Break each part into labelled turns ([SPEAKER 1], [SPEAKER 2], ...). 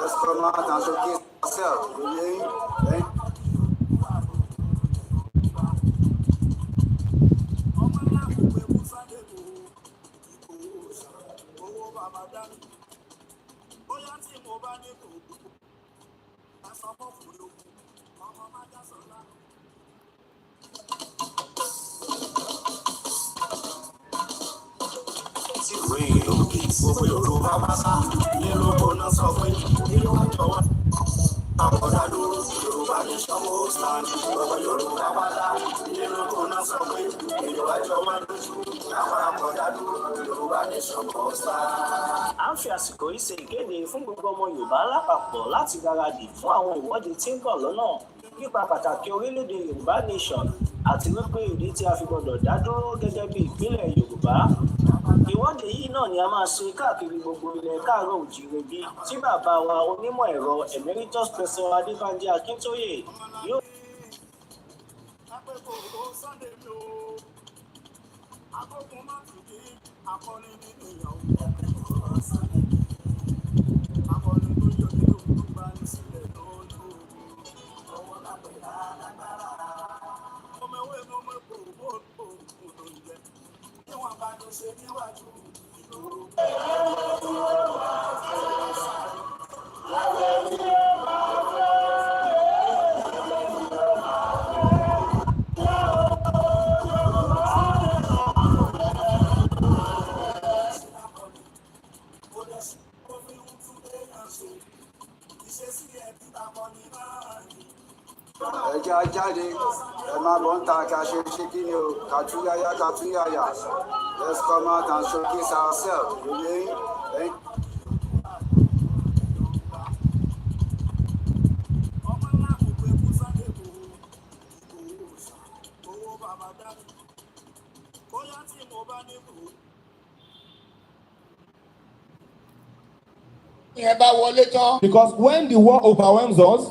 [SPEAKER 1] Let's come out and showcase ourselves.
[SPEAKER 2] À ń fi àsìkò yìí ṣe ìkéde fún gbogbo ọmọ Yorùbá lápapọ̀ láti gbáradì fún àwọn ìwọ́de tí ń bọ̀ lọ́nà nípa pàtàkì orílẹ̀-èdè Yorùbá nation àti wípé ìdí tí a fi gbọdọ̀ dá dúró gẹ́gẹ́ bí ìpínlẹ̀ Yorùbá. Ìwọ́de yìí náà ni a máa ṣe káàkiri gbogbo ilẹ̀ káàárọ̀ òjìire bí tí bàbá wa onímọ̀ ẹ̀rọ emeritus professor Adébánjí Akíntóyè yóò.
[SPEAKER 1] Let's come out and showcase ourselves.
[SPEAKER 3] Because when the war overwhelms us,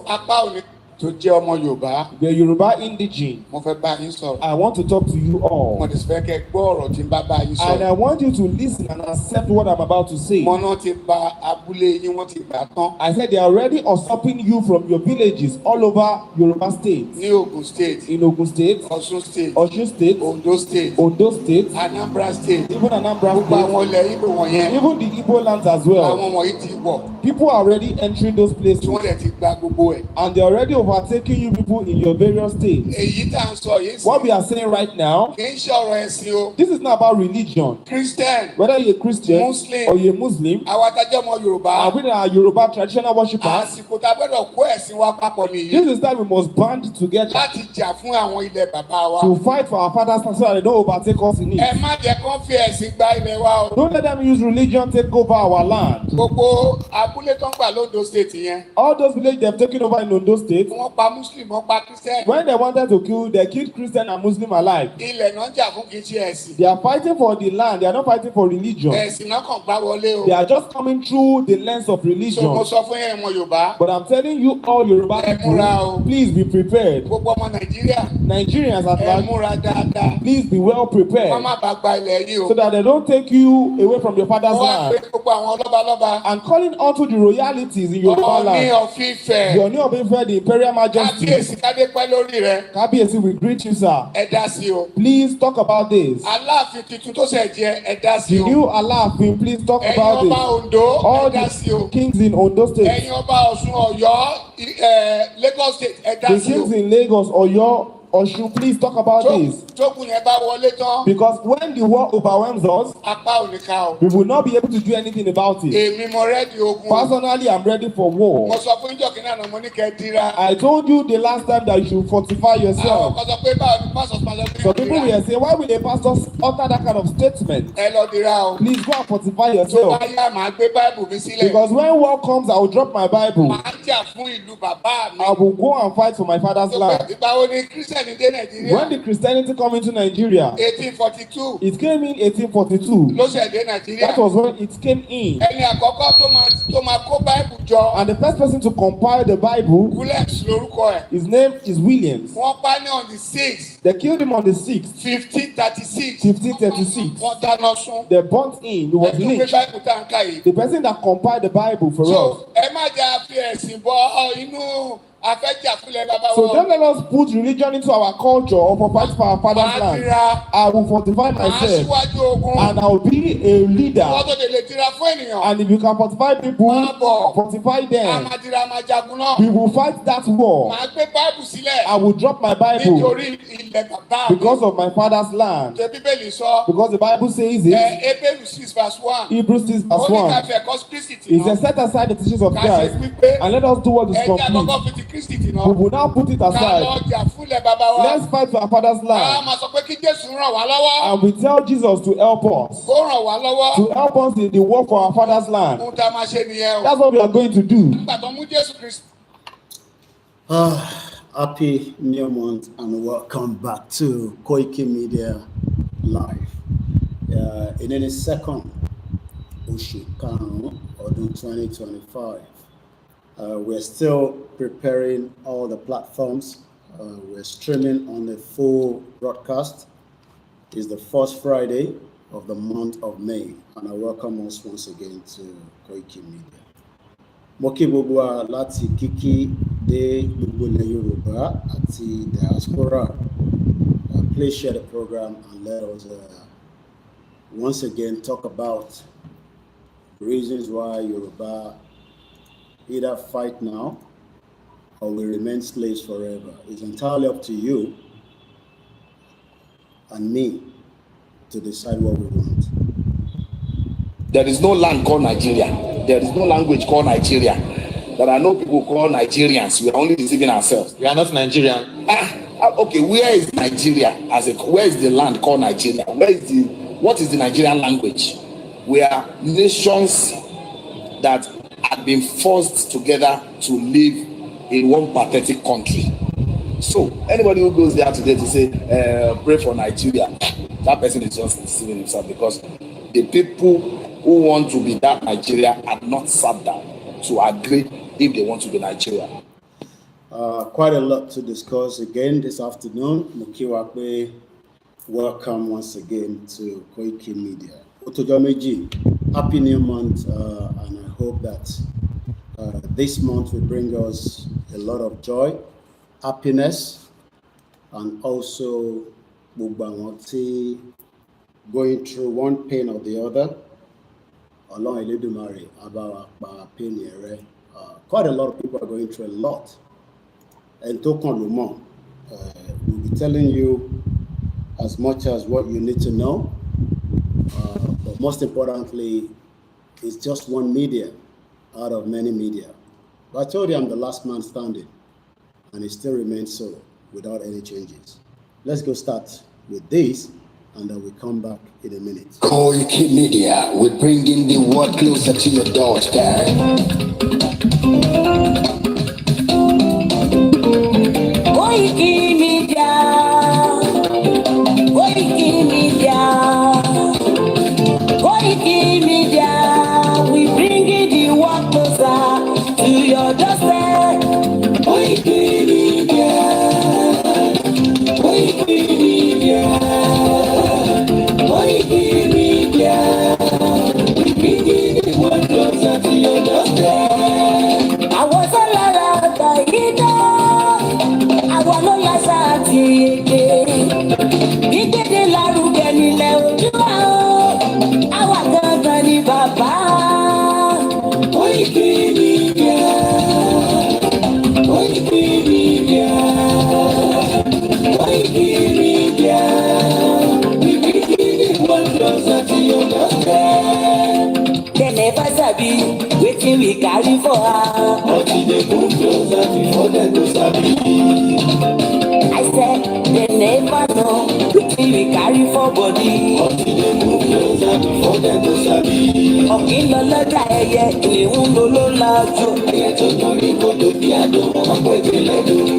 [SPEAKER 4] tó jẹ́ ọmọ Yorùbá.
[SPEAKER 3] the Yoruba indigene,
[SPEAKER 4] Mo fẹ́ bá yín sọ̀rọ̀.
[SPEAKER 3] I want to talk to you all.
[SPEAKER 4] Mo ti fẹ́ kẹ́ gbọ́ ọ̀rọ̀ tí ń bá yín sọ̀rọ̀.
[SPEAKER 3] And I want you to listen and accept what I'm about to say.
[SPEAKER 4] Mo náà ti bà abúlé yín, wọ́n ti gbà tán.
[SPEAKER 3] I said they are already usurping you from your villages all over Yoruba State.
[SPEAKER 4] Ní Ogun State.
[SPEAKER 3] In Ogun State,
[SPEAKER 4] Ọ̀ṣun State.
[SPEAKER 3] Osun State,
[SPEAKER 4] Ondo State.
[SPEAKER 3] Ondo State,
[SPEAKER 4] Anambra State.
[SPEAKER 3] even Anambra
[SPEAKER 4] Gbogbo àwọn
[SPEAKER 3] State,
[SPEAKER 4] ilẹ̀ Ìgbò wọ̀nyẹn.
[SPEAKER 3] even the Igbo lands as well.
[SPEAKER 4] Àwọn wọ̀nyí ti wọ̀.
[SPEAKER 3] People are already entering those places.
[SPEAKER 4] Tí wọ́n lè ti gba gbogbo ẹ̀.
[SPEAKER 3] And they're already overtaking you people in your various states.
[SPEAKER 4] Èyí tá à ń sọ yìí sí.
[SPEAKER 3] What we are saying right now,
[SPEAKER 4] Kì í ṣe ọ̀rọ̀ ẹ̀sìn o.
[SPEAKER 3] this is not about religion.
[SPEAKER 4] Christian.
[SPEAKER 3] Whether you're a Christian
[SPEAKER 4] Muslim.
[SPEAKER 3] or you're a Muslim,
[SPEAKER 4] Àwa tá jẹ́ ọmọ Yorùbá.
[SPEAKER 3] and we are Yoruba traditional worshippers,
[SPEAKER 4] Àsìkò tá a gbọ́dọ̀ kó ẹ̀sìn wa papọ̀ nìyí.
[SPEAKER 3] this is that we must band together
[SPEAKER 4] Láti jà fún àwọn ilẹ̀ bàbá wa.
[SPEAKER 3] to fight for our father's land so that they don't overtake us in
[SPEAKER 4] Ẹ
[SPEAKER 3] it.
[SPEAKER 4] má jẹ́ kán fi ẹ̀sìn gba ilẹ̀ wa o.
[SPEAKER 3] Don't let them use religion take over our land.
[SPEAKER 4] Gbogbo abúlé tó ń gbà lóńdó state yẹn.
[SPEAKER 3] All those villages they've taken over in Ondo State,
[SPEAKER 4] Wọ́n pa Muslim, wọ́n pa Christian.
[SPEAKER 3] when they wanted to kill, they killed Christian and Muslim alike.
[SPEAKER 4] Ilẹ̀ náà ń jà fún kìí ṣe ẹ̀sìn.
[SPEAKER 3] They are fighting for the land, they are not fighting for religion.
[SPEAKER 4] Ẹ̀sìn náà kàn gbá wọlé o.
[SPEAKER 3] They are just coming through the lens of
[SPEAKER 4] So mo
[SPEAKER 3] religion.
[SPEAKER 4] sọ fún yẹn ọmọ Yorùbá.
[SPEAKER 3] But I'm telling you all Yoruba
[SPEAKER 4] Ẹ múra o.
[SPEAKER 3] people, please be prepared.
[SPEAKER 4] Gbogbo ọmọ Nàìjíríà.
[SPEAKER 3] Nigerians at
[SPEAKER 4] Ẹ
[SPEAKER 3] large,
[SPEAKER 4] múra dáadáa.
[SPEAKER 3] please be well
[SPEAKER 4] Wọ́n
[SPEAKER 3] prepared
[SPEAKER 4] má bàa gba ilẹ̀ yìí o.
[SPEAKER 3] so that they don't take you away from your father's
[SPEAKER 4] Wọ́n wá pé
[SPEAKER 3] land.
[SPEAKER 4] gbogbo àwọn lọ́balọ́ba.
[SPEAKER 3] And calling onto the royalties in Yoruba
[SPEAKER 4] Ọ̀ọ́ni
[SPEAKER 3] land.
[SPEAKER 4] of Ifẹ̀.
[SPEAKER 3] The Oni of Ife, the Imperial Majesty,
[SPEAKER 4] Kábíyèsí kádé pẹ́ lórí rẹ̀.
[SPEAKER 3] Kabiyesi, we greet you, sir.
[SPEAKER 4] Ẹ dá sí o.
[SPEAKER 3] Please talk about this.
[SPEAKER 4] Aláàfin tuntun tó ṣẹ̀ jẹ ẹ dá sí
[SPEAKER 3] The
[SPEAKER 4] o.
[SPEAKER 3] new Alaafin, please talk
[SPEAKER 4] Ẹ̀yin
[SPEAKER 3] about
[SPEAKER 4] ọba
[SPEAKER 3] this.
[SPEAKER 4] Ondo
[SPEAKER 3] All
[SPEAKER 4] ẹ dá sí o.
[SPEAKER 3] the kings in Ondo State,
[SPEAKER 4] Ẹ̀yin ọba Ọ̀ṣun Ọ̀yọ́ Lagos State ẹ dá
[SPEAKER 3] the
[SPEAKER 4] sí o.
[SPEAKER 3] kings in Lagos, Oyo, Oshun, please talk about this.
[SPEAKER 4] Tókùn yẹn bá wọlé tán.
[SPEAKER 3] Because when the war overwhelms us,
[SPEAKER 4] Apá ò ní ká o.
[SPEAKER 3] we will not be able to do anything about it.
[SPEAKER 4] Èmi mo rẹ́dí ogun.
[SPEAKER 3] Personally, I'm ready for
[SPEAKER 4] Mo
[SPEAKER 3] war.
[SPEAKER 4] sọ fún ìjọ kìnnìún àná mo ní kẹ́ dira.
[SPEAKER 3] I told you the last time that you should fortify
[SPEAKER 4] Àwọn
[SPEAKER 3] yourself.
[SPEAKER 4] kan sọ pé báwo ni pásọ̀ máa lọ bí
[SPEAKER 3] So people will say, why will a pastor utter that kind of statement?
[SPEAKER 4] ẹ lọ dira o.
[SPEAKER 3] Please go and fortify
[SPEAKER 4] Tó
[SPEAKER 3] yourself.
[SPEAKER 4] bá yá màá gbé Báìbù mi sílẹ̀.
[SPEAKER 3] Because when war comes, I will drop my Bible.
[SPEAKER 4] Màá jà fún ìlú bàbá mi.
[SPEAKER 3] I will go and fight for my father's land.
[SPEAKER 4] Ìgbà wo ni Kírísítẹ̀nì dé Nàìjíríà?
[SPEAKER 3] When the Christianity come into Nigeria,
[SPEAKER 4] 1842
[SPEAKER 3] it came in 1842.
[SPEAKER 4] ló ṣẹ̀ dé Nàìjíríà.
[SPEAKER 3] That was when it came in.
[SPEAKER 4] Ẹni àkọ́kọ́ tó máa kó Báìbù jọ.
[SPEAKER 3] And the first person to compile the Bible,
[SPEAKER 4] Williams lórúkọ ẹ̀.
[SPEAKER 3] his name is Williams.
[SPEAKER 4] Wọ́n pa ní on the 6th
[SPEAKER 3] They killed him on the 6th,
[SPEAKER 4] 1536.
[SPEAKER 3] 1536.
[SPEAKER 4] Wọ́n dáná sun.
[SPEAKER 3] They burnt him. He was
[SPEAKER 4] Ẹ̀tún pé
[SPEAKER 3] lynched.
[SPEAKER 4] Báìbù tá à ń kà yìí.
[SPEAKER 3] The person that compiled the Bible for us.
[SPEAKER 4] So ẹ má jẹ́ àfi ẹ̀sìn bọ inú afẹ́jà fúnlẹ̀ bàbá
[SPEAKER 3] So
[SPEAKER 4] wọn.
[SPEAKER 3] don't let us put religion into our culture or for fight for our father's
[SPEAKER 4] Màá
[SPEAKER 3] land.
[SPEAKER 4] dira.
[SPEAKER 3] I will fortify
[SPEAKER 4] Màá
[SPEAKER 3] myself
[SPEAKER 4] síwájú ogun.
[SPEAKER 3] and I will be a
[SPEAKER 4] Wọ́n
[SPEAKER 3] leader.
[SPEAKER 4] tó lè dira fún ènìyàn.
[SPEAKER 3] And if you can fortify people,
[SPEAKER 4] Máa bọ̀.
[SPEAKER 3] fortify
[SPEAKER 4] A
[SPEAKER 3] them.
[SPEAKER 4] máa dira máa jagun náà.
[SPEAKER 3] We will fight that war.
[SPEAKER 4] Màá gbé Báìbù sílẹ̀.
[SPEAKER 3] I will drop my Bible
[SPEAKER 4] Nítorí ilẹ̀ bàbá mi.
[SPEAKER 3] because of my father's land.
[SPEAKER 4] Ṣé Bíbélì sọ?
[SPEAKER 3] Because the Bible says it.
[SPEAKER 4] Hébérù 6 verse 1.
[SPEAKER 3] Hebrews 6
[SPEAKER 4] Ó
[SPEAKER 3] verse
[SPEAKER 4] ní ká
[SPEAKER 3] 1.
[SPEAKER 4] fi ẹ̀kọ́ Kristi tì
[SPEAKER 3] It
[SPEAKER 4] náà.
[SPEAKER 3] says, set aside the teachings of
[SPEAKER 4] Ká ṣe
[SPEAKER 3] Christ
[SPEAKER 4] wípé
[SPEAKER 3] and let us do what is
[SPEAKER 4] ẹ̀jẹ̀ àkọ́kọ́
[SPEAKER 3] complete.
[SPEAKER 4] fi ti Kristi tì
[SPEAKER 3] We
[SPEAKER 4] náà.
[SPEAKER 3] will now put it
[SPEAKER 4] Ká lọ
[SPEAKER 3] aside.
[SPEAKER 4] jà fúnlẹ̀ bàbá wa.
[SPEAKER 3] Let's fight for our father's
[SPEAKER 4] Ká
[SPEAKER 3] land.
[SPEAKER 4] máa sọ pé kí Jésù ràn wá lọ́wọ́.
[SPEAKER 3] And we tell Jesus to help us.
[SPEAKER 4] Kó ràn wá lọ́wọ́.
[SPEAKER 3] To help us in the work for our father's land.
[SPEAKER 4] Ohun tá a máa ṣe nìyẹn o.
[SPEAKER 3] That's what we are going to do.
[SPEAKER 4] Nígbà tó mú Jésù Kristi.
[SPEAKER 1] Happy new month and welcome back to Koikimedia Live. In any second, oṣù karùn-ún ọdún 2025. We're still preparing all the platforms. We're streaming on the full broadcast. It's the first Friday of the month of May, and I welcome us once again to Koikimedia. Mo kí gbogbo wa láti kíkí dé gbogbo ilẹ̀ Yorùbá àti diaspora. Please share the program and let us once again talk about reasons why Yoruba either fight now or will remain slaves forever. It's entirely up to you and me to decide what we want.
[SPEAKER 5] There is no land called Nigeria. There is no language called Nigeria. There are no people called Nigerians. We are only deceiving ourselves.
[SPEAKER 6] We are not Nigerian.
[SPEAKER 5] Okay, where is Nigeria where is the land called Nigeria? What is the Nigerian language? We are nations that have been forced together to live in one pathetic country. So anybody who goes there today to say pray for Nigeria, that person is just deceiving himself, because the people who want to be that Nigeria are not sat down to agree if they want to be Nigeria.
[SPEAKER 1] Quite a lot to discuss again this afternoon. Mukiwape, welcome once again to Koikimedia. Otojomeji, happy new month, and I hope that this month will bring us a lot of joy, happiness, and also going through one pain or the other. Along Eledumare, about pain. Quite a lot of people are going through a lot. And Tokon Lumon, we'll be telling you as much as what you need to know. But most importantly, it's just one media out of many media. But I told you I'm the last man standing, and it still remains so without any changes. Let's go start with this, and then we come back in a minute.
[SPEAKER 7] Koikimedia, we're bringing the world closer to your doorstep.
[SPEAKER 8] Koikimedia, Koikimedia, Koikimedia, we bringing the world closer to your doorstep. Koikimedia, Koikimedia, Koikimedia, we bringing the world closer to your doorstep. I was a lot of the àwọn ló lásà àti èdè gbígbéde lárugẹ nílẹ̀ Oòduà àwa gangan ni bàbá. Koikimedia, Koikimedia, we carry for her.
[SPEAKER 7] But they move closer before they go sabi.
[SPEAKER 8] I said they never know wetin we carry for body.
[SPEAKER 7] But they move closer before they go sabi.
[SPEAKER 8] Ọ̀kìn lọ lọ́jà ẹyẹ ìléhùn ló lájú.
[SPEAKER 7] Ẹyẹ tó torí kodò bí àdó wọn pé ìpínlẹ̀ dùn.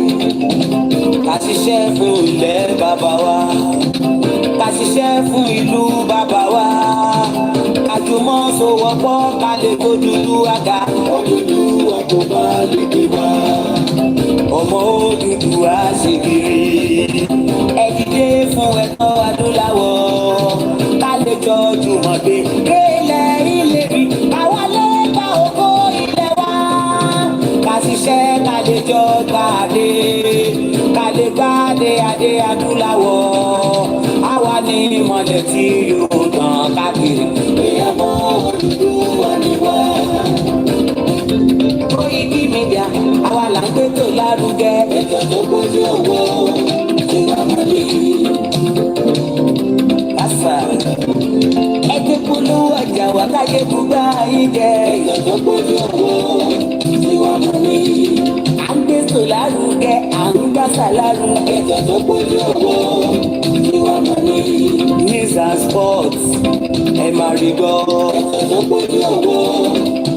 [SPEAKER 8] Ká ṣiṣẹ́ fún ilẹ̀ bàbá wa. Ká ṣiṣẹ́ fún ìlú bàbá wa. Àjùmọ̀ sowọ́pọ̀ ká lè kó dúdú àga.
[SPEAKER 7] Òdúdú àkóbá lédè wá.
[SPEAKER 8] Ọmọ òdúdú àṣegiri. Ẹ dìde fún ẹ̀tọ́ adúláwọ̀. Ká lè jọ jùmọ̀ gbé. Délẹ̀ ilé rí. Àwa lè gba ògo ilẹ̀ wa. Ká ṣiṣẹ́ ká lè jọ gbàdé. Ká lè gbàdé adé adúláwọ̀. Àwa ní ìmọ̀lẹ̀ tí yóò tàn káàkiri.
[SPEAKER 7] Ìyàbọ̀ òdúdú wà ní wá.
[SPEAKER 8] Koikimedia, àwa là ń gbé tó lárugẹ.
[SPEAKER 7] Ètò tó gbójú owó tí wàá máa lè rí.
[SPEAKER 8] Àṣà ẹgbẹ́ polówó ọjà wà káyé gbúgbà yín jẹ.
[SPEAKER 7] Ètò tó gbójú owó tí wàá máa lè rí.
[SPEAKER 8] À ń gbé tó lárugẹ, à ń gbàsà lárugẹ.
[SPEAKER 7] Ètò tó gbójú owó tí wàá máa lè rí.
[SPEAKER 8] News and sports ẹ máa rí gbọ́.
[SPEAKER 7] Ètò tó gbójú owó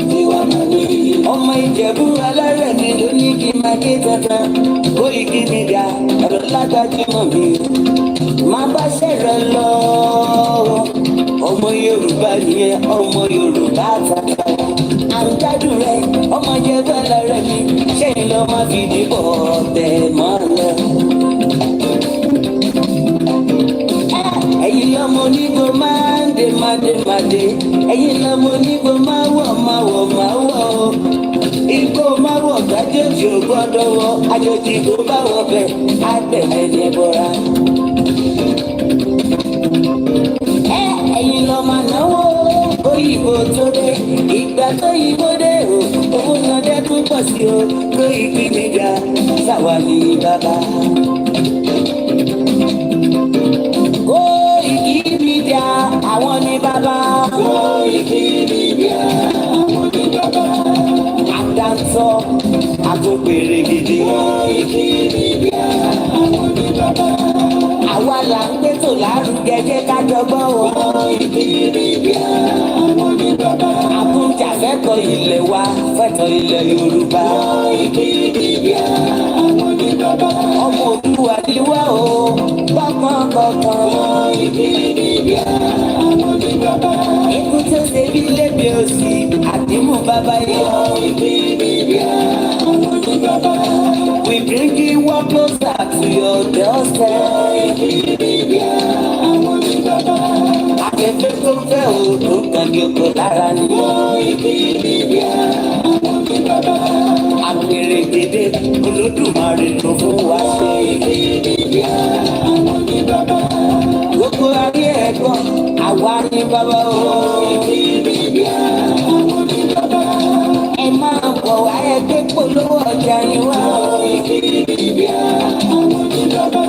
[SPEAKER 7] tí wàá máa lè rí.
[SPEAKER 8] Ọmọ Ìjẹ̀bú alárẹ̀ ni ló ní kí n máa ké dandan. Koikimedia ẹ̀rọ lágbájúmọ̀ mi. Máa bá ṣẹ̀rẹ̀ lọ. Ọmọ Yorùbá nìyẹn, ọmọ Yorùbá tata. À ń gbádùn rẹ̀, ọmọ Ìjẹ̀bú alárẹ̀ mi. Ṣẹ́yìn lọ máa fi dìbò tẹ̀ mọ́lẹ̀. Ẹ̀yin lọ́mọ onígbò máa ń dé mádé. Ẹ̀yin lọ́mọ onígbò máa wọ̀. Igbó máa wọ̀ gbàjọ́jì ò gbọ́dọ̀ wọ. Àjòjì tó bá wọ bẹ̀ á gbẹ̀mẹ̀ ní ẹbọra. Ẹ̀yin lọ máa náwó òyìnbó tó dé. Ìgbà tó yìnbó dé o, owó náà dẹ́kun pọ̀ sí o. Koikimedia sáwà ní bàbá. Koikimedia àwọn ní bàbá.
[SPEAKER 7] Koikimedia àwọn ní bàbá.
[SPEAKER 8] Àdáńtọ́ àtúnpèrè gidi.
[SPEAKER 7] Koikimedia àwọn ní bàbá.
[SPEAKER 8] Àwa là ń gbé tò lárugẹ jẹ́ ká jọgbọ́n o.
[SPEAKER 7] Koikimedia àwọn ní bàbá.
[SPEAKER 8] Àbújá fẹ́tọ̀ ilẹ̀ wa, fẹ́tọ̀ ilẹ̀ Yorùbá.
[SPEAKER 7] Koikimedia àwọn ní bàbá.
[SPEAKER 8] Ọmọ Olúwa ni wá o, gbọ́gbọ́n kọ̀ọ̀kan.
[SPEAKER 7] Koikimedia àwọn ní bàbá.
[SPEAKER 8] Ikú tó ṣe bí lébi òsì, àdìmú bàbá yọ.
[SPEAKER 7] Koikimedia àwọn ní bàbá.
[SPEAKER 8] We bring you one closer to your doorstep.
[SPEAKER 7] Koikimedia àwọn ní bàbá.
[SPEAKER 8] Afẹ́fẹ́ tó fẹ́ o, tó kàn ní oko lára ni.
[SPEAKER 7] Koikimedia àwọn ní bàbá.
[SPEAKER 8] Àpèrè gèdè Olódùmarè ló fún wa ṣe.
[SPEAKER 7] Koikimedia àwọn ní bàbá.
[SPEAKER 8] Gbogbo ayé ẹ̀gbọ́n, àwa ní bàbá o.
[SPEAKER 7] Koikimedia àwọn ní bàbá.
[SPEAKER 8] Ẹ máa bọ̀ wá ẹgbẹ́ polówó ọjà yín wá.
[SPEAKER 7] Koikimedia àwọn ní bàbá.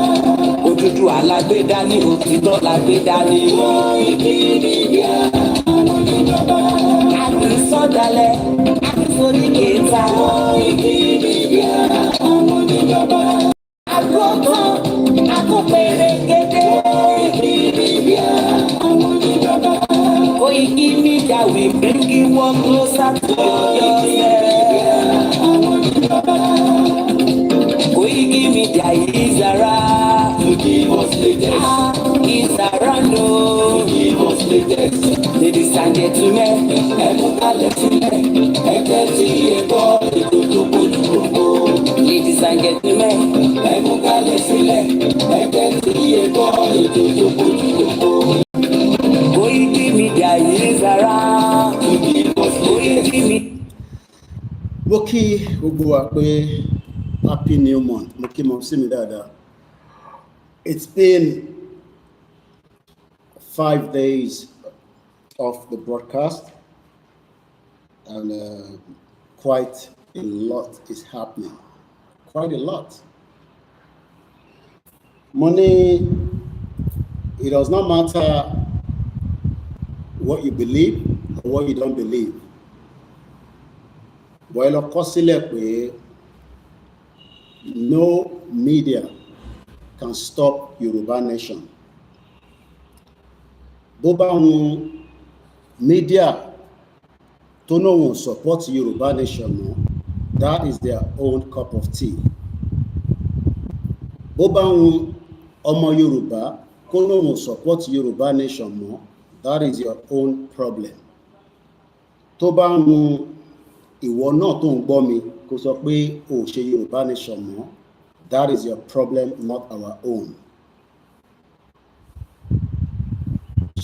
[SPEAKER 8] Òdúdú alágbèdá ní òtítọ́ lágbèdá ní.
[SPEAKER 7] Koikimedia àwọn ní bàbá.
[SPEAKER 8] Àbí sọ́dalẹ̀, àbí sórí kẹta.
[SPEAKER 7] Koikimedia àwọn ní bàbá.
[SPEAKER 8] Àgbọ̀tàn, àkópèrè gèdè.
[SPEAKER 7] Koikimedia àwọn ní bàbá.
[SPEAKER 8] Koikimedia we bring you one closer to your doorstep.
[SPEAKER 7] Àwọn ní bàbá.
[SPEAKER 8] Koikimedia is around.
[SPEAKER 7] To give us latest.
[SPEAKER 8] Is around o.
[SPEAKER 7] Give us latest.
[SPEAKER 8] Ladies and gentlemen,
[SPEAKER 7] Ẹ̀mú kalẹ̀ sílẹ̀. Ẹ̀jẹ̀ tí ẹ gbọ́ ètò tó bójú gbogbo.
[SPEAKER 8] ladies and gentlemen,
[SPEAKER 7] Ẹ̀mú kalẹ̀ sílẹ̀. Ẹ̀jẹ̀ tí ẹ gbọ́ ètò tó bójú gbogbo.
[SPEAKER 8] Koikimedia is around.
[SPEAKER 7] To give us latest.
[SPEAKER 8] Koikimedia.
[SPEAKER 1] Mo kí gbogbo wa pé happy new month. Mo kí mọ̀ sí mi dáadáa. It's been 5 days of the broadcast, and quite a lot is happening. Quite a lot. Money, it does not matter what you believe or what you don't believe. Bọ́ ẹ lọ kọ sílẹ̀ pé no media can stop Yoruba nation. Bó bá wọn media tó náà wọn support Yoruba nation mọ́, that is their own cup of tea. Bó bá wọn ọmọ Yorùbá kó náà wọn support Yoruba nation mọ́, that is your own problem. Tó bá wọn ìwọ náà tó ń gbọ́ mi kó sọ pé o ṣe Yoruba nation mọ́, that is your problem, not our own.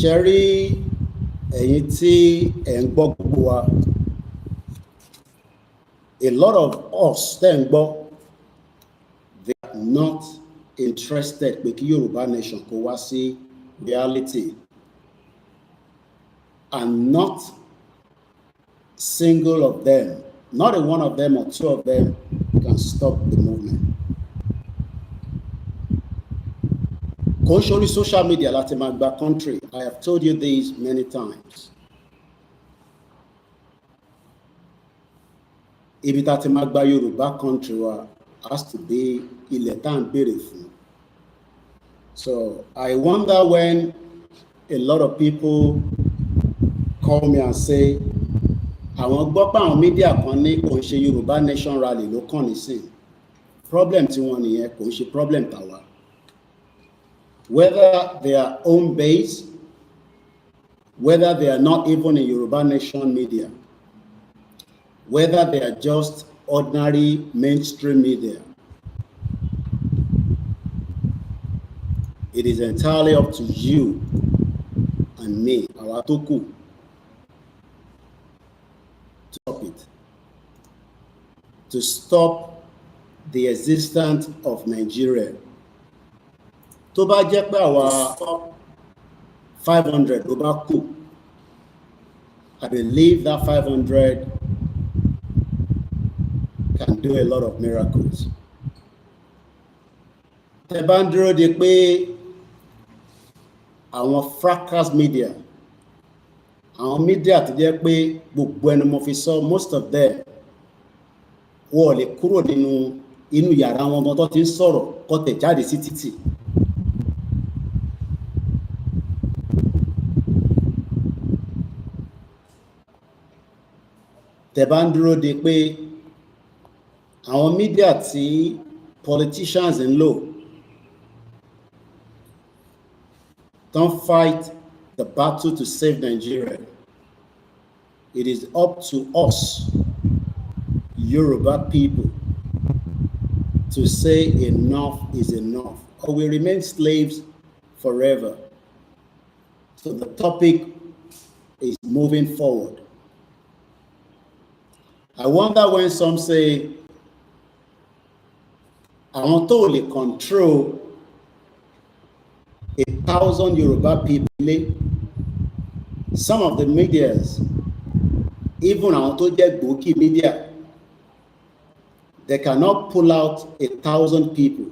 [SPEAKER 1] Ṣé rí ẹ̀yin tí ẹ̀ ń gbọ́ gbogbo wa, a lot of us tẹ́ ń gbọ́, they are not interested pé kí Yoruba nation kó wá sí reality, and not single of them, not a one of them or two of them can stop the movement. Kò ń ṣorí social media láti máa gba country. I have told you this many times. Ibi tá ti máa gba Yorùbá country wa has to be ilẹ̀ tá ń béèrè fún. So I wonder when a lot of people call me and say, àwọn gbọ́ pé àwọn media kan ní kò ń ṣe Yorùbá nation rally ló kàn nísìn. Problem tí wọ́n nìyẹn, kò ń ṣe problem tàwa. Whether they are home based, whether they are not even in Yoruba nation media, whether they are just ordinary mainstream media, it is entirely up to you and me, our Toku, to stop it, to stop the existence of Nigeria. Tó bá jẹ́ pé àwa 500 ló bá kù, I believe that 500 can do a lot of miracles. Tẹ́ bá ń dúró de pé àwọn fracas media, àwọn media tó jẹ́ pé gbogbo ẹnu mo fi sọ, most of them wọ́n lè kúrò inú yàrá wọn gan tó ti ń sọ̀rọ̀ kó tẹ̀ jáde sí títì. Tẹ́ bá ń dúró de pé àwọn media tí politicians ń lò don't fight the battle to save Nigeria. It is up to us, Yoruba people, to say enough is enough, or we remain slaves forever. So the topic is moving forward. I wonder when some say, I want to control 1,000 Yoruba people. Some of the medias, even our Koikimedia, they cannot pull out 1,000 people.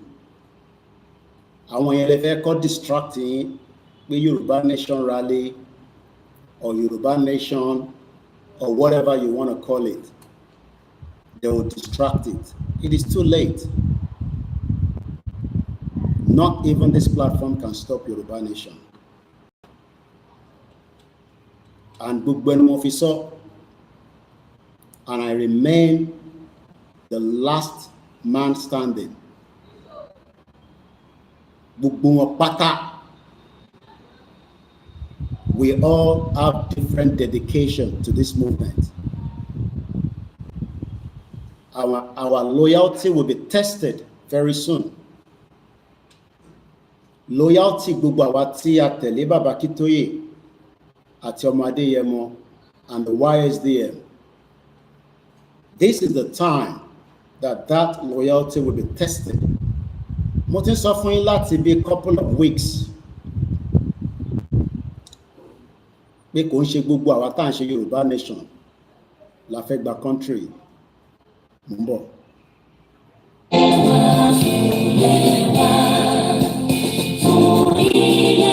[SPEAKER 1] Àwọn yẹn lè fẹ́ kọ́ distracting pé Yoruba nation rally or Yoruba nation or whatever you want to call it. They will distract it. It is too late. Not even this platform can stop Yoruba nation. And gbogbo officer, and I remain the last man standing. Gbogbo pata. We all have different dedication to this movement. Our loyalty will be tested very soon. Loyalty gbogbo àwa tí a tẹ̀lé Bàbá Akíntóyè àti ọmọ Adéyẹmọ and the YSDM. This is the time that loyalty will be tested. Mo ti sọ fún yín láti bí a couple of weeks pé kò ń ṣe gbogbo àwa tá à ń ṣe Yorùbá nation la fẹ́ gba country. Mo ń bọ̀.
[SPEAKER 8] Koikimedia.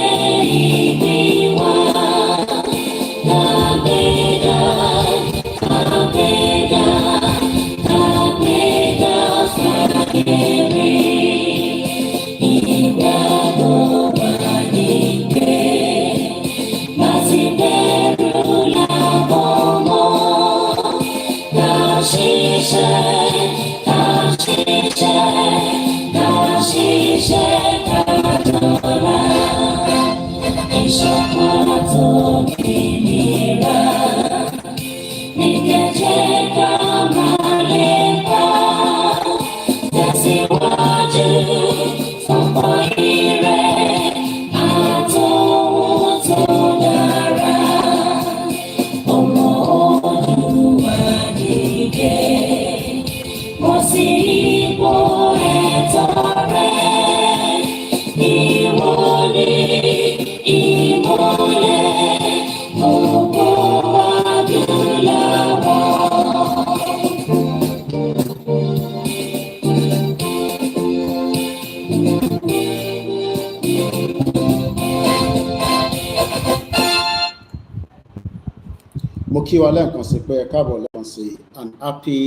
[SPEAKER 1] Mo kí wa lẹ́ẹ̀kan sí pé ẹ káàbọ̀ lẹ́ẹ̀kan sí an happy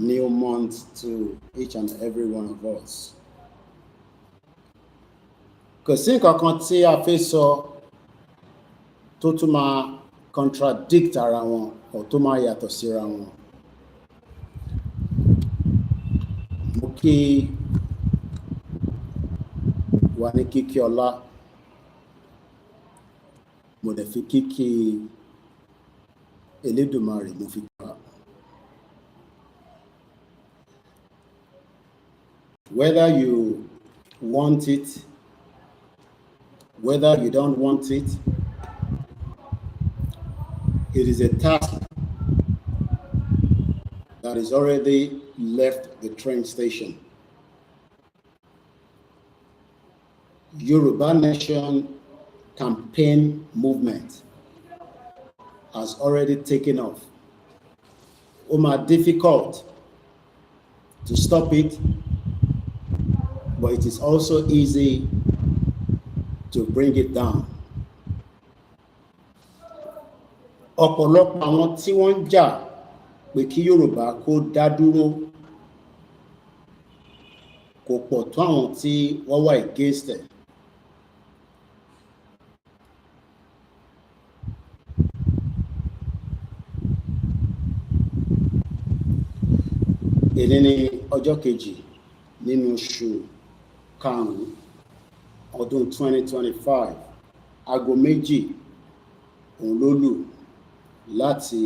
[SPEAKER 1] new month to each and every one of us. Kò sí nǹkan kan tí a fẹ́ sọ tó tún máa contradict ara wọn or tó máa yàtọ̀ síra wọn. Mo kí wa ní kíkí ọlá, mo dẹ̀ fi kíkí Elédùmarè mo fi kà. Whether you want it, whether you don't want it, it is a task that is already left the train station. Yoruba Nation campaign movement has already taken off. It's difficult to stop it, but it is also easy to bring it down. Ọ̀pọ̀lọpọ̀ àwọn tí wọ́n ń jà pé kí Yorùbá kó dá dúró kò pọ̀ tó àwọn tí wọ́n wà against it. Èyí ni ọjọ́ kejì nínú oṣù karùn-ún ọdún 2025, aago 2 òun ló lù láti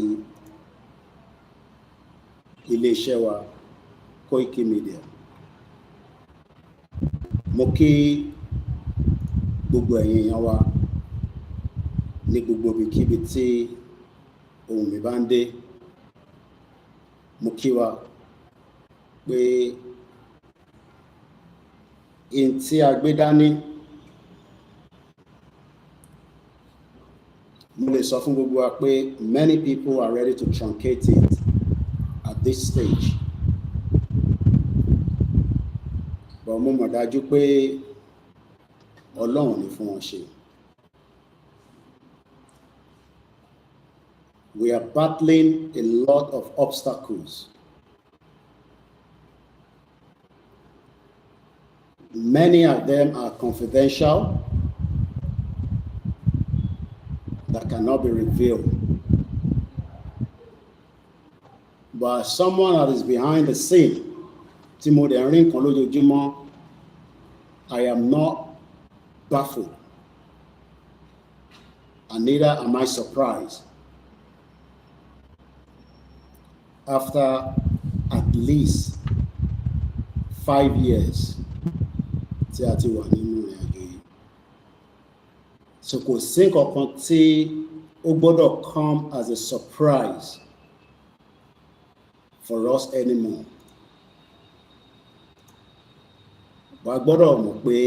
[SPEAKER 1] iléeṣẹ́ wa Koikimedia. Mo kí gbogbo ẹ̀yin èèyàn wa ní gbogbo ibikíbi tí ohùn mi bá ń dé. Mo kí wa pé in tí a gbé dání, mo lè sọ fún gbogbo wa pé many people are ready to truncate it at this stage. But mo mọ̀ dájú pé Ọlọ́run ni fún wọn ṣe. We are battling a lot of obstacles. Many of them are confidential, that cannot be revealed. But as someone that is behind the scene, I am not baffled, and neither am I surprised. After at least 5 years, tí a ti wà nínú ìrìnàjò yìí, so kò sí nǹkan tí ó gbọ́dọ̀ come as a surprise for us anymore. But a gbọ́dọ̀ mọ̀ pé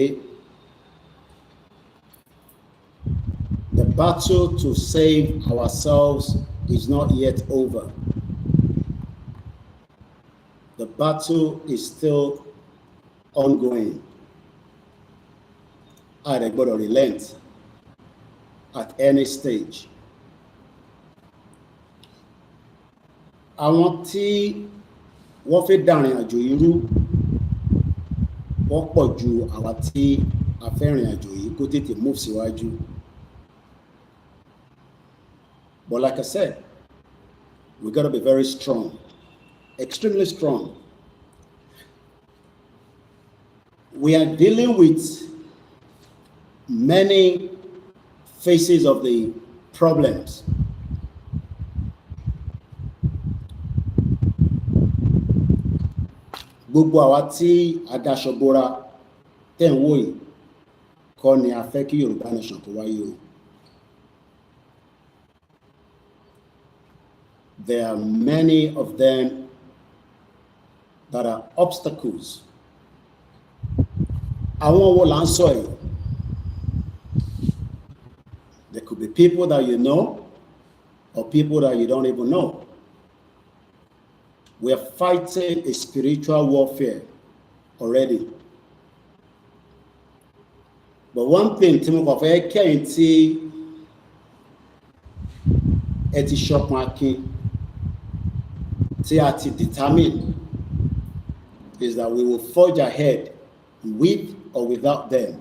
[SPEAKER 1] the battle to save ourselves is not yet over. The battle is still ongoing. I don't gbọ́dọ̀ relent at any stage. Àwọn tí wọ́n fẹ́ dàrin àjò yìí rú wọ́n pọ̀ ju àwa tí a fẹ́ rìn àjò yìí kó tètè move síwájú. But like I said, we got to be very strong extremely strong. We are dealing with many faces of the problems. Gbogbo àwa tí adaṣọbora tẹ̀ ń wò yìí kọ́ ni a fẹ́ kí Yorùbá nation kó wáyé o. There are many of them that are obstacles. Àwọn wo là ń sọ yìí? There could be people that you know or people that you don't even know. We are fighting a spiritual warfare already. But one thing tí mo kàn fẹ́ kẹ́yìn tí ẹ ti ṣọkan akin tí a ti determine is that we will forge ahead with or without them.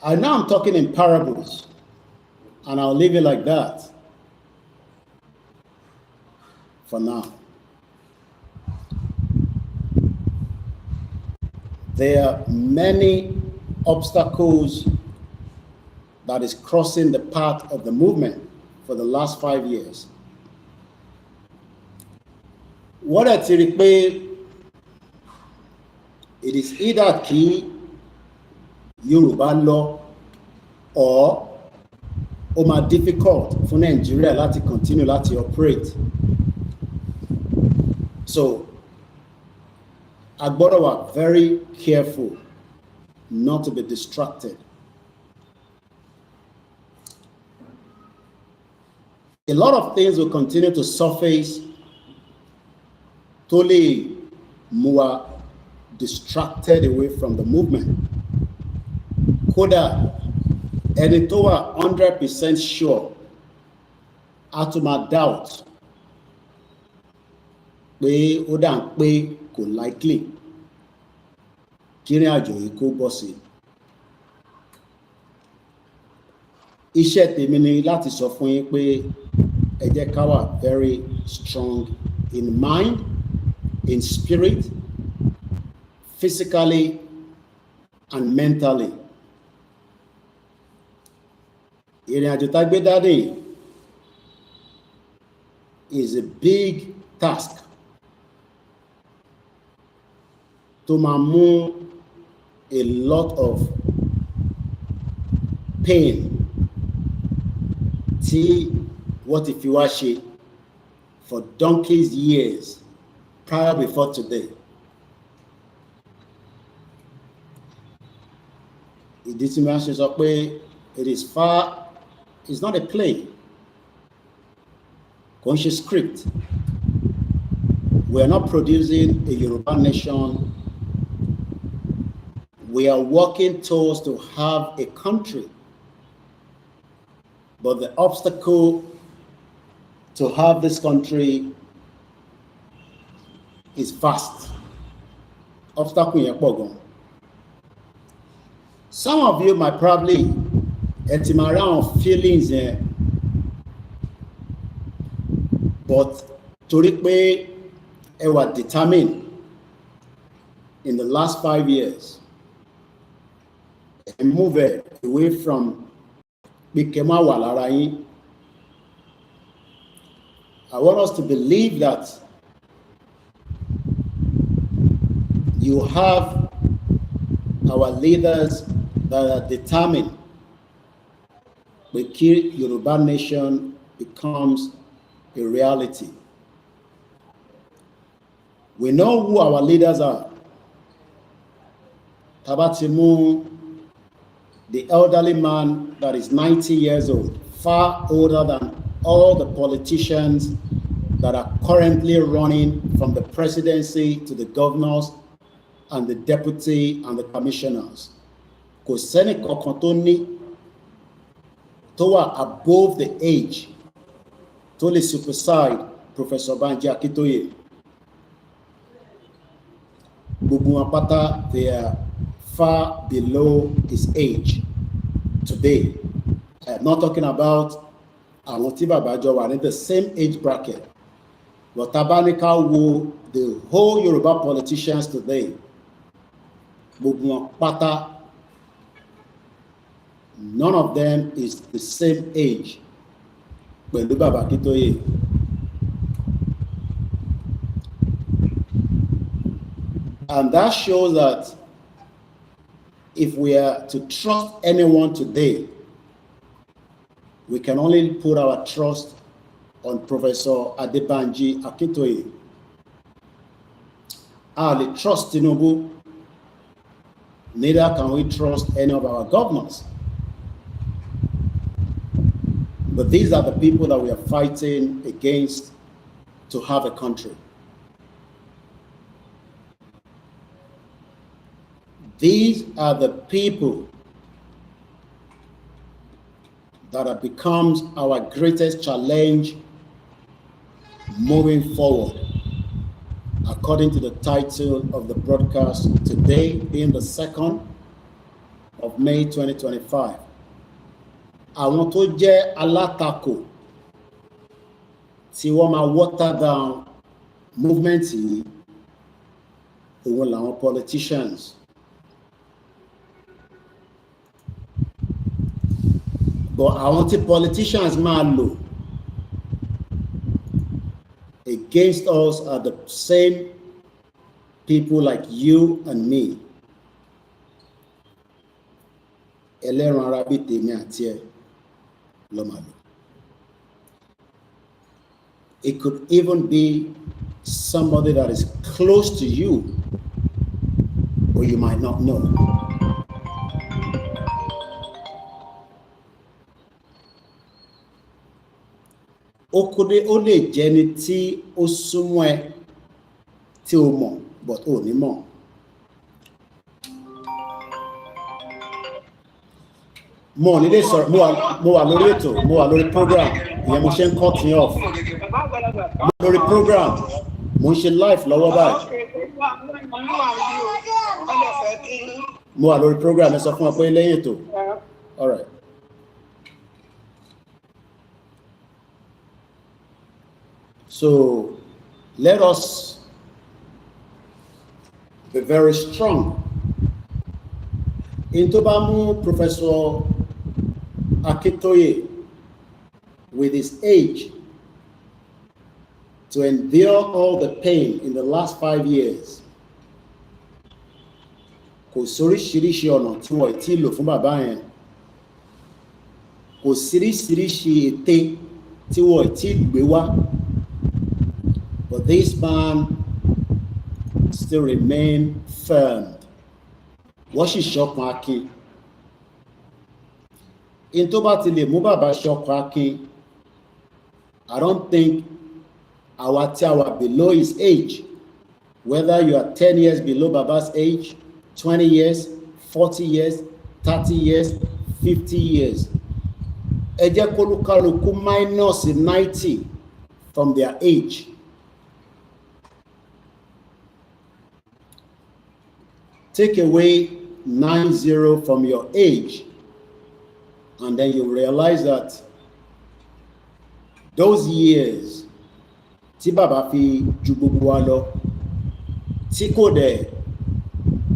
[SPEAKER 1] And now I'm talking in parables, and I'll leave it like that for now. There are many obstacles that is crossing the path of the movement for the last 5 years. What I tell you, it is either key Yoruba law or more difficult for Nigeria to continue to operate. So I gotta be very careful not to be distracted. A lot of things will continue to surface totally more distracted away from the movement. Kódà ẹni tó wà 100% sure á tún máa doubt pé ó dà ń pé kò likely kí ìrìn àjò yìí kó bọ́ sí. Iṣẹ́ tèmi ni láti sọ fún yín pé ẹ jẹ́ ká wà very strong in mind, in spirit, physically and mentally. Ìrìn àjò tá gbé dání is a big task tó máa mú a lot of pain tí wọ́n ti fi wá ṣe for donkey's years prior before today. Ìdí tí mo ṣe sọ pé it's not a play. Kò ń ṣe script. We are not producing a Yoruba nation. We are working towards to have a country. But the obstacle to have this country is vast. Obstacle yẹn pọ̀ gan. Some of you might probably estimate around feelings here, but torí pé ẹ wà determined in the last 5 years and move away from Bikema wà lára yín. I want us to believe that you have our leaders that are determined the Yoruba nation becomes a reality. We know who our leaders are. Tabatimu, the elderly man that is 90 years old, far older than all the politicians that are currently running from the presidency to the governors and the deputy and the commissioners. Kò sẹ́ni kankan tó ní tó wà above the age tó lè supersede Professor Banji Akintoye. Gbogbo wọn pátá, they are far below his age today. I am not talking about àwọn tí bàbá jọ wà ní the same age bracket. But tabanika wo the whole Yoruba politicians today, gbogbo wọn pátá, none of them is the same age pẹ̀lú bàbá Akintoye. And that shows that if we are to trust anyone today, we can only put our trust on Professor Adebanji Akintoye. Hardly trust Tinubu, neither can we trust any of our governors. But these are the people that we are fighting against to have a country. These are the people that becomes our greatest challenge moving forward. According to the title of the broadcast today, being the 2nd of May 2025. Àwọn tó jẹ́ alátakò tí wọ́n máa water down movement yìí, òun làwọn politicians. But àwọn tí politicians máa lò against us are the same people like you and me. Ẹlẹ́ran ara bí tèmi àti ẹ ló máa lò. It could even be somebody that is close to you, or you might not know. Ó lè jẹ́ ni tí ó súnmọ́ ẹ tí ó mọ̀, but ó ní mọ̀. Mo nílé sọ̀rọ̀, mo wà lórí ètò, mo wà lórí program, ìyẹn mo ṣe ń cut me off. Mo lórí program, mo ń ṣe live lọ́wọ́ báyìí. Mo wà lórí program, ẹ sọ fún wa pé lẹ́yìn ètò. All right. So let us be very strong. In Tobamu, Professor Akintoye, with his age, to endure all the pain in the last 5 years, kò sóríṣiríṣi ọ̀nà tí wọ́n ti lò fún bàbá yẹn, kò síríṣiríṣi ète tí wọ́n ti gbé wá. But this man still remain firm. What she ṣọ̀kan Akin? In tó bá ti lè mú bàbá ṣọ̀kan Akin, I don't think our tí below his age, whether you are 10 years below Baba's age, 20 years, 40 years, 30 years, 50 years, ẹ jẹ́ kólúkálukú minus 90 from their age. Take away 90 from your age, and then you realize that those years, tí bàbá fi ju gbogbo wa lọ, tí kò dẹ̀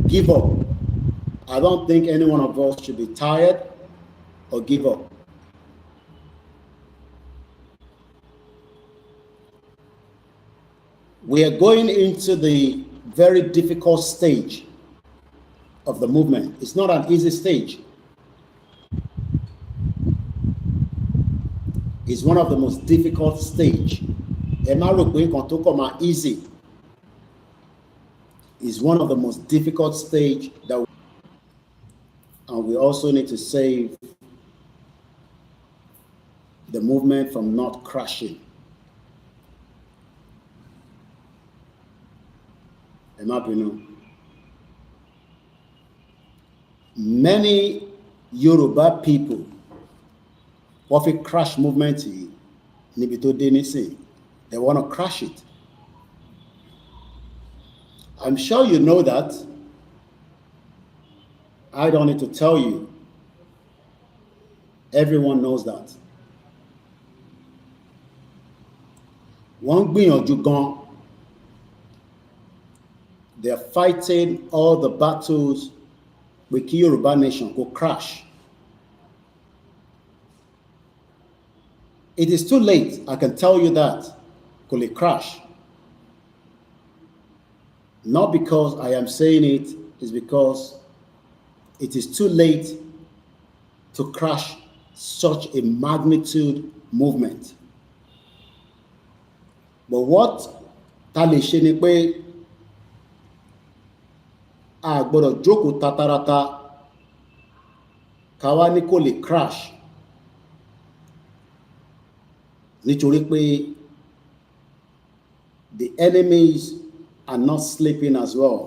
[SPEAKER 1] give up. I don't think any one of us should be tired or give up. We are going into the very difficult stage of the movement. It's not an easy stage. It's one of the most difficult stage. Easy is one of the most difficult stage that and we also need to save the movement from not crashing. Many Yoruba people, what if crash movement, they want to crash it. I'm sure you know that. I don't need to tell you. Everyone knows that. wọ́n gbìyànjú gan. They are fighting all the battles with kí Yoruba nation go crash. It is too late, I can tell you that, kò lè crash. Not because I am saying it, it's because it is too late to crash such a magnitude movement. But what ta lè ṣe ni pé a gbọ́dọ̀ jókòó tatarata ká wá ní kò lè crash nítorí pé the enemies are not sleeping as well.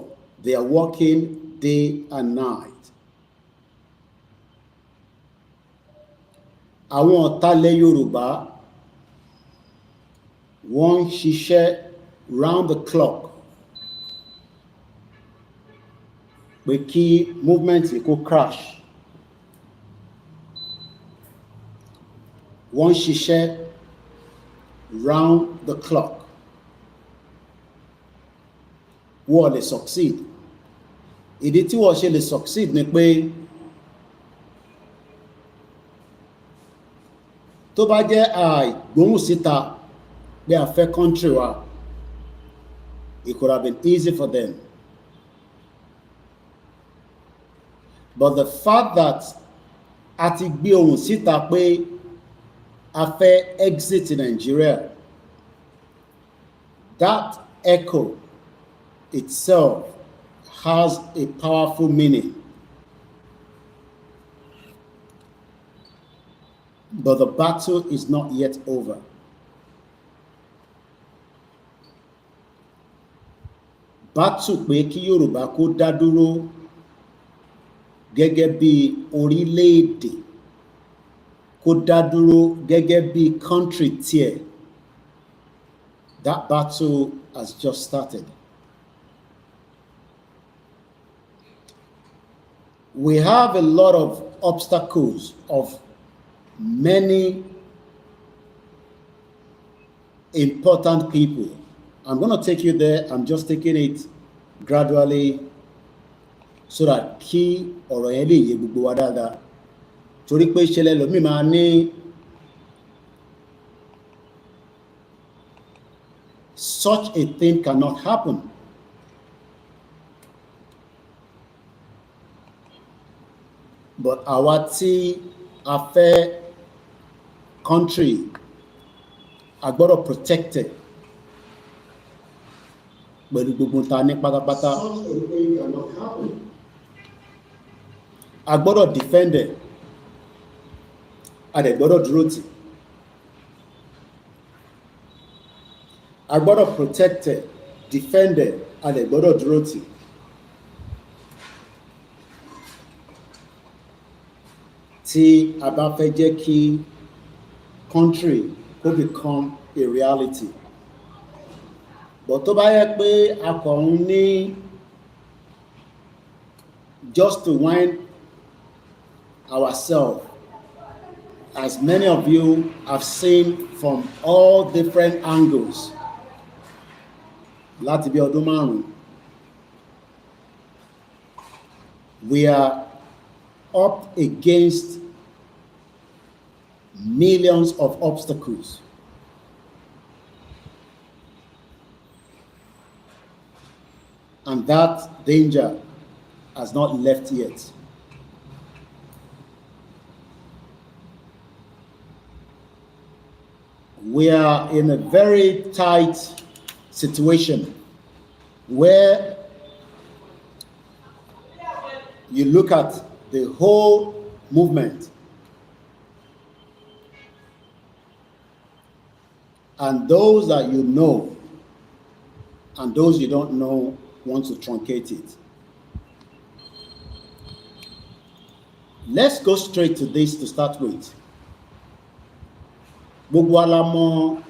[SPEAKER 1] They are working day and night. Àwọn ọ̀tá ilẹ̀ Yorùbá wọ́n ń ṣiṣẹ́ round the clock pé kí movement yìí kó crash. Wọ́n ń ṣiṣẹ́ round the clock. Wọ́n lè succeed. Ìdí tí wọ́n ṣe lè succeed ni pé tó bá jẹ́ àìgbóhùn síta bí a fẹ́ country wa, it could have been easy for them. But the fact that a ti gbé ohùn síta pé a fẹ́ exit Nigeria, that echo itself has a powerful meaning. But the battle is not yet over. Battle pé kí Yorùbá kó dá dúró gẹ́gẹ́ bí orílẹ̀-èdè, kó dá dúró gẹ́gẹ́ bí country tiẹ̀. That battle has just started. We have a lot of obstacles of many important people. I'm going to take you there. I'm just taking it gradually so that kí ọ̀rọ̀ yẹn lè yé gbogbo wa dáadáa. Torí pé ìṣẹ̀lẹ̀ lómi máa ní such a thing cannot happen. But àwa tí a fẹ́ country a gbọ́dọ̀ protect it pẹ̀lú gbogbo ta ní pátápátá. A gbọ́dọ̀ defend it, a dẹ̀ gbọ́dọ̀ dúró tì. A gbọ́dọ̀ protect it, defend it, a dẹ̀ gbọ́dọ̀ dúró tì. Tí a bá fẹ́ jẹ́ kí country kó become a reality. But tó bá yẹ pé a kàn ń ní just to wind ourselves, as many of you have seen from all different angles, láti bí ọdún márùn-ún, we are up against millions of obstacles. And that danger has not left yet. We are in a very tight situation where you look at the whole movement and those that you know and those you don't know want to truncate it. Let's go straight to this to start with. Gbogbo wa la mọ̀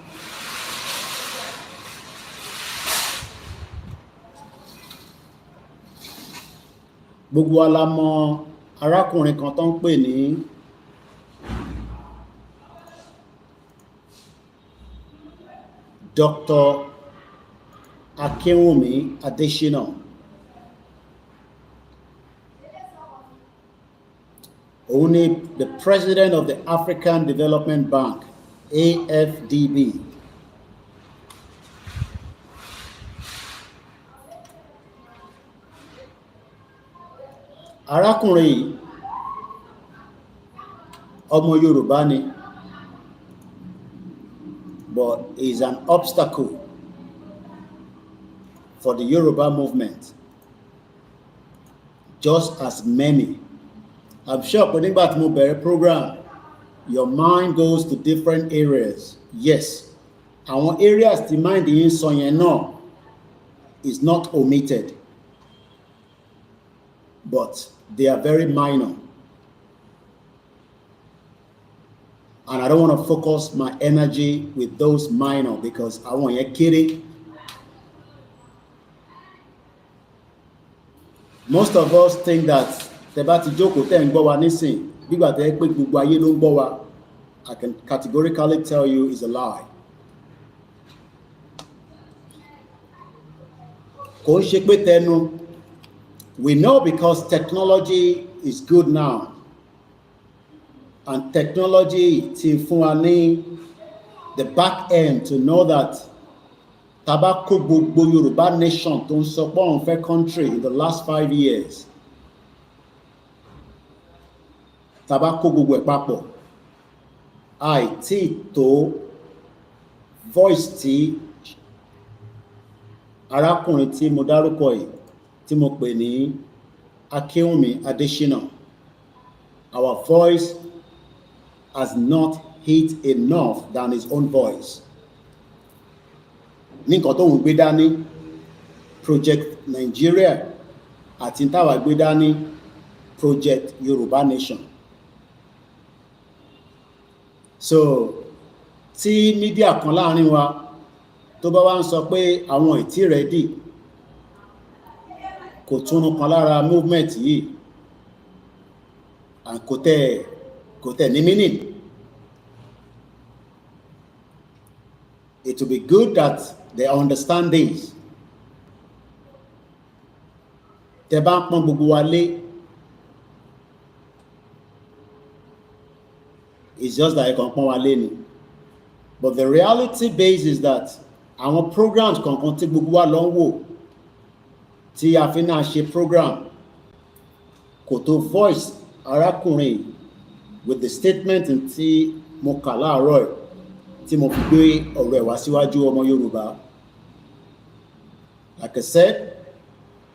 [SPEAKER 1] gbogbo wa la mọ̀ arákùnrin kan tó ń pè ní Dr. Akinwumi Adesina. Only the president of the African Development Bank, AFDB. Arákùnrin ọmọ Yorùbá ni, but is an obstacle for the Yoruba movement, just as many. I'm sure when you back to program, your mind goes to different areas. Yes, our areas the mind in Sonya is not omitted, but they are very minor. And I don't want to focus my energy with those minor because I want you kidding. Most of us think that the bati joko te ngbo wa nisin bigba te pe gbogbo aye lo ngbo wa. I can categorically tell you is a lie. Ko se pe tenu. We know because technology is good now. And technology ti fún wa ní the back end to know that tabako gbogbo Yoruba nation tó ń sọ pé òun fẹ́ country in the last 5 years. Tabako gbogbo ẹ̀ papọ̀. Àìtí tó voice tí arákùnrin tí mo dárúkọ yìí tí mo pè ní Akinwumi Adesina. Our voice has not hit enough than his own voice. Ní nǹkan tó ń gbé dání Project Nigeria àti táwa gbé dání Project Yoruba Nation. So tí media kan láàrin wa tó bá wá ń sọ pé àwọn ìtí ready kò túnú kan lára movement yìí and kò tẹ̀ ní meaning. It will be good that they understand this. Tẹ́ bá ń pọ́n gbogbo wa lé, it's just that you can pọ́n wa lé ni. But the reality base is that àwọn programs kankan tí gbogbo wa lọ ń wò tí a fi náà ṣe program kò tó voice arákùnrin with the statement tí mo kà láàárọ̀ tí mo fi gbé ọ̀rọ̀ ẹ̀ wá síwájú ọmọ Yorùbá. Like I said,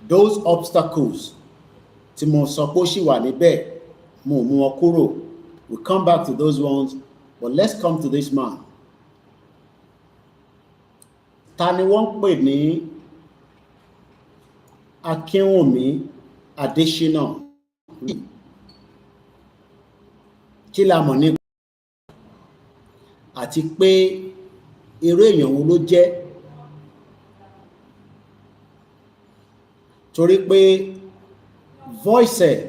[SPEAKER 1] those obstacles tí mo sọ pé ó ṣì wà níbẹ̀ mo mú wọn kúrò. We'll come back to those ones, but let's come to this man. Ta ni wọ́n ń pè ní Akinwumi Adesina? Kí la mọ̀ nípa àti pé irú èèyàn wo ló jẹ́? Torí pé voice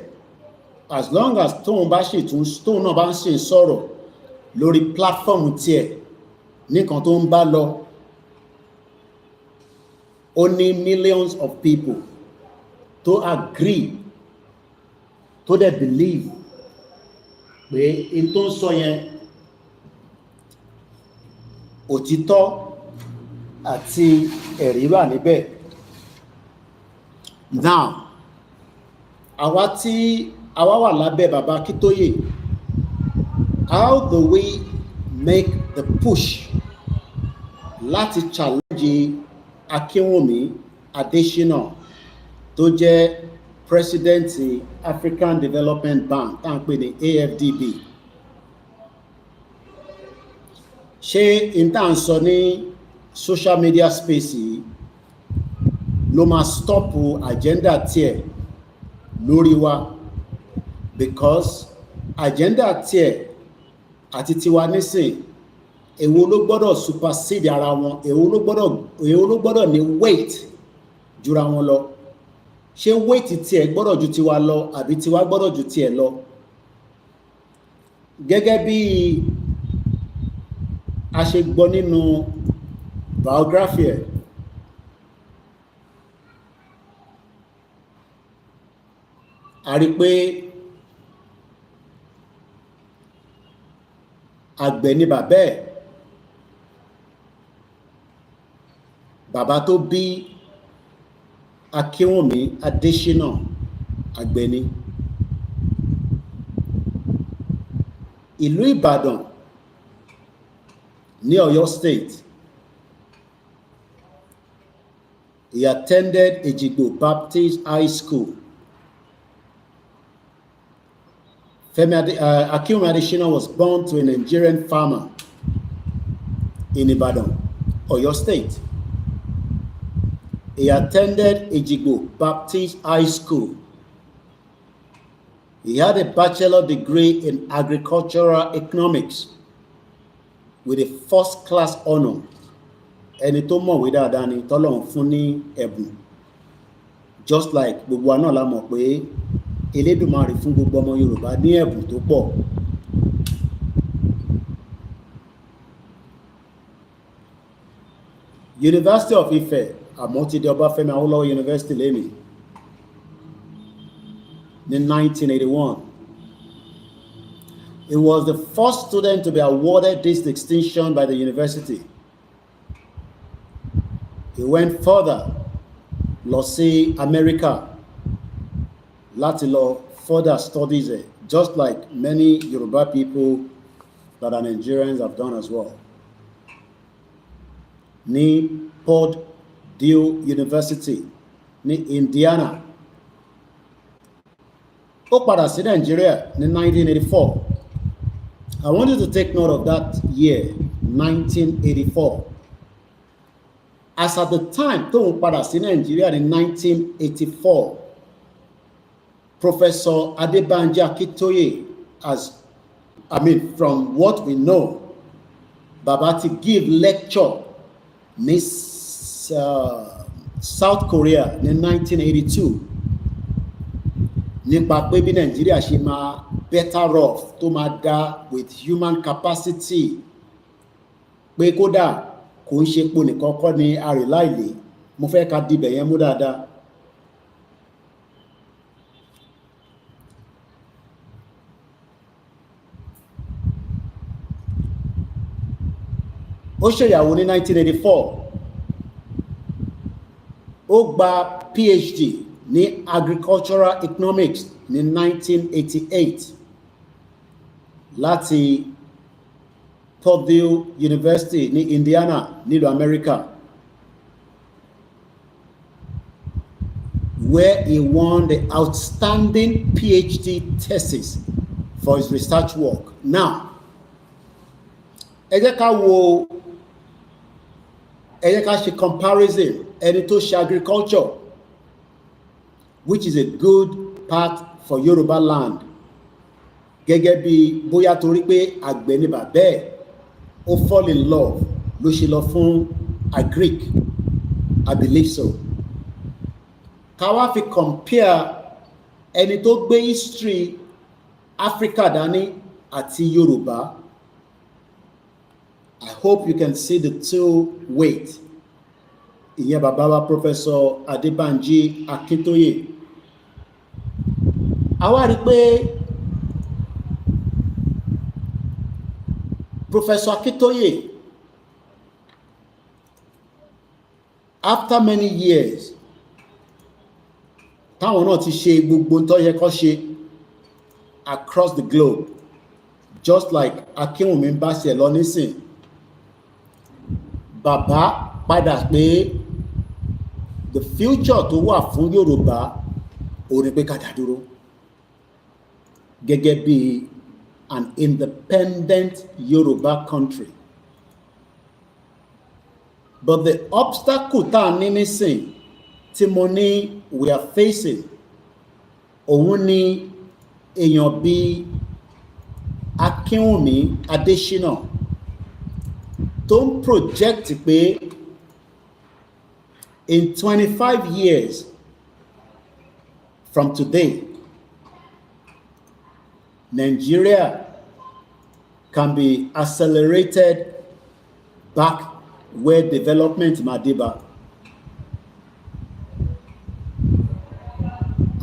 [SPEAKER 1] as long as tóun bá ṣì tóun náà bá ń ṣe sọ̀rọ̀ lórí platform tiẹ̀ nìkan tó ń bá lọ, ó ní millions of people tó agree tó dẹ̀ believe pé in tó ń sọ yẹn òtítọ́ àti ẹ̀rí wà níbẹ̀. Now, àwa wà lábẹ́ bàbá Akíntóyè, how do we make the push láti challenge Akinwumi Adesina tó jẹ́ president African Development Bank tá ń pè ní AFDB? Ṣé in tá ń sọ ní social media space yìí ló máa stop agenda tiẹ̀ lórí wa? Because agenda tiẹ̀ àti tiwa nísìn èwo ló gbọ́dọ̀ supersede ara wọn, èwo ló gbọ́dọ̀ ní weight jura wọn lọ? Ṣé weight tiẹ̀ gbọ́dọ̀ ju tiwa lọ àbí tiwa gbọ́dọ̀ ju tiẹ̀ lọ? Gẹ́gẹ́ bí a ṣe gbọ́ nínú biography ẹ̀. A rí pé àgbẹ̀ ni bàbá ẹ̀, bàbá tó bí Akínwùmí Adéṣínà àgbẹ̀ ni. Ìlú Ìbàdàn ní Ọ̀yọ́ State, he attended Ejigbo Baptist High School. Akínwùmí Adéṣínà was born to a Nigerian farmer in Ibadan, Ọ̀yọ́ State. He attended Ejigbo Baptist High School. He had a bachelor degree in agricultural economics with a first-class honor. Ẹni tó mọ̀wé dáadáa ni tọ́lọ́run fún ní ẹ̀bùn. Just like gbogbo wa náà la mọ̀ pé Elédùmarè fún gbogbo ọmọ Yorùbá ní ẹ̀bùn tó pọ̀. University of Ife, àmọ́ ti di Ọbáfẹ́mi Awólọ́wọ̀ University lẹ́nìí ní 1981. He was the first student to be awarded this distinction by the university. He went further, lọ sí America láti lọ further studies there, just like many Yoruba people that are Nigerians have done as well. Ní Purdue University ní Indiana. Ó padà sí Nigeria ní 1984. I want you to take note of that year, 1984. As at the time tóun padà sí Nigeria ní 1984, Professor Adebanji Akintoye, from what we know, bàbá ti give lecture ní South Korea ní 1982 nípa pé bí Nàìjíríà ṣe máa better off tó máa dá with human capacity, pé kódà kò ń ṣe po nìkan kọ́ ni àrèláìlé. Mo fẹ́ ká dibẹ̀ yẹn mú dáadáa. Ó ṣèyàwó ní 1984. Ó gba PhD ní agricultural economics ní 1988 láti Purdue University ní Indiana nílùú America, where he won the outstanding PhD thesis for his research work. Now, ẹ jẹ́ ká ṣe comparison ẹni tó ṣe agriculture, which is a good path for Yoruba land, gẹ́gẹ́ bí bóyá torí pé àgbẹ̀ ni bàbá ẹ̀, ó fall in love ló ṣe lọ fún agric, I believe so. Ká wá fi compare ẹni tó gbé history Africa dání àti Yorùbá. I hope you can see the two weight. Ìyẹn bàbá wa Professor Adebanji Akintoye. A wá rí pé Professor Akintoye, after many years, táwọn náà ti ṣe gbogbo tó yẹ kó ṣe across the globe, just like Akínwùmí bá ṣe lọ nísìn, bàbá padà pé the future tó wà fún Yorùbá ó ní pé ká dá dúró gẹ́gẹ́ bí an independent Yoruba country. But the obstacle tá a ní nísìn tí mo ní we are facing, òun ni èèyàn bí Akínwùmí Adéṣínà tó ń project pé in 25 years from today, Nigeria can be accelerated back where development Madiba.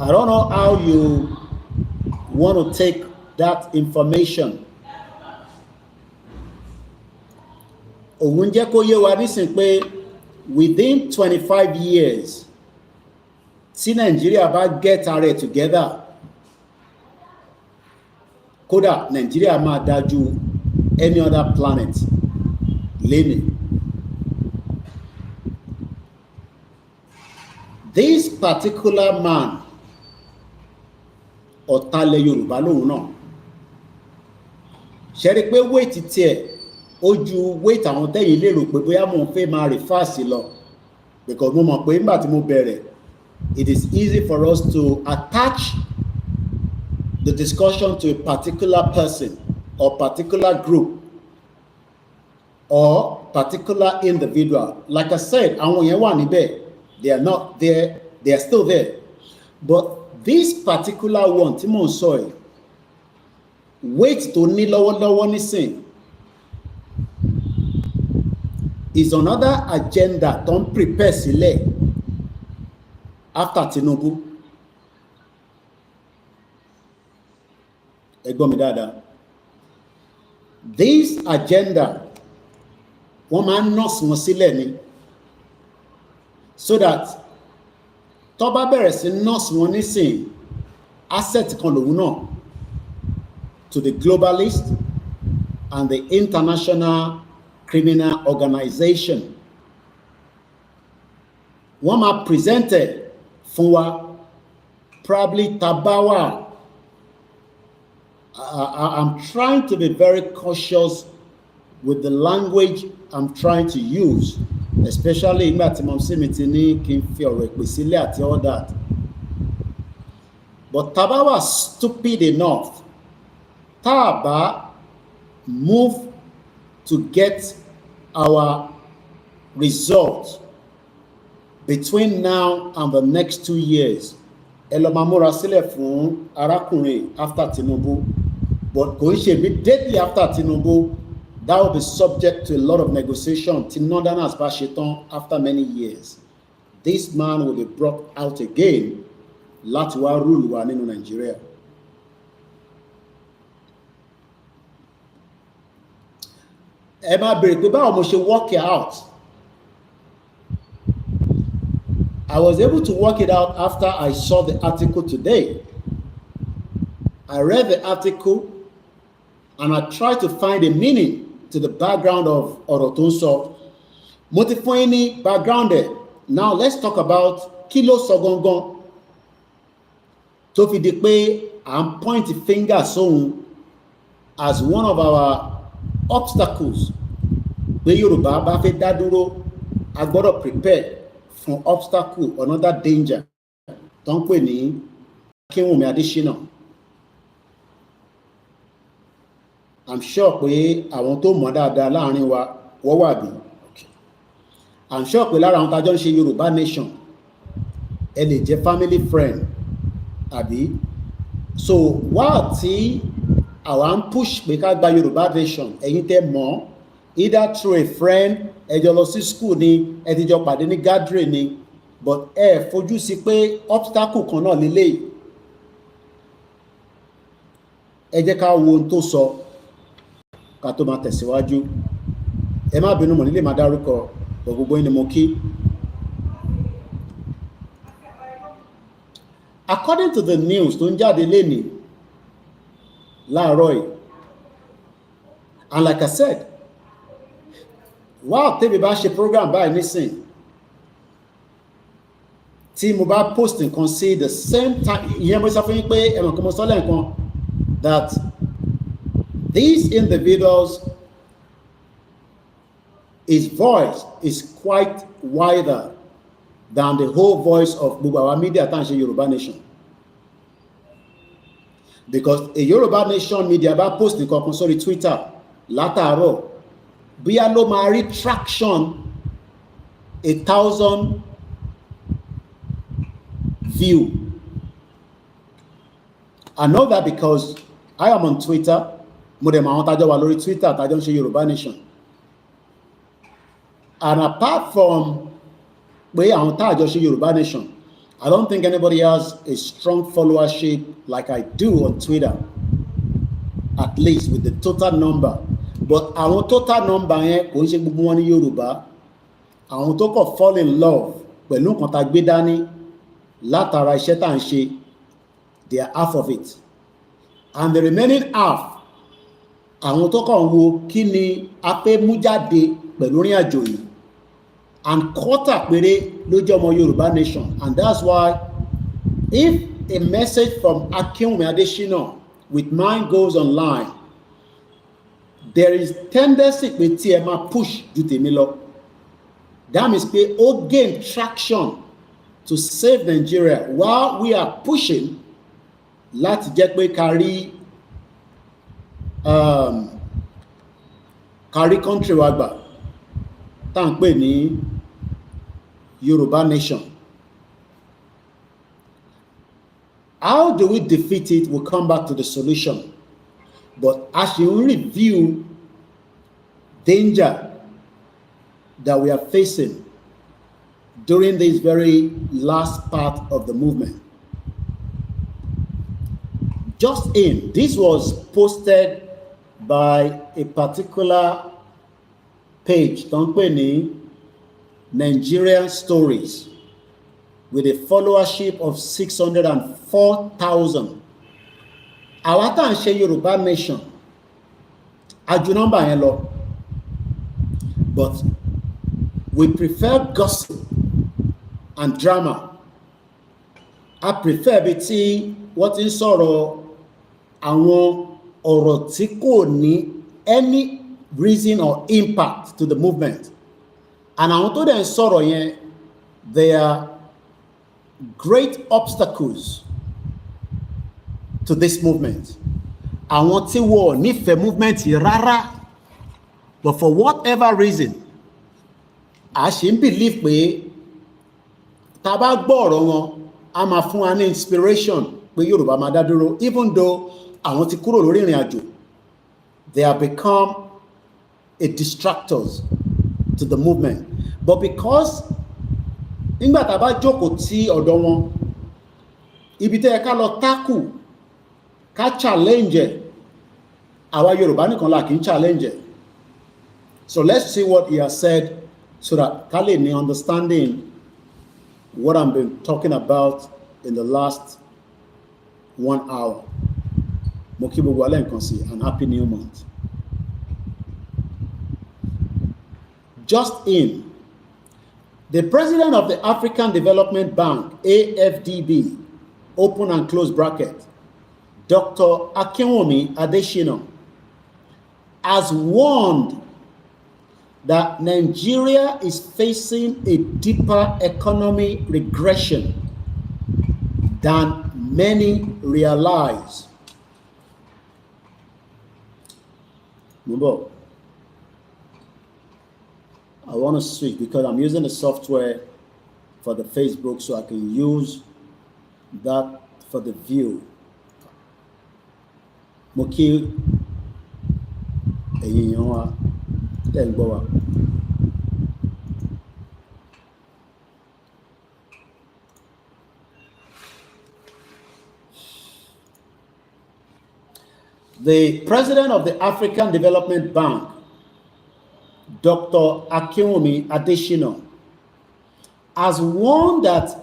[SPEAKER 1] I don't know how you want to take that information. Òun jẹ́ kó yé wa nísìn pé within 25 years, tí Nigeria bá get ara together, kódà Nigeria máa dájú any other planet lénìí. This particular man, ọ̀tálẹ̀ Yorùbá lòun náà, ṣe rí pé weight tiẹ̀ ó ju weight àwọn tẹ́yìn lérò pé bóyá mo fẹ́ máa refer sí lọ, because mo mọ̀ pé nígbà tí mo bẹ̀rẹ̀, it is easy for us to attach the discussion to a particular person or particular group or particular individual. Like I said, àwọn yẹn wà níbẹ̀, they are not there, they are still there. But this particular one, tí mò ń sọ ẹ̀, weight tó ní lọ́wọ́lọ́wọ́ nísìn is another agenda tó ń prepare sílẹ̀ after Tinubu. Ẹ gbọ́ mi dáadáa. This agenda, wọ́n máa ń nọ́ọ̀sì wọn sílẹ̀ ni, so that tó bá bẹ̀rẹ̀ sí nọ́ọ̀sì wọn nísìn, asset kan lòun náà to the globalist and the international criminal organization. Wọ́n máa present it fún wa, probably tabawa. I'm trying to be very cautious with the language I'm trying to use, especially nígbà tí mo sì mi ti ní kí n fi ọ̀rọ̀ ìpè sílẹ̀ àti all that. But tabawa stupid enough, tá a bá move to get our results between now and the next 2 years. Ẹ lọ máa múra sílẹ̀ fún arákùnrin after Tinubu, but kò ń ṣe immediately after Tinubu. That will be subject to a lot of negotiation till Northerners bá ṣe tán after many years. This man will be brought out again láti wá rule wa nínú Nigeria. Ẹ máa bèrè pé báwo mo ṣe work it out. I was able to work it out after I saw the article today. I read the article and I tried to find a meaning to the background of ọ̀rọ̀ tó ń sọ. Mo ti fún yín ní background ẹ̀. Now let's talk about kí ló sọ gangan tó fi di pé à ń point finger sóhun as one of our obstacles. Pé Yorùbá bá fẹ́ dá dúró, a gbọ́dọ̀ prepare fún obstacle, another danger tó ń pè ní Akínwùmí Adésínà. I'm sure pé àwọn tó mọ̀ dáadáa láàrin wa wọ́n wà bí. I'm sure pé lára àwọn tájọ́ ń ṣe Yorùbá nation, ẹ lè jẹ́ family friend àbí. So wá tí àwa ń push pé ká gba Yorùbá nation, ẹ̀yin tẹ́ mọ̀, either through a friend, ẹ jọ lọ sí school ni, ẹ ti jọ pàdé ní gathering ni, but ẹ fojú sí pé obstacle kan náà lélẹ́yìí. Ẹ jẹ́ ká wo ohun tó sọ ká tó máa tẹ̀síwájú. Ẹ má bínú, mọ̀ nílé máa dárúkọ, but gbogbo yín ni mo kí. According to the news tó ń jáde lénìí láàárọ̀ yìí, and like I said, wow, tẹ́bi bá ṣe program báyìí nísìn, tí mo bá post nǹkan sí the same time, ìyẹn mo sọ fún yín pé ẹ̀mọ̀ kan mo sọ lẹ́ẹ̀kan that these individuals, his voice is quite wider than the whole voice of gbogbo our media tá à ń ṣe Yorùbá nation. Because a Yorùbá nation media bá post nǹkan kan sórí Twitter látàárọ̀, bóyá ló máa rí traction 1,000 view. I know that because I am on Twitter. Mo dẹ̀ mọ̀ àwọn tájọ́ wà lórí Twitter tájọ́ ń ṣe Yorùbá nation. And apart from Yoruba Nation, I don't think anybody has a strong followership like I do on Twitter, at least with the total number. But our total number yẹn kò ń ṣe gbogbo wọn ní Yorùbá. Àwọn tó kọ̀ fall in love pẹ̀lú nǹkan tá gbé dání látara iṣẹ́ tá à ń ṣe, they are half of it. And the remaining half, àwọn tó kàn wo kí ni a fẹ́ mú jáde pẹ̀lú orin àjò yìí. And quarter péré ló jẹ́ ọmọ Yorùbá Nation. And that's why if a message from Akinwumi Adesina with mine goes online, there is tendency pé tí ẹ máa push ju tèmi lọ. That means pé ó gain traction to save Nigeria while we are pushing láti jẹ́ pé kárí country wa gbà tá à ń pè ní Yoruba Nation. How do we defeat it? We'll come back to the solution. But as you review danger that we are facing during this very last part of the movement. Just in, this was posted by a particular page, Company Nigerian Stories, with a followership of 604,000. Àwa tá à ń ṣe Yorùbá Nation, àjù nọ́mbà yẹn lọ, but we prefer gossip and drama. I prefer bí tí wọ́n ti ń sọ̀rọ̀ àwọn ọ̀rọ̀ tí kò ní any reason or impact to the movement. And àwọn tó dẹ̀ ń sọ̀rọ̀ yẹn, they are great obstacles to this movement. Àwọn tí wọ́n nífẹ̀ẹ́ movement yìí rárá, but for whatever reason, a ṣì ń believe pé tá a bá gbọ́ ọ̀rọ̀ wọn, a máa fún wa ní inspiration pé Yorùbá máa dá dúró, even though àwọn ti kúrò lórí ìrìn àjò, they have become a distractors to the movement. But because nígbà tá a bá jókòó tí ọ̀dọ̀ wọn, ibi tẹ́ ẹ ká lọ tákù, ká challenge àwa Yorùbá nìkan la kì í challenge. So let's see what he has said so that ká lè ní understanding what I've been talking about in the last 1 hour. Mo kí gbogbo alẹ́ nǹkan sí, and happy new month. Just in, the president of the African Development Bank, AFDB, open and close bracket, Dr. Akinwumi Adesina, has warned that Nigeria is facing a deeper economic regression than many realize. Remember, I want to switch because I'm using the software for the Facebook, so I can use that for the view. Moki Eyinwa Telboa. The president of the African Development Bank, Dr. Akinwumi Adesina, has warned that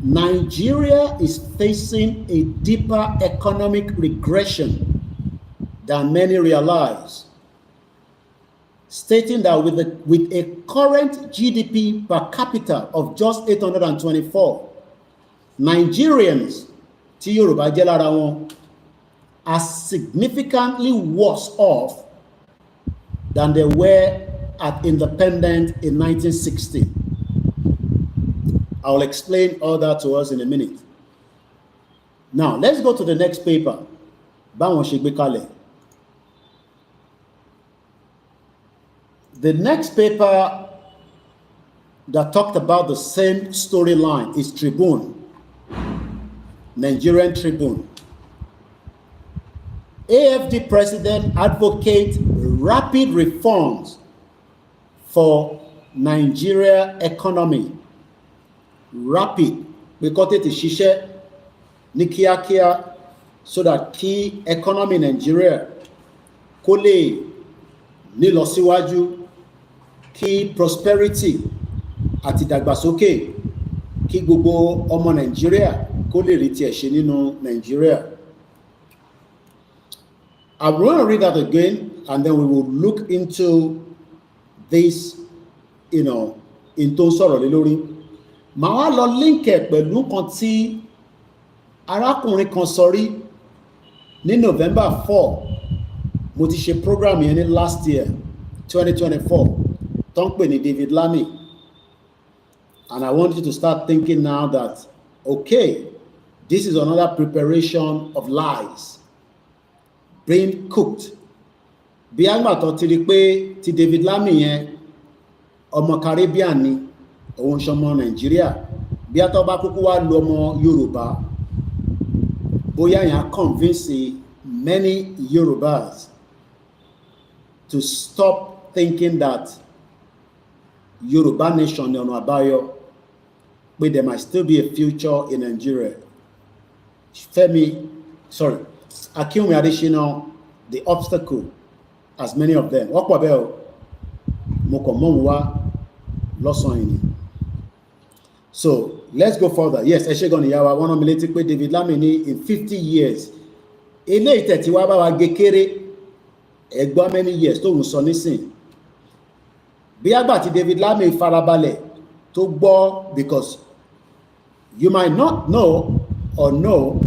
[SPEAKER 1] Nigeria is facing a deeper economic regression than many realize, stating that with a current GDP per capita of just 824, Nigerians, tí Yorùbá jẹ́ lára wọn, are significantly worse off than they were at independence in 1960. I will explain all that to us in a minute. Now, let's go to the next paper. Báwọn ṣe gbé kalẹ̀. The next paper that talked about the same storyline is Tribune, Nigerian Tribune. AFD president advocates rapid reforms for Nigeria economy rapid pé kó tètè ṣiṣẹ́ ní kíákíá so that kí economy Nigeria kó lè nílọ síwájú, kí prosperity àti ìdàgbàsókè kí gbogbo ọmọ Nigeria kó lè rí tiẹ̀ ṣe nínú Nigeria. I want to read that again, and then we will look into this, in tó ń sọ̀rọ̀ lé lórí. Màá wá lọ link ẹ̀ pẹ̀lú nǹkan tí arákùnrin kan sọ rí ní November 4. Mo ti ṣe program yẹn ní last year 2024 tó ń pè ní David Lamy, and I want you to start thinking now that, okay, this is another preparation of lies being cooked. Bí àgbà tó ti rí pé ti David Lamy yẹn ọmọ Caribbean ni òun ṣọmọ Nàìjíríà, bí àtọ́ bá kúkú wá lu ọmọ Yorùbá, bóyá yẹn convince many Yorubas to stop thinking that Yoruba nation ni ọ̀nà àbáyọ, but there might still be a future in Nigeria. Akinwumi Adesina, the obstacle, as many of them. Wọ́n pọ̀ bẹ́ẹ̀ o, mo kàn mọ́ wọn wá lọ́sàn-án yìí ni. So let's go further. Yes, ẹ ṣé gan ni ìyá wa, wọ́n rán mi létí pé David Lamy ní in 50 years. Eléyìí tẹ̀ tí wá bá wa gé kéré, ẹgbọ́n many years tó ń sọ nísìn. Bí àgbà tí David Lamy farabalẹ̀ tó gbọ́, because you might not know or know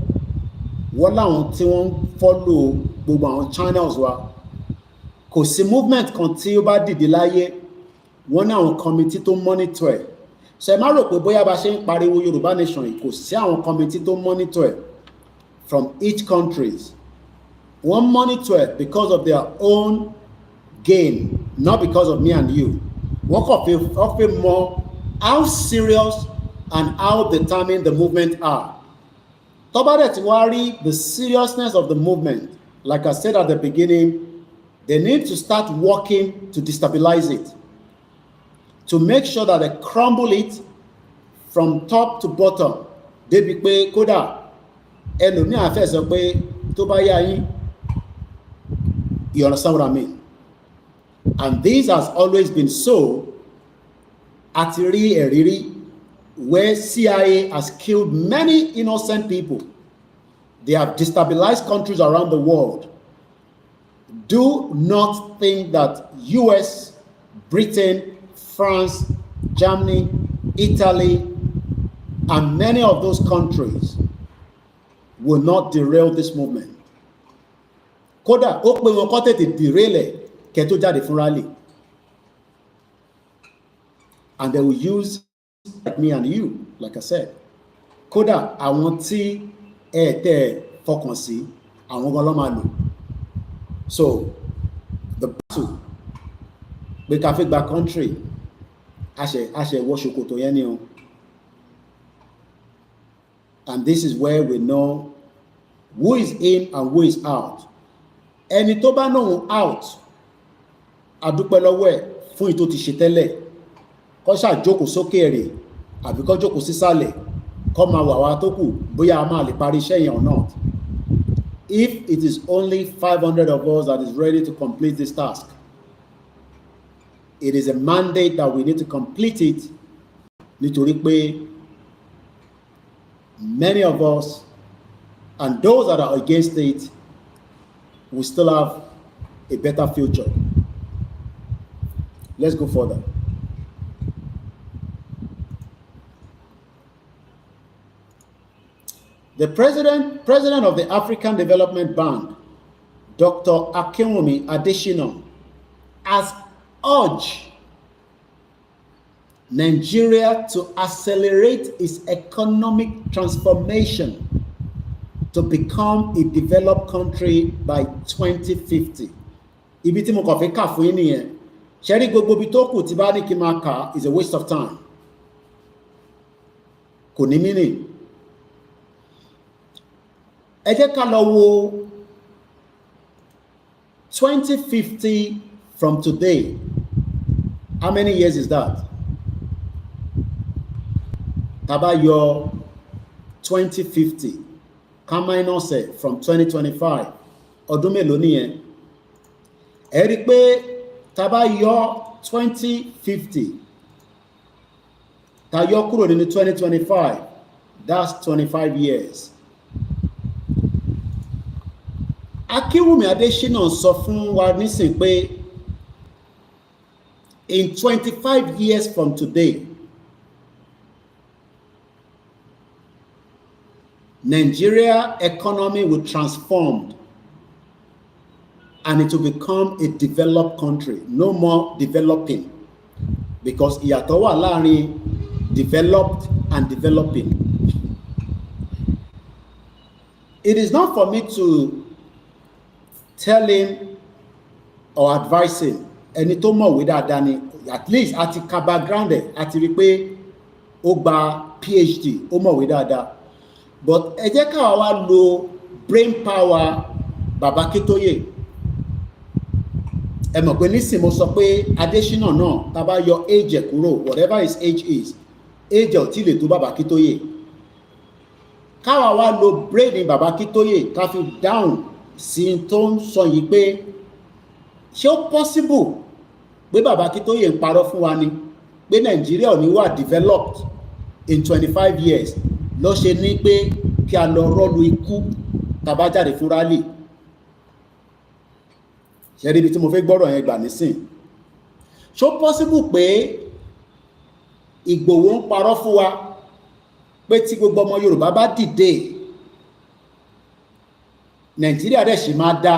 [SPEAKER 1] wọ́n láwọn tí wọ́n follow gbogbo àwọn channels wa, kò sí movement kan tí ó bá dìde láyé wọ́n ní àwọn committee tó monitor ẹ̀. So ẹ má rò pé bóyá bá ṣe ń pariwo Yorùbá nation yìí kò sí àwọn committee tó monitor ẹ̀ from each countries. Wọ́n monitor ẹ̀ because of their own gain, not because of me and you. Wọ́n kàn fi mọ how serious and how determined the movement are. Tó bá dẹ̀ tí wá rí the seriousness of the movement, like I said at the beginning, they need to start working to destabilize it, to make sure that they crumble it from top to bottom. Débi pé kódà ẹlòmíà fẹ́ sọ pé tó bá yá yín, you understand what I mean? And this has always been so. Àti rí ẹ̀rírí where CIA has killed many innocent people. They have destabilized countries around the world. Do not think that US, Britain, France, Germany, Italy, and many of those countries will not derail this movement. Kódà ó pé wọn kọ́ tètè derail ẹ̀ kẹ́ tó jáde fún rally. And they will use like me and you, like I said. Kódà àwọn tí tẹ́ fọkàn sí àwọn gan ló máa lò. So the battle pé ká fi gba country àṣẹ wọ ṣòkòtò yẹn ni o. And this is where we know who is in and who is out. Ẹni tó bá náà out, adúpẹ́ lọ́wọ́ ẹ̀ fún ìtò ti ṣe tẹ́lẹ̀, kó ṣáà jókòó sókè rẹ̀ àbí kó jókòó sísàlẹ̀, kó máa wà wá tó kù bóyá a máa lè parí iṣẹ́ yẹn or not. If it is only 500 of us that is ready to complete this task, it is a mandate that we need to complete it, nítorí pé many of us and those that are against it will still have a better future. Let's go further. The president of the African Development Bank, Dr. Akinwumi Adesina, has urged Nigeria to accelerate its economic transformation to become a developed country by 2050. Ibi tí mo kàn fi kà fún yín nìyẹn. Ṣẹ́rí gbogbo ibi tó kù tí bá ní kí n máa kà is a waste of time. Kò ní meaning. Ẹ jẹ́ ká lọ wo 2050 from today. How many years is that? Taba your 2050, ká minus ẹ̀ from 2025, ọdún mélòó nìyẹn? Ẹ rí pé taba your 2050, ta yọ kúrò nínú 2025, that's 25 years. Akínwùmí Adésínà sọ fún wa nísìn pé in 25 years from today, Nigeria economy will transform and it will become a developed country, no more developing, because ìyàtọ̀ wà láàrin developed and developing. It is not for me to tell him or advise him. Ẹni tó mọ̀wé dáadáa ni, at least àti ka background ẹ̀ àti rí pé ó gba PhD, ó mọ̀wé dáadáa. But ẹ jẹ́ ká wá lo brain power Baba Akintoye. Ẹ mọ̀ pé nísìn mo sọ pé Adésínà náà tá bá yọ age ẹ̀ kúrò, whatever his age is, age ẹ̀ ò tí lè tó Baba Akintoye. Ká wá lo brain Baba Akintoye ká fi down sí tó ń sọ yìí pé ṣé ó possible pé Baba Akintoye ń parọ́ fún wa ni pé Nàìjíríà ò ní wà developed in 25 years ló ṣe ní pé kí a lọ rọ́lu ikú tàbá jáde fún rally. Ṣé rí ibi tí mo fẹ́ gbọ́rọ̀ yẹn gbà nísìn? Ṣó possible pé Ìgbòho ń parọ́ fún wa pé tí gbogbo ọmọ Yorùbá bá dìde Nàìjíríà dẹ̀ sì máa dá,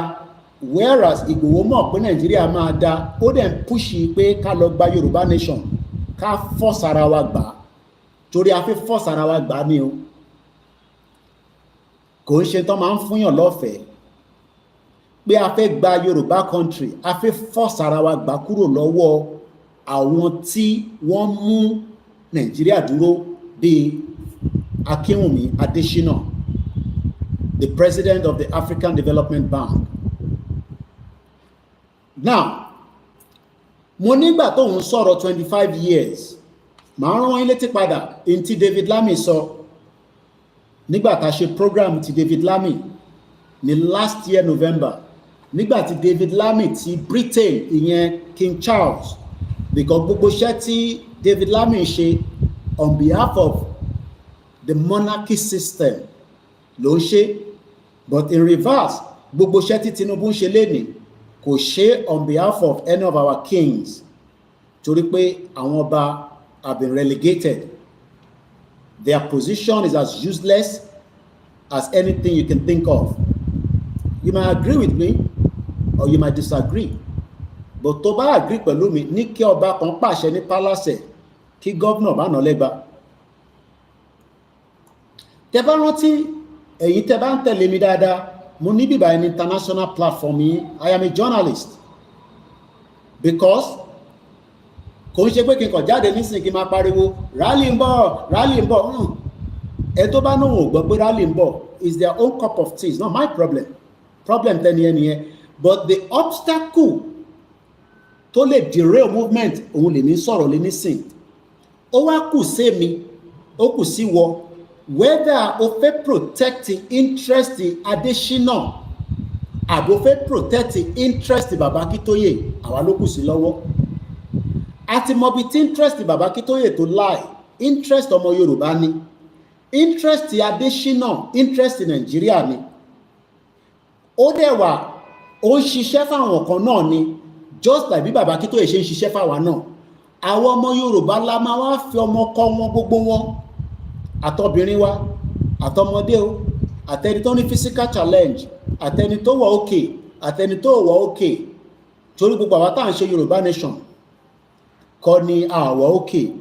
[SPEAKER 1] whereas Ìgbòho mọ̀ pé Nàìjíríà máa dá, ó dẹ̀ ń púṣì pé ká lọ gba Yorùbá nation, ká force ara wa gbà, torí a fi force ara wa gbà ni o, kò ń ṣe tán máa ń fúnyàn lọ́fẹ̀ẹ́ pé a fẹ́ gba Yorùbá country, a fẹ́ force ara wa gbà kúrò lọ́wọ́ àwọn tí wọ́n mú Nàìjíríà dúró bíi Akínwùmí Adésínà, the president of the African Development Bank. Now, mo nígbà tó ń sọ̀rọ̀ 25 years, màá rán yín létí padà in tí David Lammy sọ nígbà tá a ṣe program ti David Lammy ní last year November, nígbà tí David Lammy ti Britain, ìyẹn King Charles, because gbogbo iṣẹ́ tí David Lammy ṣe on behalf of the monarchy system ló ń ṣe, but in reverse gbogbo iṣẹ́ tí Tinubu ń ṣe lénìí kò ṣe on behalf of any of our kings, torí pé àwọn ọba have been relegated. Their position is as useless as anything you can think of. You might agree with me or you might disagree, but tó bá agree pẹ̀lú mi ní kí ọba kan pàṣẹ ní palace kí governor bá nà lẹ́gba. Tẹ́ bá rántí, èyí tẹ́ bá ń tẹ̀lé mi dáadáa, mo ní bíbá an international platform yìí. I am a journalist, because kò ń ṣe pé kí n kàn jáde nísìnyí kí n máa pariwo rally ń bọ̀, rally ń bọ̀. Ẹ tó bá náà ò gbọ́ pé rally ń bọ̀ is their own cup of tea, it's not my problem. Problem tẹ́ni ẹni yẹn, but the obstacle tó lè derail movement òun lè ní sọ̀rọ̀ lé nísìn. Ó wá kù sí mi, ó kù sí wọ, whether o fẹ́ protect interest Adésínà àbò fẹ́ protect interest Baba Akintoye, àwa ló kù sí lọ́wọ́. Àti mọ̀ bí tí interest Baba Akintoye tó lie, interest ọmọ Yorùbá ni, interest Adésínà, interest Nàìjíríà ni. Ó dẹ̀ wà, ó ń ṣiṣẹ́ fáwọn kan náà ni, just like bí Baba Akintoye ṣe ń ṣiṣẹ́ fáwa náà. Àwọn ọmọ Yorùbá la máa wá fi ọmọ kọ́ wọn gbogbo wọn, àtọbìnrin wa, àtọmọdé o, àtẹni tó ní physical challenge, àtẹni tó wà okay, àtẹni tó wà okay, torí gbogbo àwa tá à ń ṣe Yorùbá nation kọ́ ni àwa okay,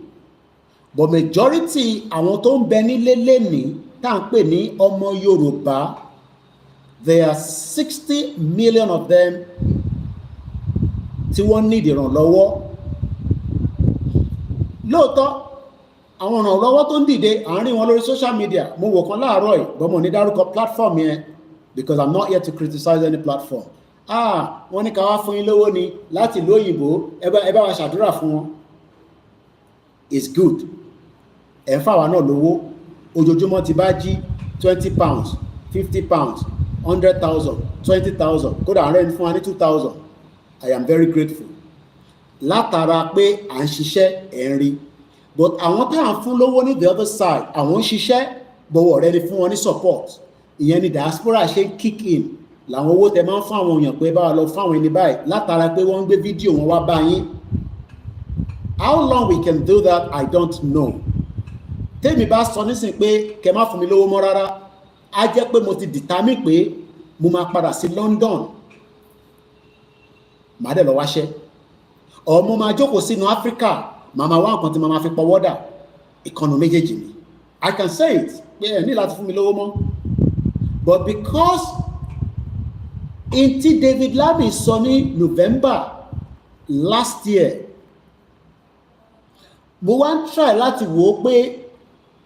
[SPEAKER 1] but majority àwọn tó ń bẹ nílé lẹ́ni tá à ń pè ní ọmọ Yorùbá, there are 60 million of them tí wọ́n need ìrànlọ́wọ́. Lóòótọ́ àwọn ìrànlọ́wọ́ tó ń dìde àárín wọn lórí social media, mo wò kan láàárọ̀ yìí, but mo ní dárúkọ platform yẹn because I'm not here to criticize any platform. wọ́n ní ká wá fún yín lówó ni láti ìlú òyìnbó ẹ bá wa ṣàdúrà fún wọn. It's good. Ẹ ń fáwa náà lówó ojoojúmọ́ ti bá jí £20, £50, 100,000, 20,000 kódà àárẹ̀ ń fún wa ní 2,000. I am very grateful. Látara pé à ń ṣiṣẹ́ ẹ̀ ń rí. But àwọn tá à ń fún lówó ní the other side àwọn ń ṣiṣẹ́ bọ̀wọ̀ rẹ ni fún wọn ní support. Ìyẹn ni diaspora ṣe ń kick in làwọn owó tẹ máa ń fún àwọn èèyàn pé báwa lọ fún àwọn ẹni báyìí látara pé wọ́n ń gbé fídíò wọn wá bá yín. How long we can do that I don't know. Tèmi bá sọ nísìnyí pé kẹ má fún mi lówó mọ́ rárá á jẹ́ pé mo ti determine pé mo máa padà sí London màá dẹ̀ lọ wáṣẹ́ ọ̀ mo máa jókòó sínú Africa màá máa wá nǹkan tí màá máa fi pọwọ́dà ìkànnì méjèèjì mi. I can say it pé ẹ ní láti fún mi lówó mọ́ but because in tí David Lammy sọ ní November last year mo wá ń try láti wò ó pé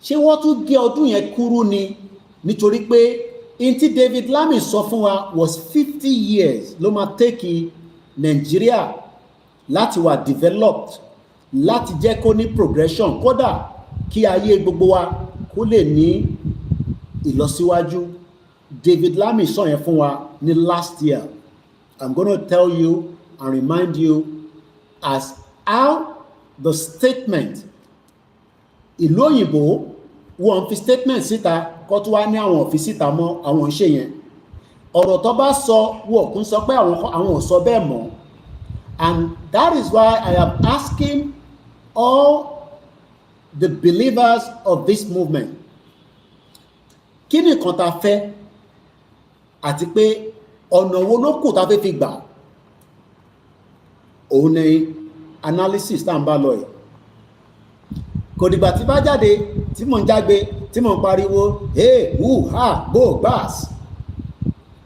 [SPEAKER 1] ṣé wọ́n tún gé ọdún yẹn kúrú ni nítorí pé in tí David Lammy sọ fún wa was 50 years ló máa take Nigeria láti wà developed láti jẹ́ kó ní progression kódà kí ayé gbogbo wa kó lè ní ìlọsíwájú. David Lammy sọ yẹn fún wa ní last year. I'm going to tell you and remind you as how the statement ìlú òyìnbó wọ́n fi statement síta kó tó wá ní àwọn fi síta mọ́ àwọn ṣe yẹn ọ̀rọ̀ tó bá sọ wọ́n kún sọ pé àwọn ò sọ bẹ́ẹ̀ mọ́ and that is why I am asking all the believers of this movement kí ni nǹkan tá fẹ́ àti pé ọ̀nà wo ló kù tá fẹ́ fi gbà òun ni analysis tá ń bá lọ yìí kò dìgbà tí bá jáde tí mò ń jágbe tí mò ń pariwo hey who ha go gbas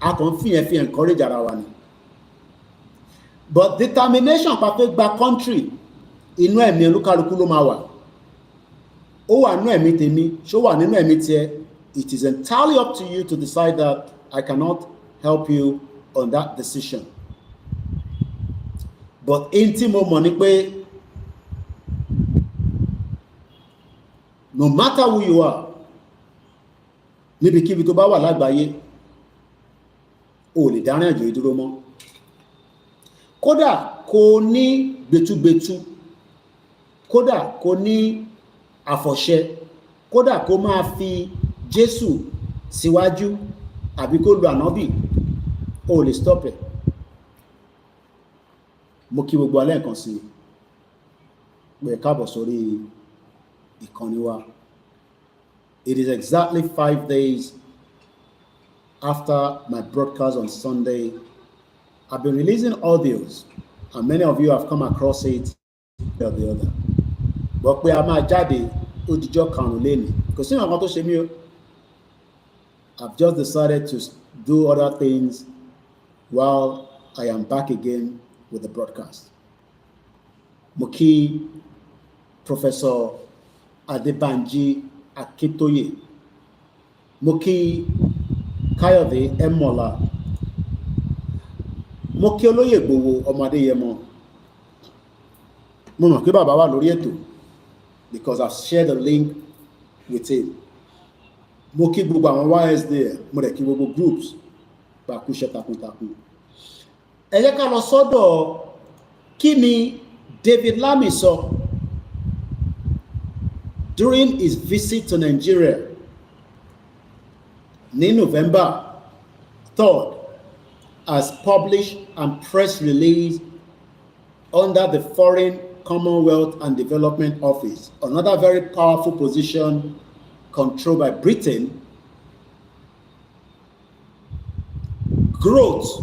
[SPEAKER 1] a kàn fi encourage ara wa ni but determination pa fẹ́ gba country inú ẹ̀mí olúkálukú ló máa wà ó wà nínú ẹ̀mí tèmi ṣó wà nínú ẹ̀mí tiẹ̀ it is entirely up to you to decide that. I cannot help you on that decision. But in tí mo mọ̀ ni pé no matter who you are níbikíbi tó bá wà lágbàáyé o lè dárin àjò ìdúró mọ́ kódà kò ní gbẹtugbẹtu kódà kò ní àfọ̀ṣẹ kódà kò máa fi Jésù síwájú àbí kó lu ànábì o lè stop ẹ̀. Mo kí gbogbo alẹ́ nǹkan sí pé káàbọ̀ sórí ìkànnì wa. It is exactly 5 days after my broadcast on Sunday. I've been releasing audios and many of you have come across it or the other. But pé a máa jáde ó dijọ́ karùn-ún lẹ́nu kò sí nǹkan tó ṣe mí o. I've just decided to do other things while I am back again with the broadcast. Mo kí Professor Adebanji Akintoye, mo kí Káyọ̀dé Ẹ̀mọ́lá, mo kí Olóyè Ìgbòho ọmọ Adéyẹmọ. Mo mọ̀ pé bàbá wà lórí ètò because I've shared the link with him. Mo kí gbogbo àwọn YSD mo dẹ̀ kí gbogbo groups bá kú iṣẹ́ takuntakun. Ẹ jẹ́ ká lọ sọ́dọ̀ kí ni David Lammy sọ during his visit to Nigeria ní November 3rd as published and press release under the Foreign Commonwealth and Development Office, another very powerful position controlled by Britain. Growth,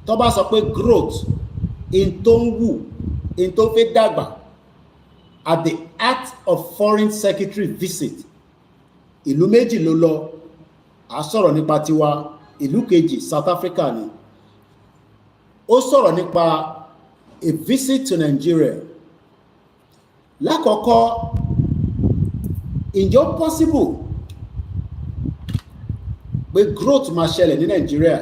[SPEAKER 1] tó bá sọ pé growth in tó ń wù in tó fẹ́ dàgbà at the act of foreign secretary visit ìlú méjì ló lọ a sọ̀rọ̀ nípa tiwa ìlú kejì South Africa ni ó sọ̀rọ̀ nípa a visit to Nigeria. Lákọ̀ọ́kọ́ ǹjẹ́ possible pé growth máa ṣẹlẹ̀ ní Nigeria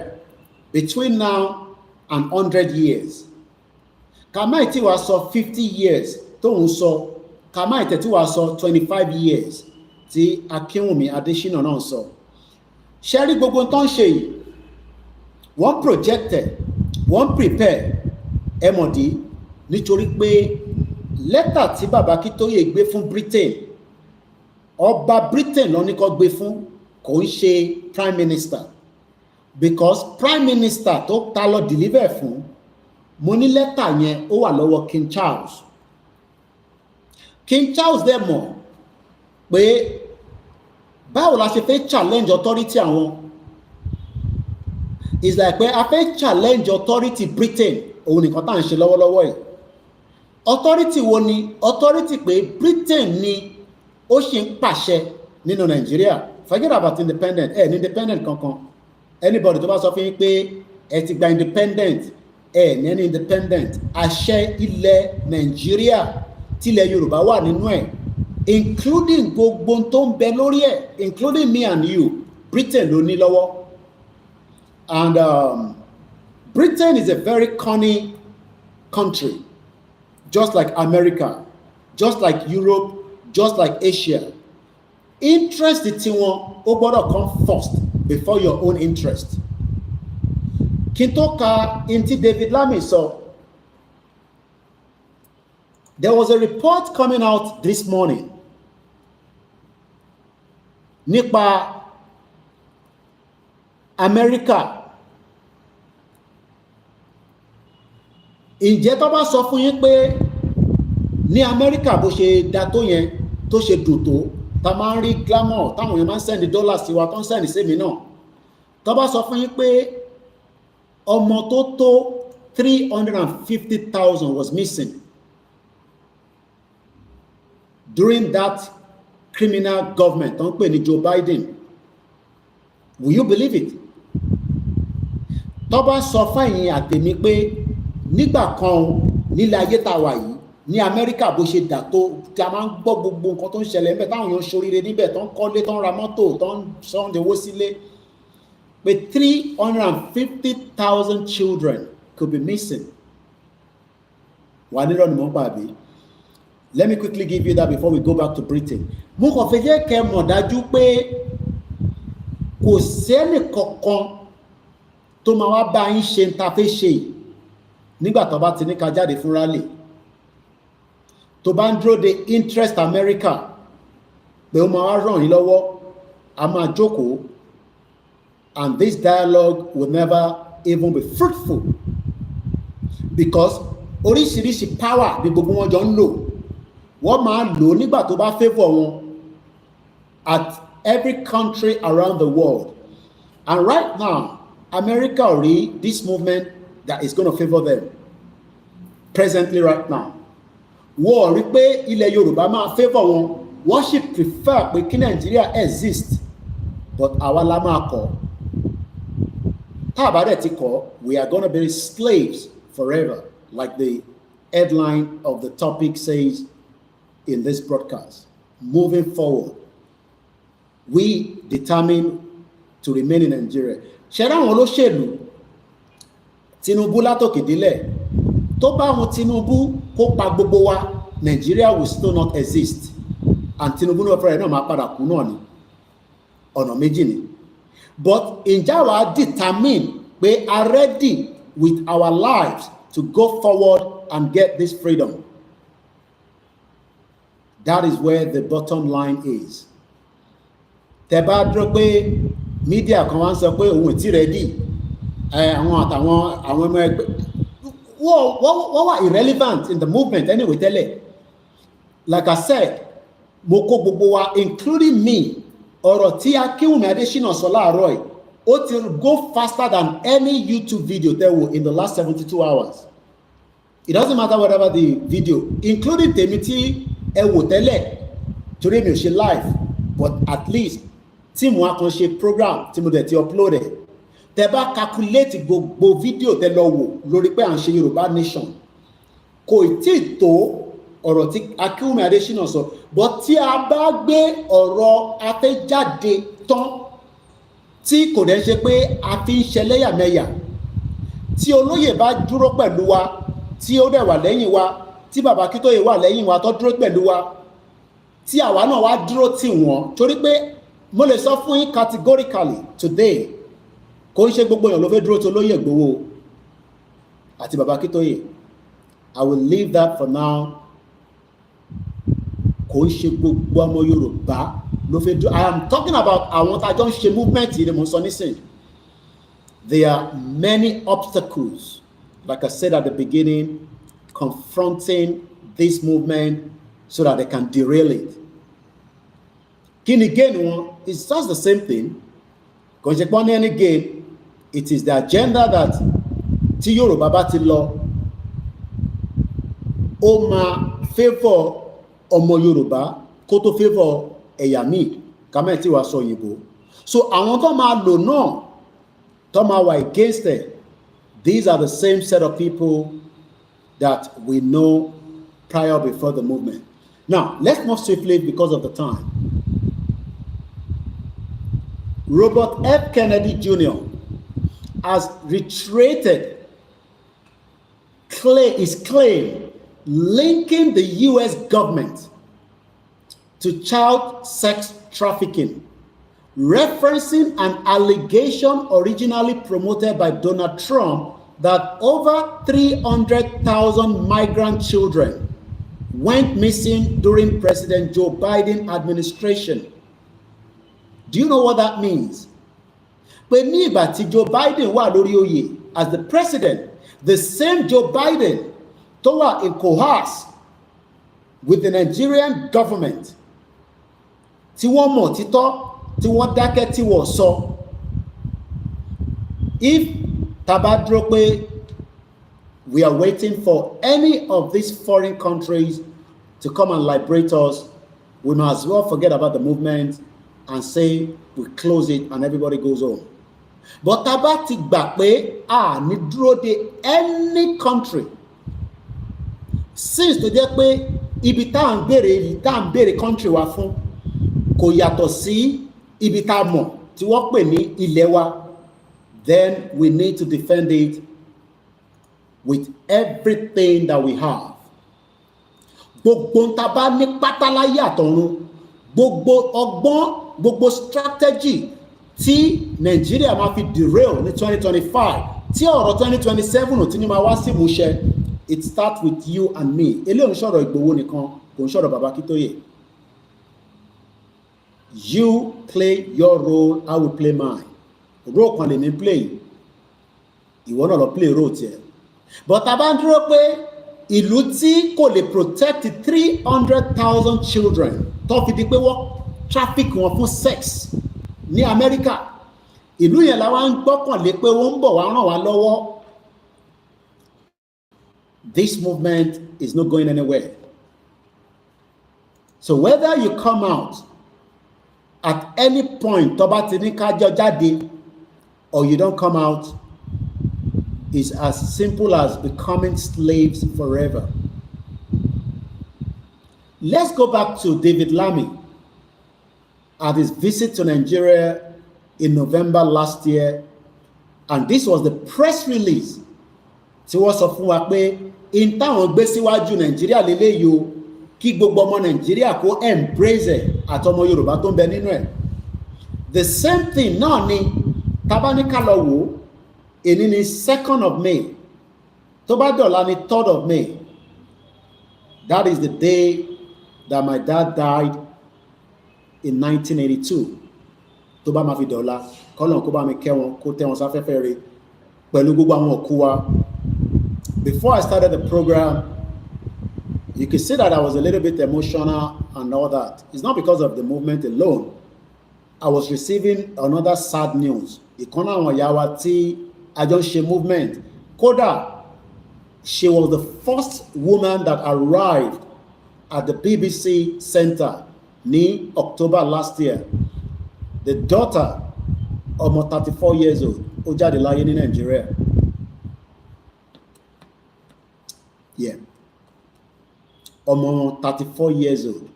[SPEAKER 1] between now and 100 years. Kàmáì tí wàá sọ 50 years tóun sọ, kàmáì tẹ̀ tí wàá sọ 25 years tí Akínwùmí Adésínà náà sọ. Ṣé rí gbogbo tó ń ṣe yìí? Wọ́n projected, wọ́n prepare ẹmọ̀dí nítorí pé lẹ́tà tí bàbá Akíntóyè gbé fún Britain, ọba Britain ló ní kó gbé fún, kò ń ṣe prime minister, because prime minister tó ta lọ deliver fún, mo ní lẹ́tà yẹn ó wà lọ́wọ́ King Charles. King Charles dẹ̀ mọ̀ pé báwo la ṣe fẹ́ challenge authority àwọn. It's like pé a fẹ́ challenge authority Britain, òun nìkan tá à ń ṣe lọ́wọ́lọ́wọ́ yìí. Authority wo ni? Authority pé Britain ni ó ṣe ń pàṣẹ nínú Nàìjíríà. Forget about independent, ní independent kankan. Anybody tó bá sọ fún yín pé ẹ ti gba independent, ní ẹni independent, àṣẹ ilẹ̀ Nàìjíríà tilẹ̀ Yorùbá wà nínú ẹ̀, including gbogbo tó ń bẹ lórí ẹ̀, including me and you, Britain ló ní lọ́wọ́. And Britain is a very cunning country, just like America, just like Europe, just like Asia. Interest tí wọn ó gbọ́dọ̀ come first before your own interest. Kí n tó ka ntí David Lammy sọ, there was a report coming out this morning nípa America. Ǹjẹ́ tó bá sọ fún yín pé ní America bó ṣe da tó yẹn, tó ṣe dùn tó, ta máa ń rí glamour, táwọn èèyàn máa ń send dollars sí wa, tó ń send sí mi náà, tó bá sọ fún yín pé ọmọ tó tó 350,000 was missing during that criminal government tó ń pè ní Joe Biden, will you believe it? Tó bá sọ fáyín àtèmi pé nígbà kan nílé ayé tá wà yìí ní Amẹ́ríkà bó ṣe dà tó, tí a máa ń gbọ́ gbogbo nǹkan tó ń ṣẹlẹ̀ níbẹ̀, táwọn èèyàn ṣoríire níbẹ̀, tó ń kọ́lé, tó ń ra mọ́tò, tó ń sọ́ndẹ̀wó sílé, pé 350,000 children could be missing. Wà nílò ni mo ń pàbí. Let me quickly give you that before we go back to Britain. Mo kàn fẹ́ jẹ́ kẹ́ mọ̀ dájú pé kò sẹ́ni kankan tó máa wá bá yín ṣe ń ta fẹ́ ṣe yìí nígbà tó bá ti ní ká jáde fún rally. Tó bá ń dúró de interest America pé ó máa wá ràn yín lọ́wọ́, a máa jókòó, and this dialogue will never even be fruitful, because oríṣiríṣi power bí gbogbo wọn jọ ń lò, wọ́n máa lò nígbà tó bá favour wọn at every country around the world. And right now, America already this movement that is going to favour them presently right now. Wọ́n rí pé ilẹ̀ Yorùbá máa favour wọn, wọ́n sì prefer pé kí Nàìjíríà exist, but àwa la máa kọ̀. Tá a bá dẹ̀ ti kọ̀, we are going to be slaves forever, like the headline of the topic says in this broadcast. Moving forward, we determine to remain in Nigeria. Ṣé ráwọn olóṣèlú Tinubu látòkè délẹ̀, tó bá wọn Tinubu kó pa gbogbo wa, Nigeria will still not exist, and Tinubu náà fẹ́rẹ̀ náà máa padà kú náà ni, ọ̀nà méjì ni. But ǹjẹ́ àwa determine pé are ready with our lives to go forward and get this freedom? That is where the bottom line is. Tẹ́ bá dúró pé media kan wá ń sọ pé òun ti ready, àwọn àtàwọn àwọn ọmọ ẹgbẹ́ wọ́n wà irrelevant in the movement anyway tẹ́lẹ̀. Like I said, mo kó gbogbo wa, including me, ọ̀rọ̀ tí Akínwùmí Adésínà sọ láàárọ̀ yìí, ó ti go faster than any YouTube video there were in the last 72 hours. It doesn't matter whatever the video, including tèmi tí ẹ wò tẹ́lẹ̀, torí mi ò ṣe live, but at least tí mo wá kan ṣe program tí mo dẹ̀ ti upload ẹ̀, tẹ́ bá calculate gbogbo video tẹ́ lọ wò lórí pé à ń ṣe Yorùbá nation, kò tí ì tó ọ̀rọ̀ tí Akínwùmí Adésínà sọ. But tí a bá gbé ọ̀rọ̀ afẹ́jáde tán, tí kò dẹ̀ ṣe pé a fi ń ṣẹlẹ́yàmẹ̀yà, tí olóyè bá dúró pẹ̀lú wa tí ó dẹ̀ wà lẹ́yìn wa tí bàbá Akíntóyè wà lẹ́yìn wa tó dúró pẹ̀lú wa tí àwa náà wá dúró tì wọ́n torí pé mo lè sọ fún yín categorically today kò ń ṣe gbogbo èèyàn ló fẹ́ dúró tó lóyè Ìgbòho àti bàbá Akíntóyè. I will leave that for now. Kò ń ṣe gbogbo ọmọ Yorùbá ló fẹ́ dúró. I am talking about àwọn tá a jọ ń ṣe movement yìí ni mo sọ nísìnyí. There are many obstacles, like I said at the beginning, confronting this movement so that they can derail it. Kí ni gain wọn? It's just the same thing. Kò ń ṣe pọ́n ní any gain. It is the agenda that tí Yorùbá bá ti lọ, ó máa favour ọmọ Yorùbá kó tó favour ẹ̀yà míì ká mẹ́rin tí wàá sọ òyìnbó. So àwọn tó máa lò náà tó máa wà against it, these are the same set of people that we know prior before the movement. Now, let's move swiftly because of the time. Robert F. Kennedy Jr. has reiterated his claim linking the U.S. government to child sex trafficking, referencing an allegation originally promoted by Donald Trump that over 300,000 migrant children went missing during President Joe Biden administration. Do you know what that means? Pé ní ìgbà tí Joe Biden wà lórí oyè as the president, the same Joe Biden tó wà in coerce with the Nigerian government, tí wọ́n mọ̀ títọ́, tí wọ́n dákẹ́ tí wọ́n sọ. If taba dúró pé we are waiting for any of these foreign countries to come and liberate us, we might as well forget about the movement and say we close it and everybody goes home. But taba ti gbà pé ní dúró de any country since tó jẹ́ pé ibi tá à ń béèrè country wa fún kò yàtọ̀ sí ibi tá a mọ̀ tí wọ́n pè ní ilẹ̀ wa, then we need to defend it with everything that we have. Gbogbo tá bá ní pátá láyé àtọ̀run, gbogbo ọgbọ́n, gbogbo strategy tí Nàìjíríà máa fi derail ní 2025, tí ọ̀rọ̀ 2027 ò tí ní máa wá sí ìmúṣẹ, it starts with you and me. Eléyìí ń sọ̀rọ̀ Ìgbòho nìkan, kò ń sọ̀rọ̀ Bàbá Akíntóyè. You play your role, I will play mine. Role kan lè mi play, ìwọ náà lọ play role tiẹ̀. But tá bá ń dúró pé ìlú tí kò lè protect 300,000 children tó fi di pé wọ́n traffic wọn fún sex ní Amẹ́ríkà, ìlú yẹn la wá ń gbọ́kànlé pé wọ́n ń bọ̀ wá ràn wá lọ́wọ́. This movement is not going anywhere. So whether you come out at any point tó bá ti ní kájọ jáde or you don't come out, is as simple as becoming slaves forever. Let's go back to David Lammy at his visit to Nigeria in November last year, and this was the press release tí wọ́n sọ fún wa pé in táwọn gbé síwájú Nàìjíríà lélẹ́yìí o, kí gbogbo ọmọ Nàìjíríà kó embrace ẹ̀ àtọmọ Yorùbá tó ń bẹ nínú ẹ̀. The same thing náà ni tabaníkà lọ wò, èní ni 2nd of May, tó bá dọ̀la ni 3rd of May. That is the day that my dad died in 1982. Tó bá máa fi dọ̀la, kọ́lọ̀ kó bá mi kẹ́ wọn, kó tẹ́ wọn sáfẹ́fẹ́ rẹ̀ pẹ̀lú gbogbo àwọn òkú wa. Before I started the program, you could see that I was a little bit emotional and all that. It's not because of the movement alone. I was receiving another sad news. Ìkànnì àwọn ìyá wa tí a jọ ń ṣe movement, kódà, she was the first woman that arrived at the BBC Center ní October last year. The daughter of 34 years old, ó jáde láyé ní Nigeria. Yeah. Ọmọ 34 years old,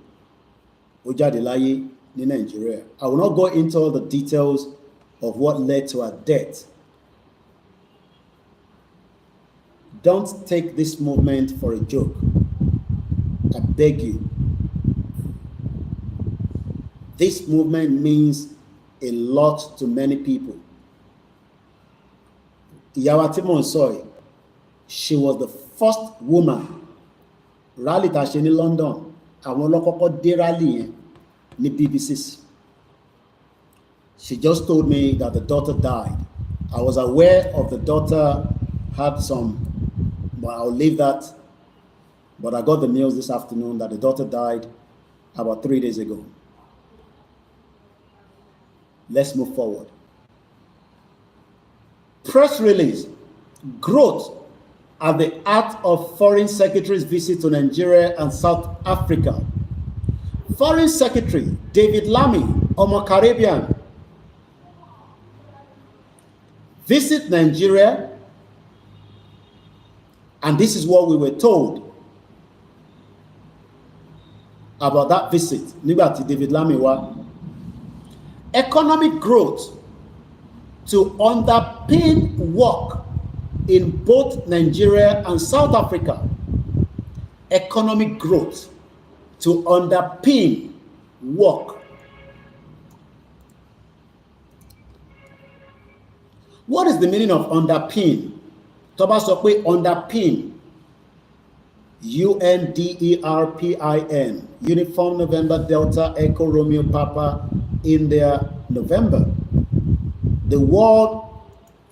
[SPEAKER 1] ó jáde láyé ní Nigeria. I will not go into all the details of what led to her death. don't take this movement for a joke. I beg you. This movement means a lot to many people. Ìyá Timon Soy, she was the first woman rally tá ṣe ní London. Àwọn ló kọ́kọ́ dé rally yẹn ní BBC. She just told me that the daughter died. I was aware of the daughter had some, but I'll leave that. But I got the news this afternoon that the daughter died about 3 days ago. Let's move forward. Press release. Growth at the heart of Foreign Secretary's visit to Nigeria and South Africa. Foreign Secretary David Lammy, Omo Caribbean, visit Nigeria, and this is what we were told about that visit. Nígbà David Lammy wá. Economic growth to underpin work in both Nigeria and South Africa. Economic growth to underpin work. What is the meaning of underpin? Tó bá sọ pé underpin. UNDERPIN. Uniform November Delta Echo Romeo Papa India November. The word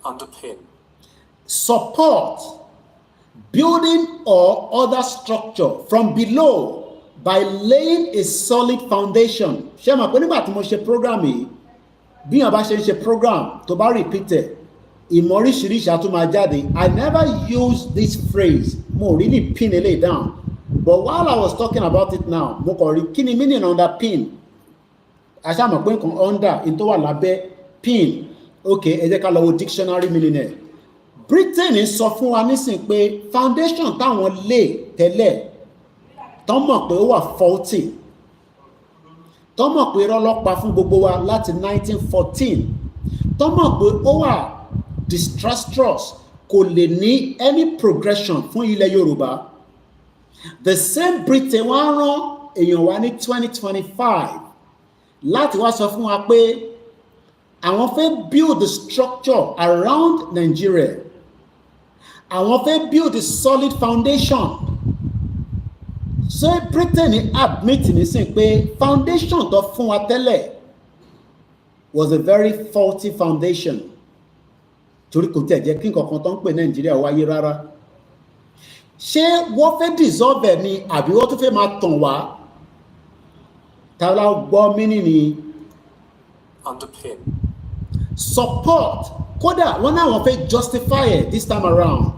[SPEAKER 6] underpin.
[SPEAKER 1] Support building or other structure from below by laying a solid foundation. Ṣé ma pé nígbà tí mo ṣe program yìí, bí yàn bá ṣe ń ṣe program tó bá repeat it, ìmọ̀ oríṣiríṣi á tún máa jáde. I never use this phrase. Mo really pin it down. But while I was talking about it now, mo kàn rí kí ni meaning underpin. Àṣà mọ̀ pé nǹkan under in tó wà lábẹ́ pin. Okay, ẹ jẹ́ ká lọ wo dictionary meaning ẹ̀. Britain sọ fún wa nísìn pé foundation táwọn lé tẹ́lẹ̀ tó mọ̀ pé ó wà faulty, tó mọ̀ pé rọ́lọ́pàá fún gbogbo wa láti 1914, tó mọ̀ pé ó wà disastrous, kò lè ní any progression fún ilẹ̀ Yorùbá. The same Britain wá rán èèyàn wá ní 2025 láti wá sọ fún wa pé àwọn fẹ́ build the structure around Nigeria. Àwọn fẹ́ build a solid foundation. So Britain admit nísìn pé foundation tó fún wa tẹ́lẹ̀ was a very faulty foundation. Torí kò tẹ̀ jẹ́ kí nǹkan kan tó ń pè Nigeria wáyé rárá. Ṣé wọ́n fẹ́ dissolve ẹ̀ ni àbí wọ́n tún fẹ́ máa tàn wá? Tàbí gbọ́ meaning ni
[SPEAKER 6] underpin.
[SPEAKER 1] Support. Kódà wọ́n náà wọ́n fẹ́ justify it this time around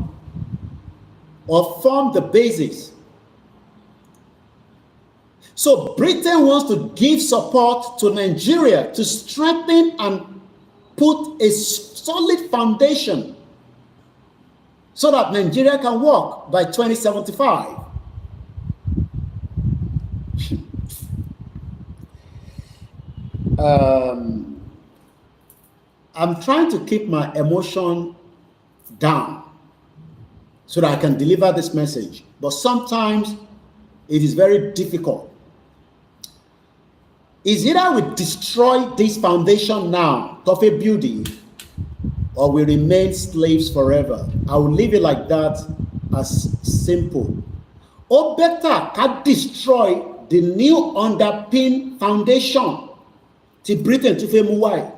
[SPEAKER 1] or form the basis. So Britain wants to give support to Nigeria to strengthen and put a solid foundation so that Nigeria can work by 2075. I'm trying to keep my emotion down so that I can deliver this message, but sometimes it is very difficult. It's either we destroy this foundation now, of a building, or we remain slaves forever. I will leave it like that, as simple. Or better, can destroy the new underpin foundation to Britain to fame why.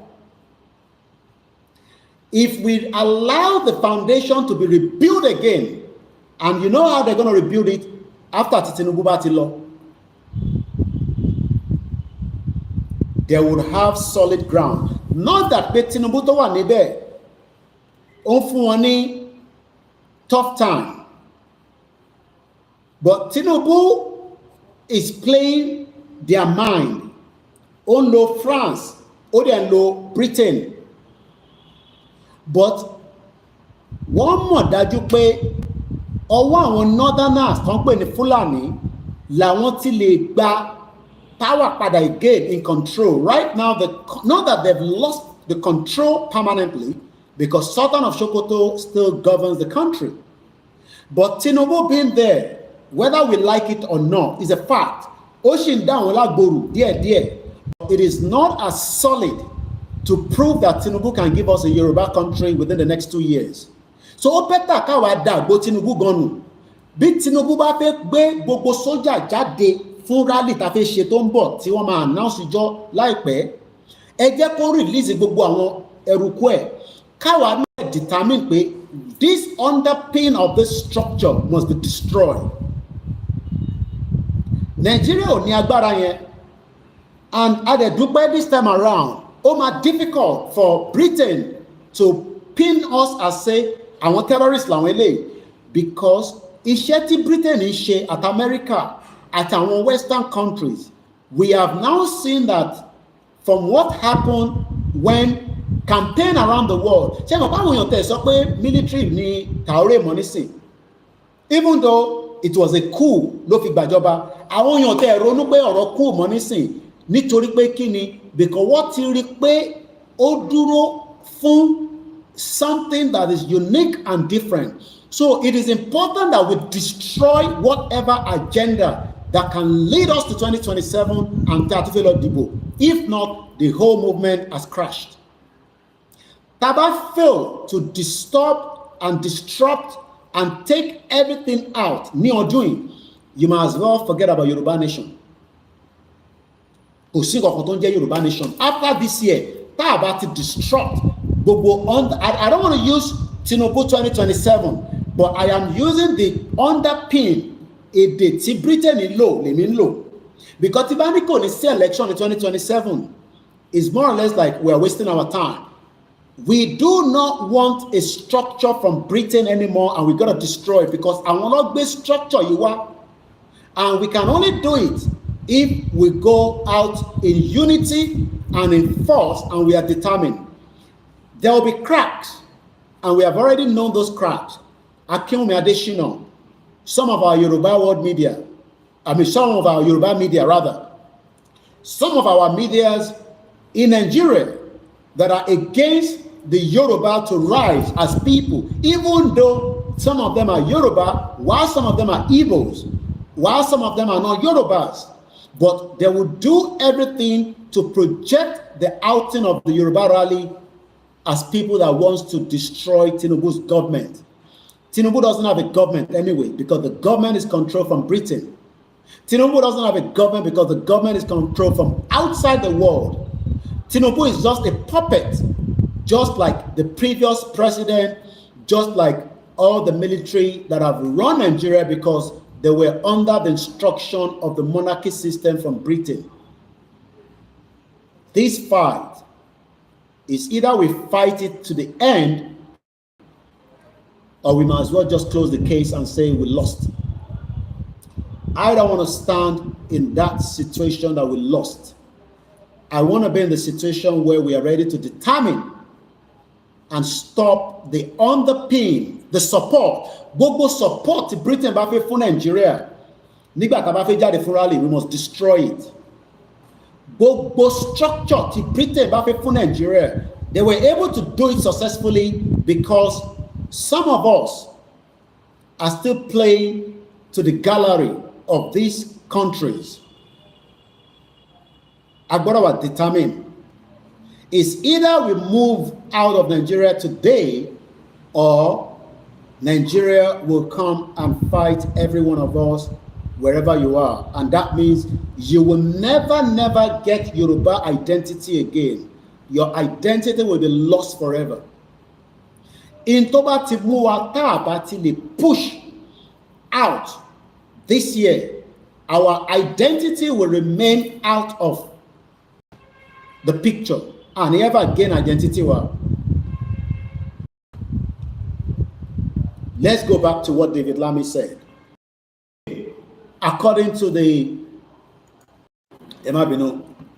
[SPEAKER 1] If we allow the foundation to be rebuilt again, and you know how they're going to rebuild it after Tinubu Bati law, they would have solid ground. Not that Tinubu to wà níbẹ̀ ó fún wọn ní tough time, but Tinubu is playing their mind. Ó ń lo France, ó dẹ̀ ń lo Britain, but wọ́n mọ̀ dájú pé ọwọ́ àwọn northerners tó ń pè ní Fúlàní làwọn ti lè gba power padà again in control. Right now, not that they've lost the control permanently, because Sultan of Sokoto still governs the country. But Tinubu being there, whether we like it or not, is a fact. Ocean down Olagboru, dear. It is not as solid to prove that Tinubu can give us a Yoruba country within the next 2 years. So ó better káwa dàgbò Tinubu gonu. Bí Tinubu bá fẹ́ gbé gbogbo sójà jáde fún rally tá fẹ́ ṣe tó ń bọ̀ tí wọ́n máa announce ìjọ láìpẹ́, ẹ jẹ́ kó release gbogbo àwọn ẹrùkú ẹ̀. Káwa náà determine pé this underpin of this structure must be destroyed. Nigeria ò ní agbára yẹn, and adẹ̀dúpẹ́ this time around ó máa difficult for Britain to pin us as say àwọn terrorists làwọn eléyìí, because iṣẹ́ tí Britain ń ṣe at America at àwọn Western countries, we have now seen that from what happened when campaign around the world, ṣé mo báwọn èèyàn tẹ̀ sọ pé military ni Traoré mọ́ nísìn, even though it was a coup ló fi gbàjọba, àwọn èèyàn tẹ̀ ronú pé ọ̀rọ̀ coup mọ́ nísìn nítorí pé kí ni, because wọ́n ti rí pé ó dúró fún something that is unique and different. So it is important that we destroy whatever agenda that can lead us to 2027 and Tatufelo Dibo. If not, the whole movement has crashed. Taba failed to disturb and disrupt and take everything out, ni doing, you might as well forget about Yoruba nation. Yoruba nation. After this year, Taba to disrupt. I don't want to use Tinubu 2027, but I am using the underpin èdè tí Britain lò lèmi ń lò, because tí bá ní kò ní sí election in 2027 is more or less like we are wasting our time. We do not want a structure from Britain anymore, and we got to destroy it because àwọn ló gbé structure yìí wá, and we can only do it if we go out in unity and in force, and we are determined. There will be cracks, and we have already known those cracks. Akinwumi Adesina, some of our Yoruba world media, some of our Yoruba media rather, some of our medias in Nigeria that are against the Yoruba to rise as people, even though some of them are Yoruba, while some of them are Igbos, while some of them are not Yorubas, but they will do everything to project the outing of the Yoruba rally as people that wants to destroy Tinubu's government. Tinubu doesn't have a government anyway, because the government is controlled from Britain. Tinubu doesn't have a government because the government is controlled from outside the world. Tinubu is just a puppet, just like the previous president, just like all the military that have run Nigeria because they were under the instruction of the monarchy system from Britain. This fight is either we fight it to the end, or we might as well just close the case and say we lost. I don't want to stand in that situation that we lost. I want to be in the situation where we are ready to determine and stop the underpin, the support. Gbogbo support to Britain bá fẹ́ fún Nigeria. Nígbà tá bá fẹ́ jáde fún rally, we must destroy it. Gbogbo structure to Britain bá fẹ́ fún Nigeria, they were able to do it successfully because some of us are still playing to the gallery of these countries. Agbọ́dọ̀ wà determined. It's either we move out of Nigeria today, or Nigeria will come and fight every one of us wherever you are. And that means you will never get Yoruba identity again. Your identity will be lost forever. In Toba Timuwa Tabatili push out this year, our identity will remain out of the picture and never gain identity. Let's go back to what David Lammy said. According to the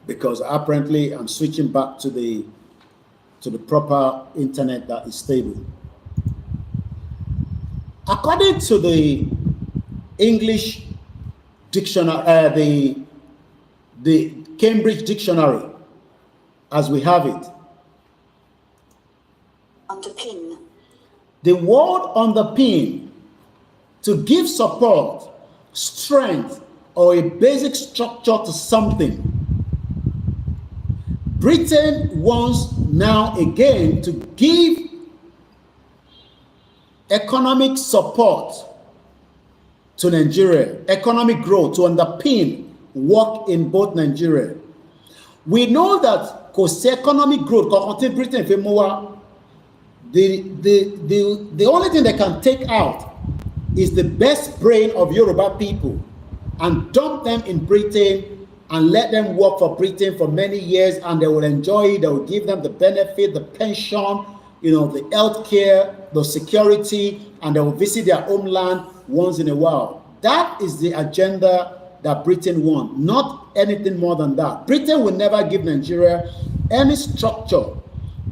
[SPEAKER 1] because apparently I'm switching back to the proper internet that is stable. According to the English dictionary, the Cambridge Dictionary, as we have it,
[SPEAKER 9] underpin.
[SPEAKER 1] The word underpin to give support, strength, or a basic structure to something. Britain wants now again to give economic support to Nigeria, economic growth to underpin work in both Nigeria. We know that because economic growth, Britain, the only thing they can take out is the best brain of Yoruba people and dump them in Britain and let them work for Britain for many years, and they will enjoy it. They will give them the benefit, the pension, you know, the health care, the security, and they will visit their homeland once in a while. That is the agenda that Britain wants, not anything more than that. Britain will never give Nigeria any structure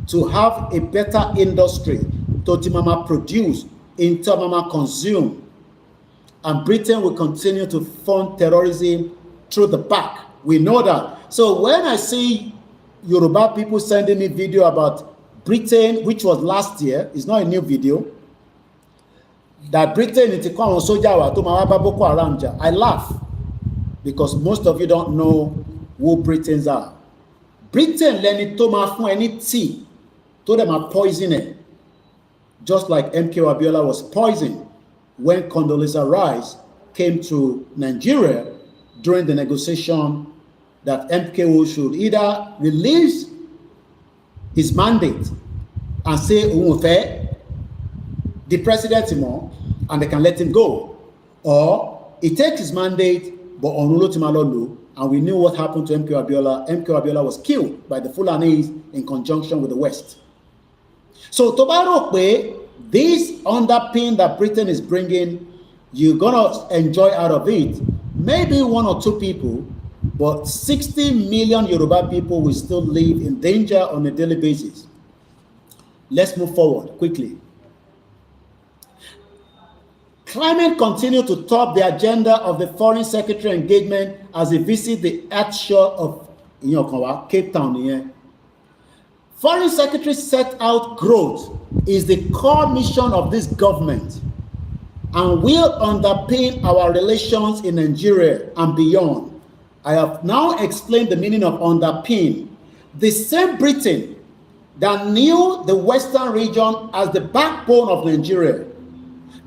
[SPEAKER 1] to have a better industry to Timama produce, into Mama consume. And Britain will continue to fund terrorism through the back. We know that. So when I see Yoruba people sending me video about Britain, which was last year, it's not a new video, that Britain is on soja to Boko Haram, I laugh because most of you don't know who Britons are. Britain leni to ma fun any tea to them are poisoning, just like MK Abiola was poisoned when Condoleezza Rice came to Nigeria during the negotiation that MKO should either release his mandate and say the president and they can let him go, or he takes his mandate but and we knew what happened to MK Abiola. MK Abiola was killed by the Fulanis in conjunction with the West. So Tobaro, this underpin that Britain is bringing, you're gonna enjoy out of it. Maybe 1 or 2 people, but 60 million Yoruba people will still live in danger on a daily basis. Let's move forward quickly. Climate continued to top the agenda of the Foreign Secretary engagement as he visited the earth shore of Cape Town. Foreign Secretary set out growth is the core mission of this government and will underpin our relations in Nigeria and beyond. I have now explained the meaning of underpin. The same Britain that knew the Western region as the backbone of Nigeria.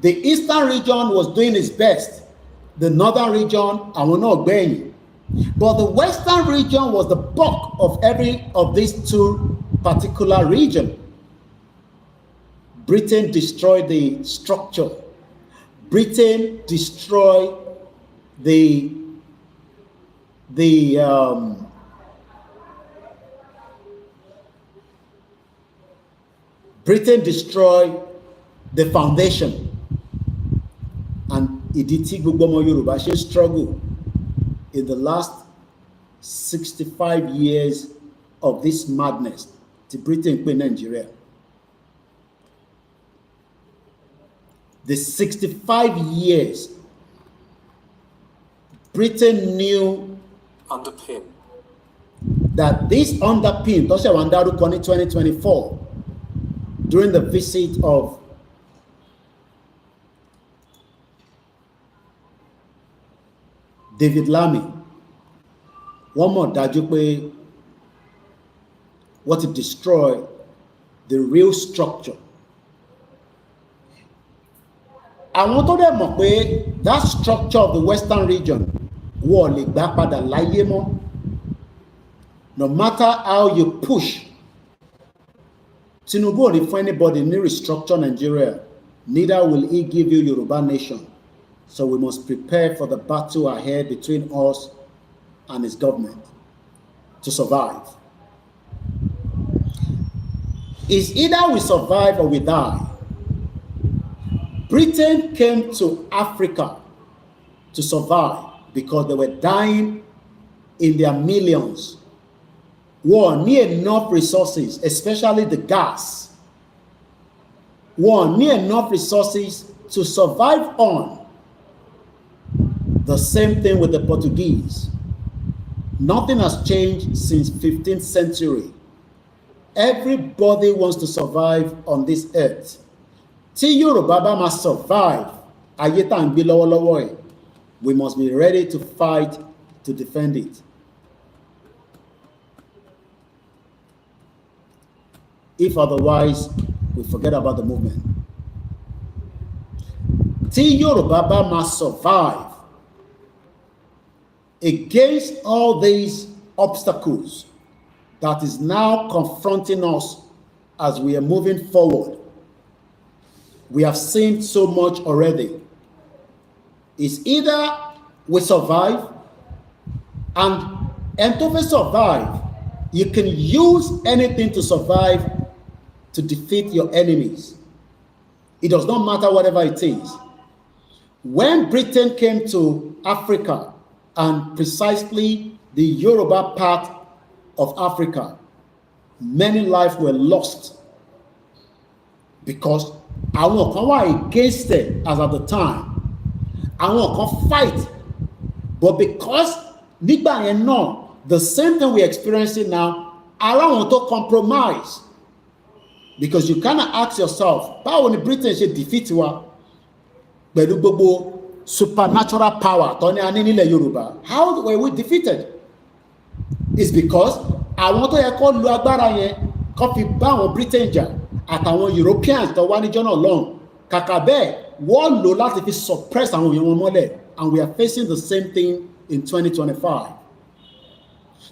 [SPEAKER 1] The Eastern region was doing its best. The Northern region, I will not obey. But the Western region was the bulk of every of these 2 particular regions. Britain destroyed the structure. Britain destroyed Britain destroyed the foundation. And Iditi Gugomo Yoruba struggle in the last 65 years of this madness to Britain in Nigeria. The 65 years Britain knew
[SPEAKER 6] underpin
[SPEAKER 1] that this underpin, Tosha Wandaru Koni 2024, during the visit of David Lamy, one more Dajupe, what to destroy the real structure. I want to know that structure of the Western region, no matter how you push, Tinubu or for anybody need restructure Nigeria, neither will he give you Yoruba nation. So we must prepare for the battle ahead between us and his government to survive. It's either we survive or we die. Britain came to Africa to survive because they were dying in their millions. One, near enough resources, especially the gas. One, near enough resources to survive on. The same thing with the Portuguese. Nothing has changed since 15th century. Everybody wants to survive on this earth. Tí Yorùbá bá máa survive, ayé tá ń gbé lọ́wọ́lọ́wọ́ ẹ̀, we must be ready to fight to defend it. If otherwise, we forget about the movement. Tí Yorùbá bá máa survive against all these obstacles that is now confronting us as we are moving forward. We have seen so much already. It's either we survive, and to survive, you can use anything to survive to defeat your enemies. It does not matter whatever it is. When Britain came to Africa, and precisely the Yoruba part of Africa, many lives were lost because àwọn kan were against it as at the time. Àwọn kan fight, but because nígbà yẹn náà, the same thing we're experiencing now, around to compromise. Because you cannot ask yourself, báwo ni Britain ṣe defeat wa pẹ̀lú gbogbo supernatural power tó ní a ní nílẹ̀ Yorùbá? How were we defeated? It's because àwọn tó yẹ kó lo agbára yẹn kó fi bá àwọn Britain jà àtàwọn Europeans tó wá níjọ́ náà lọ́hùn, kàkà bẹ́ẹ̀ wọ́n lò láti fi suppress àwọn èèyàn wọn mọ́lẹ̀, and we are facing the same thing in 2025.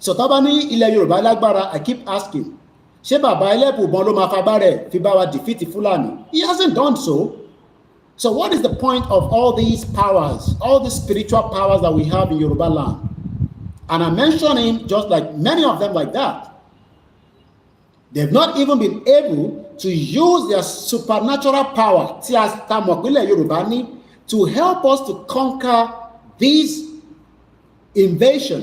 [SPEAKER 1] So tá bá ní ilẹ̀ Yorùbá lágbára, I keep asking, ṣé bàbá ẹlẹ́bùbọn ló máa fagbára ẹ̀ fi bá wa defeat Fúlàní? He hasn't done so. So what is the point of all these powers, all these spiritual powers that we have in Yoruba land? And I mentioned him just like many of them like that. They've not even been able to use their supernatural power to help us to conquer this invasion.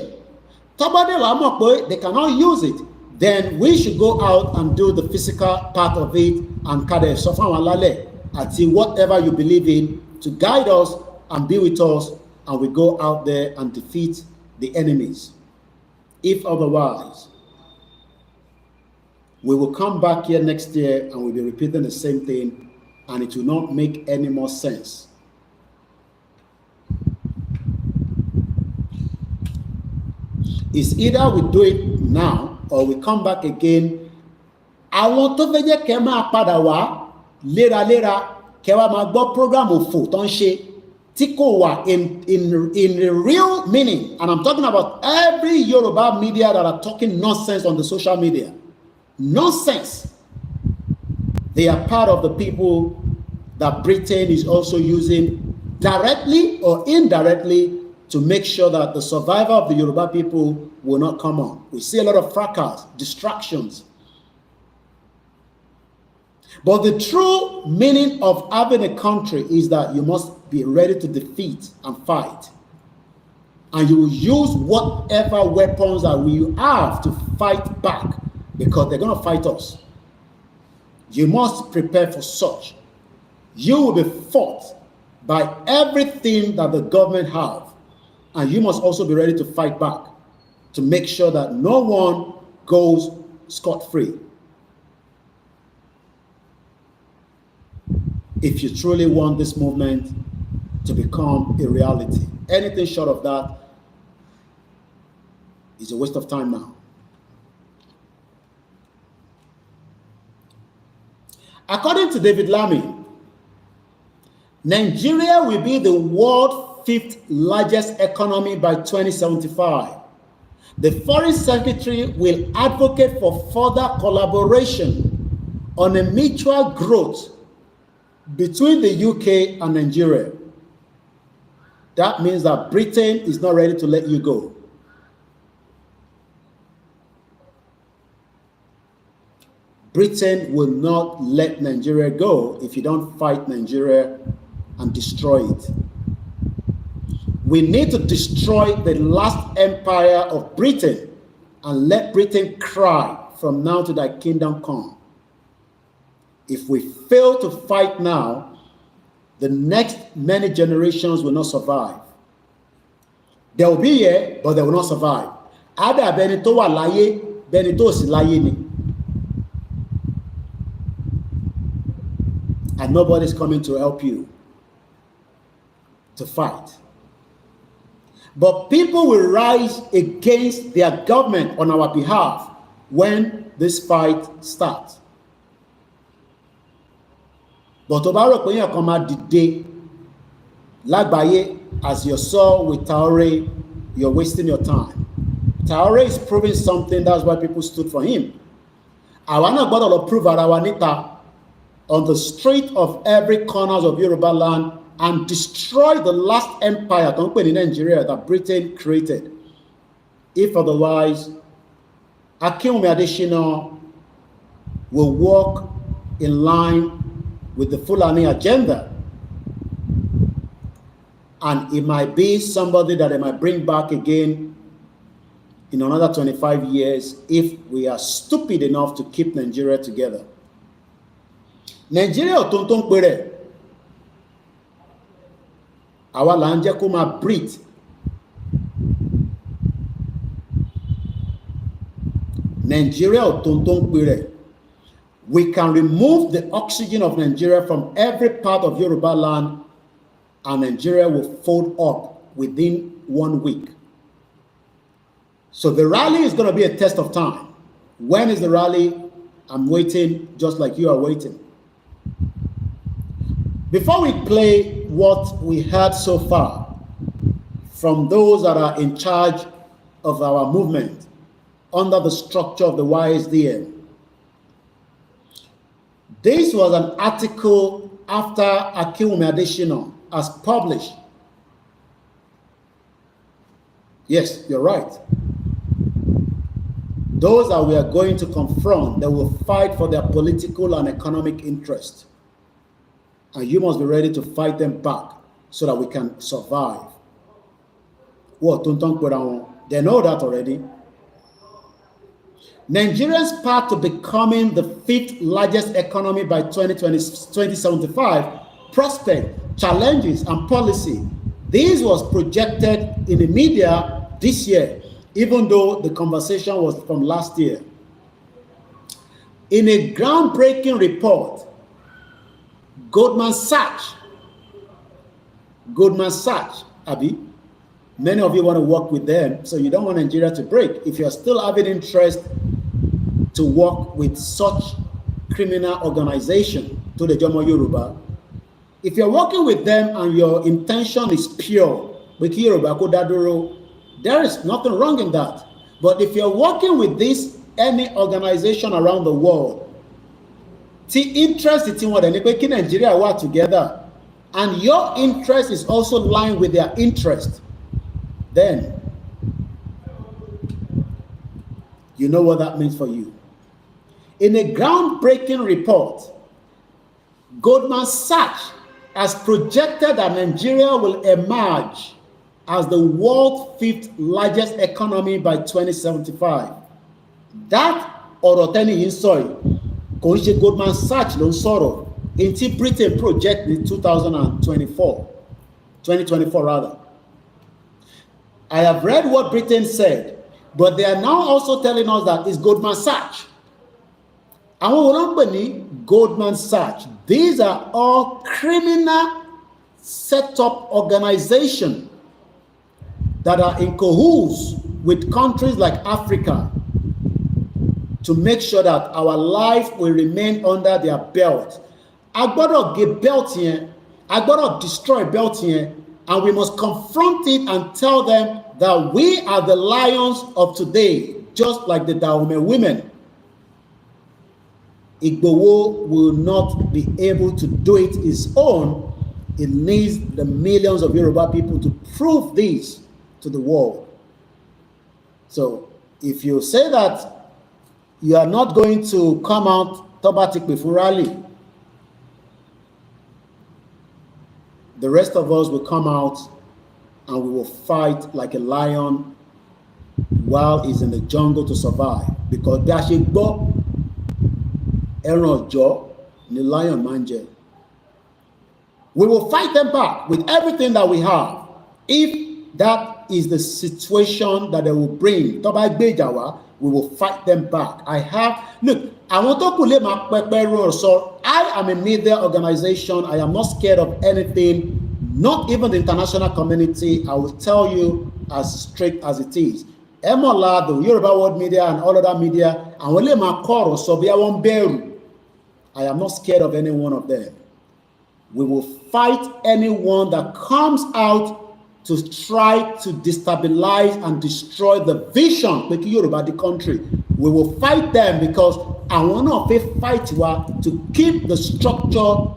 [SPEAKER 1] They cannot use it. Then we should go out and do the physical part of it and see whatever you believe in to guide us and be with us, and we go out there and defeat the enemies. If otherwise, we will come back here next year and we'll be repeating the same thing, and it will not make any more sense. It's either we do it now or we come back again. I want to fẹ́ kẹ́ máa padà wá léraléra kẹ́ wá máa gbọ́ program òfò tó ń ṣe tí kò wà in real meaning. And I'm talking about every Yoruba media that are talking nonsense on the social media. Nonsense. They are part of the people that Britain is also using directly or indirectly to make sure that the survival of the Yoruba people will not come on. We see a lot of fracas, distractions. But the true meaning of having a country is that you must be ready to defeat and fight. And you will use whatever weapons that we have to fight back, because they're going to fight us. You must prepare for such. You will be fought by everything that the government have. And you must also be ready to fight back to make sure that no one goes scot-free. If you truly want this movement to become a reality, anything short of that is a waste of time now. According to David Lammy, Nigeria will be the world's 5th largest economy by 2075. The Foreign Secretary will advocate for further collaboration on a mutual growth between the UK and Nigeria. That means that Britain is not ready to let you go. Britain will not let Nigeria go if you don't fight Nigeria and destroy it. We need to destroy the last empire of Britain and let Britain cry from now to thy kingdom come. If we fail to fight now, the next many generations will not survive. They will be here, but they will not survive. Ada benito wa láyé, benito si láyé ni. And nobody is coming to help you. to fight. But people will rise against their government on our behalf when this fight starts. But Obaro Konya Koma Dide Lagbaye, as you saw with Traoré, you're wasting your time. Traoré is proving something, that's why people stood for him. I want to go to prove our Nita on the street of every corner of Yoruba land and destroy the last empire, don't put in Nigeria, that Britain created. If otherwise, Akinwumi Adesina will walk in line with the Fulani agenda. And it might be somebody that they might bring back again in another 25 years if we are stupid enough to keep Nigeria together. Nigeria otonton pere. Our land kuma breathe. Nigeria otonton pere. We can remove the oxygen of Nigeria from every part of Yoruba land and Nigeria will fold up within 1 week. So the rally is going to be a test of time. When is the rally? I'm waiting just like you are waiting. Before we play what we heard so far from those that are in charge of our movement under the structure of the YSDM, this was an article after Akinwumi Adesina has published. Yes, you're right. Those that we are going to confront, they will fight for their political and economic interest. And you must be ready to fight them back so that we can survive. What? They know that already. Nigeria's path to becoming the 5th largest economy by 2075 prospect, challenges, and policy. This was projected in the media this year, even though the conversation was from last year. In a groundbreaking report, Goldman Sachs, Abi, many of you want to work with them, so you don't want Nigeria to break. If you're still having interest to work with such criminal organization, to the Jomo Yoruba, if you're working with them and your intention is pure, with Yoruba, there is nothing wrong in that. But if you're working with this, any organization around the world, the interest is in what Nigeria work together, and your interest is also aligned with their interest, then you know what that means for you. In a groundbreaking report, Goldman Sachs has projected that Nigeria will emerge as the world's 5th largest economy by 2075. That oroteni insoy, konse Goldman Sachs ló ń sọ̀rọ̀, until Britain project in 2024 rather. I have read what Britain said, but they are now also telling us that it's Goldman Sachs. Goldman Sachs. These are all criminal set-up organizations that are in cahoots with countries like Africa to make sure that our life will remain under their belt. I gotta get belt here, I gotta destroy belt here, and we must confront it and tell them that we are the lions of today, just like the Dahomey women. Igboho will not be able to do it his own. It needs the millions of Yoruba people to prove this to the world. So if you say that you are not going to come out Tobatik before rally, the rest of us will come out and we will fight like a lion while he's in the jungle to survive. Because that's a go. The lion manje. We will fight them back with everything that we have. If that is the situation that they will bring, we will fight them back. I want to I am a media organization. I am not scared of anything Not even the international community. I will tell you as straight as it is. Emola, the Yoruba World Media and all other media, and only my core so be one beru. I am not scared of any one of them. We will fight anyone that comes out to try to destabilize and destroy the vision of Yoruba, the country. We will fight them because I want to fight to keep the structure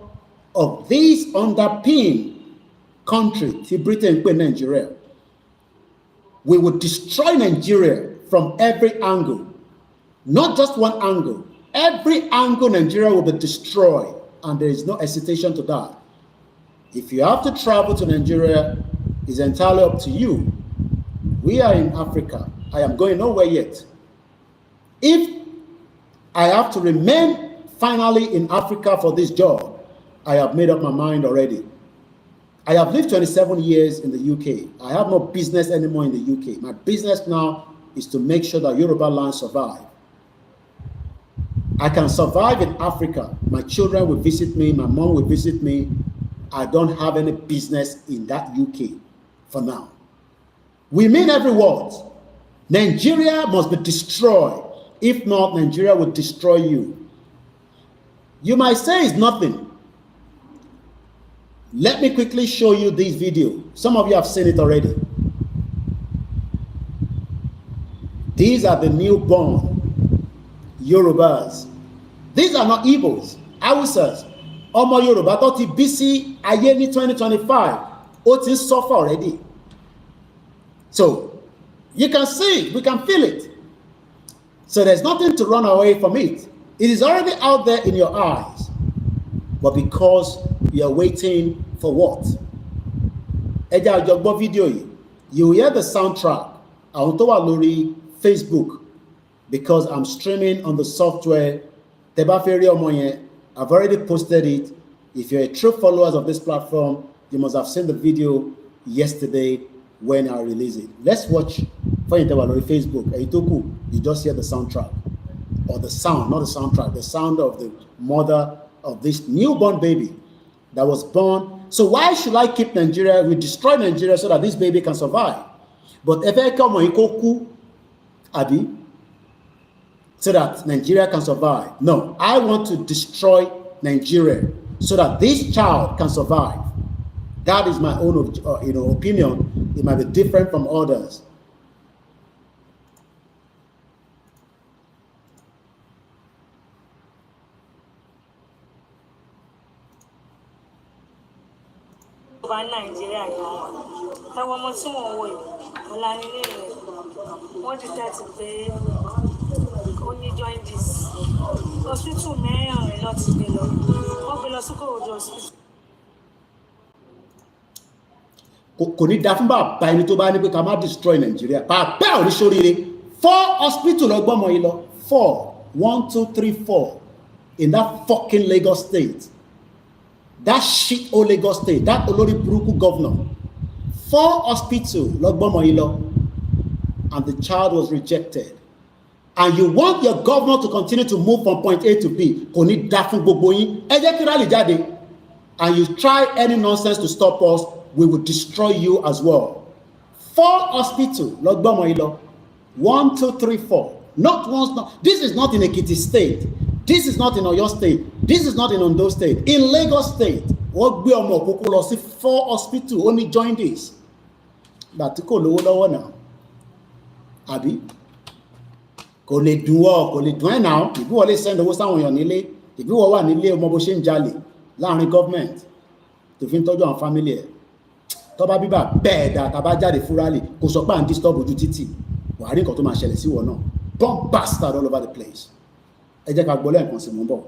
[SPEAKER 1] of this underpin country, to Britain and Nigeria. We will destroy Nigeria from every angle, not just one angle. Every angle Nigeria will be destroyed, and there is no hesitation to that. If you have to travel to Nigeria, it's entirely up to you. We are in Africa. I am going nowhere yet. If I have to remain finally in Africa for this job, I have made up my mind already. I have lived 27 years in the UK. I have no business anymore in the UK. My business now is to make sure that Yoruba land survive. I can survive in Africa. My children will visit me. My mom will visit me. I don't have any business in that UK for now. We mean every word. Nigeria must be destroyed. If not, Nigeria will destroy you. You might say it's nothing. Let me quickly show you this video. Some of you have seen it already. These are the newborn Yorubas. These are not Igbos, Hausas. Omo Yoruba tó ti bí sí ayé ní 2025. Ó ti suffer already. So, you can see, we can feel it. So there's nothing to run away from it. It is already out there in your eyes. But because you're waiting for what? Ẹja àjọgbọ́ fídíò yìí. You hear the soundtrack. Àwọn tó wà lórí Facebook, because I'm streaming on the software. Tẹ́ bá fẹ́ rí ọmọ yẹn, I've already posted it. If you're a true follower of this platform, you must have seen the video yesterday when I released it. Let's watch for on Facebook. You just hear the soundtrack, or the sound, not the soundtrack, the sound of the mother of this newborn baby that was born. So why should I keep Nigeria? We destroy Nigeria so that this baby can survive. But if I come Abi, so that Nigeria can survive. No, I want to destroy Nigeria so that this child can survive. That is my own, opinion. It might be different from others.
[SPEAKER 9] Nigeria, what did that pay? Only join this hospital, man, a lot below.
[SPEAKER 1] Kò ní dá fún bàbá ẹni tó bá ní pé ká má destroy Nigeria. Bàbá ò ní ṣoríire. 4 hospital ọgbọ́mọ yìí lọ. 4. 1, 2, 3, 4. In that fucking Lagos state. That shit old Lagos state. That olórí burúkú governor. 4 hospital lọgbọ́mọ yìí lọ. And the child was rejected. And you want your governor to continue to move from point A to B. Kò ní dá fún gbogbo yín. Ẹ jẹ́ kí rally jáde. And you try any nonsense to stop us, we will destroy you as well. 4 hospital, lọgbọ́mọ yìí lọ. 1, 2, 3, 4. Not once. No. This is not in Ekiti state. This is not in Oyo state. This is not in Ondo state. In Lagos state, wọ́n gbé ọmọ òkúkú lọ sí 4 hospital. Only join this. Bàtí kò lówó lọ́wọ́ náà. Àbí? Kò lè dùn ọ́, kò lè dùn ẹ́ náà. Ìbí wọ́n lè send owó sáwọn èèyàn nílé. Ìbí wọ́n wà nílé ọmọ bó ṣe ń jalè láàrin government. Tó fi ń tọ́jú àwọn family ẹ̀. Tọ́ba bíbà bẹ́ẹ̀ dà tàbá jáde fúrálì kò sọ pé à ń disturb ojú títì. Wàá rí nǹkan tó máa ṣẹlẹ̀ sí wọn náà. Bomb bastard all over the place. Ẹ jẹ́ ká gbọ́ lẹ́ẹ̀kan sí mú bọ̀.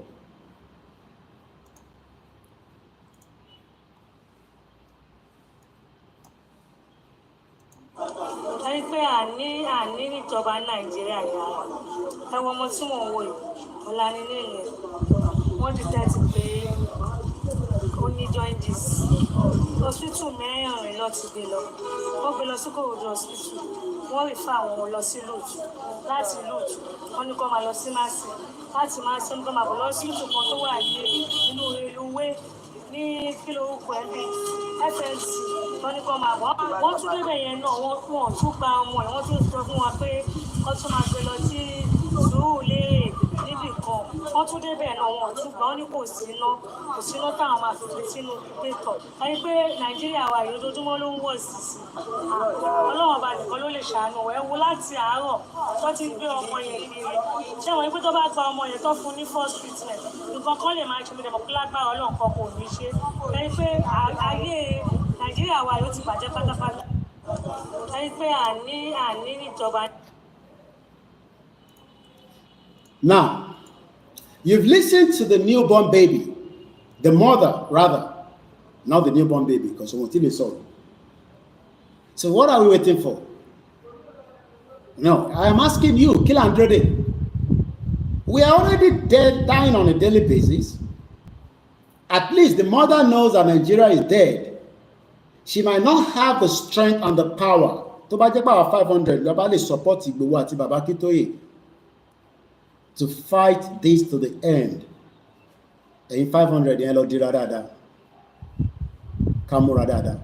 [SPEAKER 9] Ẹni pé àní níjọba Nàìjíríà yà ẹwọ ọmọ tí wọ́n wò yìí ọ̀la nílé yẹn wọ́n ti tẹ́tí pé ó ní join this hospital mẹ́rin lọ ti gbé lọ wọ́n gbé lọ sí Kòròdú hospital wọ́n rí fún àwọn lọ sí lóòtù láti lóòtù wọ́n ní kó máa lọ sí Màsí láti Màsí wọ́n ní kó máa bọ̀ lọ sí hospital kan tó wà ní inú Reluwé ní kí lórúkọ ẹ̀ bí FNC wọ́n ní kó máa bọ̀ wọ́n tún débẹ̀ yẹn náà wọ́n tún gba ọmọ ẹ̀ wọ́n tún sọ fún wa pé wọ́n tún máa gbé lọ sí Sùúrùlérè níbì kan wọ́n tún débẹ̀ náà wọ́n tún gbà wọ́n ní kò síná táwọn máa fi gbé sínú pétọ̀ ẹni pé Nàìjíríà wa yìí ojoojúmọ́ ló ń wọ̀ sí Ọlọ́run ọba nìkan ló lè ṣàánú ẹ̀ wo láti àárọ̀ tó ti gbé ọmọ yẹn kiri ṣé wọ́n pé tó bá gba ọmọ yẹn tó fún ní first treatment nǹkan kan lè máa ṣe mí dẹ̀mọ̀ pé lágbára Ọlọ́run kan kò ní ṣe ẹni pé ayé Nàìjíríà wa yóò ti bàjẹ́ pátápátá ẹni pé àní níjọba.
[SPEAKER 1] Now, you've listened to the newborn baby, the mother rather, not the newborn baby, because we still saw it. So what are we waiting for? No, I am asking you, Kilandrede. We are already dead, dying on a daily basis. At least the mother knows that Nigeria is dead. She might not have the strength and the power. To bá jẹ́ power 500, ló support Igboho àti Baba Akintoye to fight this to the end. In 500, yẹn lọ dira dáadáa. Kamura dáadáa.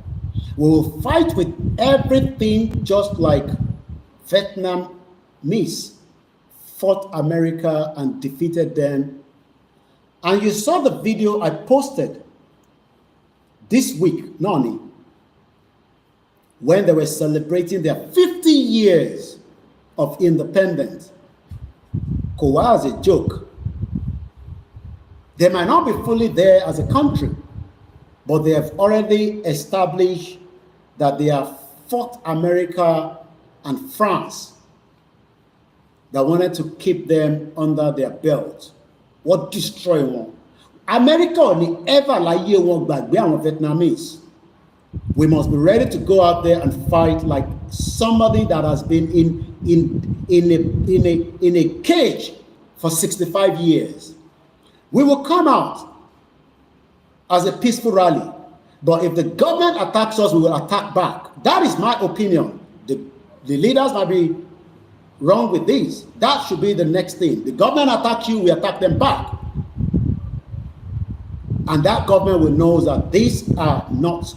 [SPEAKER 1] We will fight with everything just like Vietnamese fought America and defeated them. And you saw the video I posted this week, Nani, when they were celebrating their 50 years of independence. Kowa is a joke. They might not be fully there as a country, but they have already established that they have fought America and France that wanted to keep them under their belt. What destroy one? America only ever like you won't back on Vietnamese. We must be ready to go out there and fight like somebody that has been in a cage for 65 years. We will come out as a peaceful rally, but if the government attacks us, we will attack back. That is my opinion. The leaders might be wrong with this. That should be the next thing. The government attacks you, we attack them back. And that government will know that these are not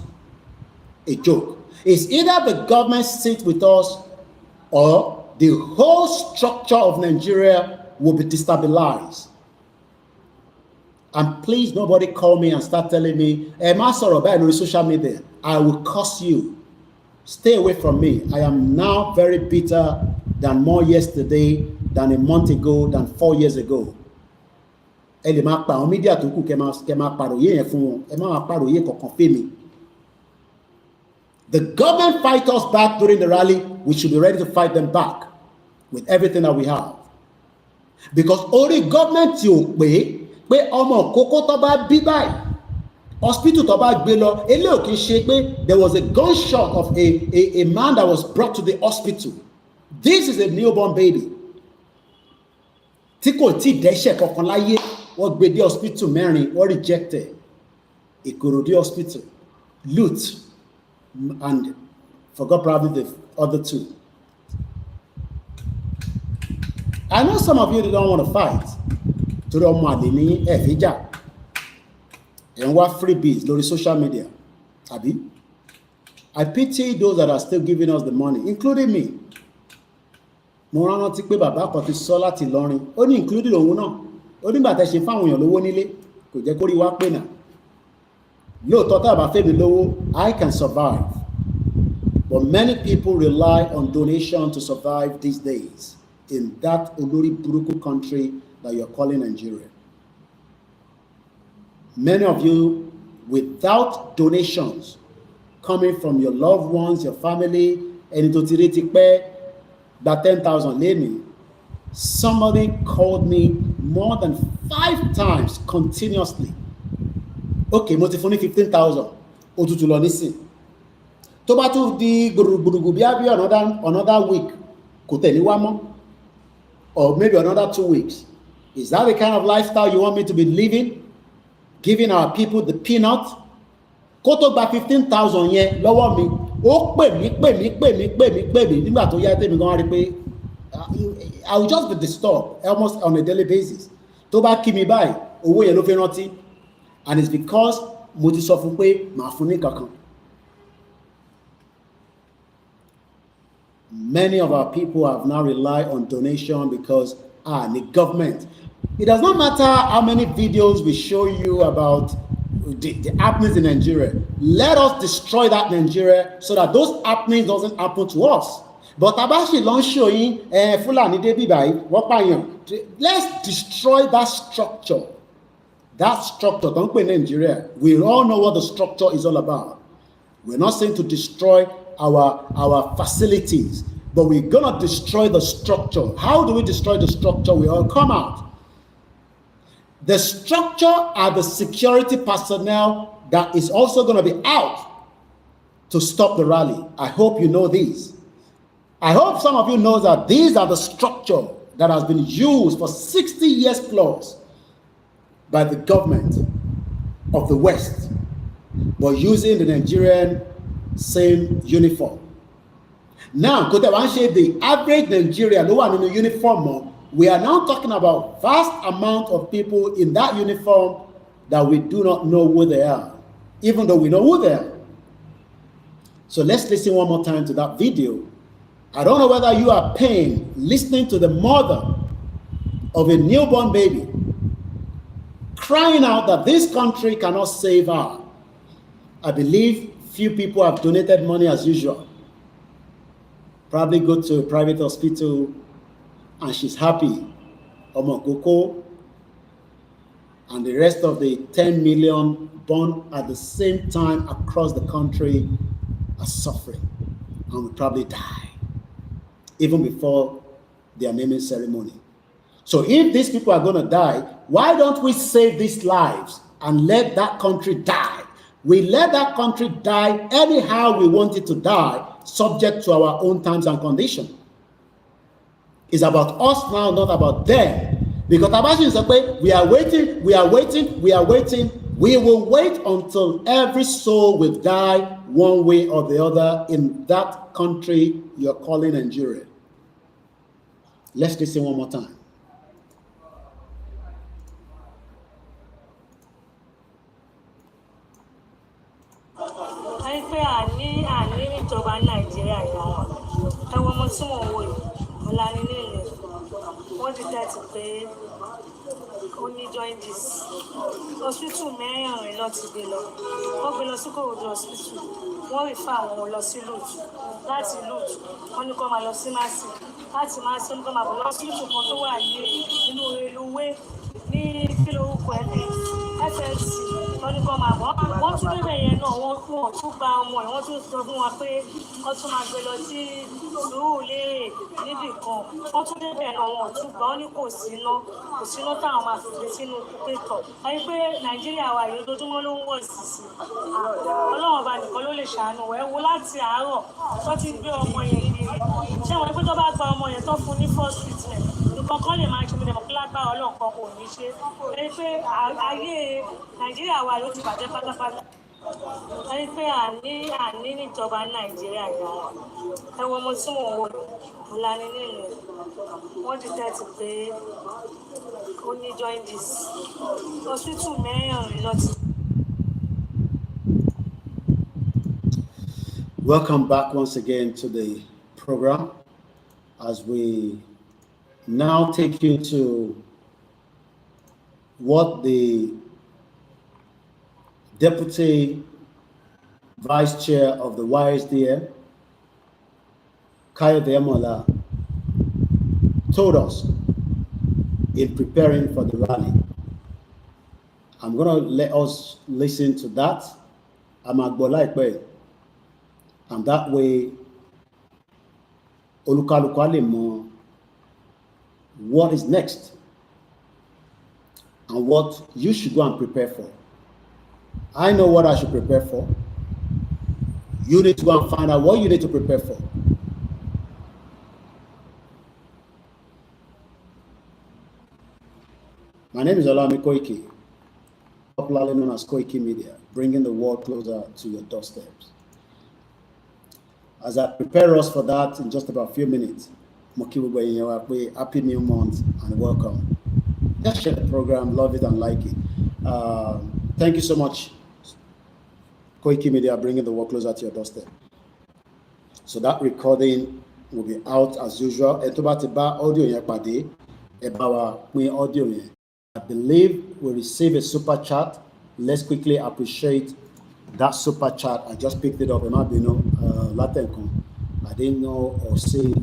[SPEAKER 1] a joke. It's either the government sits with us or the whole structure of Nigeria will be destabilized. And please, nobody call me and start telling me, on social media. I will curse you. Stay away from me. I am now very bitter than more yesterday, than a month ago, than 4 years ago. The government fight us back during the rally, we should be ready to fight them back with everything that we have. Because only government you pay ọmọ kókó tó bá bí báyìí, hospital tó bá gbé lọ, eléyìí kì í ṣe pé there was a gunshot of a man that was brought to the hospital. This is a newborn baby. Tí kò tí dẹ́ṣẹ̀ kankan láyé, wọ́n gbé dé hospital mẹ́rin, wọ́n rejected. Ìkòròdú hospital, Lut, and forgot probably the other two. I know some of you don't want to fight. To the Madini, Efija, and what freebies on social media. Abi, I pity those that are still giving us the money, including me. Morano ti pe baba kan ti sọ láti Ìlọrin, ó ní including òun náà. Ó ní bàtà ṣe fáwọn èèyàn lówó nílé, kò jẹ́ kó rí wá pé náà. Lóòótọ́ tá bá fẹ́ mi lówó, I can survive. But many people rely on donation to survive these days in that olórí burúkú country that you're calling Nigeria. Many of you, without donations coming from your loved ones, your family, and that 10,000 lady, somebody called me more than 5 times continuously. Okay, motifoni 15,000. Otutulo nisin. Tó bá tún di gburugburu bí another week, kò tẹ̀lé wá mọ́, or maybe another 2 weeks. Is that the kind of lifestyle you want me to be living? Giving our people the peanut? Kó tó gba 15,000 yẹn lọ́wọ́ mi, ó pè mí nígbà tó yá tèmi gan rí pé I will just be disturbed almost on a daily basis. Tó bá kí mi báyìí, owó yẹn ló fi rántí. And it's because mo ti sọ fún pé màá fún ní kankan. Many of our people have now relied on donation because the government. It does not matter how many videos we show you about the happenings in Nigeria. Let us destroy that Nigeria so that those happenings doesn't happen to us. But Abashi launch showing Fulani Debi Bai, let's destroy that structure. That structure, don't put Nigeria. We all know what the structure is all about. We're not saying to destroy our facilities, but we're gonna destroy the structure. How do we destroy the structure? We all come out. The structure are the security personnel that is also gonna be out to stop the rally. I hope you know these. I hope some of you know that these are the structure that has been used for 60 years plus by the government of the West, but using the Nigerian same uniform. Now, the average Nigerian, no one in the uniform, we are now talking about vast amount of people in that uniform that we do not know who they are, even though we know who they are. So let's listen one more time to that video. I don't know whether you are paying listening to the mother of a newborn baby crying out that this country cannot save her. I believe few people have donated money as usual. Probably go to a private hospital and she's happy. Omokoko and the rest of the 10 million born at the same time across the country are suffering and will probably die even before their naming ceremony. So if these people are going to die, why don't we save these lives and let that country die? We let that country die anyhow we want it to die, subject to our own terms and conditions. It's about us now, not about them. Because Abashi is like, we are waiting. We will wait until every soul will die one way or the other in that country you're calling Nigeria. Let's listen one more time.
[SPEAKER 9] Ìjọba Nàìjíríà yà ẹwọn ọmọ tí wọn wò yìí ọ̀la nílé ilẹ̀ wọ́n ti tẹ́tí pé ó ní jaundice hospital mẹ́rin lọ ti gbé lọ wọ́n gbé lọ sí Kòròdú hospital wọ́n rí fún àwọn lọ sí lute láti lute wọ́n ní kó máa lọ sí Mercy láti Mercy wọ́n ní kó máa bọ̀ lọ hospital kan tó wà ní inú reluwé ní kílórúkọ FLC wọ́n ní kó máa bọ̀ wọ́n tún débẹ̀ yẹn náà wọ́n tún gba ọmọ ẹ̀ wọ́n tún sọ fún wa pé wọ́n tún máa gbé lọ sí Sùúrùlérè níbì kan wọ́n tún débẹ̀ náà wọ́n tún gbà wọ́n ní kò síná táwọn máa fi gbé sínú pétọ̀ àyè pé Nàìjíríà wa yìí ojoojúmọ́ ló ń wọ̀ sísì Ọlọ́run ọba nìkan ló lè ṣàánú ẹ̀ wo láti àárọ̀ tó ti gbé ọmọ yẹn kiri ṣé wọ́n pé tó bá gba ọmọ yẹn tó fún ní first treatment nǹkan kan lè máa ṣe mílẹ̀ mọ̀kí lágbára Ọlọ́run kan kò ní ṣe é pé ayé Nàìjíríà wa yóò ti bàjẹ́ pátápátá ayé pé àní níjọba Nàìjíríà yà ẹwọ ọmọ tí wọn wò ọ̀la nílé ilẹ̀ wọ́n ti tẹ́tí pé ó ní jaundice hospital mẹ́rin lọ ti.
[SPEAKER 1] Welcome back once again to the program as we now take you to what the Deputy Vice Chair of the YSDF, Kayode Emola, told us in preparing for the rally. I'm going to let us listen to that. And that way, Olukaluku what is next and what you should go and prepare for. I know what I should prepare for. You need to go and find out what you need to prepare for. My name is OLAYOMI KOIKI, popularly known as Koikimedia, bringing the world closer to your doorsteps. As I prepare us for that in just about a few minutes, happy new month and welcome. Just share the program, love it and like it. Thank you so much Koikimedia, bringing the work closer to your doorstep. So that recording will be out as usual. Audio audio. I believe we receive a super chat. Let's quickly appreciate that super chat. I just picked it up. I didn't know or see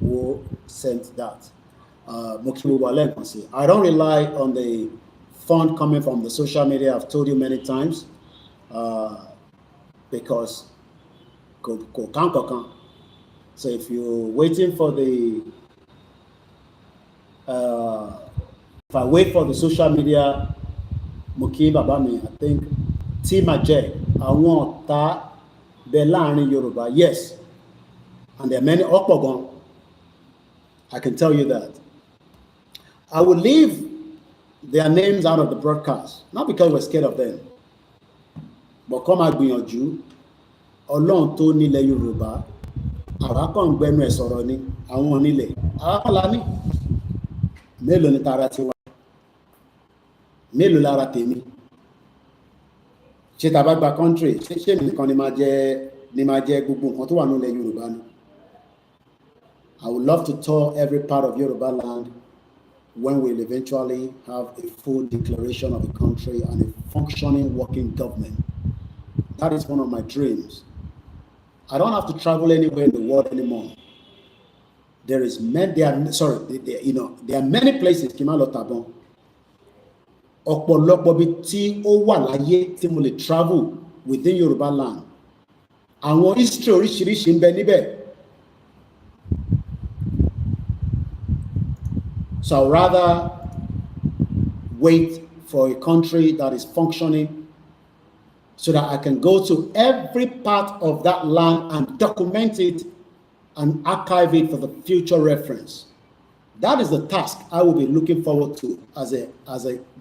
[SPEAKER 1] who sent that. I don't rely on the fund coming from the social media. I've told you many times, because so if you're waiting for the if I wait for the social media, Muki Babami, I think Timaje, I want that Belani Yoruba, yes, and there are many Okpogon. I can tell you that. I will leave their names out of the broadcast, not because we're scared of them, but come out being a Jew, Ọlọ́run tó nílẹ̀ Yorùbá, àwa kàn gbẹnu ẹ̀ sọ̀rọ̀ ni, àwọn onílẹ̀, àwa kàn la ní. Mélòó ni tara tiwa? Mélòó lára tèmi? Ṣé tá bá gba country, ṣé mi nìkan ni máa jẹ gbogbo nǹkan tó wà nílẹ̀ Yorùbá ni? I would love to tour every part of Yoruba land when we'll eventually have a full declaration of the country and a functioning working government. That is one of my dreams. I don't have to travel anywhere in the world anymore. There are many places, Kimalo Tabon. Ọ̀pọ̀lọpọ̀ bí tí ó wà láyé tí mo lè travel within Yoruba land. Àwọn history oríṣiríṣi ń bẹ níbẹ̀. So I'd rather wait for a country that is functioning so that I can go to every part of that land and document it and archive it for the future reference. That is the task I will be looking forward to as a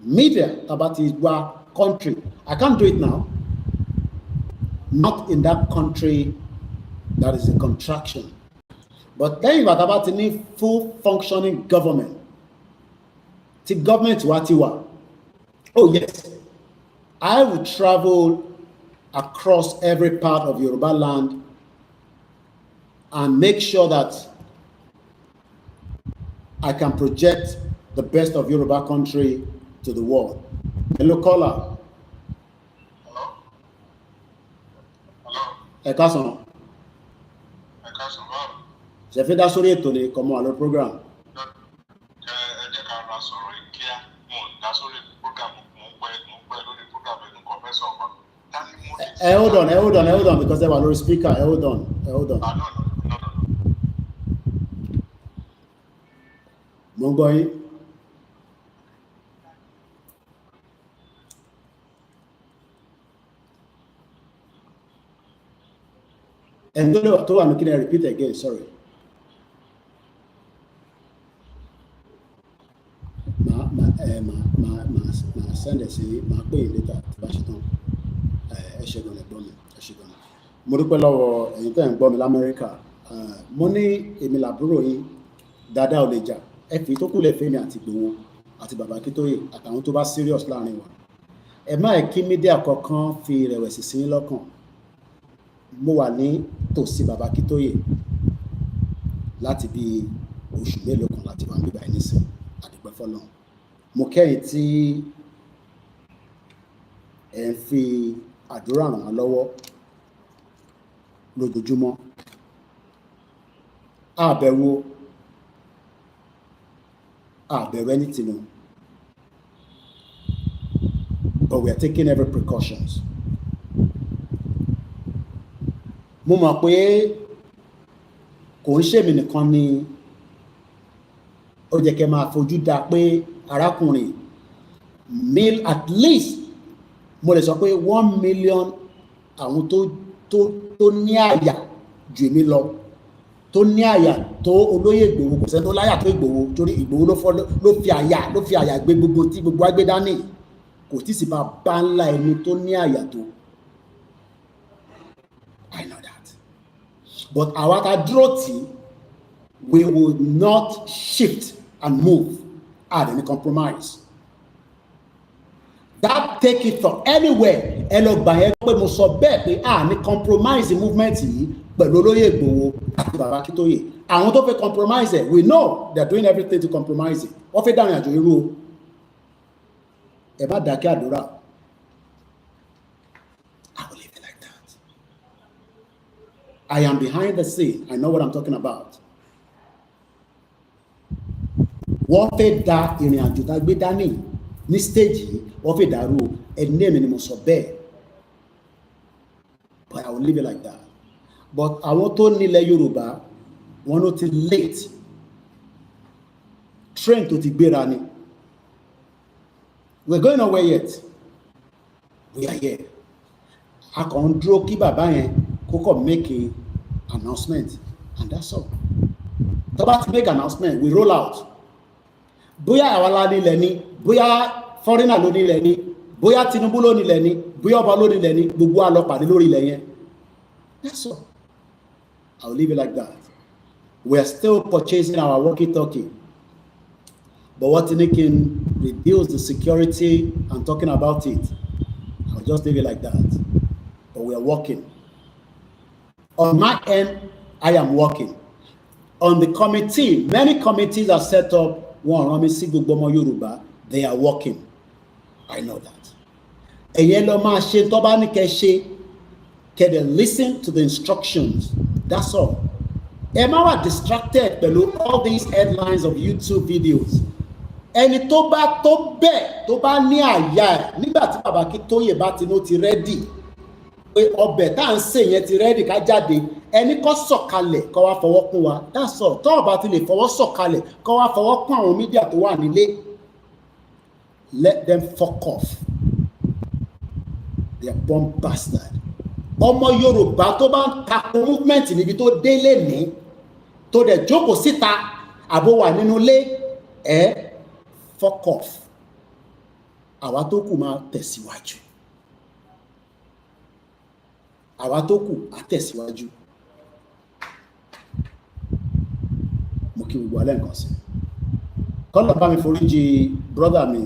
[SPEAKER 1] media about his country. I can't do it now. Not in that country that is a contraction. But then about the full functioning government. The government watiwa. Oh yes, I will travel across every part of Yoruba land and make sure that I can project the best of Yoruba country to the world. Hello, caller.
[SPEAKER 10] Hello.
[SPEAKER 1] Ekason. J'ai fait d'assurer étonné comment le programme. Hold on, because they were no speaker. Hold on.
[SPEAKER 10] No.
[SPEAKER 1] Mongoy. And I'm going to repeat again, sorry. Ma send it, ma pay later, Washington. Mo dúpẹ́ lọ́wọ́ ẹ̀yin tẹ́ ń gbọ́ mi l'Amẹ́ríkà. Mo ní èmi làbúrò yín dáadáa ò lè jà. Ẹ fi tó kù lẹ̀ fẹ́mi àti Ìgbòho àti bàbá Akíntóyè àtàwọn tó bá serious láàrin wa. Ẹ má ẹ̀ kí mídíà kankan fi ìrẹ̀wẹ̀sì sí yín lọ́kàn. Mo wà ní tòsí bàbá Akíntóyè láti bí oṣù mélòó kan láti wà nígbà yìí nísìn àdúpẹ́ fọ́lọ́run. Mo kẹ́yìn tí ẹ ń fi àdúrà ràn án lọ́wọ́ lójoojúmọ́. Àbẹ̀wò anything, but we are taking every precautions. Mo mọ̀ pé kò ń ṣèmi nìkan ni ó jẹ́ kẹ́ máa fojú dá pé arákùnrin at least mo lè sọ pé 1 million àwọn tó ní àyà jù mí lọ, tó ní àyà tó olóyè Ìgbòho, kò sẹ́ni tó láyà tó Ìgbòho, torí Ìgbòho ló fi àyà gbé gbogbo tí gbogbo agbé dání, kò tí sì bá ńlá ẹni tó ní àyà tó. I know that. But àwa tá dúró tì, we will not shift and move at any compromise. That take it from anywhere. Ẹ lọ gbà yẹn pé mo sọ bẹ́ẹ̀ pé ní compromise movement yìí pẹ̀lú olóyè Ìgbòho àti bàbá Akíntóyè. Àwọn tó fẹ́ compromise it, we know they're doing everything to compromise it. Wọ́n fẹ́ dáhùn àjò irú o. Ẹ má dákẹ́ àdúrà. I will leave it like that. I am behind the scene. I know what I'm talking about. Wọ́n fẹ́ da ìrìn àjò tá a gbé dání ní stage yìí, wọ́n fẹ́ dàrú ẹni mi ni mo sọ bẹ́ẹ̀. But I will leave it like that. But àwọn tó nílẹ̀ Yorùbá, wọ́n ló ti late. Train tó ti gbéra ni. We're going nowhere yet. We are here. A kàn ń dúró kí bàbá yẹn kókò make an announcement and that's all. Tó bá ti make an announcement, we roll out. Bóyá àwa la nílẹ̀ ni, bóyá foreigner ló nílẹ̀ ni, bóyá Tinubu ló nílẹ̀ ni, bóyá ọba ló nílẹ̀ ni, gbogbo a lọ pàdé lórí ilẹ̀ yẹn. That's all. I'll leave it like that. We are still purchasing our walkie-talkie. But what can reduce the security and talking about it, I'll just leave it like that. But we are working. On my end, I am working. On the committee, many committees are set up. Yoruba, they are working. I know that. Can they listen to the instructions? That's all. Emma was distracted below all these headlines of YouTube videos. Ẹni tó bá tó bẹ́ẹ̀ tó bá ní àyà ẹ̀ nígbà tí bàbá Akíntóyè bá ti ní ti rẹ́dì pé ọbẹ̀ tá à ń sè yẹn ti rẹ́dì ká jáde ẹni kó sọ̀kalẹ̀ kó wá fọwọ́ kún wa. That's all. Tó bá ti lè fọwọ́ sọ̀kalẹ̀ kó wá fọwọ́ kún àwọn mídíà tó wà nílé. Let them fuck off. They are bomb bastard. Ọmọ Yorùbá tó bá ń tako movement níbi tó délé ní tó dẹ̀ jókòó síta àbó wà nínú ilé fuck off. Àwa tó kù máa tẹ̀síwájú. Àwa tó kù á tẹ̀síwájú. Mo kí gbogbo alẹ́ nǹkan sí. Kọ́lọ̀ bá mi foríjì brother mi.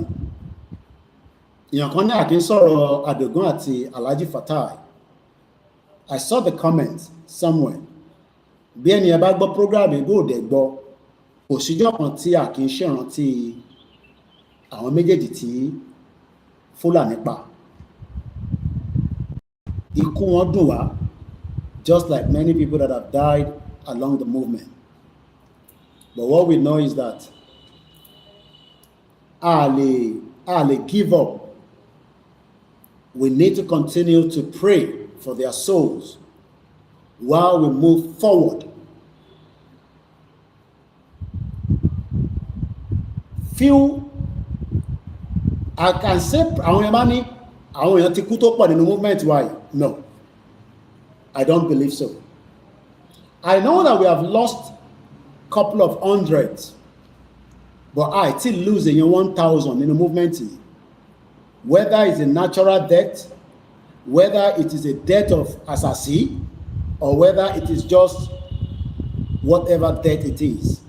[SPEAKER 1] Èèyàn kan ní àkín sọ̀rọ̀ Àdògún àti Alhaji Fatai. I saw the comments somewhere. Bí ẹni ẹ bá gbọ́ program ìbò òde gbọ́, kò síjọ́ kan tí àkín ṣèrántí àwọn méjèèjì tí Fúlàní pa. Ikú wọn dùn wá, just like many people that have died along the movement. But what we know is that a lè give up. We need to continue to pray for their souls while we move forward. Few, I can say, àwọn èèyàn ti kú tó pọ̀ nínú movement. Why? No, I don't believe so. I know that we have lost a couple of hundreds, but I still lose 1,000 in the movement. Whether it's a natural death, whether it is a death of assassin, or whether it is just whatever death it is.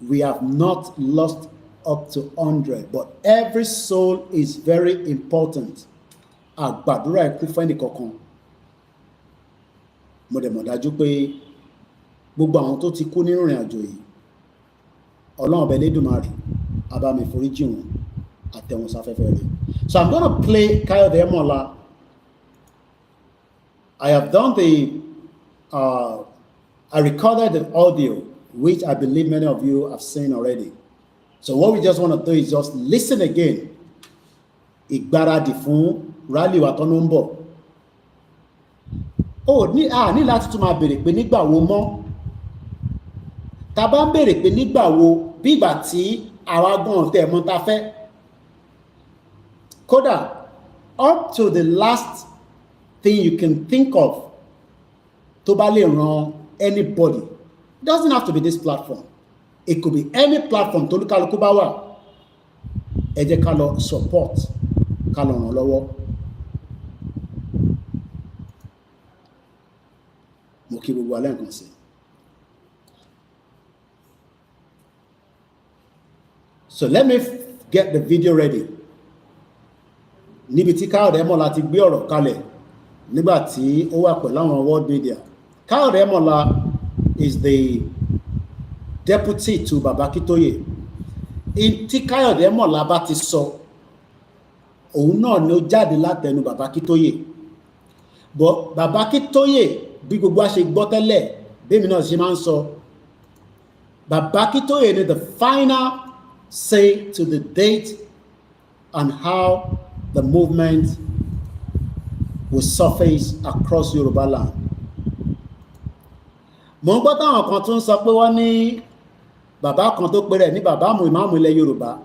[SPEAKER 1] We have not lost up to 100, but every soul is very important. Àgbàdúrà ikú fún ẹnìkọ̀ọ̀kan. Mo dẹ̀ mọ̀ dájú pé gbogbo àwọn tó ti kú nínú ìrìn àjò yìí, Ọlọ́run ọba Elédùmarè á bá mi foríjì wọn àtẹ̀wọ̀n sáfẹ́fẹ́ rẹ̀. So I'm going to play Kayode Emola. I have done I recorded the audio, which I believe many of you have seen already. So what we just want to do is just listen again. Ìgbáradì fún rally wa tó ń bọ̀. Ní láti tún máa bèrè pé nígbà wo mọ́. Tá bá ń bèrè pé nígbà wo bí ìgbà tí àwa gan tẹ̀ mọ́ ta fẹ́. Kódà, up to the last thing you can think of tó bá lè ran anybody. It doesn't have to be this platform. It could be any platform tó lúkálukú bá wà. Ẹ jẹ́ ká lọ support, ká lọ ràn lọ́wọ́. Mo kí gbogbo alẹ́ nǹkan sí. So let me get the video ready. níbi tí Káyọ̀dé Mọ́lá ti gbé ọ̀rọ̀ kalẹ̀ nígbà tí ó wà pẹ̀lú àwọn world media. Káyọ̀dé Mọ́lá is the deputy to Baba Akintoye. Tí Káyọ̀dé Mọ́lá bá ti sọ òun náà ni ó jáde látẹnu Baba Akintoye. But Baba Akintoye bí gbogbo a ṣe gbọ́ tẹ́lẹ̀ bẹ́ẹ̀mi náà ṣe máa ń sọ Baba Akintoye ni the final say to the date and how the movement will surface across Yoruba land. Mo ń gbọ́ táwọn kan tún sọ pé wọ́n ní bàbá kan tó pé rẹ̀ ní bàbá ìmáàmù ilẹ̀ Yorùbá.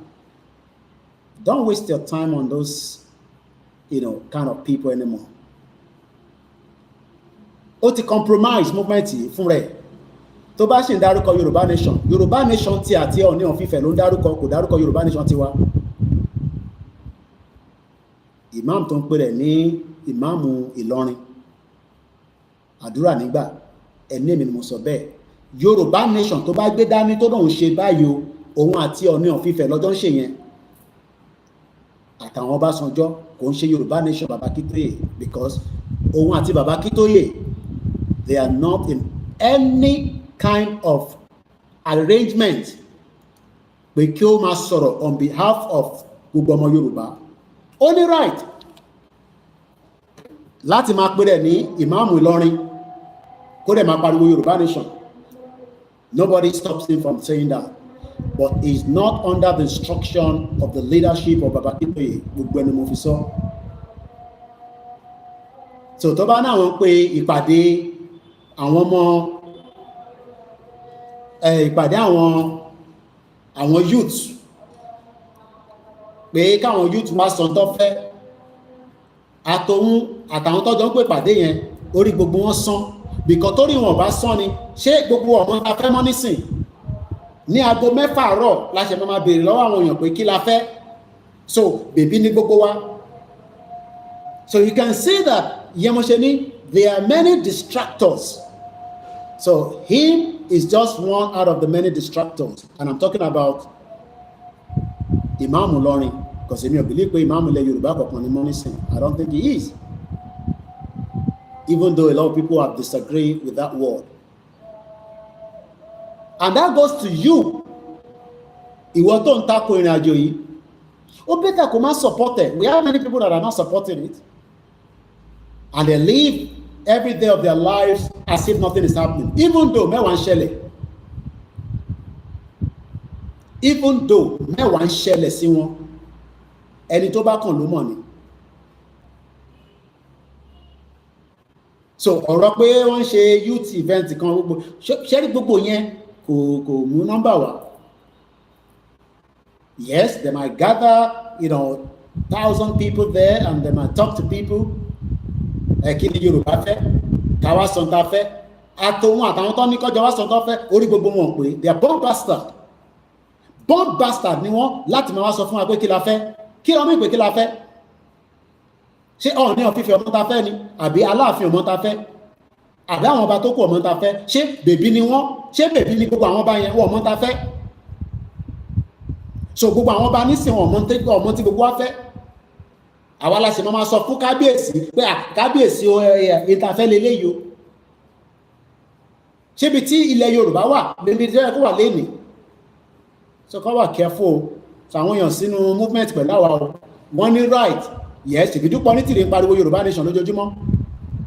[SPEAKER 1] Don't waste your time on those, kind of people anymore. Ó ti compromise movement yìí fún rẹ̀. Tó bá ṣì ń dárúkọ Yorùbá nation tí àti Ọọ̀ni of Ifẹ̀ ló ń dárúkọ, kò dárúkọ Yorùbá nation tiwa. Ìmáàmù tó ń pè rẹ̀ ní ìmáàmù Ìlọrin, àdúrà nígbà, ẹni èmi ni mo sọ bẹ́ẹ̀. Yorùbá nation tó bá gbé dání tó náà ń ṣe báyìí o, òun àti Ọọ̀ni of Ifẹ̀ lọ́jọ́ ń ṣe yẹn. Àtàwọn Ọbásanjọ́ kò ń ṣe Yorùbá nation Baba Akintoye, because òun àti Baba Akintoye, they are not in any kind of arrangement pé kí ó máa sọ̀rọ̀ on behalf of gbogbo ọmọ Yorùbá. Ó ní right láti máa pè rẹ̀ ní ìmáàmù Ìlọrin kó dẹ̀ máa pariwo Yorùbá nation. Nobody stops him from saying that, but he's not under the instruction of the leadership of Baba Akintoye. Gbogbo ẹni mo fi sọ. So tó bá náà wọ́n pé ìpàdé àwọn ọmọ ìpàdé àwọn youth pé káwọn youth wá sọ tó fẹ́ àtàwọn tọ́jọ́ ń pè pàdé yẹn orí gbogbo wọn sán bìkọ́ torí wọn bá sán ni ṣé gbogbo ọmọ ta fẹ́ mọ́ nísìn ní aago 6 àárọ̀ la ṣe máa béèrè lọ́wọ́ àwọn èèyàn pé kí la fẹ́. So bèbí ní gbogbo wa. So you can see that Yemoseni, there are many distractors. So him is just one out of the many distractors, and I'm talking about Imam Ilorin, because if you believe Imam ilẹ̀ Yorùbá kankan ni mo ní sìn, I don't think he is, even though a lot of people have disagreed with that word. And that goes to you. Ìwọ tó ń tako ìrìn àjò yìí, ó better kó má support it. We have many people that are not supporting it, and they live every day of their lives as if nothing is happening, even though mẹ́wàá ń ṣẹlẹ̀. Even though mẹ́wàá ń ṣẹlẹ̀ sí wọn, ẹni tó bá kàn ló mọ̀ ni. So ọ̀rọ̀ pé wọ́n ń ṣe youth event kan gbogbo ṣẹ́rí gbogbo yẹn kò mú nọ́mbà wá. Yes, they might gather 1,000 people there and they might talk to people. Kí ni Yorùbá fẹ́? Káwá sọ̀tà fẹ́. Àtòun àtàwọn tó ní kọjá wá sọ̀tà fẹ́ orí gbogbo wọn pé they are bomb bastard. Bomb bastard ni wọ́n láti máa wá sọ fún wa pé kí la fẹ́. Kí ló mú ìpè kí la fẹ́? Ṣé Ọọ̀ni of Ifẹ̀ ọmọ ta fẹ́ ni? Àbí Aláàfin ọmọ ta fẹ́? Àbí àwọn ọba tó kù ọmọ ta fẹ́? Ṣé bèbí ni wọ́n? Ṣé bèbí ni gbogbo àwọn ọba yẹn wọ́n ọmọ ta fẹ́? So gbogbo àwọn ọba nísìnyí ọmọ tí gbogbo wa fẹ́. Àwa la ṣe máa sọ fún kábíyèsí pé kábíyèsí ìtafẹ́ leléyìí o. Ṣébi tí ilẹ̀ Yorùbá wà níbi tí ó wà lénìí. So kọ́ wà careful. So àwọn èèyàn sínú movement pẹ̀lú àwa o. Wọ́n ní right. Yes, ìbí dúpọ̀ ní tìrì ń pariwo Yorùbá nation lójoojúmọ́.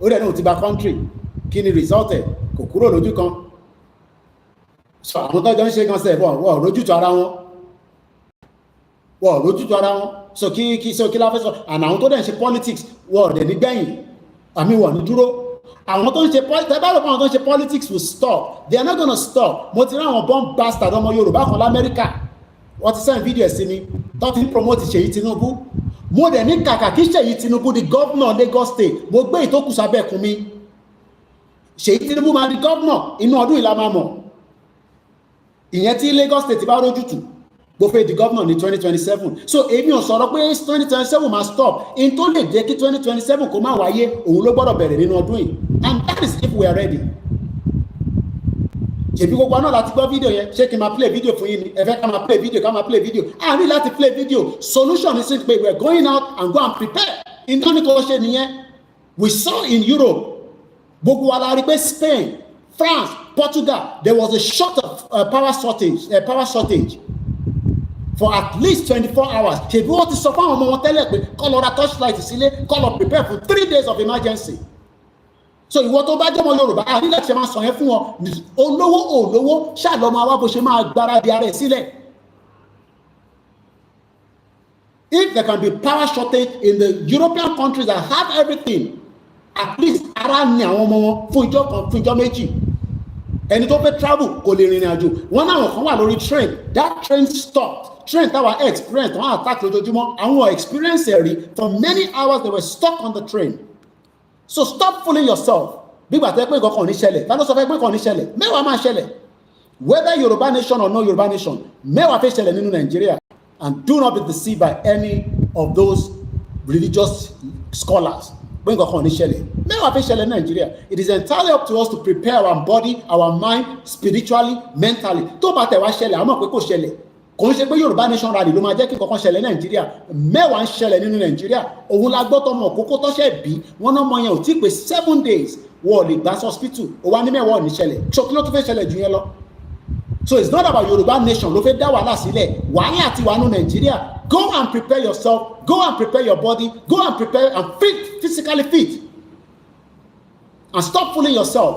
[SPEAKER 1] Ó dẹ̀ náà ti ba country. Kí ni result ẹ̀? Kò kúrò lójú kan. So àwọn tọ́jọ́ ń ṣe gan sẹ̀ wọ́n lójútu ara wọn. Wọ́n lójútu ara wọn. So kí la fẹ́ sọ, àná àwọn tó dẹ̀ ń ṣe politics wọ́n dẹ̀ ní gbẹ̀yìn. Àmì wọ́n ní dúró. Àwọn tó ń ṣe politics, tẹ́bá lọ́pọ̀ àwọn tó ń ṣe politics will stop. They are not gonna stop. Mo ti rí àwọn bomb bastard ọmọ Yorùbá kan l'Amẹ́ríkà. Wọ́n ti send video sí mi. Tó ti ń promote Ṣèyí Tinubu. Mo dẹ̀ ní kàkà kí Ṣèyí Tinubu di governor Lagos State. Mo gbé ìtókù sábẹ́ ẹkùn mi. Ṣèyí Tinubu máa di governor inú ọdún ìlà máa mọ̀. Ìyẹn tí Lagos State bá rójútù. Bó fẹ́ di governor ní 2027. So èmi ò sọ̀rọ̀ pé 2027 máa stop. In tó lè jẹ́ kí 2027 kó má wáyé, òun ló gbọ́dọ̀ bẹ̀rẹ̀ nínú ọdún yìí. And that is if we are ready. ṣèbí gbogbo náà láti gbọ́ fídíò yẹn ṣé kí n máa play fídíò fún yín ni ẹ fẹ́ ká máa play fídíò ká máa play fídíò a ní láti play fídíò solution is pé we are going out and go and prepare nítorí kò ṣe nìyẹn we saw in Europe gbogbo wa la rí pé Spain, France, Portugal there was a short of power shortage for at least 24 hours ṣèbí wọ́n ti sọ fún àwọn ọmọ wọn tẹ́lẹ̀ pé kó lọ ra torchlight sílé kó lọ prepare for 3 days of emergency. So ìwọ tó bá jọmọ Yorùbá a nílẹ̀ ṣe máa sọ yẹn fún wọn olówó ṣáàlọ́ máa wá bó ṣe máa gbáradì ara ẹ̀ sílẹ̀. If there can be power shortage in the European countries that have everything, at least ara ni àwọn ọmọ wọn fún ìjọ kan fún ìjọ méjì. Ẹni tó fẹ́ travel kò lè rìnrìn àjò wọn náà kan wà lórí train that train stopped train táwa experience wọn attack lójoojúmọ́ àwọn experience rí for many hours they were stuck on the train. So stop fooling yourself. Bí gbà tẹ́ pé nǹkan kan ní ṣẹlẹ̀, ta ló sọ fẹ́ pé nǹkan ní ṣẹlẹ̀, mẹ́wàá máa ṣẹlẹ̀. Whether Yoruba nation or no Yoruba nation, mẹ́wàá fẹ́ ṣẹlẹ̀ nínú Nigeria. And do not be deceived by any of those religious scholars. Pé nǹkan kan ní ṣẹlẹ̀, mẹ́wàá fẹ́ ṣẹlẹ̀ ní Nigeria. It is entirely up to us to prepare our body, our mind, spiritually, mentally. Tó bá tẹ̀ wá ṣẹlẹ̀, àwọn mọ̀ pé kò ṣẹlẹ̀. Kò ń ṣe pé Yorùbá nation rally ló máa jẹ́ kí kankan ṣẹlẹ̀ Nàìjíríà mẹ́wàá ń ṣẹlẹ̀ nínú Nàìjíríà òun la gbọ́ tọmọ òkókó tọ́ṣẹ̀ bí wọn náà mọ yẹn ò tí ì pé 7 days wọ́n lè gbà hospital ó wá ní mẹ́wàá ò ní ṣẹlẹ̀ ṣókí ló tún fẹ́ ṣẹlẹ̀ jù yẹn lọ. So it's not about Yorùbá nation ló fẹ́ dá wàhálà sílẹ̀ wàhálà àti wàhálà Nàìjíríà go and prepare yourself go and prepare your body go and prepare and physically fit and stop fooling yourself.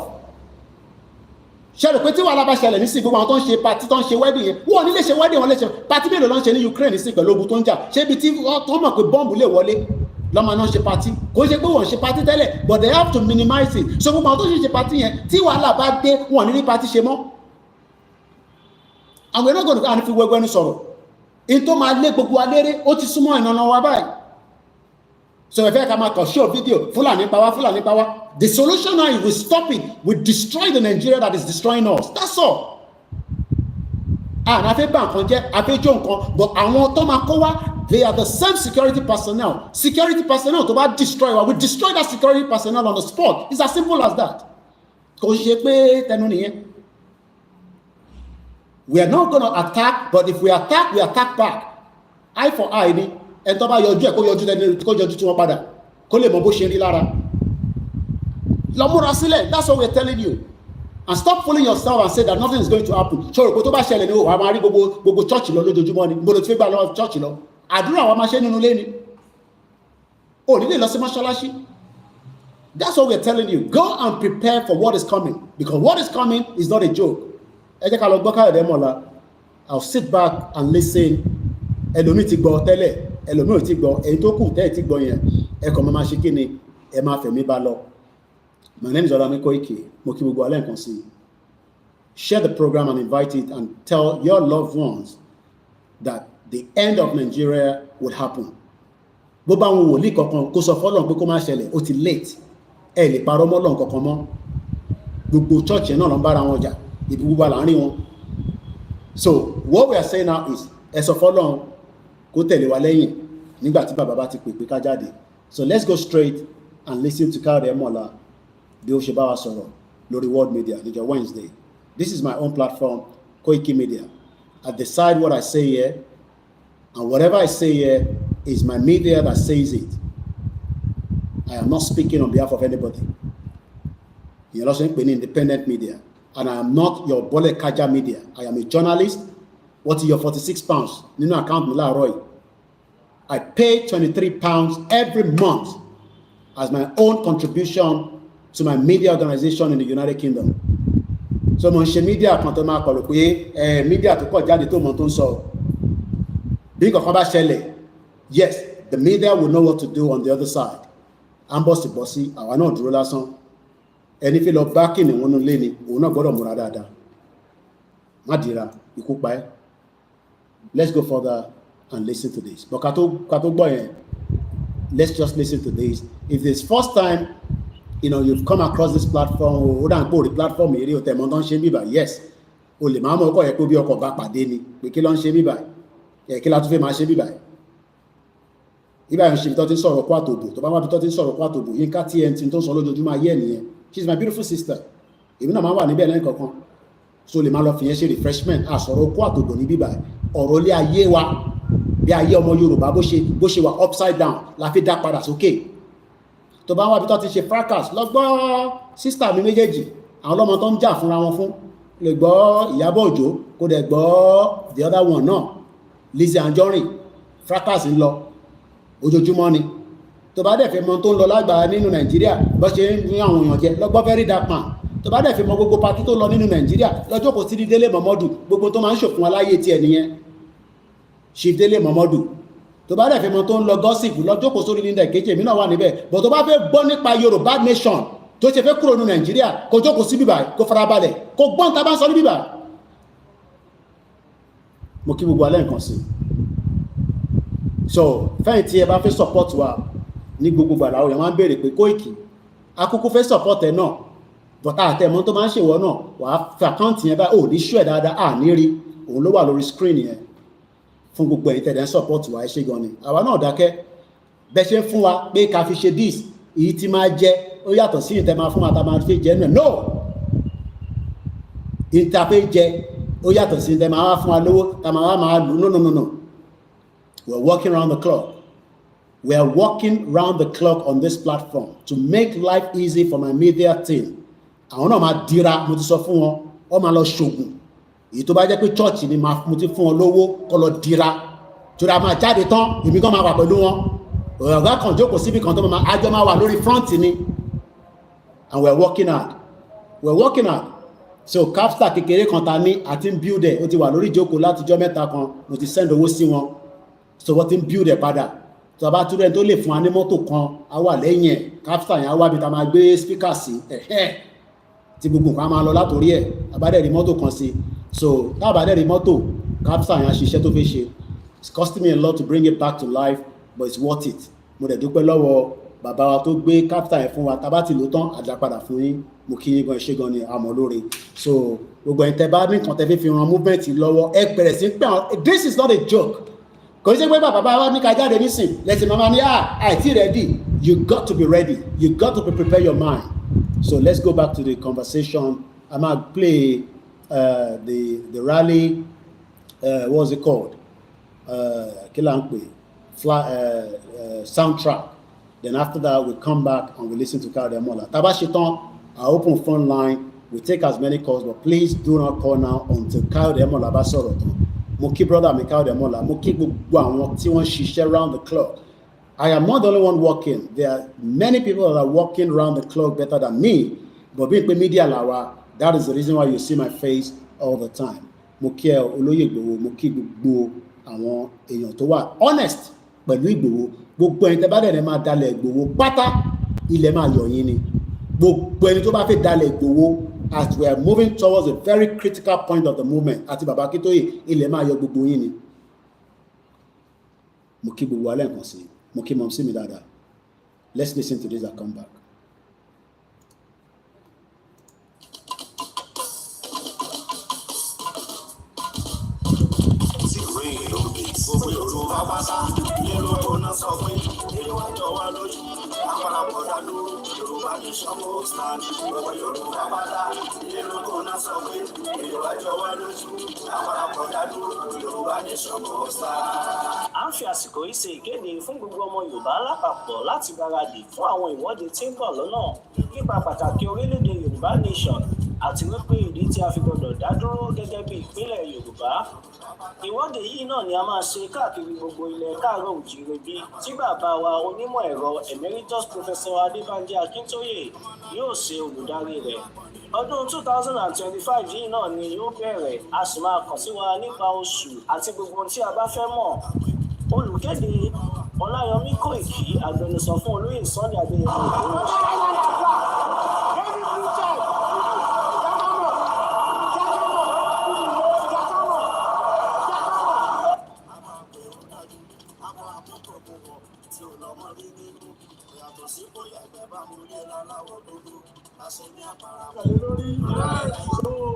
[SPEAKER 1] Ṣẹlẹ̀ pé tí wàhálà bá ṣẹlẹ̀ ní sí gbogbo àwọn tó ń ṣe party tó ń ṣe wedding yẹn wọ́n ní lè ṣe wedding wọn lè ṣe party mélòó ló ń ṣe ní Ukraine ní sí pẹ̀lú ogun tó ń jà ṣé ibi tí wọ́n mọ̀ pé bọ́ǹbù lè wọlé lọ́mọ náà ṣe party kò ṣe pé wọ́n ṣe party tẹ́lẹ̀ but they have to minimize it so gbogbo àwọn tó ṣe party yẹn tí wàhálà bá dé wọn ní party ṣe mọ́ àwọn ẹ̀rọ gbọ́dọ̀ káà ní fi wẹ́gbẹ́ ní sọ̀rọ̀ in tó máa lé gbogbo aléré ó ti súnmọ́ ìnáná wa báyìí so ẹ fẹ́ ká máa kàn show video Fúlàní pa wá the solution now is we stop it we destroy the Nigeria that is destroying us that's all and afẹ́ bá nǹkan jẹ́ afẹ́ jó nǹkan but àwọn tó máa kó wá they are the same security personnel tó bá destroy wa we destroy that security personnel on the spot it's as simple as that kò ṣe pé tẹnu nìyẹn we are not gonna attack but if we attack back eye for eye ni ẹni tó bá yọjú ẹ̀ kó yọjú tí wọ́n padà kó lè mọ bó ṣe rí lára lọ múra sílẹ̀ that's what we are telling you and stop fooling yourself and say that nothing is going to happen ṣòro pé tó bá ṣẹlẹ̀ ní o wà máa rí gbogbo church lọ lójoojúmọ́ ni gbogbo tí fi gbà lọ church lọ àdúrà wa máa ṣe nínú ilé ni o nílé lọ sí mọ́ṣáláṣí that's what we are telling you go and prepare for what is coming because what is coming is not a joke ẹ jẹ́ ká lọ gbọ́ Káyọ̀dé Mọ́lá I'll sit back and listen ẹlòmíì ti gbọ́ tẹ́lẹ̀ ẹlòmíì ò ti gbọ́ èyí tó kù tẹ́ẹ̀ ti gbọ́ yẹn ẹ kàn máa ṣe kí ni ẹ máa fẹ̀mí bá lọ. My name is OLAYOMI KOIKI. Mo kí gbogbo alẹ́ nǹkan sí. Share the program and invite it and tell your loved ones that the end of Nigeria would happen. Bó bá wọn wòlíì kankan kó sọ fọ́lọ́run pé kó má ṣẹlẹ̀ ó ti late ẹ lè parọ́ mọ́ Ọlọ́run kankan mọ́ gbogbo church yẹn náà ló ń bára wọn jà ìbí gbogbo àlárín wọn. So what we are saying now is ẹ sọ fọ́lọ́run kó tẹ̀lé wa lẹ́yìn nígbà tí bàbá bá ti pè ká jáde. So let's go straight and listen to Káyọ̀dé Mọ́lá bí ó ṣe bá wa sọ̀rọ̀ lórí World Media níjọ́ Wednesday. This is my own platform, Koikimedia. I decide what I say here, and whatever I say here is my media that says it. I am not speaking on behalf of anybody. You're also in independent media, and I am not your Bole Kaja media. I am a journalist. What is your £46? Nínú account mi láàárọ̀ yìí. I pay £23 every month as my own contribution to my media organization in the United Kingdom. So mo ń ṣe media kan tó máa kọ̀rọ̀ pé media tó kọ̀ jáde tó mọ̀ tó ń sọ. Bí nǹkan kan bá ṣẹlẹ̀, yes, the media will know what to do on the other side. À ń bọ̀ sí bọ̀ sí, àwa náà dúró lásán. Ẹni fi lọ bá kìnìún wọn lé ni, òun náà gbọ́dọ̀ múra dáadáa. Má dira, ikú pa ẹ́. Let's go further and listen to this. But ká tó gbọ́ yẹn, let's just listen to this. If this first time you've come across this platform o dà ń pò rí platform eré o tẹ̀mọ́ tó ń ṣe bíbà yes o lè máa mọ̀ ọkọ̀ yẹ pé bí ọkọ̀ bá pàdé ni pé kí ló ń ṣe bíbà kí la tún fẹ́ máa ṣe bíbà ibà ń ṣe tó ti ń sọ̀rọ̀ kó àtòbò tó bá wà tó ti ń sọ̀rọ̀ kó àtòbò Yínká TNT tó ń sọ lójoojúmọ́ ayé nìyẹn she's my beautiful sister èmi náà máa wà níbẹ̀ lẹ́yìn kankan so lè máa lọ fi yẹn ṣe refreshment àsọ̀rọ̀ okó àtòdò ní bíbá ọ̀rọ̀ ilé ayé wa bí ayé ọmọ Yorùbá bó ṣe wà upside down la fi dá padà sókè tó bá wà bí tó ti ṣe fracas lọ́gbọ́ sísítà mi méjèèjì àwọn ọlọ́mọ tó ń jà fúnra wọn fún lè gbọ́ Ìyábọ̀ Òjó kó dẹ̀ gbọ́ the other one náà Lizzy Anjorin fracas ń lọ ojoojúmọ́ ni tó bá dẹ̀ fẹ́ mọ tó ń lọ lágbàá nínú Nàìjíríà bó ṣe ń ní àwọn èèyàn jẹ lọ́gbọ́ very dark man tó bá dẹ̀ fẹ́ mọ gbogbo pati tó lọ nínú Nàìjíríà lọ́jọ́ kò sí ní Délé Mọ̀mọ́dù gbogbo tó máa ń ṣòfin aláyé tiẹ̀ nìyẹn ṣe Délé Mọ̀mọ́dù tó bá dẹ̀ fẹ́ mọ tó ń lọ gọ́sìpù lọ́jọ́ kò sórí nílẹ̀ kejì èmi náà wà níbẹ̀ bọ̀ tó bá fẹ́ gbọ́ nípa Yorùbá nation tó ṣe fẹ́ kúrò ní Nàìjíríà kó jókòó sí bíbá kó farabalẹ̀ kó gbọ́n tá a bá ń sọ ní bíbá mo kí gbogbo alẹ́ nǹkan sí so fẹ́yìn tí ẹ bá fẹ́ support wa ní gbogbo gbàdá òyìn wọ́n á béèrè pé Koiki akókó fẹ́ support ẹ náà bọ̀tá àtẹ̀mọ́ tó máa ń ṣèwọ́ náà wà á fi àkáǹtì yẹn báyìí ò ní ṣú ẹ̀ dáadáa à ní rí òun ló wà lórí screen yẹn fún gbogbo ẹ̀yin tẹ̀lé ń support wa ẹ ṣé gan ni àwa náà dákẹ́ bẹ́ ṣe ń fún wa pé ká fi ṣe dis èyí tí máa jẹ́ ó yàtọ̀ sí ìtẹ́ máa fún wa tá máa fi jẹ́ náà no ìtàfẹ́ jẹ ó yàtọ̀ sí ìtẹ́ máa fún wa lówó tá máa lù no we're working around the clock. We are working round the clock on this platform to make life easy for my media team. Àwọn náà máa dira mo ti sọ fún wọn ọ máa lọ ṣògùn èyí tó bá jẹ́ pé church ni mo ti fún wọn lówó kó lọ dira torí a máa jáde tán èmi kan máa wà pẹ̀lú wọn ọ̀gá kan jókòó síbi kan tó máa àjọ máa wà lórí front ni and we are working hard so capstar kékeré kan ta ní àti ń build ẹ̀ ó ti wà lórí ìjókòó látijọ́ mẹ́ta kan mo ti send owó sí wọn so wọ́n ti ń build ẹ̀ padà tó bá túrẹ́ tó lè fún wa ní mọ́tò kan á wà lẹ́yìn ẹ̀ capstar yẹn á wá bí ta máa gbé speaker sí tí gbogbo nǹkan á máa lọ látòrí ẹ̀ àbádẹ́rì mọ́tò kan sí so tábàdẹ́rì mọ́tò capstar yẹn á ṣiṣẹ́ tó fẹ́ ṣe it's costing me a lot to bring it back to life but it's worth it mo dẹ̀ dúpẹ́ lọ́wọ́ bàbá wa tó gbé capstar yẹn fún wa tá bá ti lò tán àdápadà fún yín mo kí yín gan ṣe gan ni àmọ́ lóore so gbogbo ẹ̀yin tẹ́ bá ní nǹkan tẹ́ fi ran movement lọ́wọ́ ẹ bẹ̀rẹ̀ sí pé this is not a joke kò ní ṣe pé bàbá wa ní ká jáde nísìn lẹ́sìn mama ní àìtí ready you got to be ready you got to prepare your mind so let's go back to the conversation I might play the rally what's it called kí là ń pè soundtrack then after that we come back and we listen to Kayode Mola tá bá ṣe tán I open phone line we take as many calls but please do not call now until Kayode Mola bá sọ̀rọ̀ tán mo kí brother mi Kayode Mola mo kí gbogbo àwọn tí wọ́n ṣiṣẹ́ round the clock I am not the only one working there are many people that are working round the clock better than me but bí n pe media làwa that is the reason why you see my face all the time mo kí ẹ olóyè Ìgbòho mo kí gbogbo àwọn èèyàn tó wà honest pẹ̀lú Ìgbòho gbogbo ẹni tẹ́ bá dẹ̀ máa dalẹ̀ Ìgbòho pátá ilẹ̀ máa yọ̀ yín ni gbogbo ẹni tó bá fẹ́ dalẹ̀ Ìgbòho as we are moving towards a very critical point of the movement àti bàbá Akíntóyè ilẹ̀ máa yọ gbogbo yín ni mo kí gbogbo alẹ́ nǹkan sí mo kí mọ̀ sí mi dáadáa let's listen to this and come back.
[SPEAKER 11] Gbogbo Yorùbá pátá nínú ọ̀nà sọ pé èyí wá jọ wá lójú àpárapọ̀ dàlú Yorùbá ní sọ́mọ́ stand. Gbogbo Yorùbá pátá nínú ọ̀nà sọ pé èyí wá jọ wá lójú àpárapọ̀ dàlú Yorùbá ní sọ́mọ́ stand.
[SPEAKER 2] À ń fi àsìkò yìí ṣe ìkéde fún gbogbo ọmọ Yorùbá lápapọ̀ láti gbáradì fún àwọn ìwọ́de tí ń bọ̀ lọ́nà nípa pàtàkì orílẹ̀-èdè Yorùbá nation àti wípé ìdí tí a fi gbọdọ̀ dá dúró gẹ́gẹ́ bí ìpínlẹ̀ Yorùbá. Ìwọ́de yìí náà ni a máa ṣe káàkiri gbogbo ilẹ̀ káàárọ̀ òjìire bí tí bàbá wa onímọ̀ ẹ̀rọ emeritus professor Adébánjí Akíntóyè yóò ṣe olùdarí rẹ̀. Ọdún 2025 yìí náà ni yóò bẹ̀rẹ̀ a sì máa kàn sí wa nípa oṣù àti gbogbo tí a bá fẹ́ mọ̀. Olùkéde Ọláyọmí Kóìkì agbẹnusọ fún olóyè Sunday Adéyẹmọ Ìgbòho.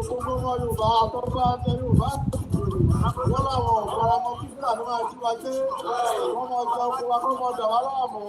[SPEAKER 4] Gbogbo ọmọ Yorùbá àtọ́gbà Yorùbá wọ́n láwọn ọ̀pọ̀ ọmọ kíkà ló máa jí wa gbé wọ́n mọ̀ jọ fún wa kó mọ̀ dà wá láàmú.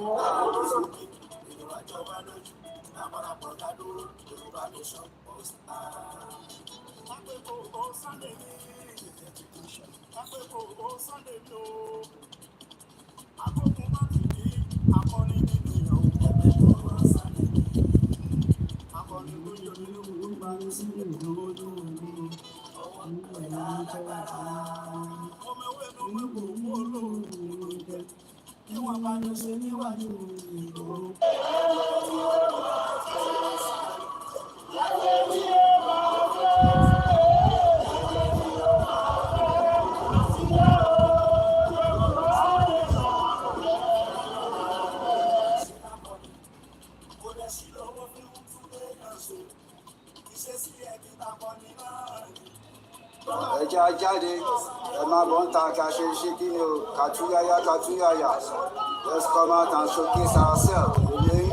[SPEAKER 11] ẹja jáde ẹ máa bọ̀ ń ta ká ṣe ṣe kí ni o kàtúyáyá kàtúyáyá let's come out and showcase ourselves okay?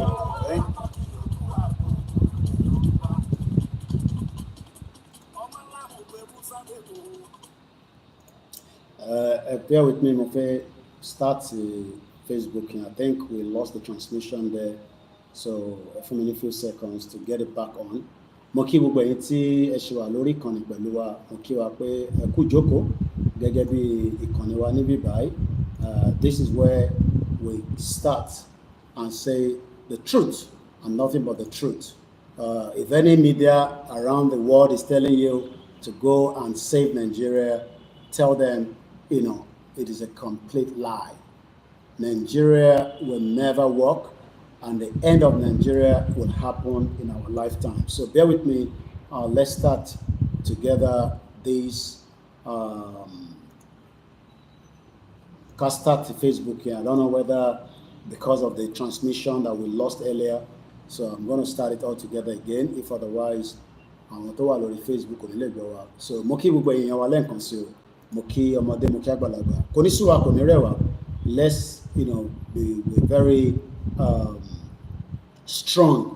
[SPEAKER 1] Bear with me, Mofe. Start Facebook, and I think we lost the transmission there, so for a few seconds to get it back on. Mo kí gbogbo ẹ̀yin tí ẹ ṣe wà lórí ìkànnì pẹ̀lú wa, mo kí wa pé ẹ kú jókòó gẹ́gẹ́ bí ìkànnì wa níbí báyìí. This is where we start and say the truth and nothing but the truth. If any media around the world is telling you to go and save Nigeria, tell them, you know, it is a complete lie. Nigeria will never work, and the end of Nigeria will happen in our lifetime. So bear with me. Let's start together this. Can't start the Facebook here. I don't know whether because of the transmission that we lost earlier. So I'm going to start it all together again. If otherwise, I'm going to Facebook on the go. So Moki will be in our link on so Moki or Mode Moki Agbalagba. Konisuwa Konirewa. Let's, you know, be very strong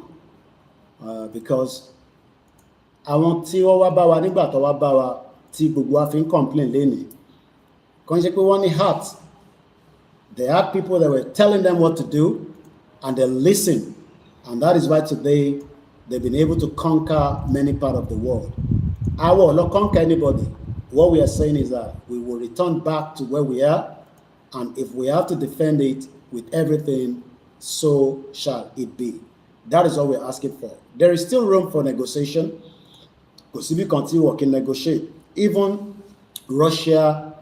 [SPEAKER 1] because àwọn tí wọ́n wá bá wa nígbà tó wá bá wa tí gbogbo wa fi ń complain lénìí kàn ṣe pé wọ́n ní heart. They had people that were telling them what to do and they listened, and that is why today they've been able to conquer many parts of the world. I will not conquer anybody. What we are saying is that we will return back to where we are, and if we have to defend it with everything, so shall it be. That is all we're asking for. There is still room for negotiation. Because if we continue working, negotiate. Even Russia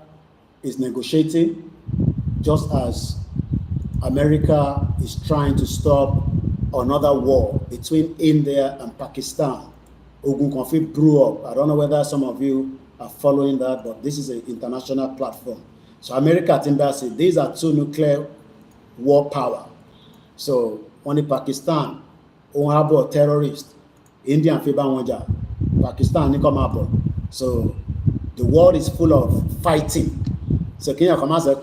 [SPEAKER 1] is negotiating, just as America is trying to stop another war between India and Pakistan. Ogun conflict blew up. I don't know whether some of you are following that, but this is an international platform. So America said these are two nuclear war power. So only Pakistan on harbor terrorists, India and Wanja, Pakistan come harbor. So the world is full of fighting. So Kenya come out say,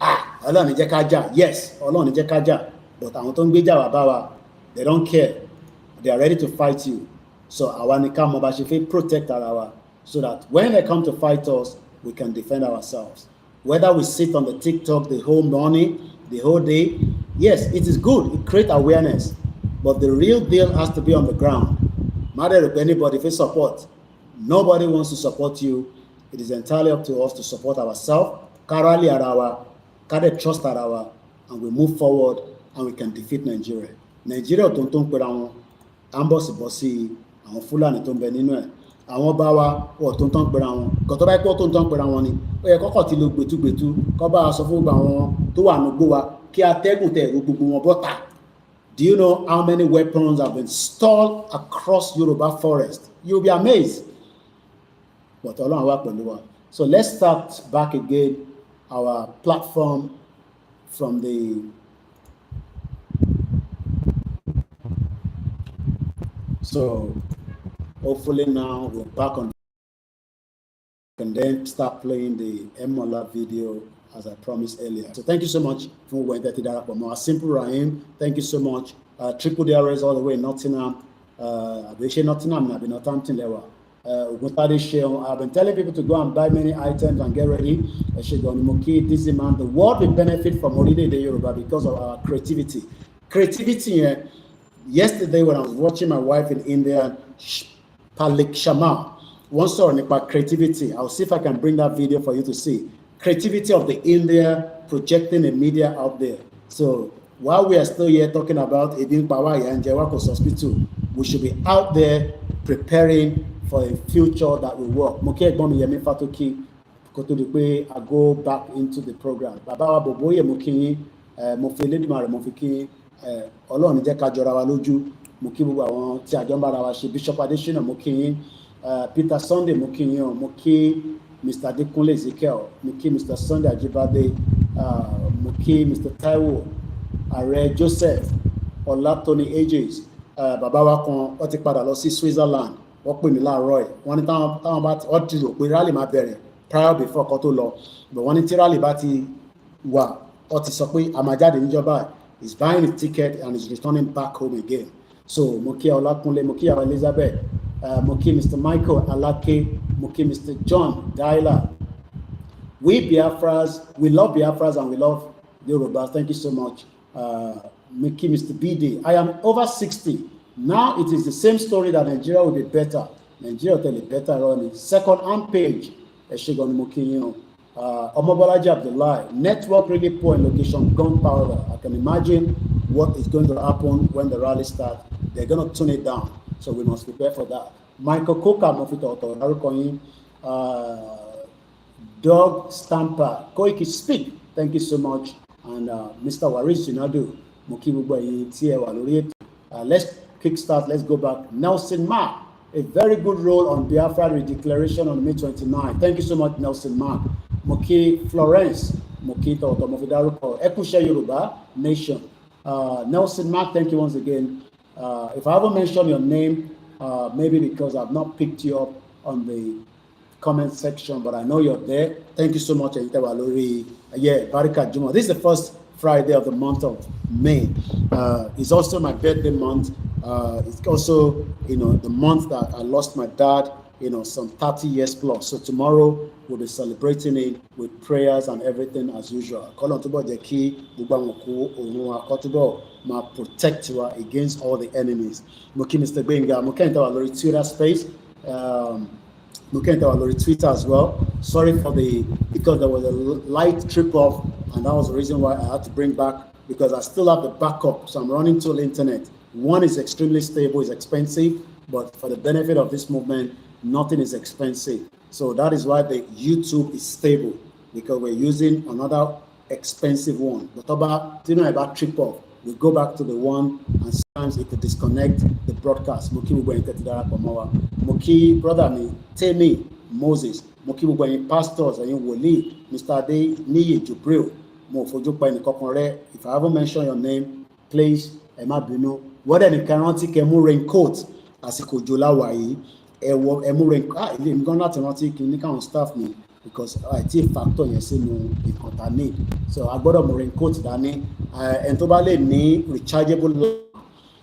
[SPEAKER 1] Allah ni jẹ́ ká jà. Yes, Allah ni jẹ́ ká jà. But àwọn tó ń gbé jà wá bá wa, they don't care. They are ready to fight you. So àwa ni ká mọ̀ bá ṣe fẹ́ protect ara wa, so that when they come to fight us, we can defend ourselves. Whether we sit on the TikTok the whole morning, the whole day, yes, it is good. It creates awareness. But the real deal has to be on the ground. Matter if anybody if support. Nobody wants to support you. It is entirely up to us to support ourselves. Karali arawa, kade trust arawa, and we move forward and we can defeat Nigeria. Nigeria tó ń pera wọn, ambosibosi, àwọn Fúlàní tó ń bẹ nínú ẹ̀. Àwọn bá wa wọ̀ tó ń pera wọn. Kọ̀tọ́ bá pọ̀ tó ń pera wọn ni. Ó yẹ kọ́kọ́ ti lo gbẹ̀túgbẹ̀tú, kọ́ bá a sọ fún àwọn tó wà nígbó wa kí atẹ́gùn tẹ̀ gbogbo wọn bọ́ta. Do you know how many weapons have been stored across Yoruba forest? You'll be amazed. But Ọlọ́run wà pẹ̀lú wa. So let's start back again our platform from the so hopefully now we're back on and then start playing the Emola video as I promised earlier. So thank you so much for going to Darapoma. Simple Rahim, thank you so much. Triple DRS all the way in Nottingham. I've been Northampton level. I've been telling people to go and buy many items and get ready. The world will benefit from Holiday Day Yoruba because of our creativity. Creativity, yesterday when I was watching my wife in India, Palik Shama, One story about creativity. I'll see if I can bring that video for you to see. Creativity of the India projecting the media out there. So while we are still here talking about Edin Pawai and Jawakos Hospital, we should be out there preparing for a future that will work. Moke Egbomi Yemi Fatoki, I go back into the program. Baba wa Boboye Mokinyi, Mofele Dimare Mofiki, Ọlọ́run jẹ́ ká jọra wa lójú. Mo kí gbogbo àwọn tí àjọ ń bára wa ṣe Bishop Adesina mo kí yín, Peter Sunday mo kí yín o, mo kí Mr. Adekunle Ezekiel, mo kí Mr. Sunday Ajibade, mo kí Mr. Taiwo, Ààrẹ Joseph Ọlátọ́ni Ages, bàbá wa kan wọ́n ti padà lọ sí Switzerland, wọ́n pè mí láàárọ̀ ẹ̀, wọ́n ní táwọn bá wọ́n ti rò pé rally máa bẹ̀rẹ̀ prior before kan tó lọ, but wọ́n ní tí rally bá ti wà wọ́n ti sọ pé a máa jáde níjọba, he's buying a ticket and he's returning back home again. So Moki Olakunle, Moki Elizabeth, Moki Mr. Michael Alake, Moki Mr. John Daila. We Biafras, we love Biafras and we love the Yoruba. Thank you so much. Moki Mr. BD. I am over 60. Now it is the same story that Nigeria will be better. Nigeria will tell it better on it. Second hand page. Eshegon Moki, Omobolaji Abdullah. Network really poor in location, gunpowder. I can imagine what is going to happen when the rally starts. They're going to tune it down, so we must prepare for that. Michael Koka, Mofito, Doug Stamper, Koiki Speak, thank you so much. And Mr. Waris Sinadu, let's kickstart, let's go back. Nelson Mark, a very good role on Biafra Redeclaration on May 29. Thank you so much, Nelson Mark. Moki Florence, Mokito, Tomofidaruko, Ekusha Yoruba Nation. Nelson Mark, thank you once again. If I haven't mentioned your name, maybe because I've not picked you up on the comment section, but I know you're there. Thank you so much, Valori. Yeah, Barika Juma. This is the first Friday of the month of May. It's also my birthday month. It's also, the month that I lost my dad, some 30 years plus. So tomorrow we'll be celebrating it with prayers and everything as usual. Call on to the key, ma protect you against all the enemies. Muki Mr. Benga, Muki into our Twitter space. Muki into our Twitter as well. Sorry because there was a light trip off, and that was the reason why I had to bring back, because I still have the backup. So I'm running to the internet. One is extremely stable, it's expensive, but for the benefit of this movement, nothing is expensive. So that is why the YouTube is stable, because we're using another expensive one. But about trip off, we go back to the one, and sometimes it will disconnect the broadcast. Moki Moki brother me, Temi Moses, Moki pastors and Woli, Mr. Ade Niyi Jubril, if I haven't mentioned your name, please, Emma Bruno, what any guarantee Kemu raincoat as a Kojolawayi, Emu raincoat, I'm going to clinical staff me. Because I take factor you say no need. So I got a raincoat Danny and tobale need rechargeable.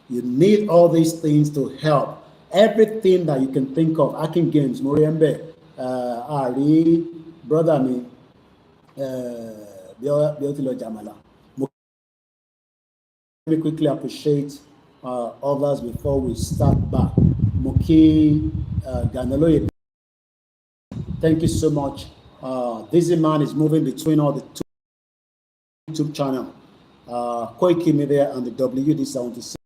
[SPEAKER 1] You need all these things to help. Everything that you can think of, Akin Games, Moriembe, Ari, brother me, Biotilo Jamala. Let me quickly appreciate others before we start back. Moki Ganelo. Thank you so much. This man is moving between all the two YouTube channel, Koikimedia and the WD76.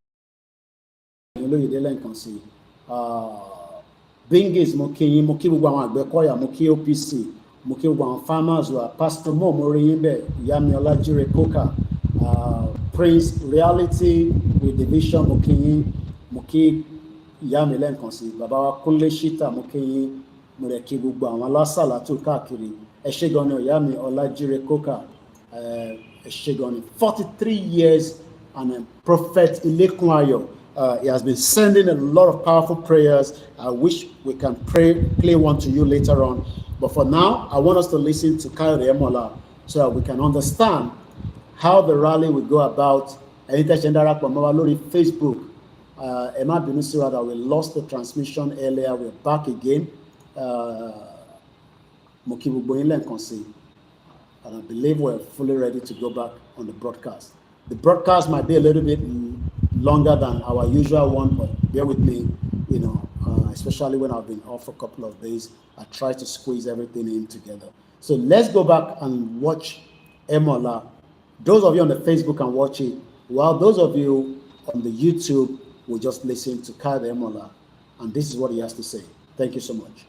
[SPEAKER 1] Bingis Moki Buwan Bekoya, Moki OPC, Moki Buwan farmers who are Pastor Mo Moriyimbe, Yami Olajire Koka, Prince Reality with Division Moki Yami Lenkonsi, Baba Kunle Shita Moki. Mureki gbogbo àwọn alásàlá tó káàkiri ẹṣẹgọni Oyami Olajire Koka ẹṣẹgọni 43 years and a prophet Ilekun Ayo. He has been sending a lot of powerful prayers. I wish we can play one to you later on, but for now I want us to listen to Kayode Emola so that we can understand how the rally will go about. Facebook, Emma Binusira, that we lost the transmission earlier. We're back again. And I believe we're fully ready to go back on the broadcast. The broadcast might be a little bit longer than our usual one, but bear with me. especially when I've been off a couple of days, I try to squeeze everything in together. So let's go back and watch Emola. Those of you on the Facebook can watch it, while those of you on the YouTube will just listen to Kade Emola. And this is what he has to say. Thank you so much.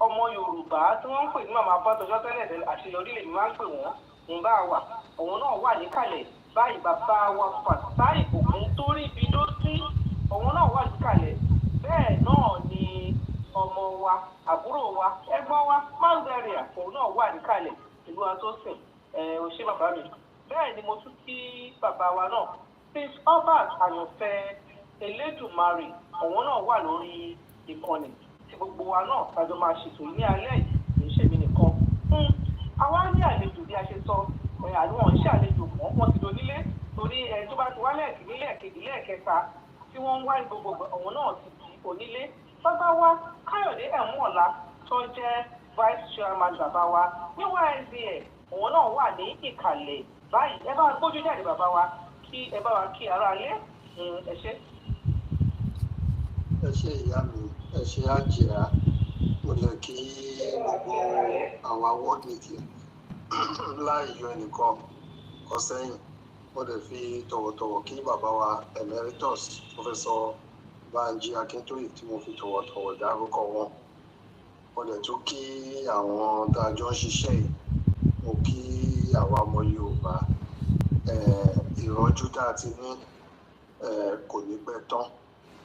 [SPEAKER 12] Ọmọ Yorùbá tí wọ́n ń pè ní màmá bọ́tọ̀jọ́ tẹ́lẹ̀ àṣeyọrí lèmi máa ń pè wọ́n ń bá wà òun náà wà níkàlẹ̀ báyìí bàbá wa Fatai Ògún tó rí ibi ló sí òun náà wà níkàlẹ̀ bẹ́ẹ̀ náà ni ọmọ wa àbúrò wa ẹ̀gbọ́n wa Mandaria òun náà wà níkàlẹ̀ ìlú Atọ́sìn òṣè bàbá mi bẹ́ẹ̀ ni mo tún kí bàbá wa náà Prince Albert àyànfẹ́ Elédùmarè òun náà wà lórí ìkànnì gbogbo wa náà kájọ máa ṣètò ní alẹ́ yìí kì í ṣe mí nìkan. Àwa ní àlejò bí a ṣe sọ àwọn ń ṣàlejò mọ́ wọ́n ti donílé torí ẹni tó bá ti wá lẹ́ẹ̀kìní lẹ́ẹ̀kejì lẹ́ẹ̀kẹta tí wọ́n ń wá gbogbo òun náà ti di onílé. Bàbá wa Káyọ̀dé Ẹ̀múọ̀lá tó jẹ́ vice chairman bàbá wa ní YSDM òun náà wà ní ìkàlẹ̀ báyìí ẹ bá gbójú jáde bàbá wa kí ẹ bá wa kí ara lé ẹ ṣé.
[SPEAKER 13] Ẹ ṣé ìyá mi. Ẹ ṣé àjìrà mo lè kí gbogbo àwọn award meeting láì yọ ẹnìkan kọ sẹ́yìn mo lè fi tọ̀wọ̀tọ̀wọ̀ kí bàbá wa emeritus Professor Banji Akintoye tí mo fi tọ̀wọ̀tọ̀wọ̀ dárúkọ wọn mo lè tún kí àwọn tá a jọ ń ṣiṣẹ́ yìí mo kí àwa ọmọ Yorùbá ìrọ́jú tá a ti ní kò ní pẹ́ tán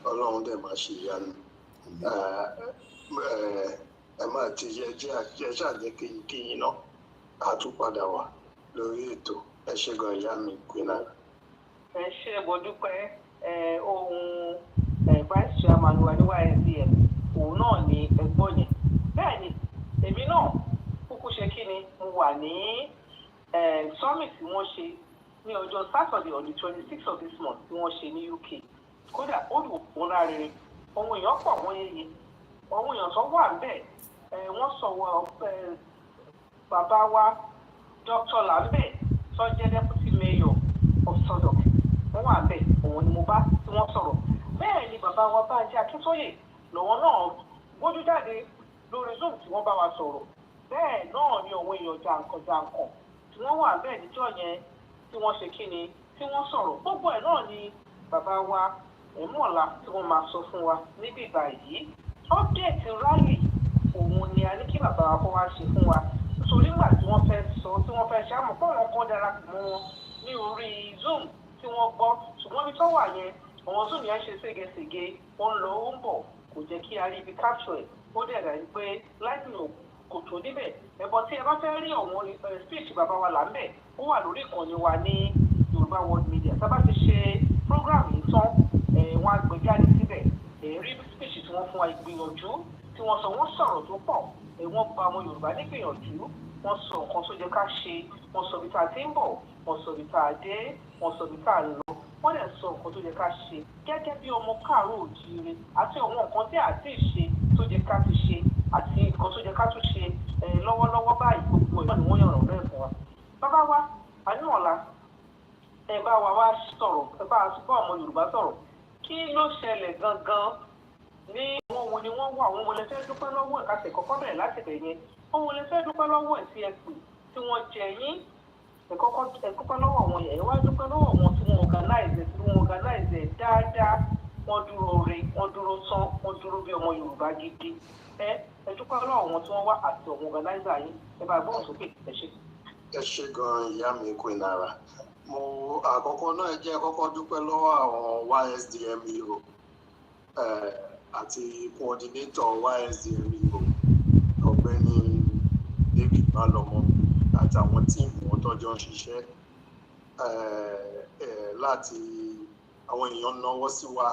[SPEAKER 13] Ọlọ́run dẹ̀ máa ṣe ìyanu. Ẹ máa ti jẹ́ ṣàjẹ́ kéyìn náà a tún padà wà lórí ètò ẹ ṣé gan ìyá mi Queen.
[SPEAKER 12] Ẹ ṣé mo dúpẹ́ ohun vice chairman wa ní YSDM òun náà ni ẹgbọ́n yẹn bẹ́ẹ̀ ni èmi náà kúkú ṣe kí ni mo wà ní summit tí wọ́n ṣe ní ọjọ́ Saturday on the 26th of this month tí wọ́n ṣe ní UK kódà ó dùn òun láre ohun èèyàn pọ̀ wọ́n yeye ohun èèyàn tó wà bẹ́ẹ̀ wọ́n sọ̀wọ́ bàbá wa Dr. Lambe tó jẹ́ deputy mayor of Sodok wọ́n wà bẹ́ẹ̀ òun ni mo bá tí wọ́n sọ̀rọ̀ bẹ́ẹ̀ ni bàbá wa Banji Akintoye lọ́wọ́ náà gbójú jáde lórí Zoom tí wọ́n bá wa sọ̀rọ̀ bẹ́ẹ̀ náà ni òun èèyàn jàǹkàn tí wọ́n wà bẹ́ẹ̀ níjọ́ yẹn tí wọ́n ṣe kíni tí wọ́n sọ̀rọ̀ gbogbo ẹ̀ náà ni bàbá wa Ẹ̀múọ̀lá tí wọ́n máa sọ fún wa níbí báyìí update rally òun ni a ní kí bàbá wa kó wá ṣe fún wa nítorí nígbà tí wọ́n fẹ́ sọ tí wọ́n fẹ́ ṣàmù pé wọ́n kọ́ darapọ̀ mọ́ wọn ní orí Zoom tí wọ́n gbọ́ ṣùgbọ́n ibi tó wà yẹn àwọn Zoom yẹn ṣe ségesège ó ń lọ ó ń bọ̀ kò jẹ́ kí a rí ibi capture ẹ̀ ó dẹ̀ dà pé lightning kò tó níbẹ̀ ẹ̀bọ̀ tí ẹ bá fẹ́ rí àwọn speech bàbá wa Lambe ó wà lórí ìkànnì wa ní Yorùbá World Media tá a bá ti ṣe program yìí tán wọ́n á gbé jáde síbẹ̀ rí speech tí wọ́n fún wa ìgbìyànjú tí wọ́n sọ wọ́n sọ̀rọ̀ tó pọ̀ wọ́n gba ọmọ Yorùbá nígbìyànjú wọ́n sọ nǹkan tó jẹ́ ká ṣe wọ́n sọ ibi tá a ti ń bọ̀ wọ́n sọ ibi tá a dé wọ́n sọ ibi tá a lọ wọ́n dẹ̀ sọ nǹkan tó jẹ́ ká ṣe gẹ́gẹ́ bí ọmọ káàárọ̀ oòjíire àti àwọn nǹkan tí a ti ṣe tó jẹ́ ká ti ṣe àti nǹkan tó jẹ́ ká tún ṣe lọ́wọ́lọ́wọ́ báyìí gbogbo ẹ̀ ni wọ́n yànnà bẹ́ẹ̀ fún wa. Bàbá wa Àníọ̀lá ẹ bá wa wá sọ̀rọ̀ ẹ bá ọmọ Yorùbá sọ̀rọ̀ kí ló ṣẹlẹ̀ gangan ní àwọn wo ni wọ́n wà àwọn wo lè fẹ́ dúpẹ́ lọ́wọ́ ẹ̀ kásẹ̀ kọ́kọ́ bẹ̀rẹ̀ láti bẹ̀ yẹn àwọn wo lè fẹ́ dúpẹ́ lọ́wọ́ ẹ̀ tí ẹ pè tí wọ́n jẹ yín ẹ dúpẹ́ lọ́wọ́ wọn yẹn ẹ wá dúpẹ́ lọ́wọ́ wọn tí wọ́n organize dáadáa wọ́n dúró re wọ́n dúró tán wọ́n dúró bí ọmọ Yorùbá gidi ẹ dúpẹ́ lọ́wọ́ wọn tí wọ́n wá àti ọmọ organizer yín ẹ bá gbọ́n sókè ẹ ṣé.
[SPEAKER 13] Ẹ ṣé gan ìyá mi Queen Naira mo àkọ́kọ́ náà jẹ́ kọ́kọ́ dúpẹ́ lọ́wọ́ àwọn YSDM Europe àti coordinator YSDM Europe ọ̀gbẹ́ni David Malomo àtàwọn tíìmù wọn tọ́jọ́ ń ṣiṣẹ́ láti àwọn èèyàn náwó sí wa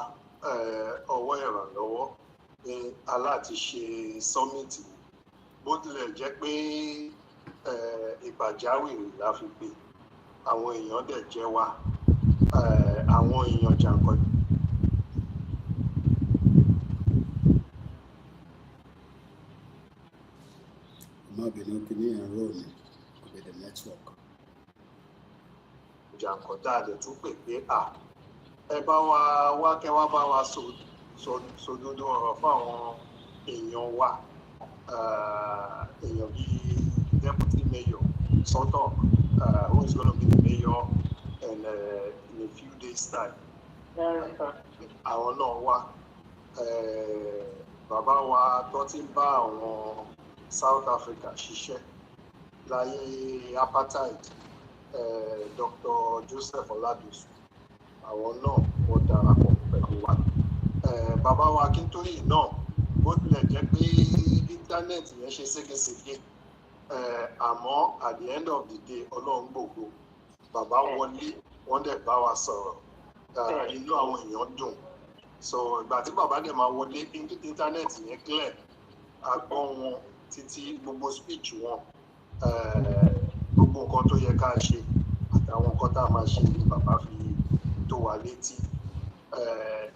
[SPEAKER 13] ọwọ́ ìrànlọ́wọ́ pé aláàtì ṣe summit bó tilẹ̀ jẹ́ pé ìpàjáwìrì la fi pè àwọn èèyàn dẹ̀ jẹ́ wa àwọn èèyàn
[SPEAKER 1] bínú kí ní ẹ̀rọ ni kò bí the network.
[SPEAKER 13] Jàǹkọ̀dá àdè tún pè pé ẹ bá wa wá kẹ́ wá bá wa sòdodo ọ̀rọ̀ fún àwọn èèyàn wa, èèyàn bíi deputy mayor sọ́tọ̀, who is going to be the mayor in a few days time. Àwọn náà wá. Bàbá wa tó ti ń bá àwọn South Africa ṣiṣẹ́ láyé apartheid, Dr. Joseph Oladosu, àwọn náà wọ́n darapọ̀ pẹ̀lú wa. Bàbá wa Akintoye náà bó tilẹ̀ jẹ́ pé íńtánẹ́ẹ̀tì yẹn ṣe ségesège, àmọ́ at the end of the day Ọlọ́run gbogbo bàbá wọlé wọ́n dẹ̀ bá wa sọ̀rọ̀, inú àwọn èèyàn dùn. So ìgbà tí bàbá dẹ̀ máa wọlé íńtánẹ́ẹ̀tì yẹn clear, a gbọ́ wọn títí gbogbo speech wọn, gbogbo nǹkan tó yẹ ká ṣe àtàwọn nǹkan tá a máa ṣe ni bàbá fi tó wa létí.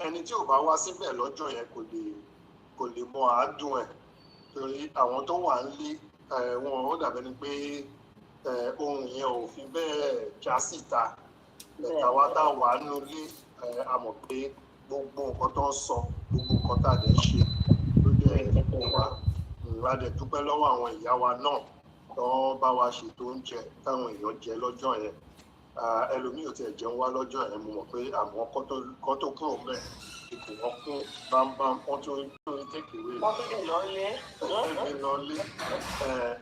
[SPEAKER 13] Ẹni tí ò bá wá síbẹ̀ lọ́jọ́ yẹn kò lè mọ àádùn ẹ̀, torí àwọn tó wà nílé wọn ó dàbẹ́ ni pé ohun yẹn ò fi bẹ́ẹ̀ já síta. Àwa tá a wà nínú ilé a mọ̀ pé gbogbo nǹkan tó ń sọ, gbogbo nǹkan tá a dẹ̀ ṣe ló dẹ̀ fún wa. A dẹ̀ dúpẹ́ lọ́wọ́ àwọn ìyá wa náà tó bá wa ṣètò oúnjẹ táwọn èèyàn jẹ lọ́jọ́ yẹn. Ẹlòmíì ò tiẹ̀ jẹun wá lọ́jọ́ yẹn, mo mọ̀ pé àmọ́ kọ́ tó kúrò mẹ́ ipò wọn kún bámbám, wọ́n tún ń tèkèwé.
[SPEAKER 12] Wọ́n tún lè lọlé.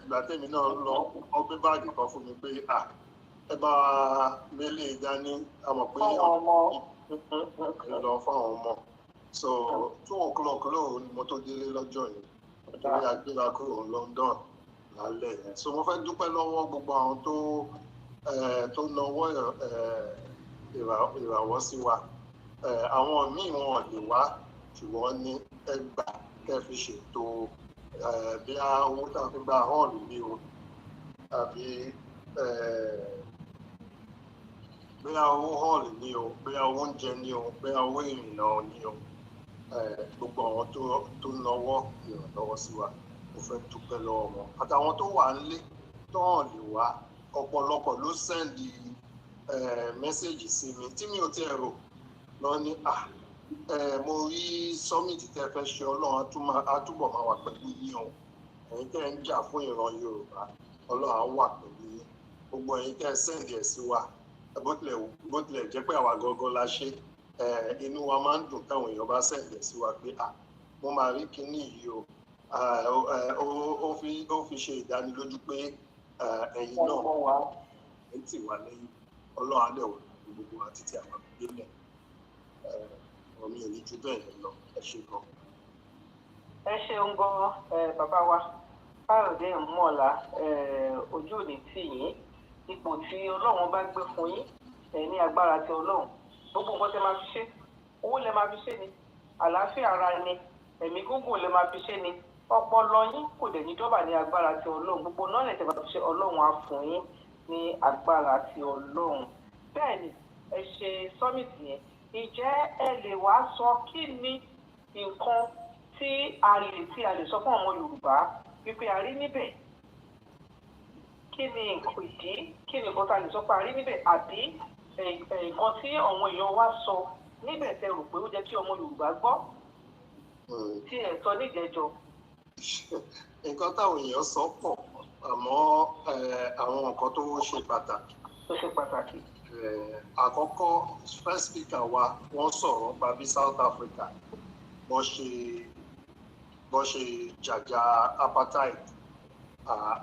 [SPEAKER 13] Ìgbà tèmi náà lọ, wọ́n gbé báàgì kan fún mi pé ẹ bá mélé dání, a mọ̀ pé lọ fáwọn ọmọ. So 2 o'clock lóòrùn ni mo tó délé lọ́jọ́ yẹn, torí agbéra kúrò London lálẹ́ yẹn. So mo fẹ́ dúpẹ́ lọ́wọ́ gbogbo àwọn tó nawọ́ ìràwọ̀ sí wa. Àwọn míì wọn lè wá, ṣùgbọ́n ní ẹgbà kẹ́ fi ṣètò bí owó tá a fi gba hall ní o, àbí bóyá owó hall ní o, bóyá owó oúnjẹ ní o, bóyá owó ìrìnnà ní o. Gbogbo àwọn tó nawọ́ ìrànlọ́wọ́ sí wa, mo fẹ́ dúpẹ́ lọ́wọ́ wọn. Àtàwọn tó wà nílé tó hàn lè wá, ọ̀pọ̀lọpọ̀ ló sẹ́ndì mẹ́sẹ̀gì sí mi tí mi ò tiẹ̀ rò lọ ní mo rí summit tẹ́ fẹ́ ṣe, Ọlọ́run á túbọ̀ máa wà pẹ̀lú yín o. Ẹ̀yin tẹ́ ń jà fún ìran Yorùbá, Ọlọ́run á wà pẹ̀lú yín. Gbogbo ẹ̀yin tẹ́ sẹ́ndì ẹ̀ sí wa, bó tilẹ̀ jẹ́ pé àwa gangan la ṣe, inú wa máa ń dùn táwọn èèyàn bá sẹ́ndì ẹ̀ sí wa pé mo máa rí kinní yìí o. Ó fi ṣe ìdánilójú pé ẹ̀yin náà ẹ̀ tì wá lẹ́yìn. Ọlọ́run á dẹ̀ wọ̀ gbogbo àti tí àwọn àgbélẹ̀. Ọ̀mí ò ní ju bẹ́ẹ̀ lọ. Ẹ ṣe gan.
[SPEAKER 12] Ẹ ṣeun gan bàbá wa Káyọ̀dé Mọ́ọ̀lá, ojú ò ní tì yín. Ipò tí Ọlọ́run bá gbé fún yín ní agbára ti Ọlọ́run, gbogbo nǹkan tẹ́ máa fi ṣe, owó lẹ máa fi ṣe ni, àlàáfíà ara ni, ẹ̀mí gígùn lẹ máa fi ṣe ni, ọpọlọ yín kò dẹ̀ ní dọ́bà ní agbára ti Ọlọ́run. Gbogbo náà lẹ tẹ́ máa fi ṣe, Ọlọ́run á fún yín ní agbára ti Ọlọ́run. Bẹ́ẹ̀ ni ẹ ṣe summit yẹn. Ǹjẹ́ ẹ lè wá sọ kí ni nǹkan tí a lè sọ fún àwọn Yorùbá wípé a rí níbẹ̀? Kí ni ìdí? Kí ni nǹkan tá a lè sọ pé a rí níbẹ̀? Àbí nǹkan tí àwọn èèyàn wá sọ níbẹ̀ tẹ́ rò pé ó jẹ́ kí ọmọ Yorùbá gbọ́ tí ẹ sọ níjẹjọ?
[SPEAKER 13] Nǹkan táwọn èèyàn sọ pọ̀, àmọ́ àwọn nǹkan tó ṣe pàtàkì. Àkọ́kọ́, first speaker wa wọ́n sọ̀rọ̀ nípa bí South Africa bó ṣe jàjà apartheid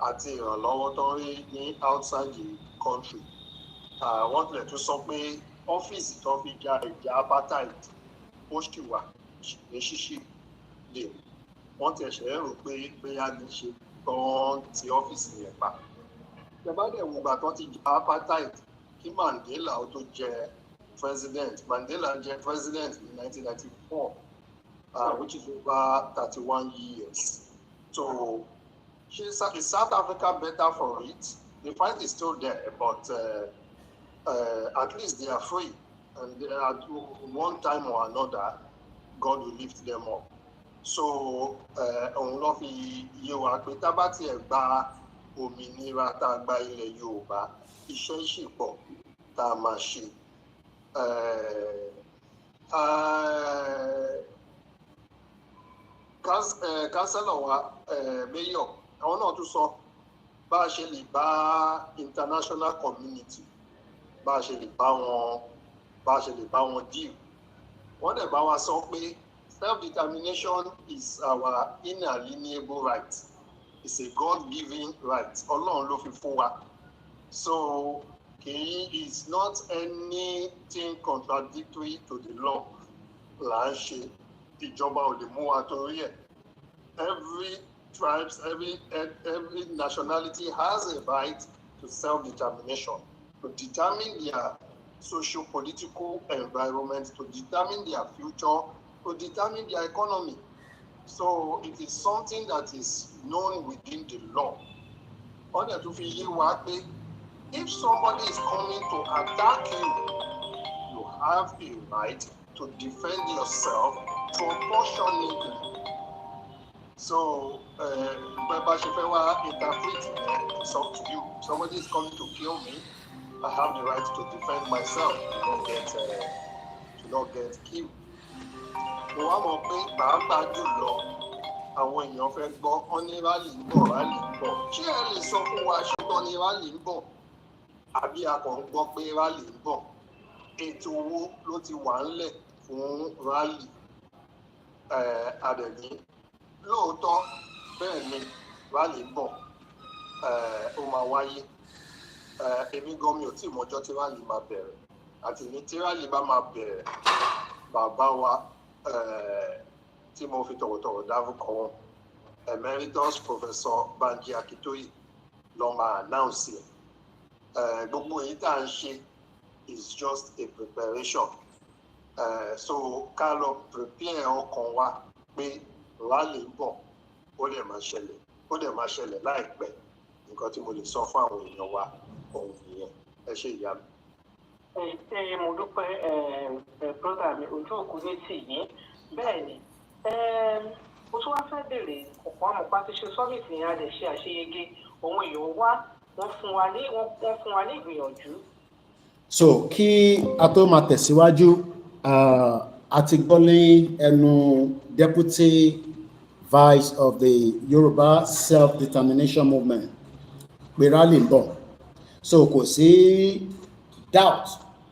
[SPEAKER 13] àti ìrànlọ́wọ́ tó ń rí ní outside the country. Wọ́n tilẹ̀ tún sọ pé ọ́fíìsì tó fi ja ìjà apartheid ó ṣì wà ní ṣíṣí lè. Wọ́n ti ẹ̀ṣẹ̀ rò pé bóyá ní ṣe tán ti ọ́fíìsì yẹn pa. Ìjọba dẹ̀ wò gbà tán ti jà apartheid kí Mandela ó tó jẹ president. Mandela jẹ president ní 1994, which is over 31 years. So is South Africa better for it? The fight is still there, but at least they are free, and at one time or another, God will lift them up. So òun ló fi yé wa pé tá bá tiẹ̀ gba òmìnira tá a gba ilẹ̀ Yorùbá iṣẹ́ ṣì pọ̀ tá a máa ṣe. Kánsẹ́lọ̀ wa mayor àwọn náà tún sọ bá a ṣe lè bá international community bá a ṣe lè bá wọn deal. Wọ́n dẹ̀ bá wa sọ pé self-determination is our inalienable right. It's a God-given right. Ọlọ́run ló fi fún wa. So is not anything contradictory to the law. Là ń ṣe ìjọba ò lè mú wa torí ẹ̀. Every tribes, every nationality has a right to self-determination, to determine their socio-political environment, to determine their future, to determine their economy. So it is something that is known within the law. On the if somebody is coming to attack you, you have a right to defend yourself proportionately. So, it's up to you. Somebody is coming to kill me, I have the right to defend myself to not get killed. Mo wá mọ̀ pé pàápàá jùlọ àwọn èèyàn fẹ́ gbọ́ ọ́ ní rálì ń bọ̀. Ṣé ẹ lè sọ fún wa ṣé tọ́ ní rálì ń bọ̀? Àbí a kàn ń gbọ́ pé rálì ń bọ̀? Ètò owó ló ti wà ńlẹ̀ fún rálì àdẹ̀ní. Lóòótọ́ bẹ́ẹ̀ ni rálì ń bọ̀ ó máa wáyé. Èmi gan mi ò tí ì mọjọ́ tí rálì máa bẹ̀rẹ̀. Àti ní tí rálì bá máa bẹ̀rẹ̀ bàbá wa tí mo fi tọ̀wọ̀tọ̀wọ̀ dárúkọ wọn Emeritus Professor Banji Akintoye ló máa announce ẹ̀. Gbogbo èyí tá à ń ṣe is just a preparation. So ká lọ prepare ọkàn wa pé rally ń bọ̀ ó dẹ̀ máa ṣẹlẹ̀ láìpẹ́. Nǹkan tí mo lè sọ fún àwọn èèyàn wa òun nìyẹn. Ẹ ṣé ìyá mi.
[SPEAKER 12] Mo dúpẹ́ brọ́dà mi ojú òkú ní tì yín bẹ́ẹ̀ ni mo tún wá fẹ́ bèrè ọ̀pọ̀ àmọ̀pá tó ṣe sọ́mìtì yẹn a lè ṣe àṣeyege òun èèyàn wá wọ́n fún wa ní ìgbìyànjú. So
[SPEAKER 1] kí a tó máa tẹ̀síwájú a ti gbọ́ ní ẹnu Deputy Vice of the Yoruba Self-Determination Movement pé rally ń bọ̀, so kò sí doubt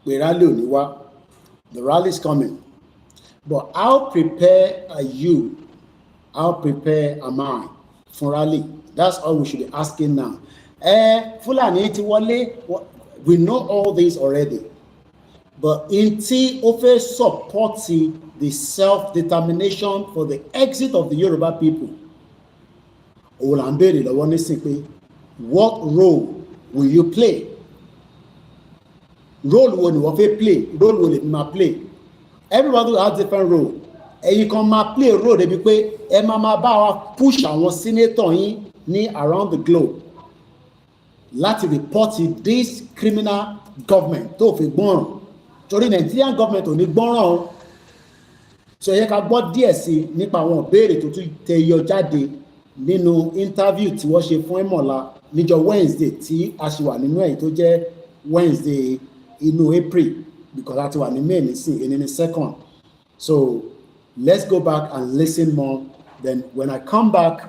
[SPEAKER 1] pé rally ò ní wá. The rally is coming, but how prepared are you? How prepared am I for rally? That's all we should be asking now. Fulani ti wọlé, we know all this already, but in tí ó fẹ́ support the self-determination for the exit of the Yoruba people, òun là ń béèrè lọ́wọ́ nísìn pé what role will you play? Role wo ni wọ́n fẹ́ play? Role wo lè máa play? Everybody has different role. Ẹ̀yin kan máa play role débi pé ẹ máa bá wa push àwọn senator yín ní around the globe láti report this criminal government tó fi gbọ́ràn. Torí Nigerian government ò ní gbọ́ràn. So ẹ yẹ ká gbọ́ díẹ̀ sí nípa àwọn ìbéèrè tó tún tẹ yọ jáde nínú interview tí wọ́n ṣe fún Ẹ̀mọ̀lá níjọ́ Wednesday tí a ṣì wà nínú ẹ̀ tó jẹ́ Wednesday inú April, because a ti wà ní May nísìn èyí ní 2nd. So let's go back and listen more. Then when I come back,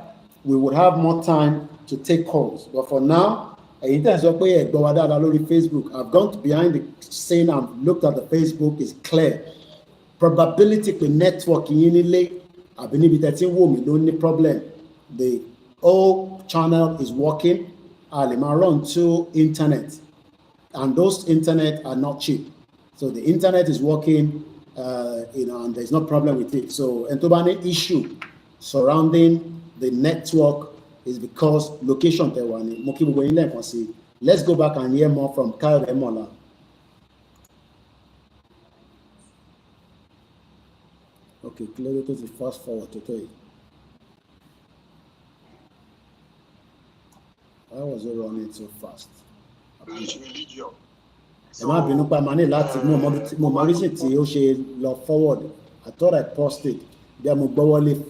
[SPEAKER 1] we would have more time to take calls. But for now, èyí tẹ̀ sọ pé ẹ̀gbọ́n wa dáadáa lórí Facebook, I've gone behind the scene and looked at the Facebook. Is clear. Probability pé network yín nílé àbí níbi tẹ́ tí ń wò mí ló ní problem. The whole channel is working. A lè máa run to internet, and those internet are not cheap. So the internet is working, and there's no problem with it. So ẹni tó bá ní issue surrounding the network is because location tẹ wà ní. Mo kí gbogbo yín lẹ́ẹ̀kan sí. Let's go back and hear more from Kyle Ẹ̀mọ̀lá. Okay, clearly to the fast forward to tell you. Why was it running so fast? Ẹ má bínú pa màá ní láti mo mọ reason tí ó ṣe lọ forward. I thought I paused it. Bí mo gbọ́wọ́lé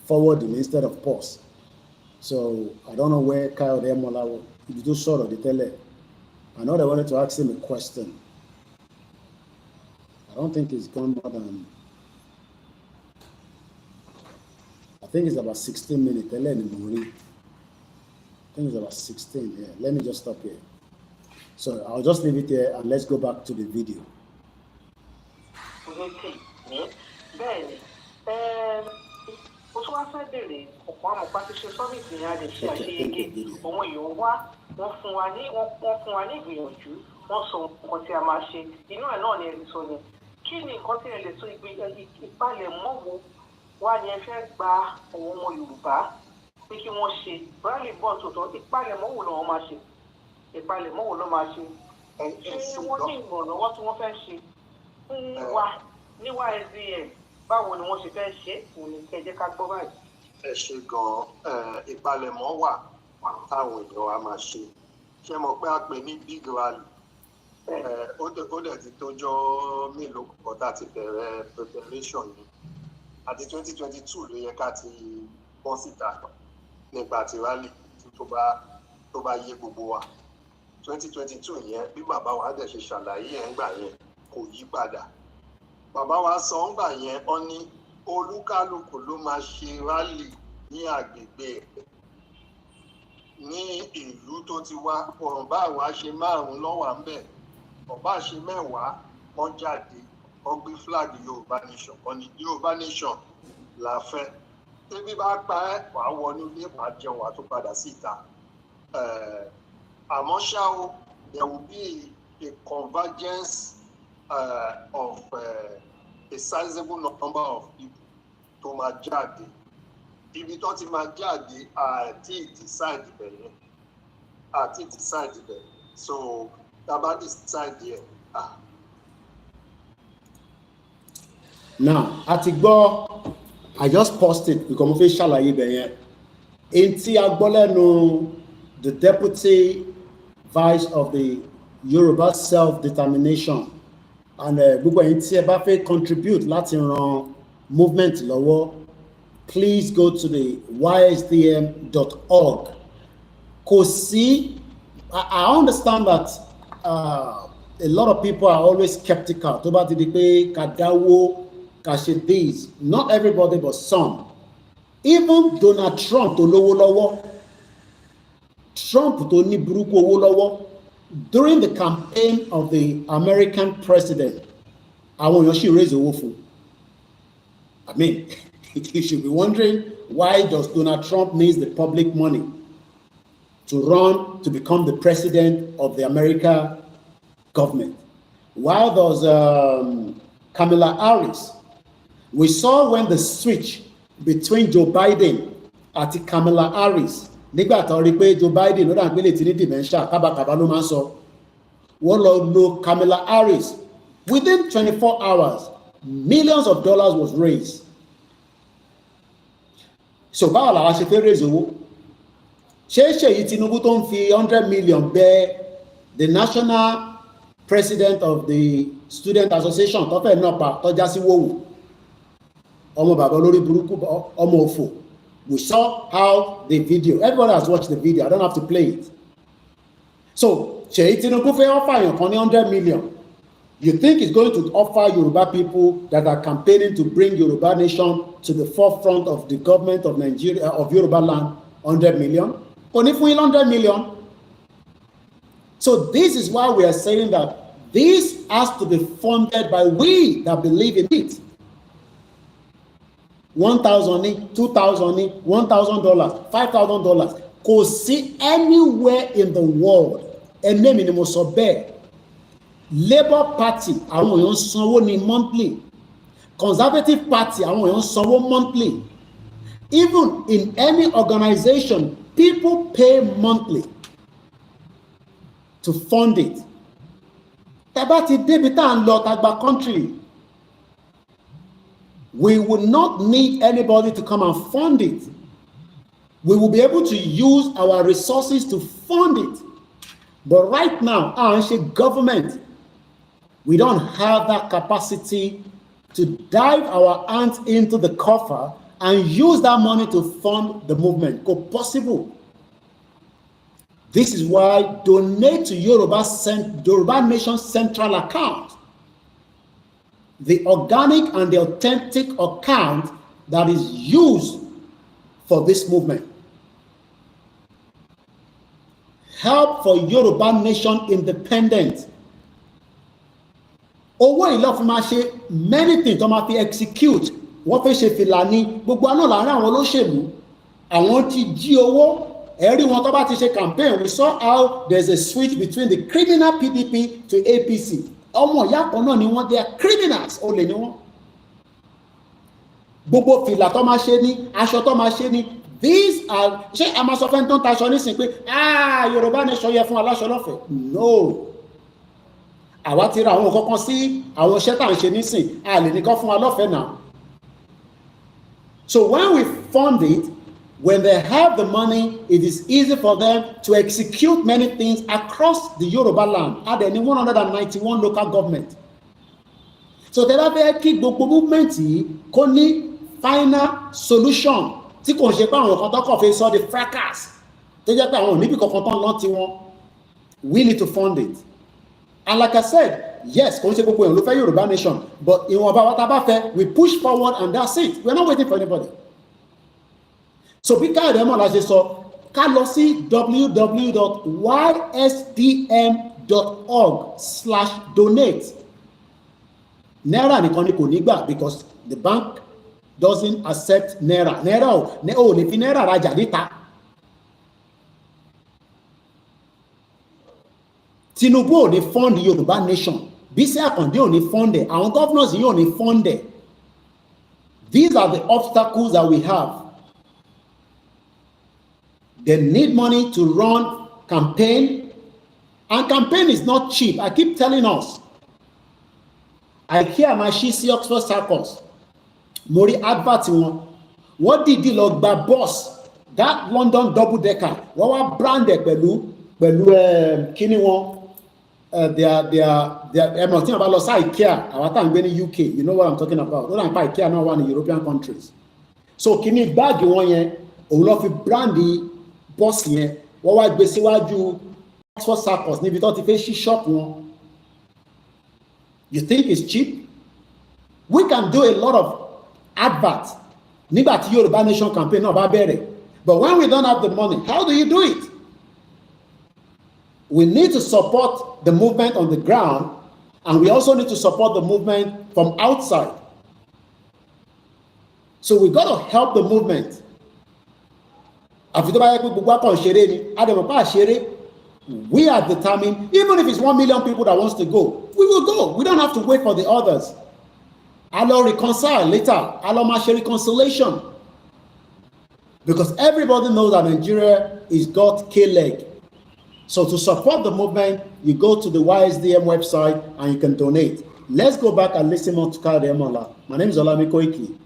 [SPEAKER 1] forward instead of pause. So I don't know where Kyle Demola do sort of the tele. I know they wanted to ask him a question. I don't think it's gone more than, I think it's about 16 minutes. I think it's about 16. Yeah, let me just stop here. So I'll just leave it there and let's go back to the video.
[SPEAKER 12] Mo tún wá fẹ́ bèrè ọ̀pọ̀ àmọ̀pá ti ṣe sọ́mìtì ní adé ṣe àṣeyege àwọn èèyàn wá wọ́n fún wa ní ìgbìyànjú wọ́n sọ nǹkan tí a máa ṣe inú ẹ̀ náà ni ẹni sọ ni kí ni nǹkan tí ẹ lè sọ ìpalẹ̀mọ́ wo wá ni ẹ fẹ́ gba àwọn ọmọ Yorùbá pé kí wọ́n ṣe rally bọ́ọ̀ tòótọ́ ìpalẹ̀mọ́ wo lọ́wọ́ máa ṣe ìpalẹ̀mọ́ wo lọ́ máa ṣe ṣé wọ́n ní ìrànlọ́wọ́ tí wọ́n fẹ́ ṣe fún wa níwá SDM báwo ni wọ́n ṣe fẹ́ ṣe òun ni kẹ́ jẹ́ ká gbọ́ báyìí.
[SPEAKER 13] Ẹ ṣe gan-an ìpalẹ̀mọ́ wà táwọn èèyàn wa máa ṣe ṣé mo pé a pè ní big rally ó dẹ̀ ti tójọ́ mélòó kan tá ti bẹ̀rẹ̀ preparation yìí àti 2022 ló yẹ ká ti bọ́ síta nípa ti rally tó bá yé gbogbo wa 2022 yẹn bí bàbá wa dẹ̀ ṣe ṣàlàyé ẹ̀ ń gbà yẹn kò yí padà. Bàbá wa sọ ń gbà yẹn ọ ní olúkálùkù ló máa ṣe rálì ní agbègbè rẹ̀ ní ìlú tó ti wá ọ̀rùnbá àwa ṣe 5 lọ́wọ́ à ń bẹ̀ ọ̀bá ṣe 10 wọ́n jáde wọ́n gbé flag Yorùbá nation wọ́n ní Yorùbá nation la fẹ́ tẹ́bí bá pa ẹ́ wàá wọnú ilé wàá jẹun wàá tó padà síta àmọ́ ṣá o there will be a convergence of a sizable number of people tó máa jáde ibi tó ti máa jáde àti decide bẹ̀rẹ̀ so taba decide yẹ.
[SPEAKER 1] Now àti gbọ́ I just posted because mo fẹ́ ṣàlàyé bẹ̀yẹn èyí tí a gbọ́ lẹ́nu the deputy vice of the Yoruba self-determination and gbogbo ẹ̀yin tí ẹ bá fẹ́ contribute láti ran movement lọ́wọ́ please go to the ysdm.org. Kò sí I understand that a lot of people are always skeptical tó bá ti di pé ká dáwó ká ṣe this, not everybody but some. Even Donald Trump tó lówó lọ́wọ́ Trump tó ní burúkú owó lọ́wọ́ during the campaign of the American president àwọn èèyàn sì raise owó fún. I mean you should be wondering why does Donald Trump needs the public money to run to become the president of the American government, while does Kamala Harris, we saw when the switch between Joe Biden and Kamala Harris nígbà tó rí pé Joe Biden ló dà ń gbélé tí ní dementia kábàkàbà ló máa ń sọ wọ́n lọ lo Kamala Harris within 24 hours millions of dollars was raised. So báwo làwa ṣe fẹ́ raise owó ṣé Ṣèyí Tinubu tó ń fi 100 million bẹ the national president of the student association tó fẹ́ náà pa tọ́já sí wòwò ọmọ bàbá olórí burúkú ọmọ òfò. We saw how the video, everybody has watched the video, I don't have to play it. So Ṣèyí Tinubu fẹ́ offer èèyàn kan ní 100 million. You think he's going to offer Yoruba people that are campaigning to bring Yoruba nation to the forefront of the government of Nigeria, of Yoruba land, 100 million? Only for 100 million. So this is why we are saying that this has to be funded by we that believe in it. 1,000, 2,000, $1,000, $5,000. Kò sí anywhere in the world. Ẹ̀mí mi ni mo sọ bẹ́ẹ̀. Labour Party àwọn èèyàn sanwó ní monthly. Conservative Party àwọn èèyàn sanwó monthly. Even in any organization, people pay monthly to fund it. Tẹ́bá ti débi tá à ń lọ tàgbà country. We will not need anybody to come and fund it. We will be able to use our resources to fund it. But right now, our government, we don't have that capacity to dive our hands into the coffer and use that money to fund the movement. Go possible. This is why donate to Yoruba Nation Central account, the organic and the authentic account that is used for this movement. Help for Yoruba Nation independence. Owó ìlọ́fin máa ṣe many things tó máa fi execute. Wọ́n fẹ́ ṣe Fìlàní, gbogbo àná láàárín àwọn olóṣèlú. Àwọn ti jí owó. Every one about to say campaign, we saw how there's a switch between the criminal PDP to APC. Ọmọ ìyá kan náà ni wọ́n, they are criminals. Olè ni wọ́n. Gbogbo fìlà tó máa ṣe ní, aṣọ tó máa ṣe ní. These are, ṣé a máa sọ fẹ́ tó ń taṣọ nísìnyí pé Yorùbá Nation yẹ fún aláṣọ lọ́fẹ̀ẹ́? No. Àwa ti ra àwọn kankan sí àwọn iṣẹ́ tá à ń ṣe nísìn, a lè ní kán fún wa lọ́fẹ̀ẹ́ náà. So when we fund it, when they have the money, it is easy for them to execute many things across the Yoruba land. At any 191 local government. So they have a key movement kò ní final solution. Tí kò ṣe pé àwọn kan tó kàn fi sọ the fracas. Tó jẹ́ pé àwọn oníbì kankan tán lọ́n ti wọn. We need to fund it. And like I said, yes, kò ń ṣe gbogbo èèyàn ló fẹ́ Yoruba Nation, but ìwọ̀nba wa tá bá fẹ́, we push forward and that's it. We are not waiting for anybody. So bí káyọ̀dé mọ̀ la ṣe sọ, ká lọ sí www.ysdm.org/donate. Naira nìkan ni kò ní gbà because the bank doesn't accept naira. Naira ò lè fi naira rajà níta. Tinubu ò ní fund Yorùbá Nation. Bísí Àkàndé ò ní fund ẹ̀. Àwọn governors yìí ò ní fund ẹ̀. These are the obstacles that we have. They need money to run campaign, and campaign is not cheap. I keep telling us. I hear my Shisi Oxford Circus. Mori advert wọn. What did lọ gba bus? That London double decker. Wọ́n wá branded pẹ̀lú kíní wọn. Ẹ̀mọ̀ tí wọ́n bá lọ sí IKEA, àwọn tá à ń gbé ní UK, you know what I'm talking about. Ó dà ń pa IKEA náà wà ní European countries. So kíní báàgì wọn yẹn, òun lọ fi brandi bọ́ọ̀sì yẹn, wọ́n wá gbé síwájú Oxford Circus níbi tó ti fẹ́ ṣí ṣọ́ọ̀pù wọn. You think it's cheap? We can do a lot of advert nígbà tí Yoruba Nation campaign náà bá bẹ̀rẹ̀. But when we don't have the money, how do you do it? We need to support the movement on the ground, and we also need to support the movement from outside. So we got to help the movement. Àfi tó bá yẹ pé gbogbo akọ̀ ṣeré ni, Adamapa ṣeré, we are determined, even if it's 1 million people that wants to go, we will go. We don't have to wait for the others. I'll reconcile later. I'll make a reconciliation. Because everybody knows that Nigeria is got K-leg. So to support the movement, you go to the YSDM website and you can donate. Let's go back and listen more to Kayode Emola. My name is OLAYOMI Koiki.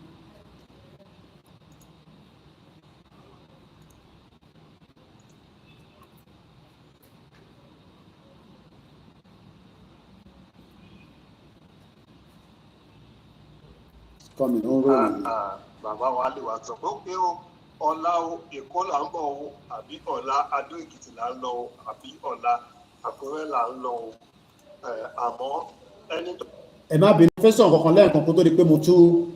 [SPEAKER 1] Coming on.
[SPEAKER 13] Bàbá wa lè wá sọ pé ọ̀la Èkó là ń bọ̀ o, àbí ọ̀la Adó Èkìtì là ń lọ o, àbí ọ̀la Àkúrẹ́ là ń lọ o. Àmọ́ ẹni tó.
[SPEAKER 1] Ẹ má bínú fẹ́ sọ̀rọ̀ kankan lẹ́ẹ̀kan kó tó di pé mo tú.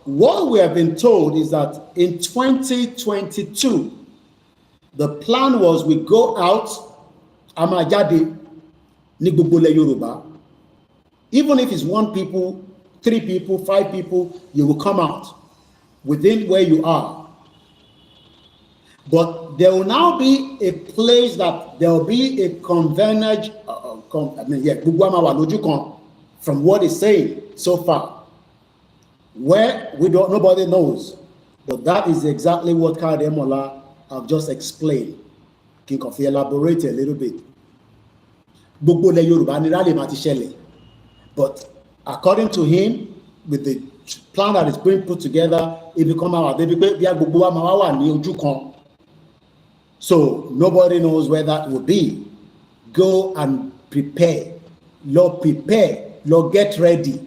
[SPEAKER 1] What we have been told is that in 2022, the plan was we go out, a máa jáde ní gbogbo ilẹ̀ Yorùbá. Even if it's 1 people, 3 people, 5 people, you will come out within where you are. But there will now be a place that there will be a convergence, from what it's saying so far, where nobody knows. But that is exactly what Kayode Emola have just explained. Can you elaborate a little bit? But according to him, with the plan that is being put together, it will come out. So nobody knows where that will be. Go and prepare. Lord, prepare. Lord, get ready.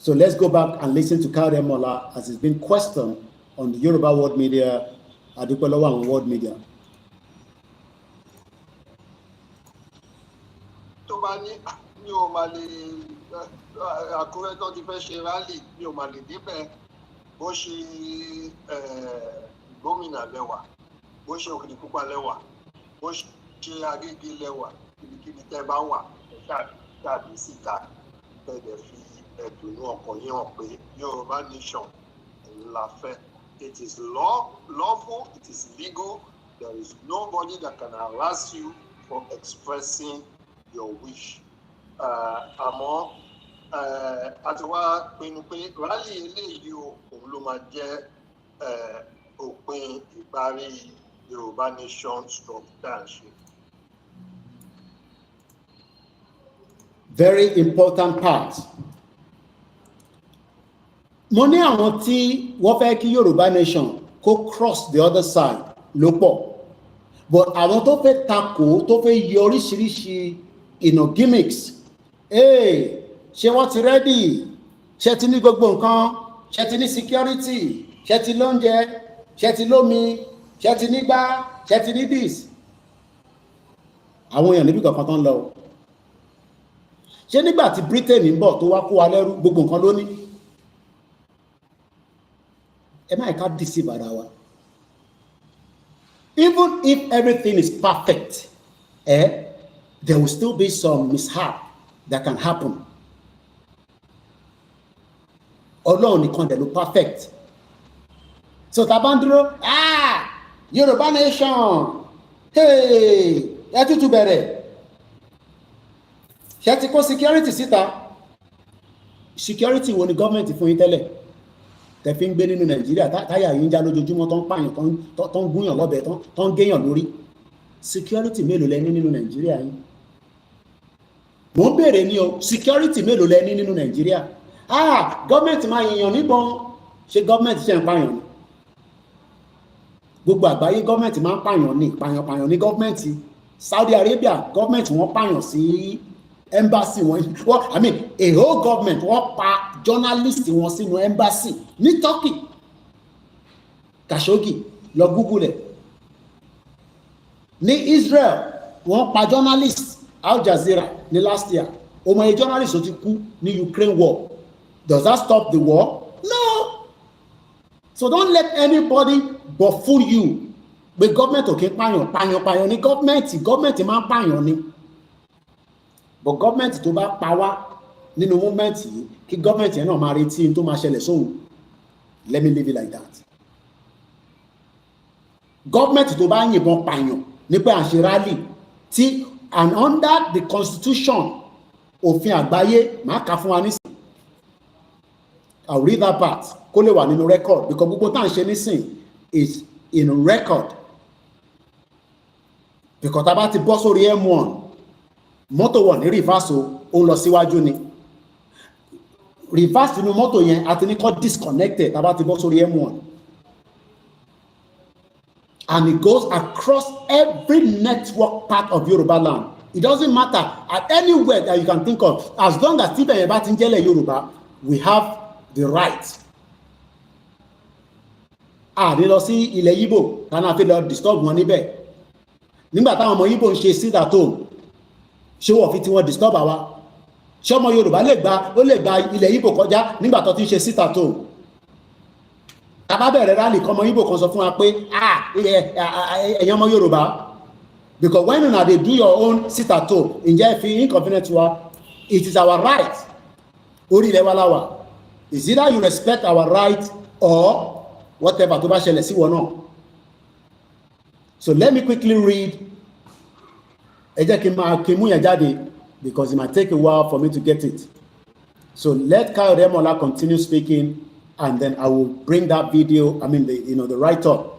[SPEAKER 1] So let's go back and listen to Kayode Mola as he's been questioned on the Yoruba world media, Adupolowo and world media.
[SPEAKER 13] Tó bá ní mi ò máa lè Àkúrẹ́ tó ti fẹ́ ṣe rálì mi ò máa lè débẹ̀ bó ṣe gómìnà lẹ́wà bó ṣe Òkìtìpupa lẹ́wà bó ṣe Agége lẹ́wà ibikíbi tẹ́ bá wà tàbí síta bẹ́ẹ̀ fi ẹ̀dùnú ọkàn yín hàn pé Yorùbá nation la fẹ́. It is lawful, it is legal. There is nobody that can harass you for expressing your wish. Àmọ́ àti wá pinnu pé rálì eléyìí òun ló máa jẹ́ òpin ìparí Yorùbá nation structure.
[SPEAKER 1] Very important part. Mo ní àwọn tí wọ́n fẹ́ kí Yorùbá nation kó cross the other side ló pọ̀. But àwọn tó fẹ́ takò tó fẹ́ yọ oríṣiríṣi gimmicks. Ṣé wọ́n ti ready? Ṣé ti ní gbogbo nǹkan? Ṣé ti ní security? Ṣé ti lóúnjẹ? Ṣé ti lómi? Ṣé ti nígbà? Ṣé ti ní this? Àwọn èèyàn níbi kankan tó ń lọ. Ṣé nígbà tí Britain ń bọ̀ tó wá kó wa lẹ́rú gbogbo nǹkan ló ní? Ẹ má ká deceive ara wa. Even if everything is perfect, there will still be some mishap that can happen. Ọlọ́run nìkan dẹ̀ ló perfect. So tá bá ń dúró, Yorùbá nation, ẹ tútù bẹ̀rẹ̀. Ṣé ti kó security síta? Security wo ni gọ́ọ̀mẹ̀ntì fún yín tẹ́lẹ̀? Tẹ́ fi ń gbé nínú Nàìjíríà táyà yìí ń já lójoojúmọ́ tó ń pààyàn tó ń gúnyàn lọ́bẹ̀ tó ń géyàn lórí. Security mélòó lẹ ní nínú Nàìjíríà yín? Mo ń béèrè ní o, security mélòó lẹ ní nínú Nàìjíríà? Gọ́ọ̀mẹ̀ntì máa yìnyàn níbọn. Ṣé gọ́ọ̀mẹ̀ntì ṣe ń pààyàn ni? Gbogbo àgbáyé gọ́ọ̀mẹ̀ntì máa ń pààyàn ní pààyàn ní gọ́ọ̀mẹ̀ntì. Saudi Arabia gọ́ọ̀mẹ̀ntì wọ́n pààyàn sí embassy wọn. I mean a whole government wọ́n pa journalist wọn sínú embassy ní Turkey. Khashoggi lọ Google ẹ̀. Ní Israel wọ́n pa journalist Al Jazeera ní last year. Ọmọ ẹ̀ journalist ó ti kú ní Ukraine war. Does that stop the war? No. So don't let anybody fool you. Pé government ò kí ń pààyàn ní government máa ń pààyàn ni. But government tó bá pa wá nínú movement yìí kí government yẹn náà máa retí tó máa ṣẹlẹ̀ sóhun. Let me leave it like that. Government tó bá yìnbọn pààyàn ní pé à ń ṣe rally tí and under the constitution òfin àgbáyé máa kà fún wa nísìn. I'll read that part kó lè wà nínú record because gbogbo tá à ń ṣe nísìn is in record. Because tá a bá ti bọ́ sórí M1 mọ́tò wọ̀ ní reverse ó ń lọ síwájú ni. Reverse nínú mọ́tò yẹn àti ní kọ́ disconnected tá a bá ti bọ́ sórí M1. And it goes across every network part of Yoruba land. It doesn't matter at anywhere that you can think of. As long as tíbẹ̀ yẹn bá ti ń jẹ́lẹ̀ Yorùbá, we have the right. Ní lọ sí ilẹ̀ Igbo tánà fi lọ disturb wọn níbẹ̀. Nígbà táwọn ọmọ Igbo ń ṣe sit at home, ṣé wọ́n fi tí wọ́n disturb àwa? Ṣé ọmọ Yorùbá lè gba ilẹ̀ Igbo kọjá nígbà tó ti ń ṣe sit at home? Tàbá bẹ̀rẹ̀ rally kan ọmọ Igbo kan sọ fún wa pé ẹ̀yin ọmọ Yorùbá, because when una dey do your own sit at home, ǹjẹ́ fi inconvenient wa? It is our right. Orí ilẹ̀ wa láwà. Is either you respect our right or whatever tó bá ṣẹlẹ̀ sí wọn náà. So let me quickly read. Ẹ jẹ́ kí n mú yẹn jáde because it might take a while for me to get it. So let Kayode Mola continue speaking and then I will bring that video, the write-up.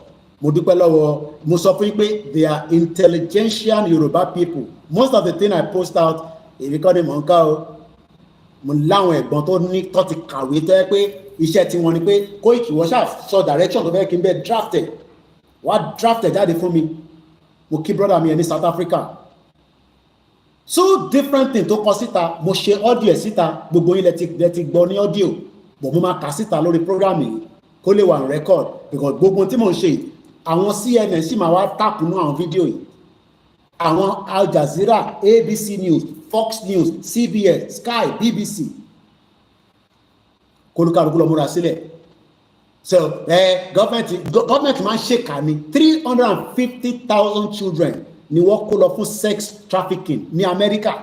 [SPEAKER 1] Mo dúpẹ́ lọ́wọ́, mo sọ fún yín pé they are intelligentsia Yoruba people. Most of the thing I post out, ìrìkọ́ni mọ̀ ń ká o. Mo láwọn ẹ̀gbọ́n tó ti kàwé tó yẹ pé iṣẹ́ tí wọ́n ní pé Koiki wọ́n ṣáà sọ direction tó fẹ́ kí n bẹ́ẹ̀ drafted. Wọ́n á drafted jáde fún mi. Mo kí brother mi ẹ̀ ní South Africa. So different thing tó kọ síta, mo ṣe audio síta, gbogbo yín lẹ ti gbọ́ ní audio, but mo máa kà síta lórí program yìí kó lè wà on record, because gbogbo tí mo ń ṣe àwọn CNN sì máa wá tap nínú àwọn fídíò yìí, àwọn Al Jazeera, ABC News, Fox News, CBS, Sky, BBC, kólúkàlùkù lọ múra sílẹ̀. So government máa ń ṣèkà ní 350,000 children ni wọ́n kó lọ fún sex trafficking ní America,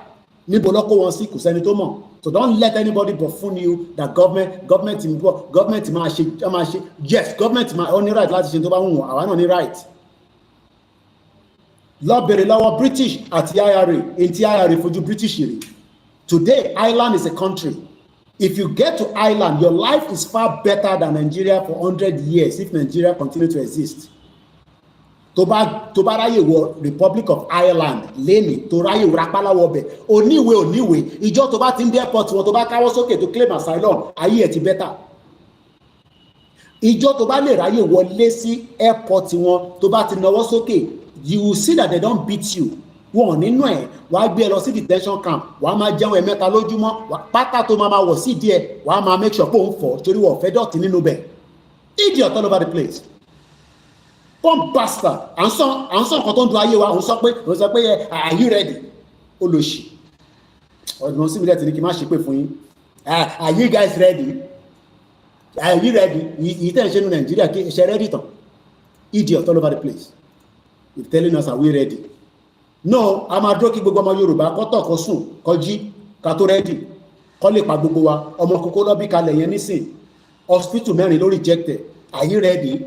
[SPEAKER 1] níbo ló kó wọn sí kò sẹ́ni tó mọ̀. So don't let anybody buffoon you that government máa ṣe, yes, government máa ní right láti ṣe tó bá wù wọ́n, àwa náà ní right. Lọ bèrè lọ́wọ́ British àti IRA, èyí tí IRA fojú British rí. Today, Ireland is a country. If you get to Ireland, your life is far better than Nigeria for 100 years if Nigeria continue to exist. Tó bá ráyè wọ Republic of Ireland lẹ́nìí, tó ráyè rapálá wọbẹ̀, oníwèé, ìjọ tó bá ti ń dé airport wọn, tó bá káwọ́ sókè tó claim asylum, ayé ẹ̀ ti better. Ìjọ tó bá lè ráyè wọlé sí airport wọn, tó bá ti nawọ́ sókè, you will see that they don't beat you. Wọn nínú ẹ̀ wàá gbé ẹ lọ sí detention camp, wàá máa jẹun ẹ̀mẹ́ta lójúmọ́, pátá tó máa wọ̀ sí díẹ̀, wàá máa make sure pé òun fọ̀ torí wọ́n fẹ́ dọ̀tí nínú bẹ̀. Idiot all over the place. Pump bastard. À ń sọ nǹkan tó ń dun ayé wa, òun sọ pé are you ready? Olóṣì. Ọ̀dùnmọ̀ sí mi lẹ́tì ní kí n má ṣe pé fún yín. Are you guys ready? Are you ready? Yìí tẹ̀ ń ṣe ní Nàìjíríà kí ṣe ready tán. Idiot all over the place. You're telling us, are we ready? No, a máa dúró kí gbogbo ọmọ Yorùbá kọ́tọ̀ kó sùn kó jí ká tó ready kó lè pa gbogbo wa. Ọmọ kókó lọ́bí kalẹ̀ yẹn nísìn, hospital 4 ló rejected. Are you ready?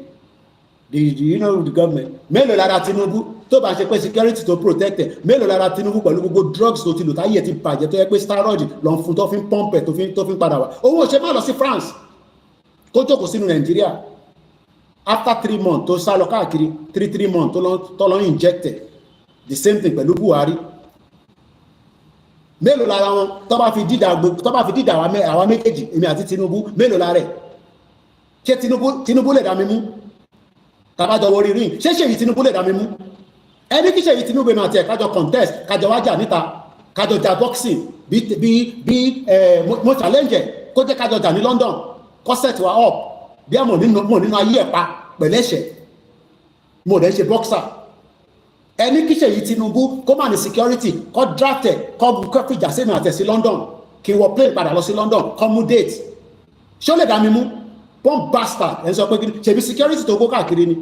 [SPEAKER 1] Do you know the government? Mélòó lára Tinubu tó bá ṣe pé security tó protected, mélòó lára Tinubu pẹ̀lú gbogbo drugs tó ti lò táyé ti bàjẹ́ tó yẹ pé steroid lọ ń fún tó fi ń pump ẹ̀ tó fi ń padà wá. Owó ṣe má lọ sí France tó jókòó sínú Nàìjíríà. After 3 months tó sá lọ káàkiri, 3 months tó lọ injected. The same thing pẹ̀lú Buhari. Mélòó lára wọn tó bá fi dídà àwa méjèèjì, èmi àti Tinubu, mélòó lára ẹ̀? Ṣé Tinubu lè dá mi mú? Tàbájọ wọrí rí, ṣé Ṣèyí Tinubu lè dá mi mú? Ẹni kí Ṣèyí Tinubu èmi àti ẹ̀ kájọ contest, kájọ wájà níta, kájọ jà boxing, mo challenge ẹ̀ kó jẹ́ kájọ jà ní London, kó set wa up, bí àmọ̀ nínú ayé ẹ̀ pa pẹ̀lẹ́ṣẹ̀, mo dẹ̀ ṣe boxer. Ẹni kí Ṣèyí Tinubu kó máa ní security, kó draft ẹ̀, kó fìjà sí mi àtẹ̀ sí London, kí wọ́n plane padà lọ sí London, kó mú date. Ṣé ó lè dá mi mú? One bastard ẹ̀ ń sọ pé kí ni ṣèbí security tó kó káàkiri ni.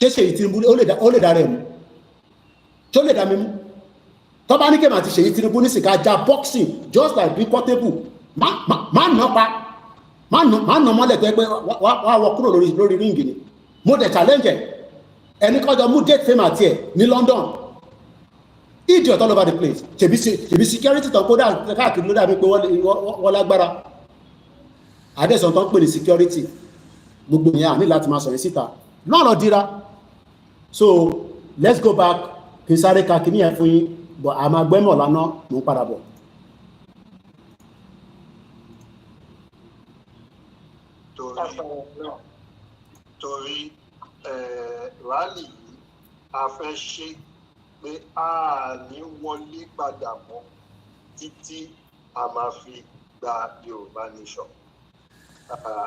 [SPEAKER 1] Ṣé Ṣèyí Tinubu ó lè dá rẹ̀ mú? Ṣé ó lè dá mi mú? Tó bá ní kí màá ti Ṣèyí Tinubu ní sìkà já boxing just like bí Portable, má nà mọ́lẹ̀ tó yẹ pé wá wọ kúrò lórí ríǹgì ni. Mo dẹ̀ challenge ẹni kọjọ mú date fame àti ẹ̀ ní London. Idiot all over the place. Ṣèbí security tó kó káàkiri ló dàbí pé wọ́n lágbára. Adẹ́sàn tó ń pè ní security gbogbo yẹn àní láti máa sọ̀rọ̀ síta náà lọ dira. So let's go back kí n sáré ka kí ní ẹ̀ fún yín, but a máa gbẹ́mọ̀ lánàá mò ń padà bọ̀.
[SPEAKER 13] torí rally yìí a fẹ́ ṣe pé a ní wọlé padà mọ́ títí a máa fi gba Yorùbá nation.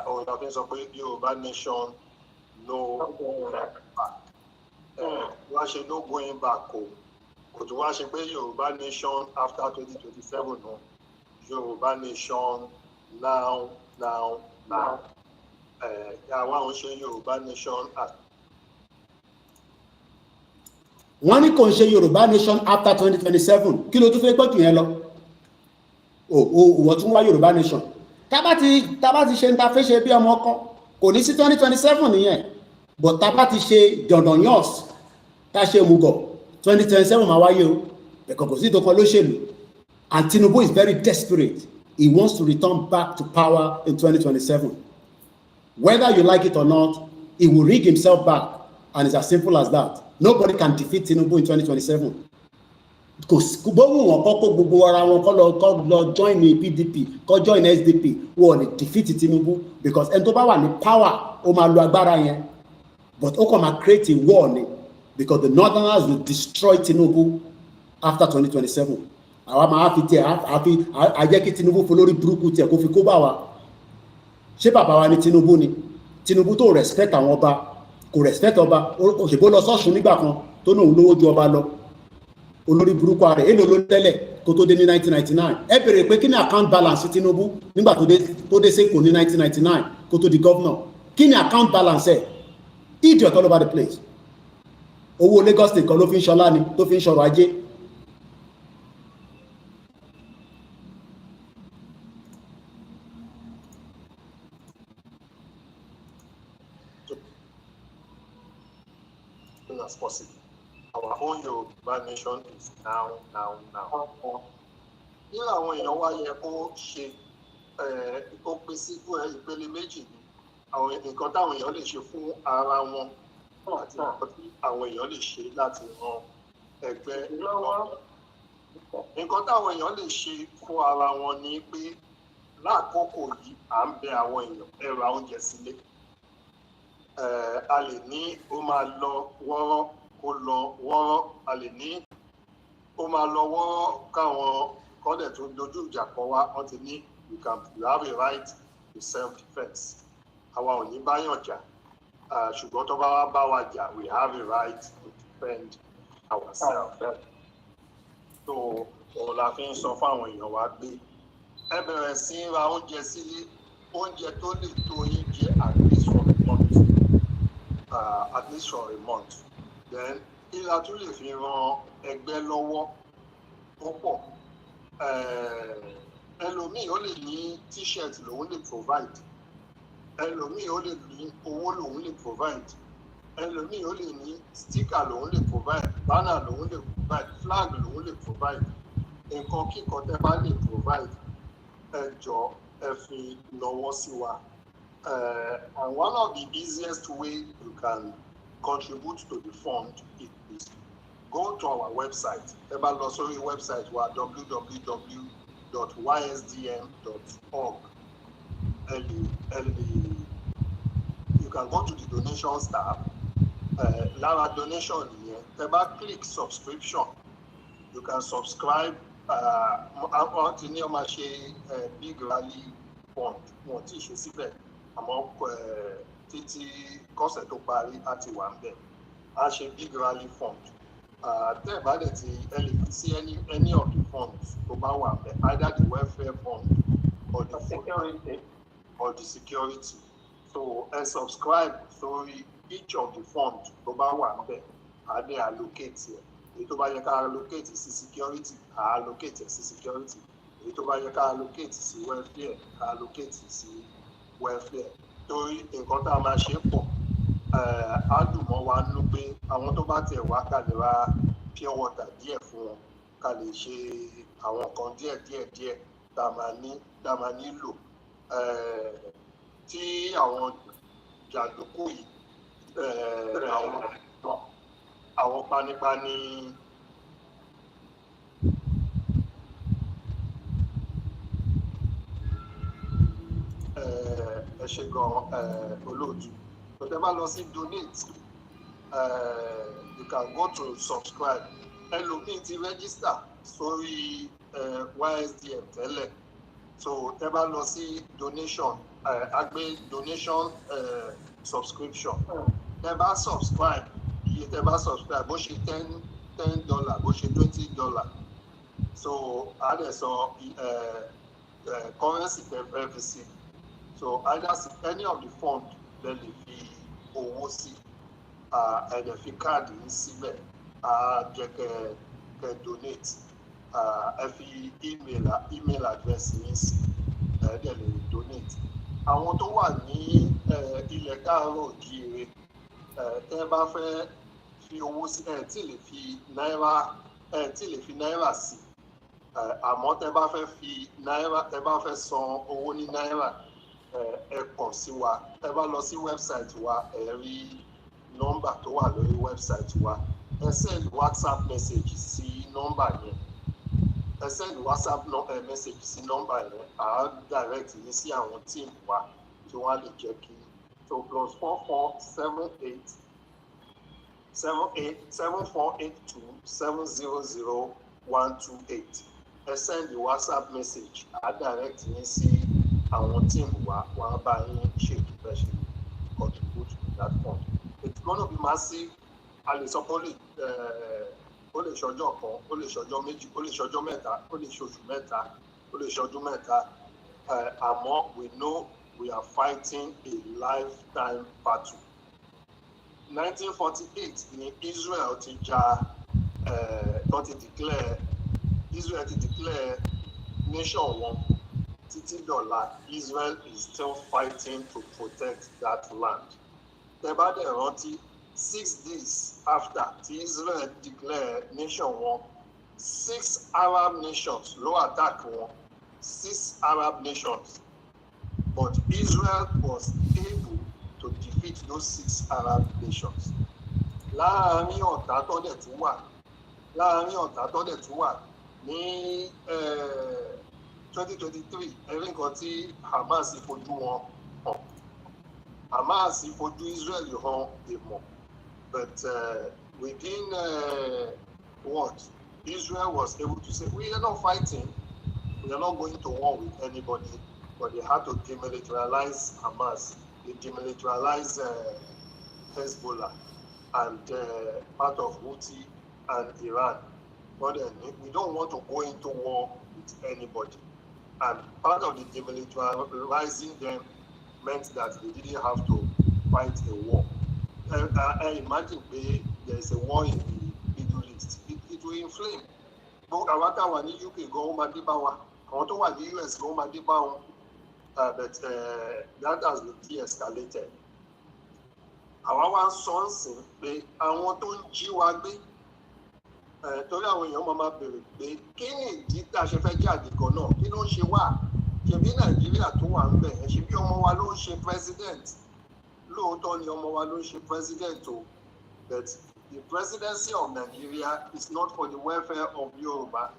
[SPEAKER 13] Òun náà fi sọ pé Yorùbá nation no going back. Wá ṣe no going back kò tún wá ṣe pé Yorùbá nation after 2027 no. Yorùbá nation now. Àwa ò ṣe Yorùbá nation at.
[SPEAKER 1] Wọ́n ní kò ń ṣe Yorùbá nation after 2027. Kí ló tún fẹ́ gbọ́ kì yẹn lọ? Wọ́n tún wá Yorùbá nation. Tábà ti ṣe ń ta fẹ́ ṣe bí ọmọ ọkọ kò ní sí 2027 nìyẹn, but tábà ti ṣe dandan yọ̀s tá ṣe mugọ̀ 2027 máa wáyé o, ẹ̀kọ́ kò sí ìtọ́kọ lóṣèlú. And Tinubu is very desperate. He wants to return back to power in 2027. Whether you like it or not, he will rig himself back, and it's as simple as that. Nobody can defeat Tinubu in 2027. Gbogbo wọn kọ́kọ́ gbogbo ara wọn kọ́ lọ join ní PDP, kọ́ join SDP, wọ́n lè defeat Tinubu because ẹni tó bá wà ní power ó máa lo agbára yẹn, but ó kàn máa create a war ni because the northerners will destroy Tinubu after 2027 àwa máa fi tiẹ̀ àjẹ́ kí Tinubu fún lórí burúkú tiẹ̀ kó fi kó bá wa. Ṣé bàbá wa ni Tinubu ni? Tinubu tó respect àwọn ọba kò respect ọba, òṣèbó lọ sọ́ọ̀ṣun nígbà kan tó náà lówó ju ọba lọ. Olórí burúkú rẹ̀ èlò ló tẹ́lẹ̀ kó tó dé ní 1999. Ẹ bèrè pé kí ni account balance Tinubu nígbà tó dé sẹ́kọ̀ọ́ ní 1999 kó tó di governor. Kí ni account balance ẹ̀? Idiot all over the place. Owó Lagos state kan ló fi ń ṣọlá ni tó fi ń ṣọrọ̀ ajé.
[SPEAKER 13] As possible. Our own Yoruba nation is now. Ní àwọn èèyàn wá yẹ kó ṣe ó pín sí ìpele méjì ni àwọn nǹkan táwọn èèyàn lè ṣe fún ara wọn àti nǹkan tí àwọn èèyàn lè ṣe láti ran ẹgbẹ́ lọ́wọ́. Nǹkan táwọn èèyàn lè ṣe fún ara wọn ni pé lákòókò yìí à ń bẹ àwọn èèyàn ẹ ra oúnjẹ sílé. A lè ní ó máa lọ wọ́rọ́ kó lọ wọ́rọ́, a lè ní ó máa lọ wọ́rọ́ káwọn kọ́dẹ̀ tó dojú ìjà kọ wá wọ́n ti ní you have a right to self-defense. Àwa ò ní báyàn jà ṣùgbọ́n tó bá wá bá wa jà we have a right to defend ourselves. So òun la fi ń sọ fáwọn èèyàn wa pé ẹ bẹ̀rẹ̀ sí ra oúnjẹ sílé, oúnjẹ tó lè tó yín jẹ at least for a month. Then ìlà tún lè fi ran ẹgbẹ́ lọ́wọ́ ó pọ̀. Ẹlòmíì ó lè ní t-shirt lòun lè provide, ẹlòmíì ó lè ní owó lòun lè provide, ẹlòmíì ó lè ní sticker lòun lè provide, banner lòun lè provide, flag lòun lè provide. Nǹkan kíkan tẹ́ bá lè provide ẹ jọ̀ọ́ ẹ fi lọ́wọ́ sí wa. And one of the easiest way you can contribute to the fund is go to our website. Ẹ bá lọ sórí website wa www.ysdm.org. You can go to the donations tab. Lára donation yẹn, ẹ bá click subscription, you can subscribe. Wọ́n ti ní ọmọ ṣe big rally fund, wọ́n ti ṣe síbẹ̀. Àmọ́ títí kọ́sẹ̀ tó parí á ti wà ń bẹ̀. A ṣe big rally fund. Tẹ́ ẹ̀ bá dẹ̀ ti ẹ lè fi sí any of the funds tó bá wà ń bẹ̀, either the welfare fund or the security. So ẹ subscribe sórí each of the funds tó bá wà ń bẹ̀, á dẹ̀ allocate ẹ̀. Èyí tó bá yẹ ká allocate sí security, á allocate ẹ̀ sí security. Èyí tó bá yẹ ká allocate sí welfare, á allocate sí welfare. Torí nǹkan tá a máa ṣe pọ̀, á dùn mọ́ wa nínú pé àwọn tó bá tiẹ̀ wá ká lè ra pure water díẹ̀ fún wọn, ká lè ṣe àwọn nǹkan díẹ̀ tá a máa nílò. Tí àwọn jàǹdùkú yìí àwọn panipani ẹ ṣe gan olóòtú. Tó tẹ́ bá lọ sí donate, you can go to subscribe. Ẹlòmíì ti register sórí YSDM tẹ́lẹ̀, so tẹ́ bá lọ sí donation, àgbé donation subscription. Tẹ́ bá subscribe, iye tẹ́ bá subscribe bó ṣe $10 bó ṣe $20, so a dẹ̀ sọ currency tẹ́ fẹ́ fi sí. So either any of the fund lè lè fi owó sí, ẹ lè fi káàdì yín síbẹ̀, jẹ́ kẹ́ donate, ẹ fi email address yín sí, ẹ dẹ̀ lè donate. Àwọn tó wà ní ilẹ̀ káàárọ̀ òjíire, tẹ́ bá fẹ́ fi owó sí, ẹ tí lè fi náírà sí, àmọ́ tẹ́ bá fẹ́ fi náírà, tẹ́ bá fẹ́ san owó ní náírà, ẹ kàn sí wa. Ẹ bá lọ sí website wa, ẹ rí nọ́mbà tó wà lórí website wa. Ẹ send WhatsApp message sí nọ́mbà yẹn. Ẹ send WhatsApp message sí nọ́mbà yẹn. À direct yín sí àwọn team wa tí wọ́n á lè jẹ́ kí. So +4478 7482 700 128. Send the WhatsApp message. I direct me see our team who buying shape to contribute to that fund. It's going to be massive. And it's only ṣọjọ́ kan, ó lè ṣọjọ́ méjì, ó lè ṣọjọ́ mẹ́ta, ó lè ṣoṣù mẹ́ta, ó lè ṣọdún mẹ́ta. Àmọ́ we know we are fighting a lifetime battle. 1948 ni Israel ti declare nation wọn. Títí dọ̀la, Israel is still fighting to protect that land. Tẹ́ bá dẹ̀ rántí, 6 days after Israel declared nation wọn, 6 Arab nations ló attack wọn, 6 Arab nations. But Israel was able to defeat those 6 Arab nations. Láàárín ọ̀tá tó dẹ̀ tún wà ní 2023, ẹ̀rí nǹkan tí Hamas fojú wọn hàn. Hamas fojú Israel hàn èèmọ̀. But within what Israel was able to say, we are not fighting, we are not going to war with anybody, but they had to demilitarize Hamas, they demilitarize Hezbollah and part of Houthi and Iran. But we don't want to go into war with anybody. And part of the demilitarizing them meant that they didn't have to fight a war. I imagine there is a war in the Middle East. It will inflame. But àwọn tá wà ní UK gan máa dé bá wa, àwọn tó wà ní US gan máa dé bá wọn. But that has been de-escalated. Àwa wá sọ ń sìn pé àwọn tó ń jí wa gbé, torí àwọn èèyàn máa bèrè pé kí ni ìdí tá a ṣe fẹ́ jáde kan náà, kí ló ń ṣe wá? Ṣebí Nàìjíríà tó wà ń bẹ̀, ṣebí ọmọ wa ló ń ṣe president. Lóòótọ́ ni ọmọ wa ló ń ṣe president o, but the presidency of Nigeria is not for the welfare of Yoruba.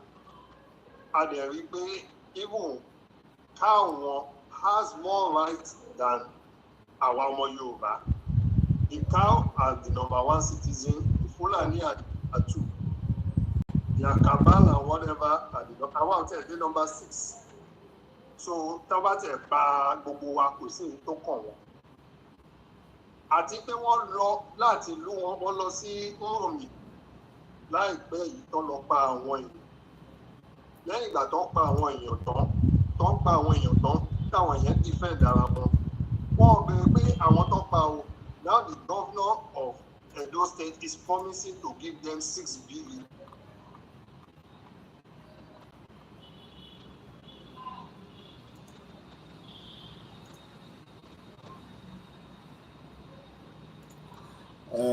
[SPEAKER 13] A dẹ̀ rí pé even káwọn has more rights than àwa ọmọ Yoruba. The cow as the #1 citizen, the Fulani are 2. The Akabal and whatever are the number 6. So tábàtẹ̀ pa gbogbo wa kò sí èyí tó kàn wọ́n. Àti pé wọ́n lọ láti ìlú wọn, wọ́n lọ sí Oromi láìpẹ́ yìí tó lọ pa àwọn èèyàn. Lẹ́yìn ìgbà tó pa àwọn èèyàn tán, táwọn èèyàn defend ara wọn. Wọ́n bẹ̀rẹ̀ pé àwọn tó pa o. Now the governor of Edo State is promising to give them 6 billion.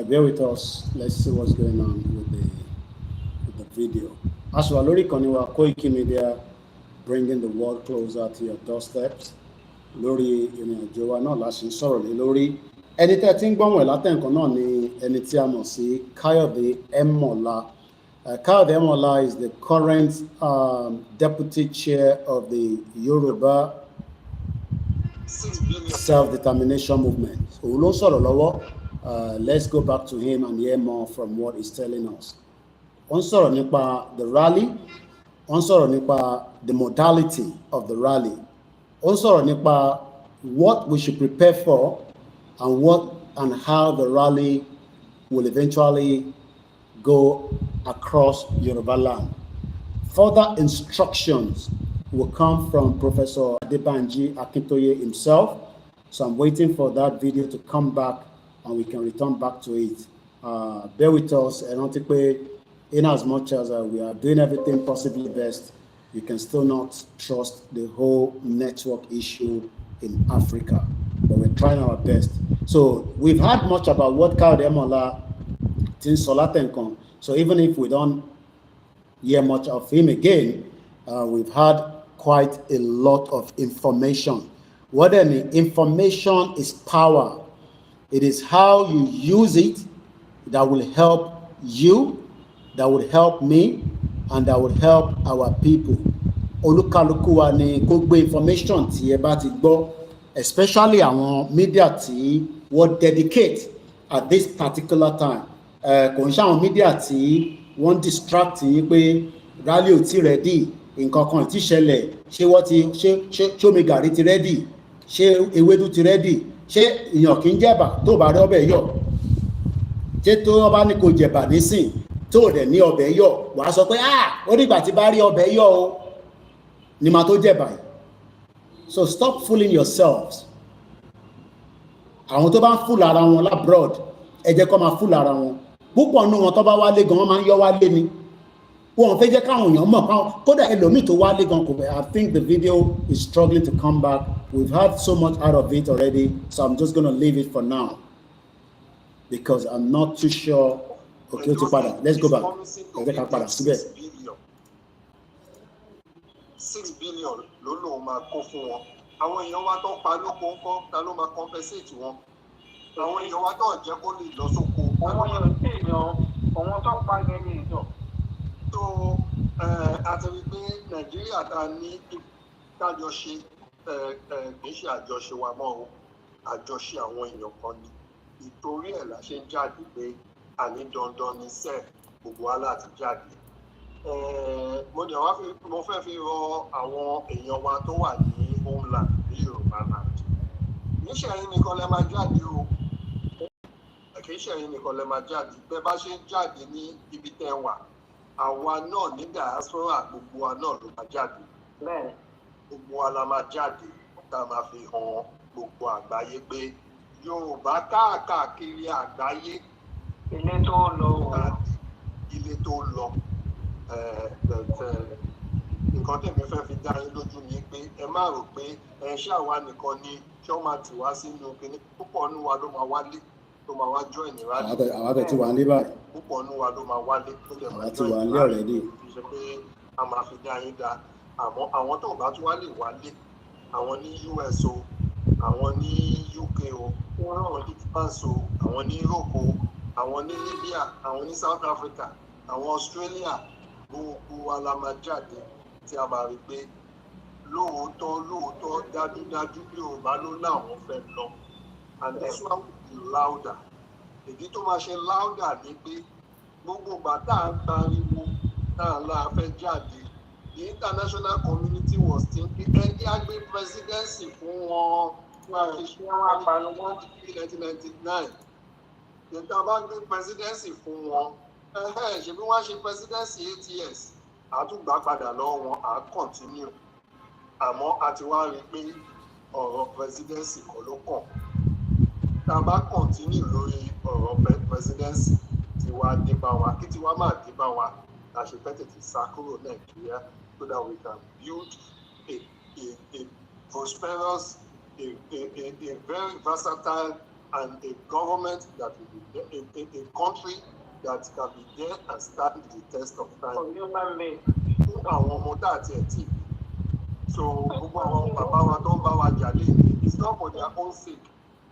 [SPEAKER 1] Bear with us. Let's see what's going on with the video. As well, lórí ìkànnì wa Koikimedia, bringing the world closer to your doorsteps. Lórí ìrìn àjò wa náà la ṣe ń sọ̀rọ̀ lé lórí. Ẹni tẹ́ ti ń gbọ́n wẹ̀ látẹ̀ǹkan náà ni ẹni tí a mọ̀ sí Káyọ̀dé Ẹ̀mọ̀lá. Káyọ̀dé Ẹ̀mọ̀lá is the current deputy chair of the Yoruba self-determination movement. Òun ló ń sọ̀rọ̀ lọ́wọ́. Let's go back to him and hear more from what he's telling us. Ó ń sọ̀rọ̀ nípa the rally, ó ń sọ̀rọ̀ nípa the modality of the rally, ó ń sọ̀rọ̀ nípa what we should prepare for and what and how the rally will eventually go across Yoruba land. Further instructions will come from Professor Adebanji Akintoye himself. So I'm waiting for that video to come back and we can return back to it. Bear with us. I don't think in as much as we are doing everything possibly best, you can still not trust the whole network issue in Africa. But we're trying our best. So we've heard much about what Káyọ̀dé Ẹ̀mọ̀lá ti ń sọ látẹ̀ǹkan. So even if we don't hear much of him again, we've had quite a lot of information. What any information is power. It is how you use it that will help you, that will help me, and that will help our people. Olúkálùkù wa ni kó gbé information tí ẹ bá ti gbọ́, especially àwọn media tí wọ́n dedicate at this particular time. Kò ń ṣe àwọn media tí wọ́n distract yín pé rally ò tí ready nǹkan kan ti ṣẹlẹ̀ ṣé wọ́n ti ṣé omi gàrí ti ready ṣé ewédú ti ready ṣé èèyàn kì í jẹ̀bà tó bá rí ọbẹ̀ yọ̀ ṣé tó bá ní kò jẹ̀bà nísìn tó dẹ̀ ní ọbẹ̀ yọ̀ wàá sọ pé ó nígbà tí bá rí ọbẹ̀ yọ̀ o ni màá tó jẹ̀bà yìí. So stop fooling yourselves. Àwọn tó bá ń fool ara wọn labroad ẹ jẹ́ kó máa fool ara wọn púpọ̀ nínú wọn tó bá wálé gan wọ́n máa ń yọ wálé ni wọn fẹ́ jẹ́ káwọn èèyàn mọ̀ káwọn kódà ẹlòmíì tó wálé gan kò bẹ̀. I think the video is struggling to come back. We've had so much out of it already, so I'm just gonna leave it for now because I'm not too sure. Okay, ó ti padà. Let's go back. Ẹ jẹ́ ká padà síbẹ̀.
[SPEAKER 13] 6 billion ló lóun máa kó fún wọn. Àwọn èèyàn wa tó pa lóko ńkọ́ ta ló máa compensate wọn. Àwọn èèyàn wa tó jẹ́ kó lè lọ sóko.
[SPEAKER 12] Àwọn èèyàn tí èèyàn àwọn tó pa gẹ́gẹ́ ìjọ.
[SPEAKER 13] So àti wípé Nàìjíríà ta ní kájọṣe kì í ṣe àjọṣe wa mọ́ o àjọṣe àwọn èèyàn kan ni ìtorí ẹ̀ la ṣe ń jáde pé àní dandan ní sẹ́ẹ̀ gbogbo wa láti jáde. Mo fẹ́ fi rọ àwọn èèyàn wa tó wà ní homeland ní Yorùbá land. Níṣẹ́ yín nìkan lẹ máa jáde o. Kì í ṣe yín nìkan lẹ máa jáde. Bẹ́ẹ̀ bá ṣe ń jáde ní ibi tẹ́ wà. Àwa náà ní diaspora gbogbo wa náà ló máa jáde. Gbogbo wa la máa jáde tá a máa fi hàn gbogbo àgbáyé pé Yorùbá káàkiri àgbáyé.
[SPEAKER 12] Ilé tó lọ.
[SPEAKER 13] Ilé tó lọ. Nǹkan tẹ̀mí fẹ́ fi dá yín lójú ni pé ẹ má rò pé ṣáwa nìkan ni ṣọ́ máa tì wá sínú kinní púpọ̀ nínú wa ló máa wálé tó máa wá join ìrádìí.
[SPEAKER 1] Àwọn abẹ tí wà ń lé báyìí.
[SPEAKER 13] Púpọ̀ nínú wa ló máa wálé tó lè máa
[SPEAKER 1] join ìrádìí.
[SPEAKER 13] Ṣe pé a máa fi dá yín dá àmọ́ àwọn tó bá tún wá lè wálé àwọn ní US o àwọn ní UK o àwọn ní France o àwọn ní Europe o àwọn ní Libya àwọn ní South Africa àwọn Australia gbogbo wa la máa jáde tí a máa rí pé lóòótọ́ dájúdájú Yorùbá ló láwọn fẹ́ lọ and this one will be louder. Èdè tó máa ṣe louder ni pé gbogbo ìgbà tá à ń pariwo tá à ń la fẹ́ jáde the international community was thinking ẹni àgbẹ̀ presidency fún wọn fún àfihàn wọn ní 1999 ìta bá gbé presidency fún wọn ṣe bí wọ́n ṣe presidency 8 years àtúgbà padà lọ́wọ́ wọn à continue àmọ́ a ti wá rí i pé ọ̀rọ̀ presidency kọ́ ló kàn tá a bá continue lórí ọ̀rọ̀ presidency tiwa dé bá wa kí tiwa máa dé bá wa la ṣe fẹ́ tètè sá kúrò Nàìjíríà so that we can build a prosperous a very versatile and a government that will be there, a country that can be there and stand the test of time. Fún àwọn ọmọ tá àti ẹ̀ tí so gbogbo àwọn bàbá wa tó ń bá wa jà lé it's not for their own sake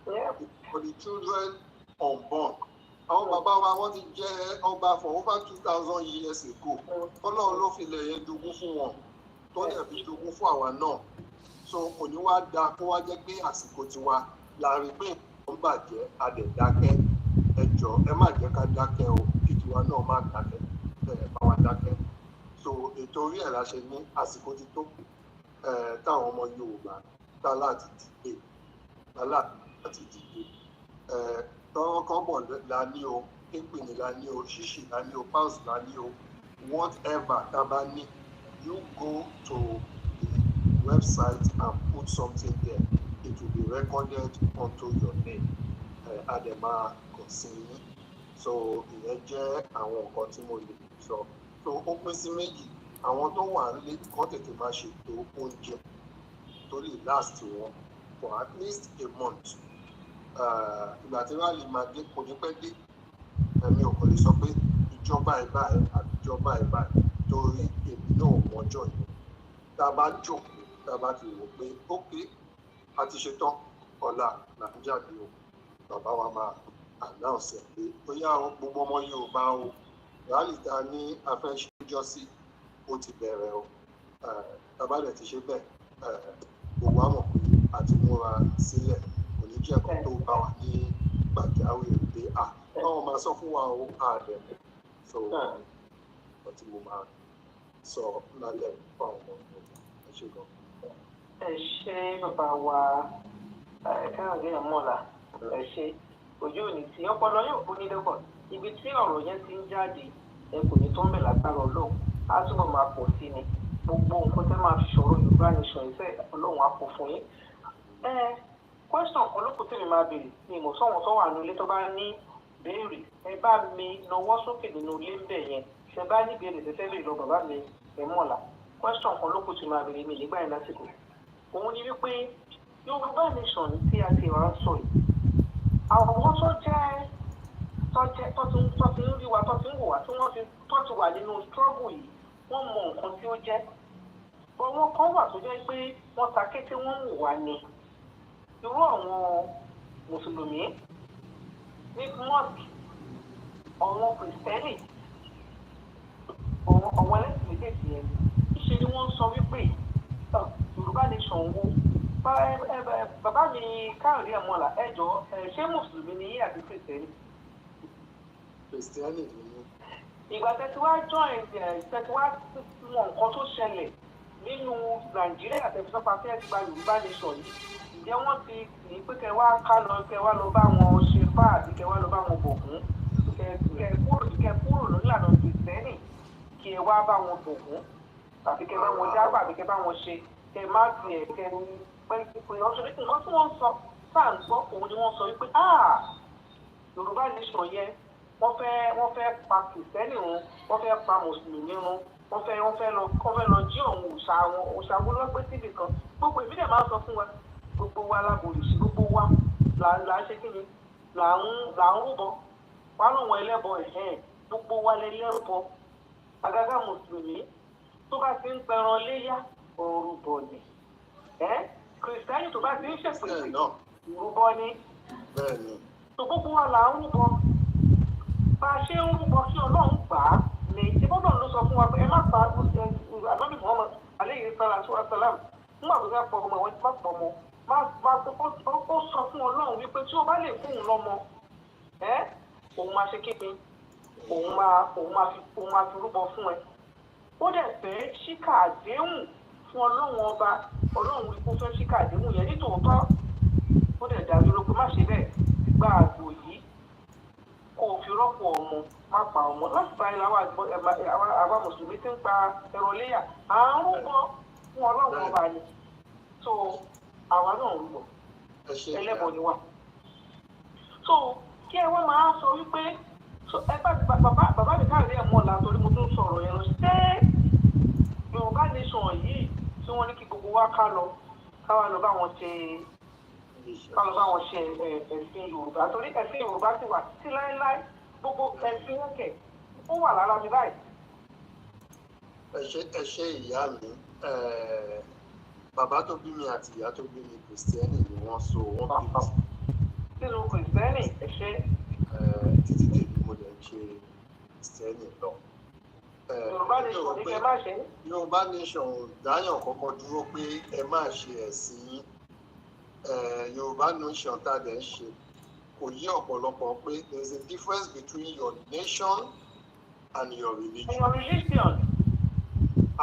[SPEAKER 13] it's for the children unborn. Àwọn bàbá wa wọ́n ti jẹ́ ọba for over 2000 years ago. Ọlọ́run ló fi lẹ̀ yẹn jogún fún wọn tó dẹ̀ fi jogún fún àwa náà. So kò ní wá da kó wá jẹ́ pé àsìkò tiwa láàrin pé ìwọ̀n bàjẹ́ a dẹ̀ dákẹ́. Ẹ jọ̀ọ́ ẹ má jẹ́ ká dákẹ́ o kí tiwa náà má dákẹ́ ẹ bá wa dákẹ́. So ètò orí ẹ̀ la ṣe ní àsìkò ti tó táwọn ọmọ Yorùbá tá láti dìde tọ́wọ́ kan bọ̀ la ní o pínpín la ní o ṣíṣì la ní o pounds la ní o whatever tá a bá ní you go to the website and put something there it will be recorded onto your name adema kò sí yín so ìyẹn jẹ́ àwọn nǹkan tí mo lè sọ so ó pín sí méjì àwọn tó wà nílé kọ́ tètè máa ṣètò oúnjẹ tó lè last wọn for at least a month. Ìgbà tí wàá lè máa dé kò ní pẹ́ dé ẹ̀mí ò kò lè sọ pé ìjọba ìbáyìí àbí ìjọba ìbáyìí torí èmi náà mọ́jọ́ yìí tá a bá jókòó tá a bá ti wò pé ókè a ti ṣetán ọ̀la nàìjíríà bí o bàbá wa máa announce ẹ̀ pé bóyá gbogbo ọmọ Yorùbá o rálì ta ní afẹ́ṣẹ́jọ́ sí ó ti bẹ̀rẹ̀ o bàbá rẹ̀ ti ṣe bẹ́ẹ̀ gbogbo àmọ̀ pé a ti múra sílẹ̀ jẹ́ kan tó bá wà ní gbàjáwìrì pé báwọn máa sọ fún wa ó ààrẹ so ọtí mo máa sọ lálẹ́ fún àwọn ọmọ ẹ ṣe gan.
[SPEAKER 12] ẹ ṣe bàbá wa káàdé àmọ́là ẹ ṣe ojú òní tí ọpọlọ yóò kú ní lẹ́kọ̀ọ́ ibi tí ọ̀rọ̀ yẹn ti ń jáde ẹ kò ní tó ń bẹ̀ lágbára ọlọ́run á túbọ̀ máa pọ̀ sí ni gbogbo nǹkan tẹ́ máa fi ṣòro Yorùbá nation ìfẹ́ ọlọ́run á kó fún yín. Question kan ló kù tí mi máa béèrè ni mo sọ̀wọ́n tó wà nílé tó bá ní béèrè ẹ bá mi nawọ́ sókè nínú ilé ń bẹ̀ yẹn ṣe bá ní béèrè tẹ́tẹ́ lè lọ bàbá mi ẹ̀ mọ̀lá question kan ló kù tí máa béèrè mi nígbà yẹn lásìkò òun ni wípé Yorùbá nation tí a ti wà ń sọ yìí àwọn tó ti ń rí wa tó ti ń wò wá tí wọ́n ti wà nínú struggle yìí wọ́n mọ nǹkan tí ó jẹ́ àwọn kan wà tó jẹ́ pé wọ́n ta kété wọ́n wò wá ni irú àwọn mùsùlùmí ní mosque àwọn kìrìsìtẹ́nì àwọn ẹlẹ́sìn méjèèjì yẹn ṣe ni wọ́n sọ wípé Yorùbá nation wo bàbá mi káàrí ẹ̀mọ́là ẹ̀jọ́ ṣé mùsùlùmí ni yín àti kìrìsìtẹ́nì.
[SPEAKER 13] kìrìsìtẹ́nì ni mí.
[SPEAKER 12] ìgbà tẹ̀síwá join tẹ̀síwá mọ nǹkan tó ṣẹlẹ̀ nínú Nàìjíríà tẹ̀síwá fẹ́ gba Yorùbá nation yìí ǹjẹ́ wọ́n ti kì í pé kẹwàá lọ bá wọn ṣe fáàdì kẹwàá lọ bá wọn bògún kẹ kúrò nílànà kìrìsìtẹ́nì kí ẹ wá bá wọn bògún tàbí kẹ bá wọn jágbà àbí kẹ bá wọn ṣe kẹ má tiẹ̀ kẹ pé nǹkan tí wọ́n sọ sáà ń gbọ́ òun ni wọ́n sọ wípé Yorùbá nation yẹn wọ́n fẹ́ pa kìrìsìtẹ́nì run wọ́n fẹ́ pa mùsùlùmí run wọ́n fẹ́ lọ jí òun òòṣà wọn lọ́gbẹ́ síbì kan gbogbo ìbílẹ̀ máa ń sọ fún wa gbogbo wa lágbòrìṣì gbogbo wa là ń ṣe kí ni là ń rúbọ wà lóun ẹlẹ́bọ gbogbo wa lẹ́lẹ́bọ àgàgà mùsùlùmí tó bá ti ń pẹran léyà orúbọ ni kìrìsìtẹ́nì tó bá ti ń ṣèpèsè orúbọ ni tó gbogbo wa là ń rúbọ bá a ṣe ń rúbọ kí Ọlọ́run gbà á ní ìbọ́dọ̀ ló sọ fún wa pé ẹ má pa ànábì Muhammad alayhi salatu wa salam nígbà tó fẹ́ pọ̀ ọmọ ìwọ́n ti má pọ̀ ọmọ ó sọ fún Ọlọ́run wípé tí o bá lè fún un lọ́mọ òun máa ṣe kéde òun máa fi rúbọ fún ẹ ó dẹ̀ fẹ́ ṣíkà àdéhùn fún Ọlọ́run ọba Ọlọ́run wípé ó fẹ́ ṣíkà àdéhùn yẹn nítòótọ́ ó dẹ̀ dá dúró pé má ṣe bẹ́ẹ̀ gba àgbò yìí kó o fi rọ́pò ọmọ má pa ọmọ láti bá ilé àwa mùsùlùmí tí ń pa ẹran léyà à ń rúbọ fún Ọlọ́run ọba ni so àwa náà rúbọ ẹlẹ́bọ ni wà so kí ẹ wọ́n máa sọ wípé bàbá mi káàrí ẹ̀ mọ́ ọ̀la torí mo tún sọ̀rọ̀ yẹn lọ ṣé Yorùbá nation yìí tí wọ́n ní kí gbogbo wa káwa lọ bá wọn ṣe ẹ̀sìn Yorùbá torí ẹ̀sìn Yorùbá ti wà títí láéláé gbogbo ẹ̀sìn ẹ̀kẹ́ ó wà lára mi báyìí.
[SPEAKER 13] ẹ ṣe ìyá mi bàbá tó bí mi àti ìyá tó bí mi kìrìsìtẹ́nì ni wọ́n so wọ́n bí mi.
[SPEAKER 12] nínú kìrìsìtẹ́nì ẹ ṣe.
[SPEAKER 13] títí tèmi mo lè ṣe kìrìsìtẹ́nì lọ.
[SPEAKER 12] Yorùbá nation ní kẹ má ṣe.
[SPEAKER 13] Yorùbá nation dáyàn kọ́kọ́ dúró pé ẹ má ṣe ẹ̀sìn yín. Yorùbá nation tá a dẹ̀ ń ṣe kò yí ọ̀pọ̀lọpọ̀ pé there is a difference between your nation and your religion.
[SPEAKER 12] Your religion.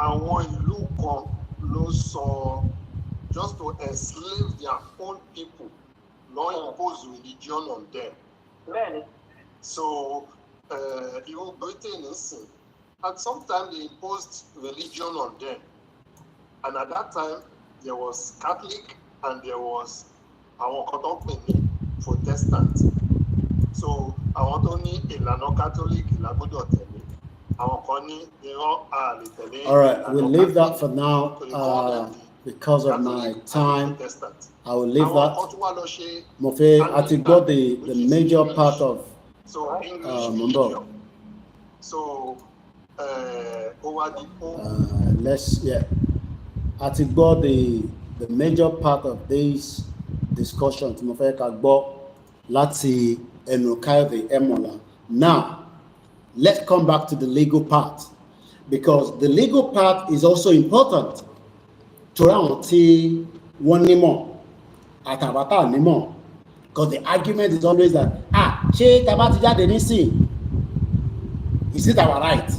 [SPEAKER 13] Àwọn ìlú kan ló sọ just to enslave their own people not impose religion on them.
[SPEAKER 12] Really?
[SPEAKER 13] So even Britain is at some time they imposed religion on them, and at that time there was Catholic and there was àwọn kan tó ń pè ní Protestant. So àwọn tó ní ìlànà Catholic ìlàgbọ́dọ̀ tẹ̀lé, àwọn kan ní ìran àlè tẹ̀lé.
[SPEAKER 1] All right, we'll leave that for now because of my time. I will leave that. Mofe, I think got the major part of Mumbo.
[SPEAKER 13] So
[SPEAKER 1] I think got the major part of this discussion. Mofe Kagbo Lati Enukaive Emola. Now, let's come back to the legal part, because the legal part is also important. Toranti one nimo atabata nimo, because the argument is always that she tabati jade nisi, is it our right?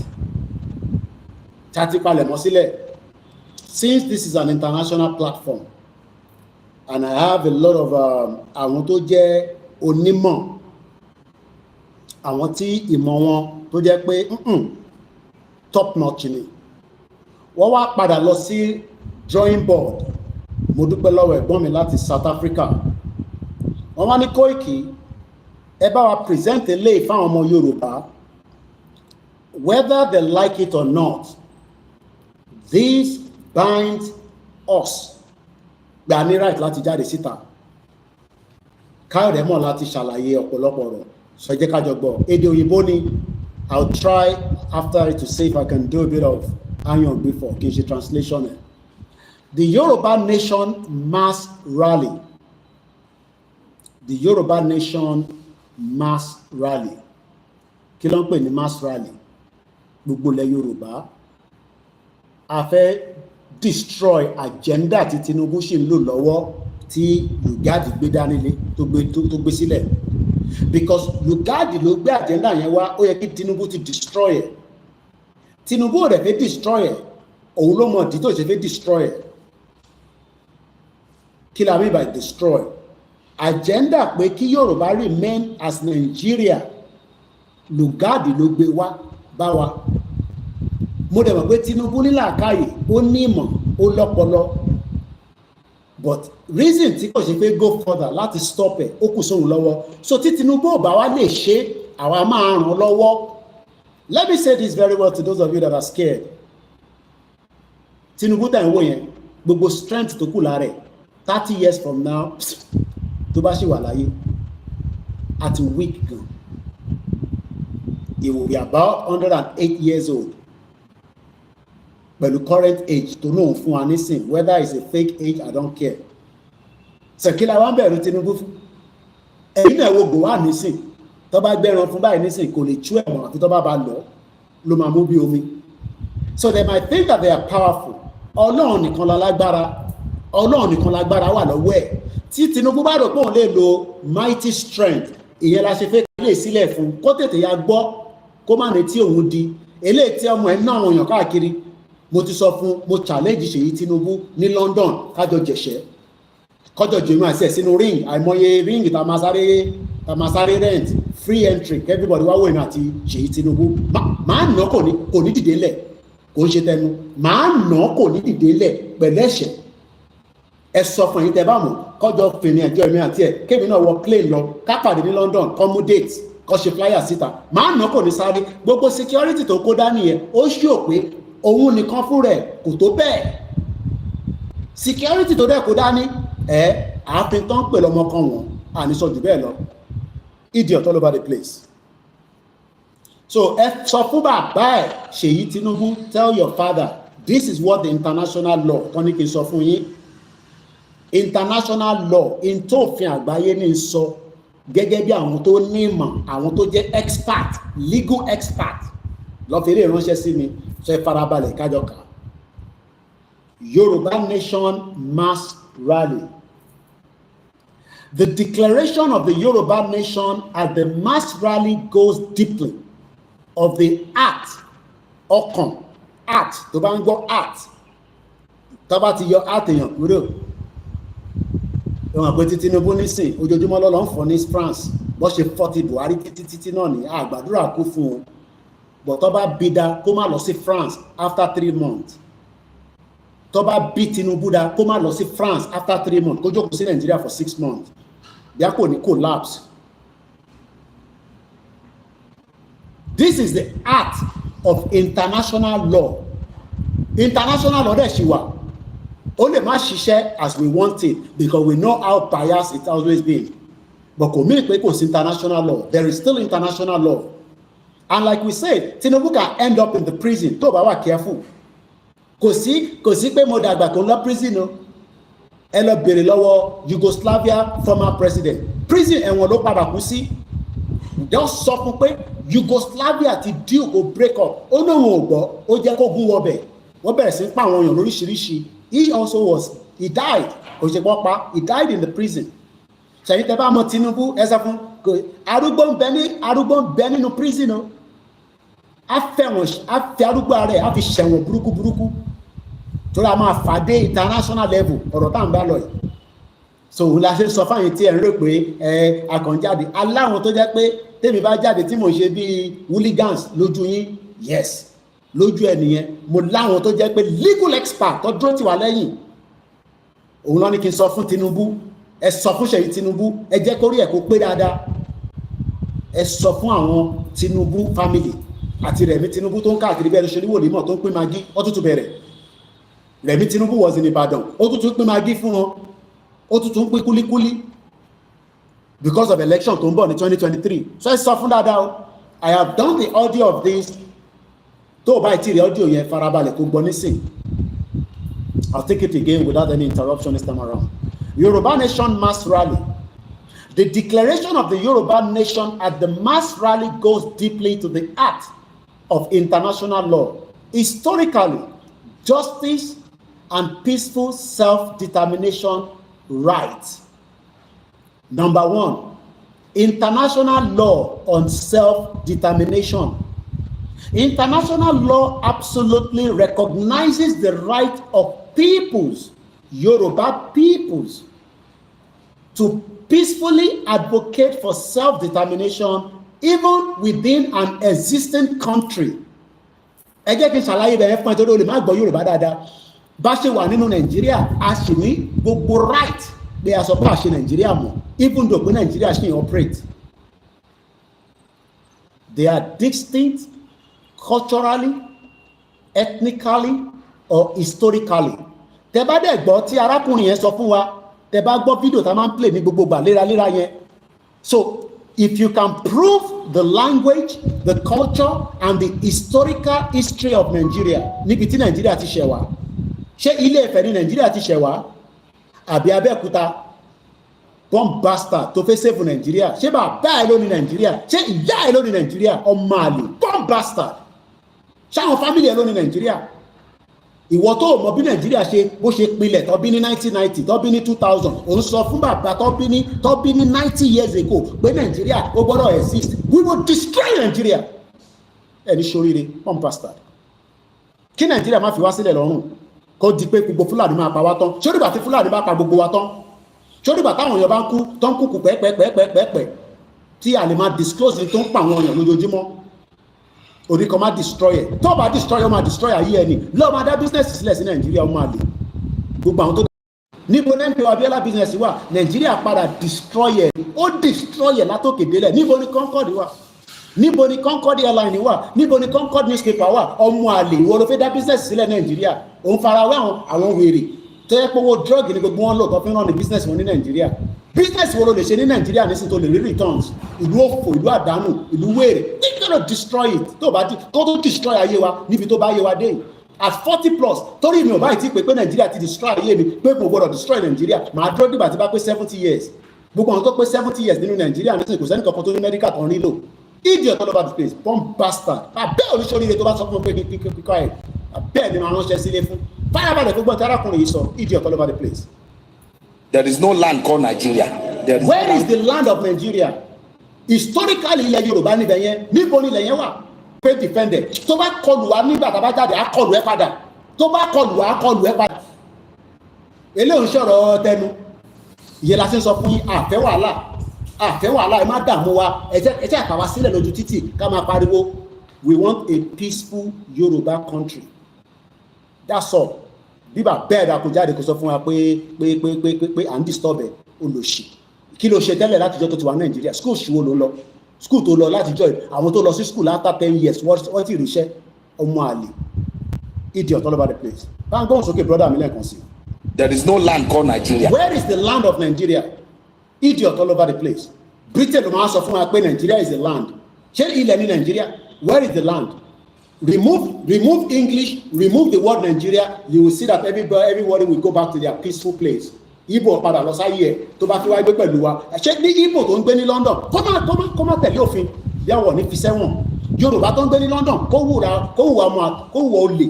[SPEAKER 1] Since this is an international platform, and I have a lot of àwọn tó jẹ́ onímọ̀, àwọn tí ìmọ̀ wọn tó jẹ́ pé top notch ni, wọ́n wá padà lọ sí drawing board. Mo dúpẹ́ lọ́wọ́ ẹ̀gbọ́n mi láti South Africa. Wọ́n wá ní Koiki, ẹ bá wa present eléyìí fáwọn ọmọ Yorùbá, whether they like it or not, this binds us. Gbà ní right láti jáde síta. Káyọ̀dé mọ̀ láti ṣàlàyé ọ̀pọ̀lọpọ̀ ọ̀rọ̀. Sọ jẹ́ ká jọ gbọ́. Èdè òyìnbó ni. I'll try after it to see if I can do a bit of ayan before kí n ṣe translation ẹ̀. The Yoruba Nation Mass Rally. The Yoruba Nation Mass Rally. Kí ló ń pè ní mass rally? Gbogbo ilẹ̀ Yorùbá a fẹ́ destroy agenda tí Tinubu ṣì ń lò lọ́wọ́ tí Lugard gbé dání lé tó gbé sílẹ̀, because Lugard ló gbé agenda yẹn wá, ó yẹ kí Tinubu ti destroy ẹ̀. Tinubu ò dẹ̀ fẹ́ destroy ẹ̀, òun ló mọ̀ ìdí tó ṣe fẹ́ destroy ẹ̀. Kí la mean by destroy? Agenda pé kí Yorùbá remain as Nigeria, Lugard ló gbé wá bá wa. Mo dẹ̀ mọ̀ pé Tinubu ní làákàyè, ó ní ìmọ̀, ó lọ́pọlọ, but reason tí kò ṣe pé go further láti stop ẹ̀ ó kù sóhun lọ́wọ́. So tí Tinubu ò bá wá lè ṣe, àwa máa ràn lọ́wọ́. Let me say this very well to those of you that are scared. Tinubu tẹ̀ ń wò yẹn, gbogbo strength tó kù lára ẹ̀ 30 years from now tó bá ṣì wà láyé àti weak gan, he will be about 108 years old pẹ̀lú current age tó náà fún wa nísìn, whether it's a fake age, I don't care. Sẹ̀kílà wa ń bẹ̀rù Tinubu fún ẹ̀yìn náà wo Gowon nísìn, tó bá gbẹ̀ràn fún báyìí nísìn kò lè tú ẹ̀wọ̀n àfi tó bá lọ ló máa mú bí omi. So they might think that they are powerful. Ọlọ́run nìkan lálágbára, Ọlọ́run nìkan lágbára wà lọ́wọ́ ẹ̀. Tí Tinubu bá rò pé òun lè lo mighty strength, ìyẹn la ṣe fẹ́ lè sílẹ̀ fún kó tètè ya gbọ́, kó má ní tí òun di eléyìí tí ọmọ ẹ̀ náà àwọn èèyàn káàkiri. Mo ti sọ fún, mo challenge Ṣèyí Tinubu ní London kájọ jẹ̀ṣẹ́, kọjọ jẹ̀mú àṣẹ sínú ring, àìmọye ring tá máa sáré rent, free entry, everybody wá wò èmi àti Ṣèyí Tinubu. Màá nà kò ní dìde lẹ̀, kò ń ṣe tẹnu, màá nà kò ní dìde lẹ̀ pẹ̀lú ẹ̀ṣẹ̀. Ẹ sọ fún yín tẹ́ bá mọ̀, kọjọ fèrè ẹjọ́ èmi àti ẹ̀, kémi náà wọ plane lọ, ká pàdé ní London, kọ́ mú date, kọ́ ṣe flyer síta. Màá nà kò ní sáré, gbogbo security tó kó dání yẹn, ó ṣó pé òun nìkan fún rẹ̀ kò tó bẹ́ẹ̀. Security tó dẹ̀ kó dání, ààfin tán pè lọ́mọ kan wọn, àníṣọ jù bẹ́ẹ̀ lọ. Idiot all over the place. So ẹ sọ fún bàbá ẹ̀ Ṣèyí Tinubu, tell your father, this is what the international law tán ní kí n sọ fún yín. International law in tó òfin àgbáyé ní sọ, gẹ́gẹ́ bí àwọn tó ní ìmọ̀, àwọn tó jẹ́ expert, legal expert lọ́fẹ̀ẹ́rẹ́ ìránṣẹ́ sí mi, sọ ìfarabalẹ̀ kájọ kà. Yoruba Nation Mass Rally. The declaration of the Yoruba Nation at the mass rally goes deeply of the act, ọkàn, act, tó bá ń gbọ́ act, tó bá ti yọ act èèyàn kúrò. Ìwọ̀n pé Tinubu nísìn, ojoojúmọ́ lọ́lọ́ ń fọ́ ní France, bọ́ ṣe 40 Buhari títí náà ní àgbàdúrà kú fún un. But tó bá bí dá kó má lọ sí France after 3 months. Tó bá bí Tinubu dá kó má lọ sí France after 3 months, kó jókòó sí Nigeria for 6 months. Bí a kò ní collapse. This is the act of international law. International law dẹ̀ ṣì wà. Ó lè má ṣiṣẹ́ as we want it because we know how biased it always been. But kò mean pé kò sí international law. There is still international law. And like we said, Tinubu can end up in the prison tó bá wà careful. Kò sí pé mo dàgbà kó lọ prison o. Ẹ lọ bèrè lọ́wọ́ Yugoslavia former president. Prison ẹ̀wọ̀n ló padà kú sí. Just sọ fún pé Yugoslavia ti deal kó break up. Ó náà wọn ò gbọ́, ó jẹ́ kó gún wọbẹ̀. Wọ́n bẹ̀rẹ̀ sí pa àwọn èèyàn lóríṣiríṣi. He died. Kò ṣe pọ́ pa, he died in the prison. Ṣèyí tẹ́ bá mọ Tinubu ẹ sọ fún arúgbó ń bẹ nínú prison o. á fẹ́ arúgbó ara ẹ̀ á fi ṣẹ̀wọ̀n burúkú torí a máa fàdé international level ọ̀rọ̀ tá à ń bá lọ yìí. So òun la ṣe sọ fáyín tí ẹ̀ ń rò pé akànjáde aláwọn tó jẹ́ pé tèmi bá jáde tí mo ṣe bíi hooligans lójú yín, yes, lójú ẹ̀ nìyẹn. Mo láwọn tó jẹ́ pé legal expert tó dúró tì wá lẹ́yìn. Òun ló ní kí n sọ fún Tinubu, ẹ sọ fún Ṣèyí Tinubu, ẹ jẹ́ kórí ẹ̀ kó pé dáadáa. Ẹ sọ fún àwọn Tinubu family àti Rẹ̀mí Tinubu tó ń káàkiri bẹ́ẹ̀ lóṣèlú wòlímọ̀ tó ń pín magí, ó tún bẹ̀rẹ̀. Rẹ̀mí Tinubu was in Ìbàdàn, ó tún pín magí fún wọn, ó tún pín kúlíkúlí because of election tó ń bọ̀ ní 2023. So ẹ sọ fún dáadáa o. I have done the audio of this. Tó o bá ti rí audio yẹn farabalẹ̀ kó gbọ́ nísìn. I'll take it again without any interruption this time around. Yoruba Nation Mass Rally. The declaration of the Yoruba Nation at the mass rally goes deeply to the heart of international law. Historically, justice and peaceful self-determination rights. Number one, international law on self-determination. International law absolutely recognizes the right of peoples, Yoruba peoples, to peacefully advocate for self-determination even within an existing country. Ẹ jẹ́ kí n ṣàlàyé bẹ̀rẹ̀ fún ẹ torí o lè má gbọ́ Yorùbá dáadáa. Bá ṣe wà nínú Nàìjíríà, a sì ní gbogbo right pé a sọ pé a ṣe Nàìjíríà mọ̀, even though pé Nàìjíríà ṣì ń operate. They are distinct culturally, ethnically, or historically. Tẹ́ bá dẹ̀ gbọ́ tí arákùnrin yẹn sọ fún wa, tẹ́ bá gbọ́ fídíò tá a máa ń play ní gbogbo gbà léraléra yẹn. So if you can prove the language, the culture, and the historical history of Nigeria, níbi tí Nigeria ti ṣẹ̀ wá, ṣé Ilé Ifẹ̀ ní Nigeria ti ṣẹ̀ wá? Àbí Abẹ́òkúta? Bomb bastard tó fẹ́ save Nigeria. Ṣé bàbá ẹ ló ní Nigeria? Ṣé ìyá ẹ ló ní Nigeria? Ọmọ àlè, bomb bastard. Ṣé àwọn family ẹ ló ní Nigeria? Ìwọ tó mọ̀ bí Nàìjíríà ṣe bó ṣe pilẹ̀ tó bí ní 1990 tó bí ní 2000 òun sọ fún bàbá tó bí ní 90 years ago pé Nàìjíríà ó gbọ́dọ̀ exist. We will destroy Nigeria. Ẹni ṣoríire bomb bastard. Kí Nàìjíríà má fi wá sílẹ̀ lọ́rùn kó di pé gbogbo Fúlàní máa pa wá tán. Ṣé onígbà tí Fúlàní bá pa gbogbo wa tán? Ṣé onígbà táwọn èèyàn bá ń kú tó ń kúkú pẹ́pẹ́pẹ́pẹ́pẹ́ tí a lè máa disclose tó ń pa àwọn èèyàn lójoojúmọ́? Orí kan máa destroy ẹ̀. Tó bá destroy ọ máa destroy ayé ẹni. Lọ́ọ́ máa dá business sílẹ̀ sí Nàìjíríà ó máa lè. Gbogbo àwọn tó níbo ní MPO Abiola business wà Nàìjíríà padà destroy ẹ̀. Ó destroy ẹ̀ látòkè délẹ̀. Níbo ni Concord wà? Níbo ni Concord airline wà? Níbo ni Concord newspaper wà? Ọmọ àlè ìwọ ló fẹ́ dá business sílẹ̀ Nàìjíríà. Òun farawé àwọn wèrè tó yẹ pé owó drug ni gbogbo wọn lò tó fi ń rán ní business wọn ní Nàìjíríà. Business wo ló lè ṣe ní Nàìjíríà ní sí tó lè rí returns? Ìlú òfò, ìlú àdánù, ìlú wèrè. We cannot destroy it. Tó destroy ayé wa níbi tó bá ayé wa dé. At 40 plus, torí mi ò báyìí tí pé Nàìjíríà ti destroy ayé mi pé mo gbọ́dọ̀ destroy Nàìjíríà. Màá dúró dìgbà tí bá pé 70 years. Gbogbo àwọn tó pé 70 years nínú Nàìjíríà ní kò sẹ́ni kankan tó ní medical kan nílò. Idiot all over the place, bomb bastard. Abẹ́ oníṣòríire tó bá sọ fún mi pé kíkọ́ ẹ̀. Abẹ́ ni màá ránṣẹ́ sílé fún. Fáyàbalẹ̀ gbogbo tí arákùnrin yìí sọ, idiot all over the place.
[SPEAKER 5] There is no land called Nigeria.
[SPEAKER 1] Where is the land of Nigeria? Historically, ilẹ̀ Yorùbá níbẹ̀ yẹn, níbo ni ilẹ̀ yẹn wà? Pé defended. Tó bá kọlù wá nígbà tá a bá jáde, á kọlù ẹ padà. Tó bá kọlù wá, á kọlù ẹ padà. Eléyìí ń sọ̀rọ̀ tẹnu. Ìyẹn la ṣe ń sọ fún yín, àfẹ́ wàhálà, ẹ má dààmú wa. Ẹ jẹ́ àpá wa sílẹ̀ lójú títì ká máa pariwo. We want a peaceful Yoruba country. That's all. Bíbà bẹ́ẹ̀ dà kó jáde kó sọ fún wa pé à ń disturb ẹ̀ olóṣì. Kí ló ṣe tẹ́lẹ̀ látijọ́ tó ti wà Nàìjíríà? School ṣìwò ló lọ. School tó lọ látijọ́ àwọn tó lọ sí school after 10 years wọ́n ti ríṣẹ́ ọmọ àlè. Idiot all over the place. Bá ń gbọ́n sókè brother mi lẹ́ẹ̀kan sí.
[SPEAKER 5] There is no land called Nigeria.
[SPEAKER 1] Where is the land of Nigeria? Idiot all over the place. Britain ló máa sọ fún wa pé Nigeria is a land. Ṣé ilẹ̀ ní Nigeria? Where is the land? Remove English, remove the word Nigeria, you will see that everybody will go back to their peaceful place. Igbo padà lọ sáyé ẹ̀ tó bá fi wá gbé pẹ̀lú wa. Ṣé ní Igbo tó ń gbé ní London kó má tẹ̀lé òfin bí àwọn ní fi sẹ́wọ̀n? Yorùbá tó ń gbé ní London kó hùwà olè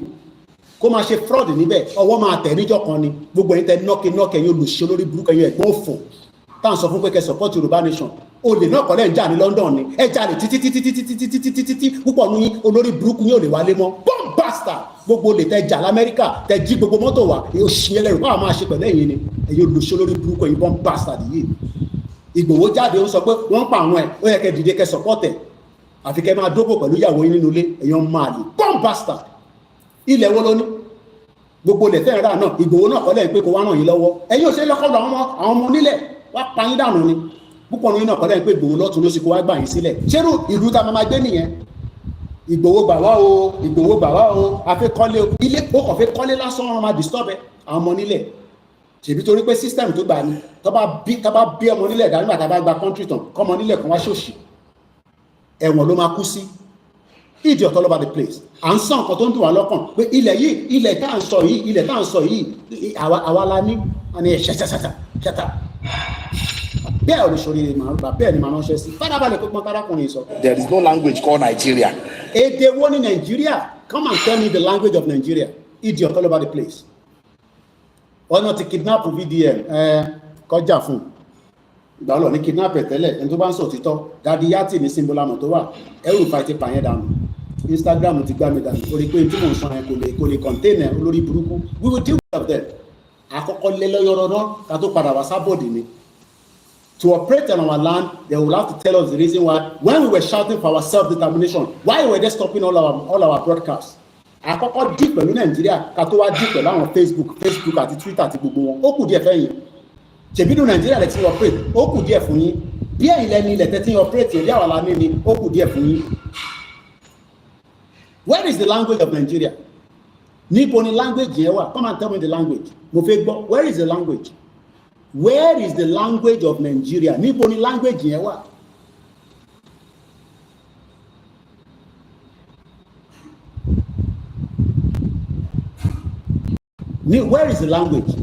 [SPEAKER 1] kó máa ṣe fraud níbẹ̀ ọwọ́ máa tẹ̀ níjọ́ kan ni gbogbo ẹ̀yin tẹ nọ́ọ̀kì ẹ̀yin olùṣe olórí burúkú ẹ̀yin ẹ̀gbọ́n òfò táwọn sọ fún pé kẹ́ support Yorùbá nation olè náà kọ́lẹ̀ ń jà ní London ni ẹ jalè títí púpọ̀ ní olórí burúkú yóò lè wálé mọ́ bomb bastard gbogbo lè tẹ jà l'Amẹ́ríkà tẹ jí gbogbo mọ́tò wa èyí òṣìyẹn lẹ́rù báwa máa ṣe pẹ̀lú ẹ̀yin ni èyí olùṣọ́ lórí burúkú ẹ̀yin bomb bastard yìí Ìgbòho jáde ó sọ pé wọ́n pa àwọn ẹ̀ ó yẹ kẹ́ dìde kẹ́ support ẹ̀ àfi kẹ́ máa dógò pẹ̀lú ìyàwó yín nínú ilé èèyàn máa lè bomb bastard ilẹ̀ wo ló ní gbogbo lè tẹ́ ẹ̀rá náà Ìgbòho náà kọ́lẹ̀ pé kó wá ràn yín lọ́wọ́ ẹ̀yin ò ṣe lọ́kọ́ àwọn ọmọ onílẹ̀ wá pa yín dànù ni púpọ̀ nínú náà kọ́lẹ̀ pé Ìgbòho lọ́tún ló sì kó wá gbà yín sílẹ̀ ṣérú ìlú ta máa gbé nìyẹn Ìgbòho gbà wá o Ìgbòho gbà wá o afẹ́ kọ́lé ilé ó kàn fẹ́ kọ́lé lásán wọn máa disturb ẹ àwọn ọmọ onílẹ̀ ṣèbí torí pé system tó gbà ní tó bá bí ọmọ onílẹ̀ dá nígbà tá a bá gba country tán kọ́ ọmọ onílẹ̀ kan wá ṣòṣì ẹ̀wọ̀n ló máa kú sí idiot all over the place à ń sọ nǹkan tó ń dùn wá lọ́kàn pé ilẹ̀ tá à ń sọ yìí àwa la ní àní ṣẹta bẹ́ẹ̀ olùsọ̀rí máa gbà bẹ́ẹ̀ ni máa ránṣẹ́ sí fárábalẹ̀ pé pọ́n kárákùnrin sọ.
[SPEAKER 5] There is no language called Nigeria.
[SPEAKER 1] Èdè wo ni Nigeria? Come and tell me the language of Nigeria. Idiot all over the place. Ọ̀nà ti kidnap VDM kọjá fún ìgbà ọlọ́ ní kidnap ẹ̀ tẹ́lẹ̀ ẹni tó bá ń sọ òtítọ́ Dadi Yati ní símbólàmù tó wà ẹrù ìfà ti pààyàn dànù Instagram ti gbá mi dànù orí pé tí mò ń sọ yẹn kò lè contain ẹ̀ olórí burúkú we will deal with them. Àkọ́kọ́ lé lọ́yọ̀rọ̀dọ́ ká tó padà wá sábọ̀dì ni. To operate on our land, they will have to tell us the reason why, when we were shouting for our self-determination, why were they stopping all our broadcasts? Àkọ́kọ́ dì pẹ̀lú Nàìjíríà ká tó wá dì pẹ̀lú àwọn Facebook àti Twitter àti gbogbo wọn. Ó kù díẹ̀ fẹ́yìn. Ṣèbínú Nàìjíríà lẹ ti operate, ó kù díẹ̀ fún yín. Bí ẹ̀yin lẹ́ni ilẹ̀ tẹ́tí operate ẹ̀rí àwọn alámi ni, ó kù díẹ̀ fún yín. Where is the language of Nigeria? Níbo ni language yẹn wà? Come and tell me the language. Mo fẹ́ gbọ́, where is the language? Where is the language of Nigeria? Níbo ni language yẹn wà? Where is the language?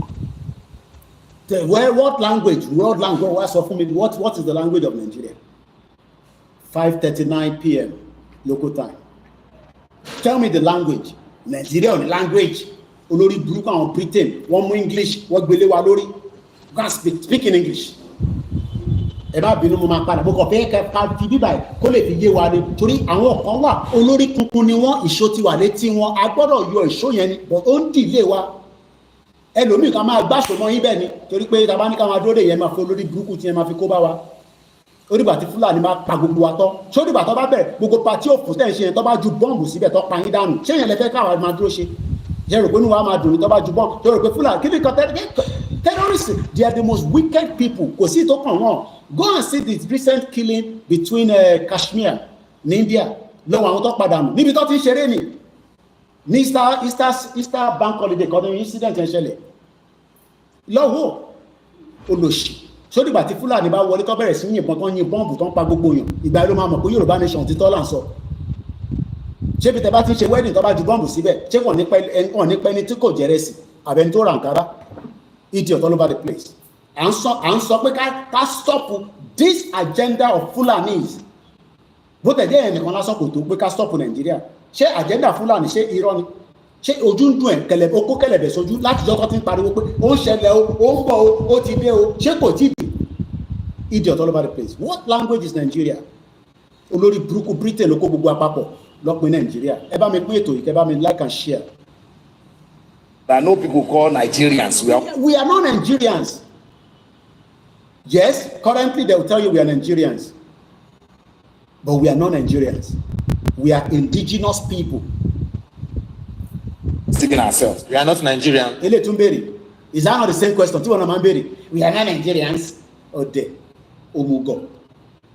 [SPEAKER 1] What language? World language? Wá sọ fún mi, what is the language of Nigeria? 5:39 p.m. local time. Tell me the language. Nigeria ò ní language. Olórí burúkú àwọn Britain, wọ́n mú English, wọ́n gbélé wa lórí. Go and speak in English. Ẹ má bínú mo máa padà mo kàn fẹ́ ká fi bíbá ẹ̀ kó lè fi yé wa ni torí àwọn kan wà olórí kunkun ni wọ́n ìṣó ti wà létí wọn a gbọ́dọ̀ yọ ìṣó yẹn ni but ó ń dìlé wa ẹlòmíì kan máa gbàṣọ mọ́ yín bẹ́ẹ̀ ni torí pé tàbá ní ká máa dúró dè yẹn máa fi olórí burúkú tí yẹn máa fi kó bá wa onígbà tí Fúlàní máa pa gbogbo wa tán ṣé onígbà tó bá bẹ̀rẹ̀ gbogbo pàtí òfò tẹ̀ ń ṣe yẹn tó bá ju bọ́ǹbù síbẹ̀ tó pa yín dànù ṣé yẹn lẹ fẹ́ káwa máa dúró ṣe yẹn rò pé níwàá máa dùn ní tó bá ju bọ́ǹbù tó rò pé Fúlàní kí ni kan terrorists, they are the most wicked people. Kò sí tó kàn wọ́n. Go and see the recent killing between Kashmir ní India. Lọ́wọ́ àwọn tó padà nù. Níbi tó ti ń ṣeré ni. Ní Easter bank holiday kan ní incident yẹn ṣẹlẹ̀. Lọ́wọ́ olóṣì. Sódìgbà tí Fúlàní bá wọlé tó bẹ̀rẹ̀ sí yìnbọn tó ń yin bọ́ǹbù tó ń pa gbogbo èèyàn. Ìgbà ló máa mọ̀ pé Yorùbá nation ti tọ́ là ń sọ. Ṣé bí tẹ bá ti ń ṣe wedding tó bá ju bọ́ǹbù síbẹ̀? Ṣé wọ́n ní pẹ́ni tí kò jẹ́rẹ́ sí? Àbẹ̀ni tó ra Ankara? Idiot all over the place. À ń sọ pé ká stop this agenda of Fulanis. Bó tẹ̀ jẹ́ ẹnìkan lásán kò tó pé ká stop Nàìjíríà. Ṣé agenda Fulani ṣé irọ́ ni? Ṣé ojú ń dùn ẹ̀ okó kẹlẹ̀bẹ̀ sójú láti jọ́ tó ti ń pariwo pé ó ń ṣẹlẹ̀ o, ó ń bọ̀ o, ó ti dé o, ṣé kò tí ì dé? Idiot all over the place. What language is Nigeria? Olórí burúkú Britain ló kó gbogbo àpapọ̀ lọ́pin Nàìjíríà. Ẹ bá mi pín ètò yìí, kẹ́ bá mi like and share.
[SPEAKER 5] There are no people called Nigerians.
[SPEAKER 1] We are not Nigerians. Yes, currently they will tell you we are Nigerians. But we are not Nigerians. We are indigenous people.
[SPEAKER 5] Seeking ourselves.
[SPEAKER 6] We are not Nigerians.
[SPEAKER 1] Ele Tumberi. Is that not the same question? We are not Nigerians. Ode. Omugo.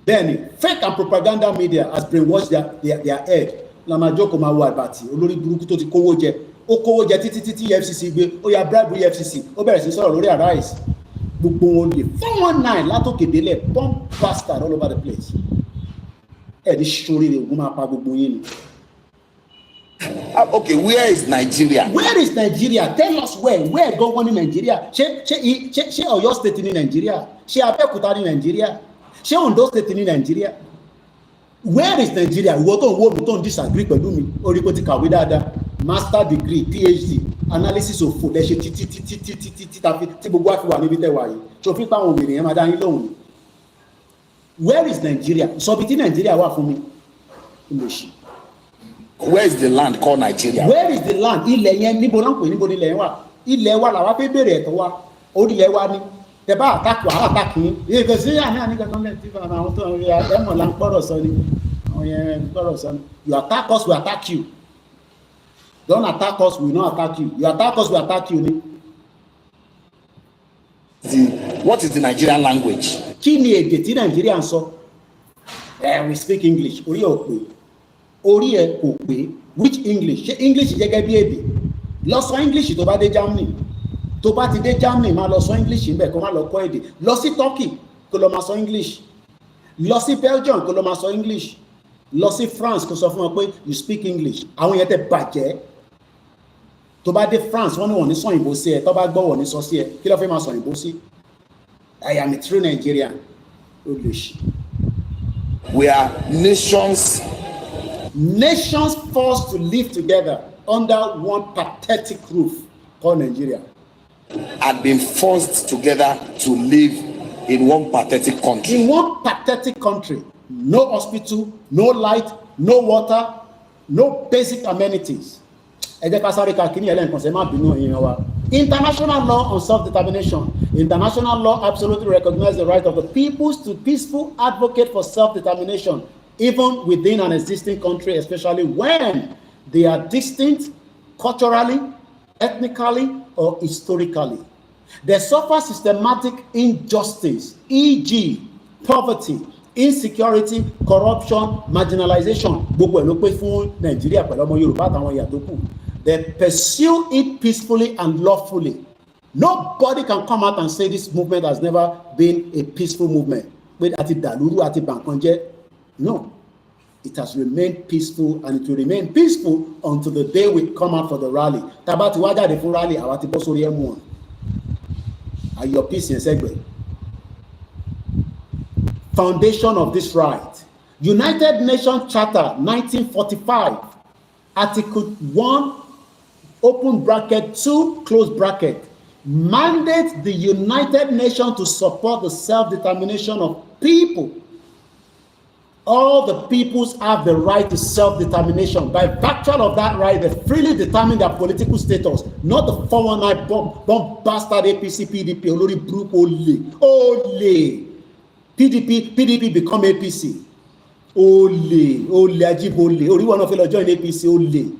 [SPEAKER 1] Then, fake and propaganda media has brainwashed their head. Lamajoko Mawa Bati. Olori Buruku to ti kowo je. Ó kówó jẹ títí EFCC gbé ó ya bribe EFCC ó bẹ̀rẹ̀ sí sọ̀rọ̀ lórí Arise gbogbo wọn lè 419 látòkè délẹ̀ bomb bastard all over the place ẹ̀ẹ́dì sóríire ògùn máa pa gbogbo yín ni.
[SPEAKER 5] Okay, where is Nigeria?
[SPEAKER 1] Where is Nigeria? Tell us where gangan ní Nigeria? Ṣé Ọ̀yọ́ state ní Nigeria? Ṣé Abẹ́òkúta ní Nigeria? Ṣé Ondo state ní Nigeria? Where is Nigeria? Ìwọ tó ń wo mi tó ń disagree pẹ̀lú mi orí kò ti kàwé dáadáa master degree PhD analysis of food lẹ́ṣẹ̀ tí gbogbo àfi wà níbi tẹ́wà yìí ṣòfin pa àwọn obìnrin yẹn máa dá yín lóhùn ni Where is Nigeria? So between Nigeria, what for me? English.
[SPEAKER 5] Where is the land called Nigeria?
[SPEAKER 1] Where is the land? Ilẹ̀ yẹn níbo náà pè níbo nílẹ̀ yẹn wà? Ilẹ̀ wa làwa fẹ́ bèrè ẹ̀tọ́ wa. Orílẹ̀ wa ni. Tẹ bá àtàkù àwọn àtàkù yín. Ìyẹn sí àní àníkàtàn lẹ́ẹ̀ tí àwọn tó ń rí ẹ̀mọ̀ là ń gbọ́dọ̀ sọ ni. Àwọn yẹn gbọ́dọ̀ sọ ni. You attack us, we attack you. Don't attack us, we not attack you. You attack us, we attack you ni.
[SPEAKER 5] What is the Nigerian language?
[SPEAKER 1] Kí ni èdè tí Nàìjíríà ń sọ? We speak English. Orí ẹ̀ ò pé. Orí ẹ̀ kò pé. Which English? Ṣé English gẹ́gẹ́ bí èdè? Lọ sọ English tó bá dé Germany. Tó bá ti dé Germany máa lọ sọ English ńbẹ̀ kó má lọ kọ́ èdè. Lọ sí Turkey kó lọ máa sọ English. Lọ sí Belgium kó lọ máa sọ English. Lọ sí France kó sọ fún wọn pé you speak English. Àwọn yẹn tẹ bàjẹ́. Tó bá dé France wọ́n ní wọ́n ní sọ òyìnbó sí ẹ. Tó bá gbọ́ wọ́n ní sọ sí ẹ. Kí ló fẹ́ máa sọ òyìnbó sí? I am a true Nigerian. English.
[SPEAKER 5] We are nations
[SPEAKER 1] forced to live together under one pathetic roof called Nigeria.
[SPEAKER 5] Had been forced together to live in one pathetic country.
[SPEAKER 1] In one pathetic country, no hospital, no light, no water, no basic amenities. International law on self-determination. International law absolutely recognizes the right of the peoples to peaceful advocate for self-determination, even within an existing country, especially when they are distinct culturally, ethnically, or historically. They suffer systematic injustice, e.g., poverty, insecurity, corruption, marginalization. Gbogbo ẹ̀ ló pé fún Nàìjíríà pẹ̀lú ọmọ Yorùbá àtàwọn ìyà tó kù. They pursue it peacefully and lawfully. Nobody can come out and say this movement has never been a peaceful movement. No, it has remained peaceful, and it will remain peaceful until the day we come out for the rally. Tabati waja de fun rally awati bo sori emu. Are your peace in segbe? Foundation of this right. United Nations Charter 1945, Article 1, open bracket, 2, close bracket, mandates the United Nations to support the self-determination of people. All the peoples have the right to self-determination. By virtue of that right, they freely determine their political status, not the 419 bomb bastard APC, PDP, Olori Brook, Ole. PDP become APC. Ole, Ajibole, Ori one of you join APC, Ole.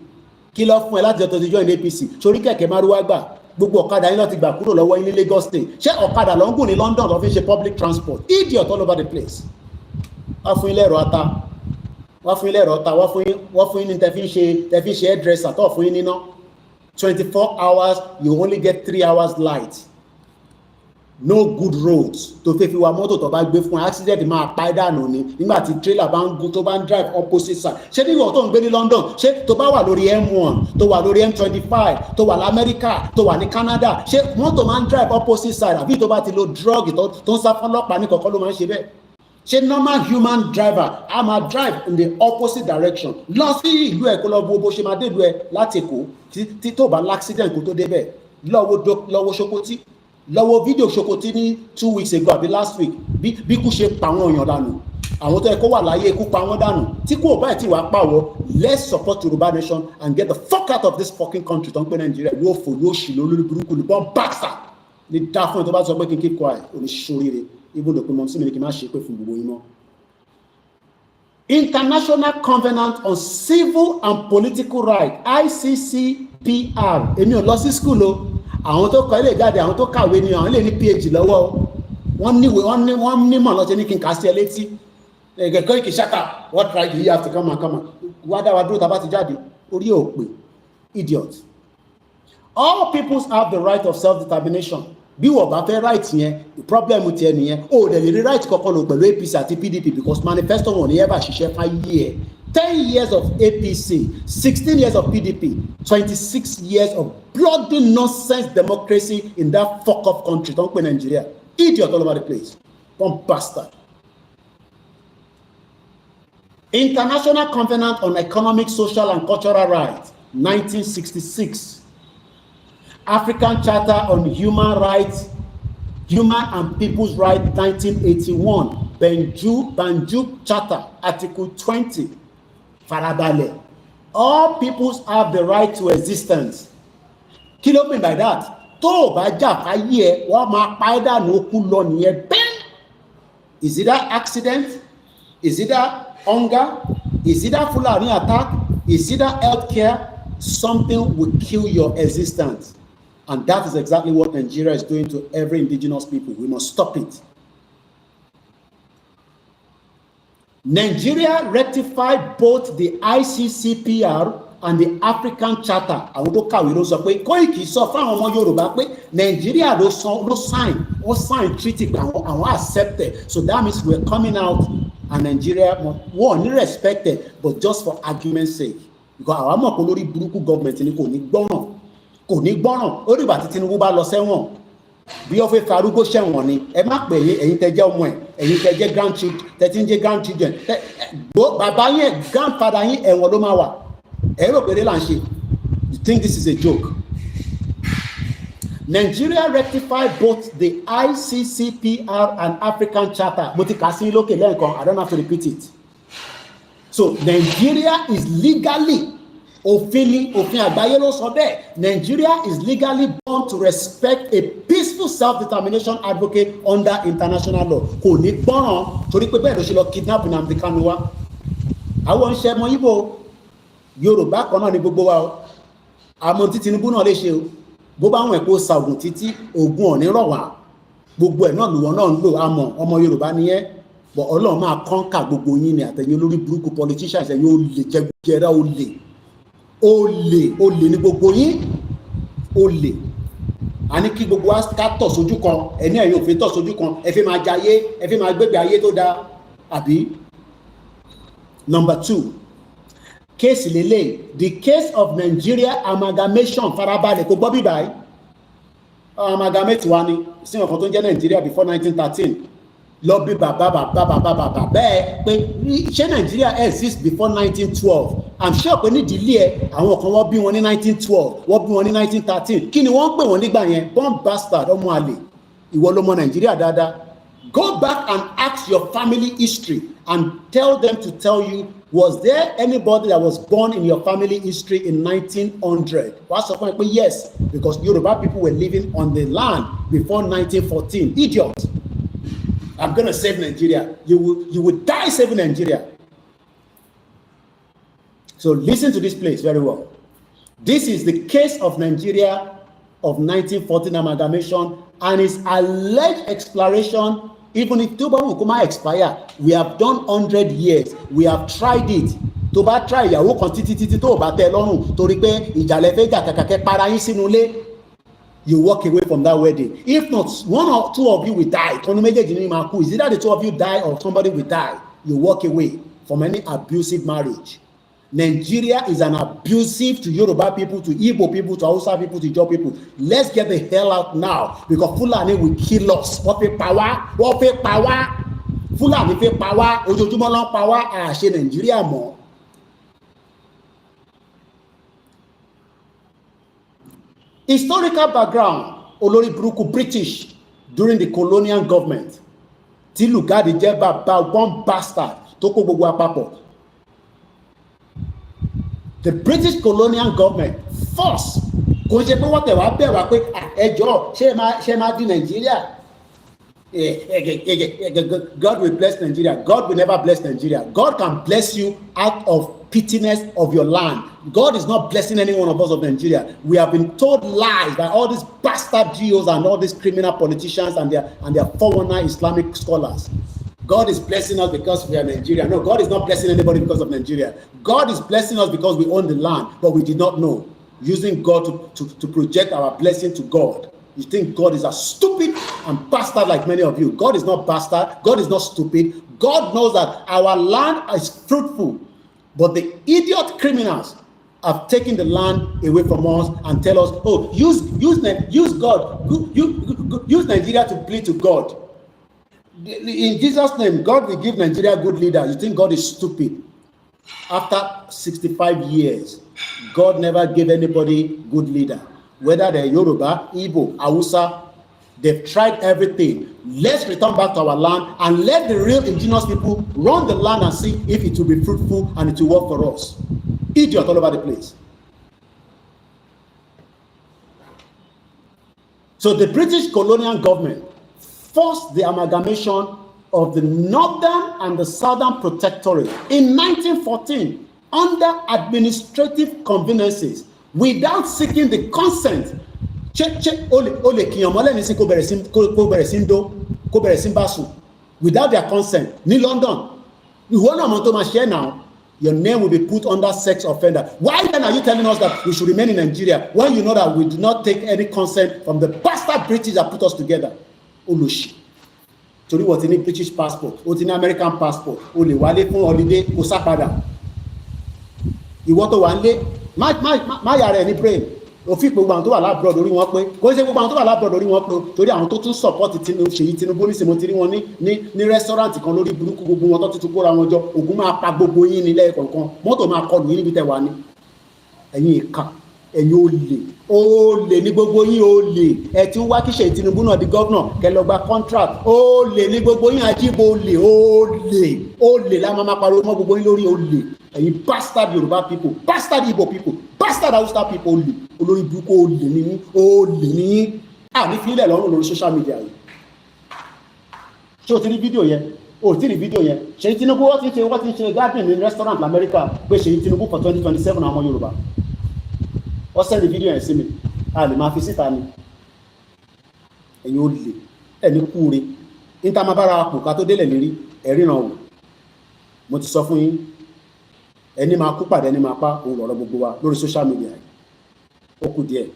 [SPEAKER 1] Kí ló fún ẹ láti ọ̀tọ̀ ti join APC? Sórí kẹ̀kẹ́ márúwá gbà, gbogbo ọ̀kadà yín ló ti gbà kúrò lọ́wọ́ yín ní Lagos State. Ṣé ọ̀kadà ló ń gùn ní London ló fi ṣe public transport? Idiot all over the place. Wọ́n fún ilé ẹ̀rọ ata, wọ́n fún yín ní tẹ́ fi ń ṣe hairdresser tó fún yín níná. 24 hours, you only get 3 hours light. No good roads. Tó fẹ́ fi wa mọ́tò tó bá gbé fún accident máa pa ẹ́ dànù ni nígbà tí trailer bá ń gun tó bá ń drive opposite side. Ṣé nígbà tó ń gbé ní London, ṣé tó bá wà lórí M1, tó wà lórí M25, tó wà l'Amẹ́ríkà, tó wà ní Canada, ṣé mọ́tò máa ń drive opposite side àbí tó bá ti lo drug tó ń sá fún ọlọ́pàá ní kọ̀ọ̀kan ló máa ń ṣe bẹ́ẹ̀? Ṣé normal human driver a máa drive in the opposite direction lọ sí ìlú ẹ̀ kó lọ bó ṣe máa dé ìlú ẹ̀ láti Èkó tí tó bá l'accident kó tó débẹ̀ lọ́wọ́ Ṣokotí lọ́wọ́ fídíò Ṣokotí ní 2 weeks ago àbí last week bí kú ṣe pa àwọn èèyàn dànù àwọn tó yẹ kó wà láyé ikú pa wọ́n dànù tí kò báyìí tí wàá pàwọ́ let's support Yoruba nation and get the fuck out of this fucking country tó ń pè Nàìjíríà yóò fò yóò ṣì lórí burúkú ní bọ́n bàṣà ní dá fún ẹ tó bá sọ pé kí n keep quiet oníṣòríire ibùdó pé mọ̀ sí mi ní kí n má ṣe pé fún gbogbo yín mọ́. International Covenant on Civil and Political Rights ICCPR èmi ò lọ sí school o àwọn tó kọ ilé ìjáde àwọn tó kàwé ni àwọn ilé ní PhD lọ́wọ́ wọ́n nímọ̀ lọ́sẹ̀ ní kí n kà sí ẹ létí ẹ̀gẹ̀kọ́ ìkì ṣáka what right do you have to come and wá dá wa dúró tá a bá ti jáde orí ò pé idiot. All peoples have the right of self-determination. Bí wọ́n bá fẹ́ right yẹn problem tiẹ̀ nìyẹn o dẹ̀ lè rí right kankan lò pẹ̀lú APC àti PDP because manifesto wọn ní ever ṣiṣẹ́ fáyé ẹ̀ 10 years of APC 16 years of PDP 26 years of bloody nonsense democracy in that fuck up country tó ń pè Nigeria idiot all over the place one bastard. International Covenant on Economic, Social and Cultural Rights 1966. African Charter on Human Rights, Human and People's Rights 1981. Banjul Charter, Article 20, Farabale. All peoples have the right to existence. Kí ló mean by that? Tó o bá jà fáyé ẹ, wọ́n máa pa ẹ́ dànù okú lọ nìyẹn bẹ́ẹ̀. Is it that accident? Is it that hunger? Is it that Fulani attack? Is it that healthcare? Something will kill your existence. And that is exactly what Nigeria is doing to every indigenous people. We must stop it. Nigeria rectified both the ICCPR and the African Charter. Àwọn tó kàwé ló sọ pé Koiki sọ fáwọn ọmọ Yorùbá pé Nigeria ló sign treaty àwọn accepted. So that means we're coming out and Nigeria wọ́n ní respected, but just for argument's sake. Because àwọn ọmọ kò lórí burúkú government ni kò ní gbọ́ràn ó dìgbà tí Tinubu bá lọ sẹ́wọ̀n bí ó fẹ́ farúgbó sẹ́wọ̀n ni ẹ má pè é ẹ̀yin tẹ́ jẹ́ ọmọ ẹ̀ ẹ̀yin tẹ́ jẹ́ grandchildren bàbá yẹn grandfather yín ẹ̀wọ̀n ló máa wà ẹ̀rọ péré là ń ṣe. You think this is a joke? Nigeria rectified both the ICCPR and African Charter. Mo ti kà sí lókè lẹ́ẹ̀kan, I don't have to repeat it. So Nigeria is legally òfin àgbáyé ló sọ bẹ́ẹ̀. Nigeria is legally bound to respect a peaceful self-determination advocate under international law. Kò ní gbọ́ràn torí pé bẹ́ẹ̀ ló ṣe lọ kidnap Nnamdi Kanu wa. Àwọn ń ṣe ọmọ Ìgbò Yorùbá kan náà ní gbogbo wa o. Àmọ́ tí Tinubu náà lè ṣe o. Bó bá wọn ẹ̀kọ́ sa ògùn títí ògùn ọ̀ní rọ̀ wá. Gbogbo ẹ̀ náà lùwọ̀n náà ń lò àmọ́ ọmọ Yorùbá nìyẹn. But Ọlọ́run máa kọ́ńkà gbogbo yín ni àtẹ̀yìn olórí burúkú politicians ẹ̀yin olè jẹgúdújẹrá olè ní gbogbo yín olè. A ní kí gbogbo wa ká tọ̀ sójú kan ẹni ẹ̀yin òfin tọ̀ sójú kan ẹ fi máa jayé ẹ fi máa gbégbé ayé tó dáa àbí. Number 2, case lele, the case of Nigeria amalgamation farabalẹ̀ kò gbọ́ bíbá yìí amalgamate wa ni sí ọ̀kan tó ń jẹ́ Nigeria before 1913 lọ bí bàbá bẹ́ẹ̀ pé ṣé Nigeria exist before 1912. I'm sure pé nídìílé ẹ àwọn kan wọ́n bí wọn ní 1912 wọ́n bí wọn ní 1913 kí ni wọ́n ń pè wọ́n nígbà yẹn born bastard ọmọ àlè ìwọ ló mọ Nigeria dáadáa. Go back and ask your family history and tell them to tell you, was there anybody that was born in your family history in 1900? What's the point? Yes, because Yoruba people were living on the land before 1914. Idiot. I'm going to save Nigeria. You will die saving Nigeria. So listen to this place very well. This is the case of Nigeria of 1914 amalgamation and its alleged exploration. Even if Toba Wukuma expire, we have done 100 years. We have tried it. Toba try ìyàwó kan títí tó bá tẹ́ lọ́rùn torí pé ìjàlẹ̀ fẹ́ jà kàkàkẹ́ para yín sínú ilé. You walk away from that wedding. If not, one or two of you will die. Is it that the two of you die or somebody will die? You walk away from any abusive marriage. Nigeria is an abusive to Yoruba people, to Igbo people, to Hausa people, to Ijaw people. Let's get the hell out now because Fulani will kill us. What fake power? Fulani fake power. Ojoojúmọ́ ló ń power. Àṣẹ Nigeria mọ́. Historical background olórí burúkú British during the colonial government tí Lugard jẹ́ bàbá one bastard tó kó gbogbo àpapọ̀. The British colonial government force kò ṣe pé wọ́n tẹ̀ wá bẹ̀ wá pé ẹjọ́ ṣé máa di Nigeria. God will bless Nigeria. God will never bless Nigeria. God can bless you out of pittiness of your land. God is not blessing any one of us of Nigeria. We have been told lies by all these bastard GOs and all these criminal politicians and their 419 Islamic scholars. God is blessing us because we are Nigeria. No, God is not blessing anybody because of Nigeria. God is blessing us because we own the land, but we did not know. Using God to project our blessing to God. You think God is a stupid and bastard like many of you. God is not bastard. God is not stupid. God knows that our land is fruitful. But the idiot criminals have taken the land away from us and tell us, oh, use God. Use Nigeria to plead to God. In Jesus' name, God will give Nigeria good leader. You think God is stupid? After 65 years, God never gave anybody good leader. Whether they're Yoruba, Igbo, Hausa, They've tried everything. Let's return back to our land and let the real indigenous people run the land and see if it will be fruitful and it will work for us. Idiot all over the place. So the British colonial government forced the amalgamation of the northern and the southern protectorate in 1914 under administrative conveniences without seeking the consent. Without their consent. Ní London, now, your name will be put under sex offender. Why then are you telling us that we should remain in Nigeria when you know that we do not take any consent from the bastard British that put us together? Olushi. Torí wọ́n ti ní British passport, ó ti ní American passport, ó lè wálé fún holiday kó sá padà. Ìwọ tó wà ń lé, má yà rẹ̀ ní brain. Òfin gbogbo àwọn tó wà lábroad orí wọn pé kò ṣe gbogbo àwọn tó wà lábroad orí wọn pé torí àwọn tó tún support Ṣèyí Tinubu ní sèmo tí rí wọn ní restaurant kan lórí burúkú gbogbo wọn tó ti tún kóra wọn jọ ogun máa pa gbogbo yín ní lẹ́ẹ̀kọ̀ọ̀kan mọ́tò máa kọlù yín níbi tẹ́ wà ní ẹ̀yin ìka ẹ̀yin olè ní gbogbo yín olè ẹ̀ tí ń wá kí Ṣèyí Tinubu náà di governor kẹ́ lọ gba contract olè ní gbogbo yín ajíbo olè la máa pariwo mọ́ gbogbo yín lórí olè ẹ̀yin bastard Yoruba people bastard Igbo people bastard Hausa people olórí burúkú olè ní àní fílẹ̀ lọ́rùn lórí social media yìí. Ṣé o ti rí fídíò yẹn? O ti rí fídíò yẹn? Ṣèyí Tinubu wọ́n ti ṣe garden ní restaurant l'Amẹ́ríkà pé Ṣèyí Tinubu for 2027 àwọn Yorùbá. Wọ́n sẹ́ni fídíò yẹn sí mi. A lè máa fi síta ni. Ẹ̀yin olè, ẹni kúure. Níta máa bára pò ká tó délẹ̀ lérí, ẹ̀ríran wò. Mo ti sọ fún yín. Ẹni máa kú pàdé ẹni máa pa òun lọ́rọ̀ gbogbo wa lórí social media yìí. Ó kù díẹ̀.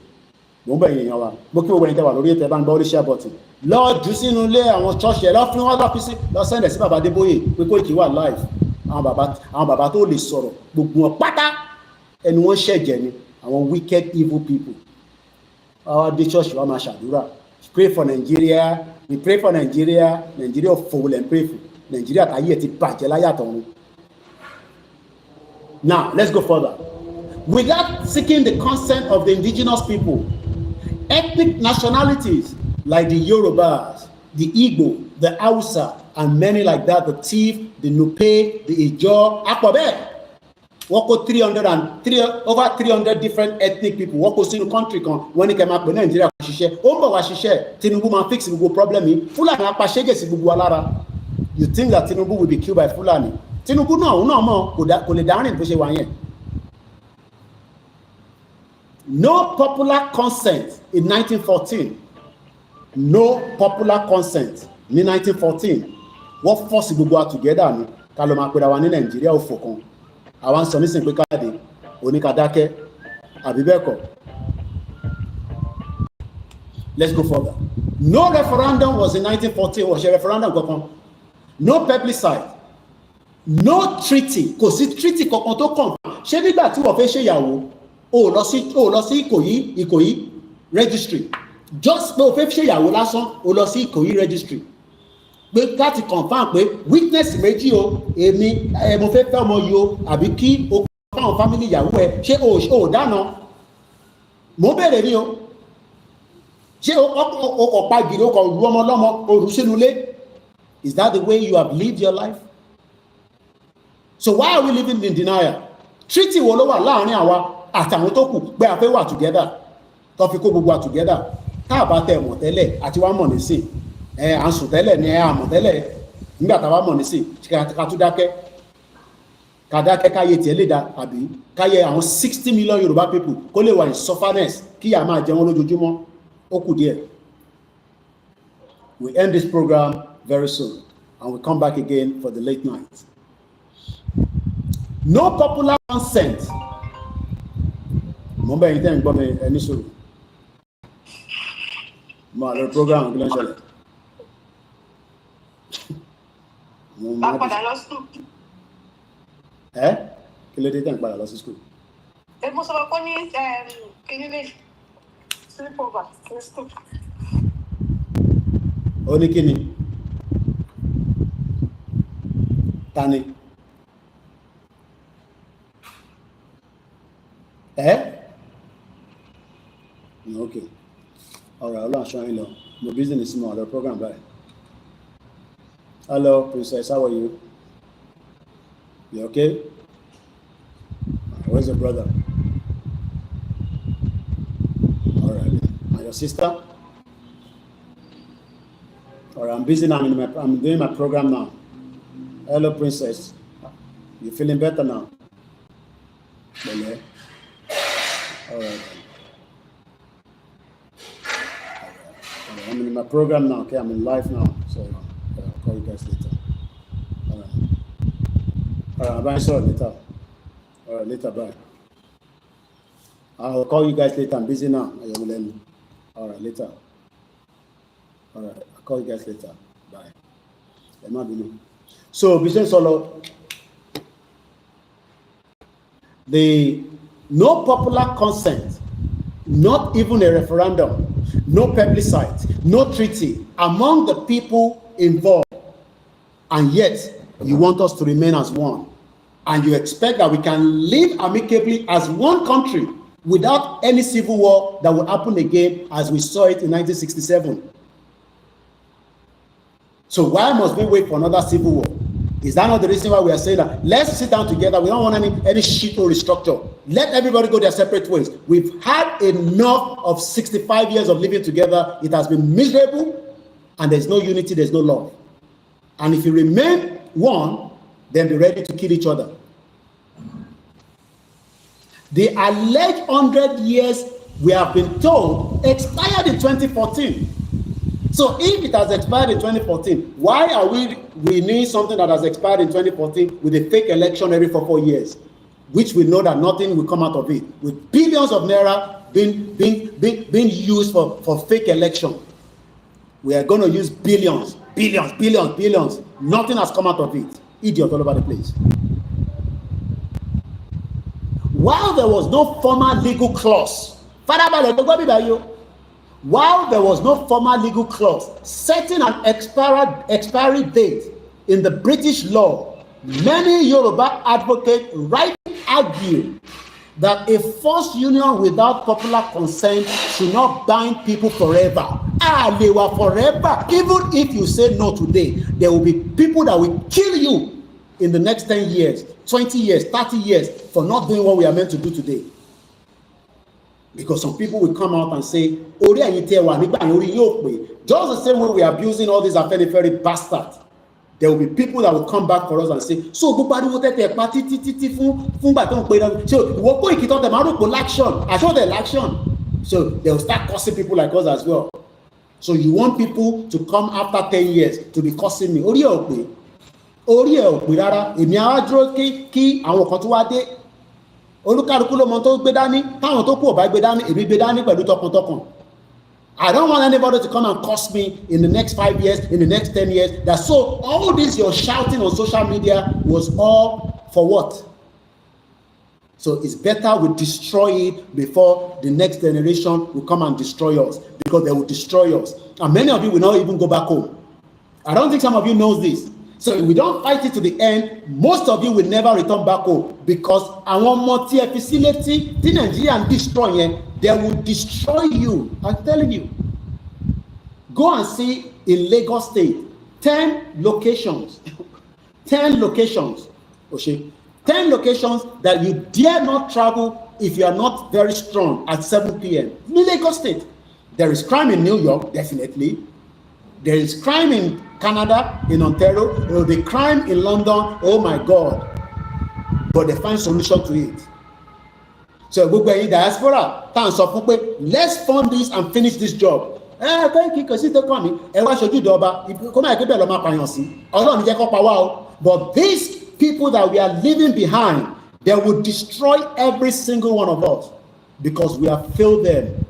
[SPEAKER 1] Mo ń bẹ̀ yín yan wa. Mo kí gbogbo ẹni tẹ́ wà lórí ètò ẹ̀ bá ń gbọ́ orí share button. Lọ jù sínú ilé àwọn church ẹ̀ lọ fún wọn lọ́fíìsì lọ sẹ́ndẹ̀ sí bàbá Adébóyè pé Koiki wà live. Àwọn bàbá tó lè sọ̀rọ̀ gbogbo wọn pátá ẹni wọ́n ṣẹ̀jẹ̀ ni àwọn wicked evil people. Our day church wa máa ṣàdúrà. Pray for Nigeria. We pray for Nigeria. Nigeria fowó lẹ́ ń pray for. Nigeria táyé ẹ̀ ti bàjẹ́ láyàtọ̀ wọn. Now, let's go further. Without seeking the consent of the indigenous people, ethnic nationalities like the Yorubas, the Igbo, the Hausa, and many like that, the Tiv, the Nupe, the Ijaw, Akwabe, over 300 different ethnic people work in the country when it came up with Nigeria. Tinubu man fix the problem. Fulani, you think that Tinubu will be killed by Fulani? Tinubu no kò lè dáhùn bó ṣe wà yẹn. No popular consent in 1914. No popular consent ní 1914. Wọ́n force gbogbo wa together ni ká ló máa pera wa ní Nàìjíríà òfò kan. Àwa ń sọ nísìnyí pé káàdì oníkàdákẹ́ àbí bẹ́ẹ̀ kọ́. Let's go further. No referendum was in 1914. Wọ́n ṣe referendum kankan. No plebiscite. No treaty, kò sí treaty kankan tó kàn. Ṣé nígbà tí wọ́n fẹ́ ṣe ìyàwó o lọ sí Ìkòyí registry, just pé o fẹ́ ṣe ìyàwó lásán o lọ sí Ìkòyí registry pé láti confam pé witness méjì o èmi mo fẹ́ fẹ́ ọmọ yìí o àbí kí o kọ́ àwọn family ìyàwó ẹ ṣé o dáná mo bẹ̀rẹ̀ ní o ṣé o kọ̀ pa gidi o kọ̀ ru ọmọ lọ́mọ o rù sínú ilé. Is that the way you have lived your life? So why are we living in denial? Treaty wo ló wà láàrin àwa àtàwọn tó kù pé a fẹ́ wà together tó fi kó gbogbo wa together tá a bá tẹ mọ̀ tẹ́lẹ̀ àti wá mọ̀ nísìn à ń sùn tẹ́lẹ̀ ni à mọ̀ tẹ́lẹ̀ nígbà tá a wá mọ̀ nísìn ká tún dákẹ́ káyé tiẹ̀ lè dá àbí káyé àwọn 60 million Yorùbá people kó lè wà in sufferness kí a máa jẹun lójoojúmọ́ ó kù díẹ̀. We end this program very soon and we come back again for the late night. No popular consent. Mo bẹ̀ yín tẹ́ ń gbọ́ mi ẹni sọ̀rọ̀. Mo àlọ́ program kí ló ń ṣẹlẹ̀. Bá padà lọ school. Kí ló dé tẹ́ ń padà lọ sí school?
[SPEAKER 9] Mo sọ pé ní kíní lè sleep over ní school.
[SPEAKER 1] Ó ní kíni? Ta ni? Okay. All right, I'm showing you. My business is small. The program, right? Hello, Princess. How are you? You okay? Where's your brother? All right. And your sister? All right, I'm busy now. I'm doing my program now. Hello, Princess. You feeling better now? Okay. All right. I'm in my program now. Okay, I'm in live now. So I'll call you guys later. All right. All right, bye. Sorry, later. All right, later. Bye. I'll call you guys later. I'm busy now. All right, later. All right, I'll call you guys later. Bye. So, business solo. The no popular consent, not even a referendum, no plebiscite, no treaty among the people involved, and yet you want us to remain as one, and you expect that we can live amicably as one country without any civil war that will happen again as we saw it in 1967. So why must we wait for another civil war? Is that not the reason why we are saying that let's sit down together? We don't want any shit or restructure. Let everybody go their separate ways. We've had enough of 65 years of living together. It has been miserable, and there's no unity, there's no love. And if you remain one, then be ready to kill each other. The alleged 100 years we have been told expired in 2014. So if it has expired in 2014, why are we renewing something that has expired in 2014 with a fake election every 4 years, which we know that nothing will come out of it, with billions of naira being used for fake election? We are going to use billions. Nothing has come out of it. Idiot all over the place. While there was no formal legal clause, while there was no formal legal clause setting an expiry date in the British law, many Yoruba advocates rightly argue that a forced union without popular consent should not bind people forever. They were forever. Even if you say no today, there will be people that will kill you in the next 10 years, 20 years, 30 years for not doing what we are meant to do today. Because some people will come out and say, just the same way we are abusing all these very bastards, there will be people that will come back for us and say, so so they will start cursing people like us as well. So you want people to come after 10 years to be cursing me? I don't want anybody to come and curse me in the next 5 years, in the next 10 years. That so all this you're shouting on social media was all for what? So it's better we destroy it before the next generation will come and destroy us, because they will destroy us. And many of you will not even go back home. I don't think some of you know this. So if we don't fight it to the end, most of you will never return back home, because àwọn ọmọ tí ẹ fi sílé tí Nigeria ń destroy yẹn, they will destroy you. I'm telling you. Go and see in Lagos State 10 locations. 10 locations. Okay. 10 locations that you dare not travel if you are not very strong at 7 p.m. in Lagos State. There is crime in New York, definitely. There is crime in Canada, in Ontario, the crime in London, oh my God. But they find solution to it. So gbogbo ẹ̀yin diaspora, let's fund this and finish this job. But these people that we are leaving behind, they will destroy every single one of us, because we have failed them.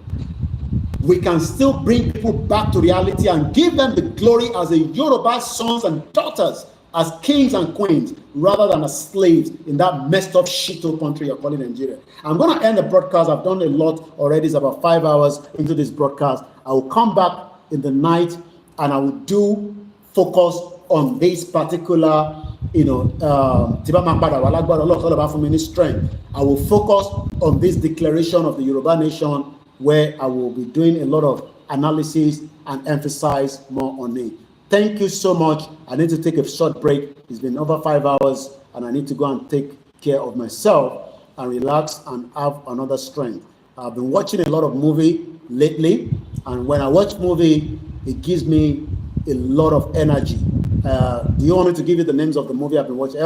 [SPEAKER 1] We can still bring people back to reality and give them the glory as a Yoruba sons and daughters, as kings and queens, rather than as slaves in that messed up shithole country you're calling Nigeria. I'm going to end the broadcast. I've done a lot already. It's about 5 hours into this broadcast. I will come back in the night and I will do focus on this particular, strength. I will focus on this declaration of the Yoruba nation, where I will be doing a lot of analysis and emphasize more on it. Thank you so much. I need to take a short break. It's been over 5 hours, and I need to go and take care of myself and relax and have another strength. I've been watching a lot of movie lately, and when I watch movie, it gives me a lot of energy. Do you want me to give you the names of the movie I've been watching?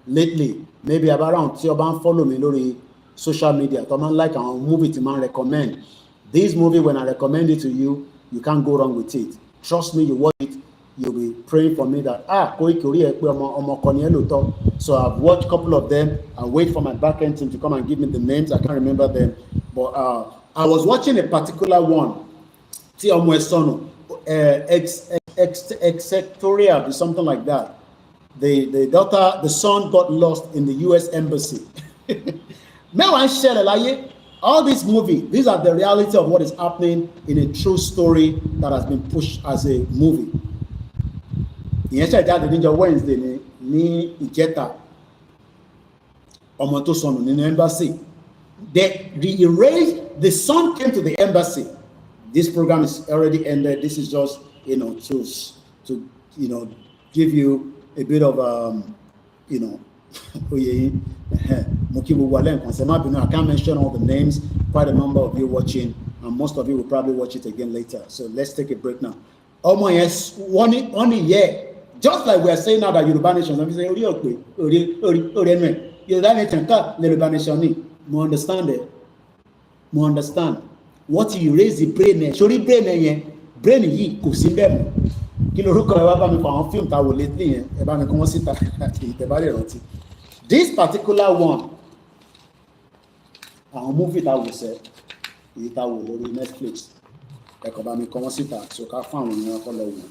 [SPEAKER 1] Lately, maybe around follow me on social media. Like a movie to recommend. This movie, when I recommend it to you, you can't go wrong with it. Trust me, you watch it, you'll be praying for me that so I've watched a couple of them. I wait for my back end team to come and give me the names. I can't remember them, but I was watching a particular one. Exectorial, something like that. The son got lost in the U.S. Embassy. All these movies, these are the reality of what is happening in a true story that has been pushed as a movie. Wednesday ní ìjẹta ọmọ tó sọnù nínú embassy. The son came to the embassy. This program is already ended. This is just to give you a bit of I can't mention all the names. Quite a number of you watching, and most of you will probably watch it again later. So let's take a break now. Yes, one year. Just like we are saying now that Yoruba nation, I'm saying, Yoruba nation, more understand it. More understand. What you raise the brain, sorry brain yi kò sí bẹ́ẹ̀ mọ́. Kí lorúkọ ẹ wá bá mi pa àwọn fíìmù tá a wò lately yẹn, ẹ bá mi kọ́ wọ́n síta ìtẹ̀bá lè rántí. This particular one, àwọn movie tá a wò sẹ́, èyí tá a wò lórí Netflix, ẹ kọ́ bá mi kọ́ wọ́n síta, so ká fún àwọn ènìyàn kọ́ lọ wò,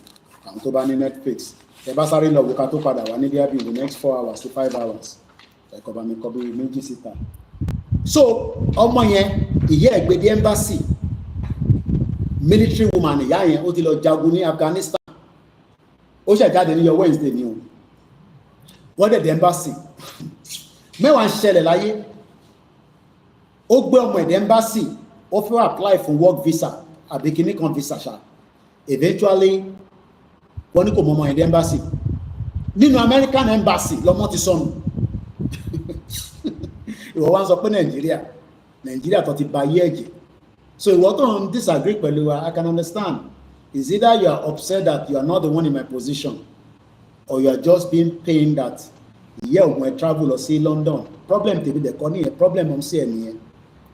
[SPEAKER 1] àwọn tó bá ní Netflix. Ẹ bá sáré lọ wò ká tó padà wá ní bí in the next 4 hours to 5 hours. Ẹ kọ́ bá mi kọ́ bí méjì síta. So ọmọ yẹn, ìyá ẹ̀ gbé dé embassy. Military woman ìyá yẹn ó ti lọ jagun ní Afghanistan. Ó ṣe jáde ní Wednesday ni o. Wọ́n dẹ̀ dé embassy. Mẹ́wàá ń ṣẹlẹ̀ láyé. Ó gbé ọmọ ẹ̀dẹ̀ embassy. Ó fẹ́ apply for work visa àbí kíní kan visa ṣá. Eventually, wọ́n ní kò mọ ọmọ ẹ̀dẹ̀ embassy. Nínú American embassy lọ́mọ ti sọnù. Ìwọ wá ń sọ pé Nàìjíríà tó ti ba ayé ẹ̀jẹ̀. So ìwọ tó ń disagree pẹ̀lú wa, I can understand. Is either you are upset that you are not the one in my position, or you are just being pained that when I travel or see London. Problem tèmi dẹ̀ kọ́ nìyẹn, problem I'm saying nìyẹn.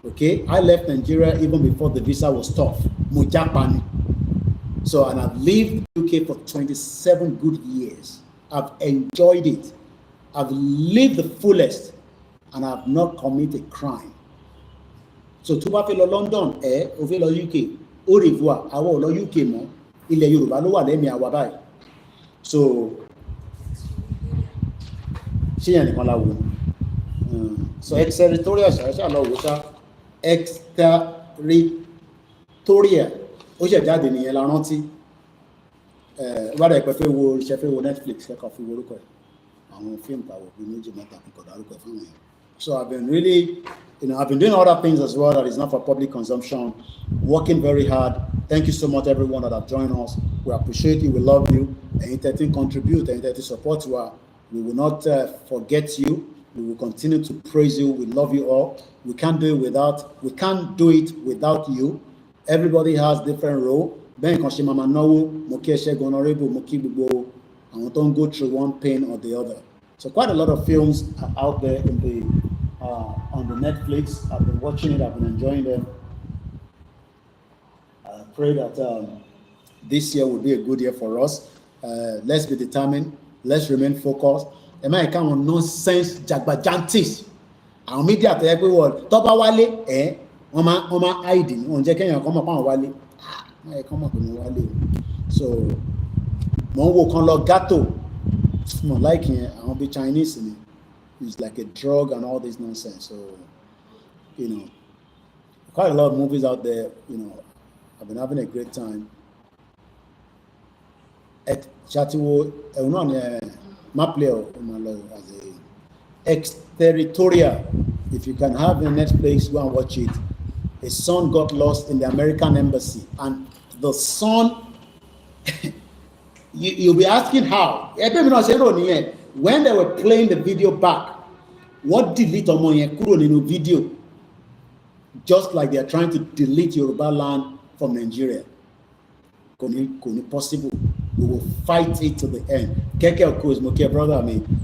[SPEAKER 1] Okay, I left Nigeria even before the visa was tough. Mo japa ni. So, and I've lived in UK for 27 good years. I've enjoyed it. I've lived the fullest, and I've not committed a crime. So, tó bá fẹ́ lọ London, ó fẹ́ lọ UK, au revoir, àwa ò lọ UK mọ́, ilẹ̀ Yorùbá ló wà lẹ́mìí àwa báyìí. So, ṣé yẹn nìkan la wò? So, exterritorial ṣàṣà lọ wò ṣá, exterritorial, ó ṣẹ̀ jáde nìyẹn la rántí. Bá dẹ̀ pẹ́ fẹ́ wo iṣẹ́ fẹ́ wo Netflix kẹ́kọ̀ọ́ fi wo orúkọ ẹ̀. Àwọn fíìmù tàwọn òbí méjì mẹ́ta kò dárúkọ ẹ̀ fún wọn. So I've been really, I've been doing other things as well that is not for public consumption, working very hard. Thank you so much, everyone that have joined us. We appreciate you. We love you. And 13 contribute and 13 support you. We will not forget you. We will continue to praise you. We love you all. We can't do it without you. Everybody has different role. Ben Koshimama Nowo, Mokeshe Honorable, Mokibubo, and we don't go through one pain or the other. So quite a lot of films are out there in the on the Netflix. I've been watching it. I've been enjoying them. I pray that this year will be a good year for us. Let's be determined. Let's remain focused. Am I kind of nonsense jagbajantis? Our media tell everyone, Toba Wale, Oma hiding, on Jackie come upon Wale. Come up on Wale. So, Mongo Conlo Gato. More like I'll be Chinese in it. It's like a drug and all this nonsense. So, quite a lot of movies out there. I've been having a great time. At Chatiwo, Mapleo as a ex-territorial. If you can have a Netflix, go and watch it. a son got lost in the American embassy, and the son, you'll be asking how. When they were playing the video back, what delete ọmọ yẹn kúrò nínú video, just like they are trying to delete Yoruba land from Nigeria. Kò ní possible. We will fight it to the end. Keke Okuz, Mokia, brother,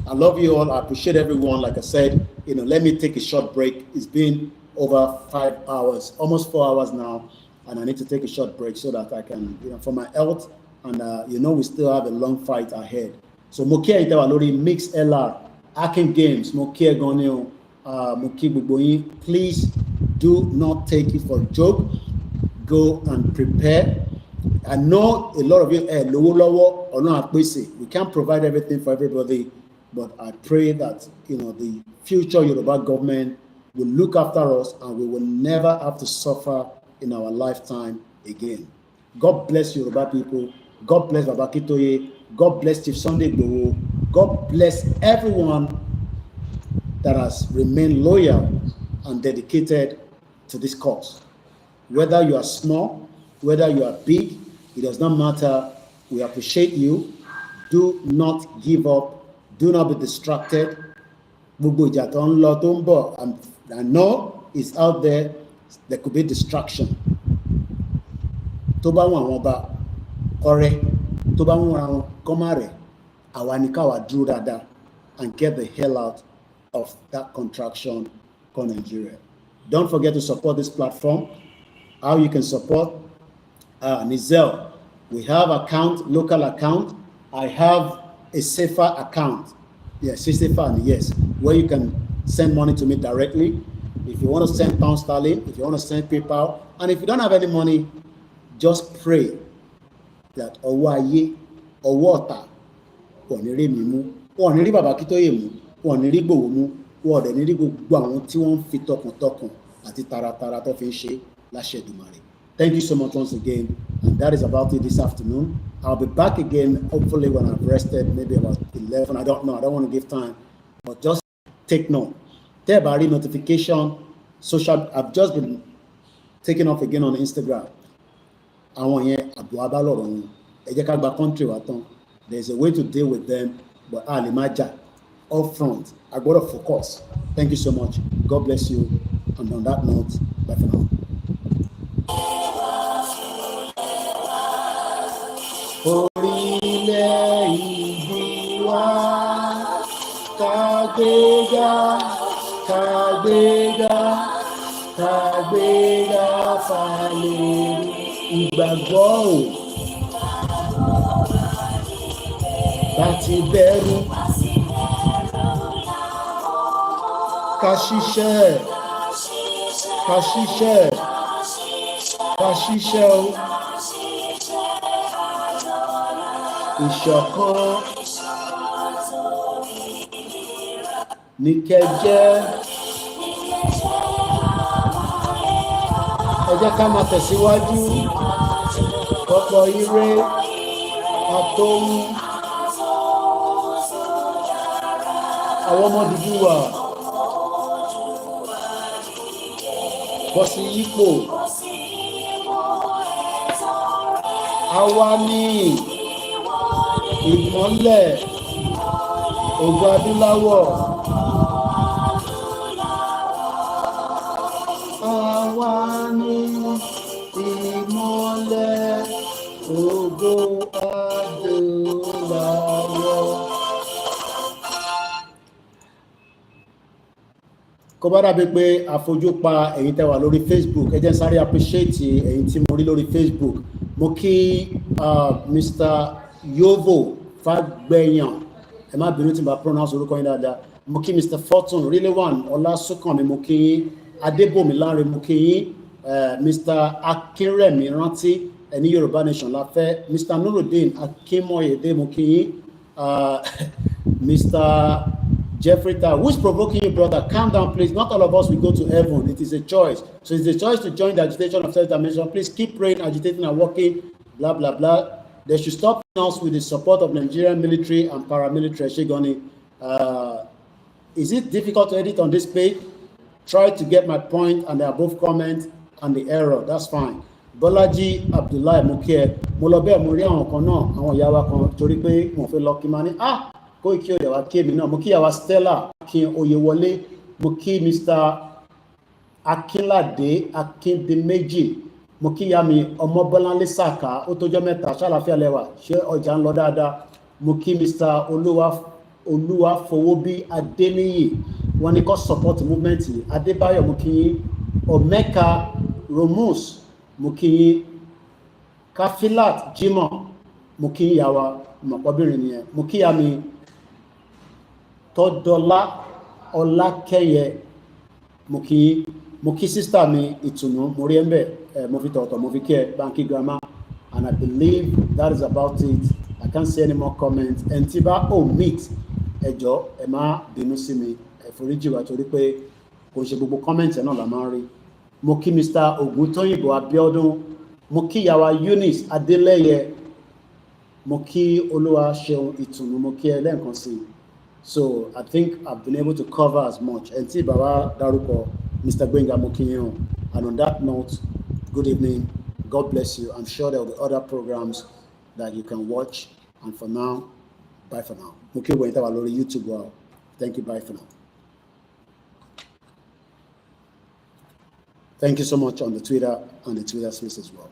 [SPEAKER 1] I love you all. I appreciate everyone. Like I said, let me take a short break. It's been over 5 hours, almost 4 hours now, and I need to take a short break so that I can, for my health, and we still have a long fight ahead. So Mokia Itawalori, Mix LR, Akin Games, Mokia Goneo, Moki Buboyi, please do not take it for a joke. Go and prepare. I know a lot of you, we can't provide everything for everybody, but I pray that the future Yoruba government will look after us and we will never have to suffer in our lifetime again. God bless Yoruba people. God bless Babakitoye. God bless Chief Sunday Igboho. God bless everyone that has remained loyal and dedicated to this cause. Whether you are small, whether you are big, it does not matter. We appreciate you. Do not give up. Do not be distracted. I know it's out there. There could be distraction. And get the hell out of that contraction called Nigeria. Don't forget to support this platform. How you can support Nizel. We have account, local account. I have a safer account. Yes, safer, yes, where you can send money to me directly. If you want to send pound sterling, if you want to send PayPal, and if you don't have any money, just pray that Owaye, Owota, Oniri Mimu, Oniri Babakitoye mu, Oniri Gbowo mu, Oniri gbogbo àwọn tí wọ́n fi tọkàntọkàn àti taratara tó fi ń ṣe láṣẹ Èdùmàrè. Thank you so much once again. And that is about it this afternoon. I'll be back again, hopefully when I've rested, maybe about 11. I don't know. I don't want to give time. But just take note. Tebari notification, social. I've just been taking off again on Instagram. There's a way to deal with them, but up front, I got to focus. Thank you so much. God bless you. And on that note, bye for now. Orílẹ̀ ìgbì wa kàgbéga falẹ̀ ìgbàgbọ́ ò láti bẹ̀rù ká ṣiṣẹ́ o. Ìṣọ̀kan ní kẹjẹ́, ẹ jẹ́ ká máa tẹ̀síwájú, ọ̀pọ̀ ire àtòhun àwọn ọmọ dúdú wa bọ́ sí ipò àwa ní ìmọ́lẹ̀ ògo adúláwọ̀. Àwa ní ìmọ́lẹ̀ ògo adúláwọ̀. Kó bá dàbí pé àfojú pa ẹ̀yin tẹ́ wà lórí Facebook, ẹ jẹ́ sáré appreciate ẹ̀yin tí mo rí lórí Facebook. Mo kí Mr. Yovo Fagbeyan, ẹ má bínú tí n bá pronounce orúkọ yín dáadáa. Mo kí Mr. Fortune, really one, Ọlásùnkànmí, mo kí yín, Adébòmí Láre, mo kí yín, Mr. Akínrẹ̀mí Rántí, ẹni Yorùbá Nation la fẹ́, Mr. Nurudeen Akínmọ́yèdé, mo kí yín, Mr. Jeffrey Ta, who's provoking you, brother? Calm down, please. Not all of us will go to heaven. It is a choice. So it's a choice to join the agitation of self-determination. Please keep praying, agitating, and working, blah, blah, blah. They should stop us with the support of Nigerian military and paramilitary. Shigoni. Is it difficult to edit on this page? Try to get my point and the above comment and the error, that's fine. Bọ́lájí Abdullahi Mukie, mo lọ bẹ́ẹ̀ mo rí àwọn kan náà, àwọn ìyá wa kan torí pé mo fẹ́ lọ kí máa ní Koiki òde wa kí èmi náà, mo kí ìyá wa Stella Akin Oyewọlé, mo kí Mr. Akínládé Akíndiméjì, mo kí ìyá mi Ọmọbọ́láńlé Sàká, ó tójọ́ mẹ́ta, ṣàlàáfíà lẹ́wà, ṣé ọjà ń lọ dáadáa, mo kí Mr. Olúwafowóbí Adéníyì, wọ́n ní kó support movement yìí, Adébáyọ̀ mo kí yín, Omeka Romus mo kí yín, Kafilat Jimoh mo kí ìyá wa mọ̀pọ̀bìnrin nìyẹn, mo kí ìyá mi Tọ́dọ́lá Ọlákẹ́yẹ mo kí yín, mo kí sísítà mi Ìtùnú mo rí ẹ̀ńbẹ̀ mo fi tọ̀tọ̀ mo fi kí ẹ Banky Grandma, and I believe that is about it. I can't see any more comments. And tí bá omit ẹjọ́ ẹ má bínú sí mi, ẹ foríjì wá torí pé kò ṣe gbogbo comment náà la máa ń rí. Mo kí Mr. Ògúntóyìnbó Abíọ́dún, mo kí ìyàwó Eunice Adélẹ́yẹ, mo kí Olúwaṣeun Ìtùnú, mo kí ẹ lẹ́ẹ̀kan sí i. So I think I've been able to cover as much. And tí bàbá dárúkọ Mr. Gbenga mo kí yín o. And on that note, good evening, God bless you. I'm sure there will be other programs that you can watch. And for now, bye for now. Mo kí wọ́n ìtawà lórí YouTube wa. Thank you, bye for now. Thank you so much on the Twitter and the Twitter space as well.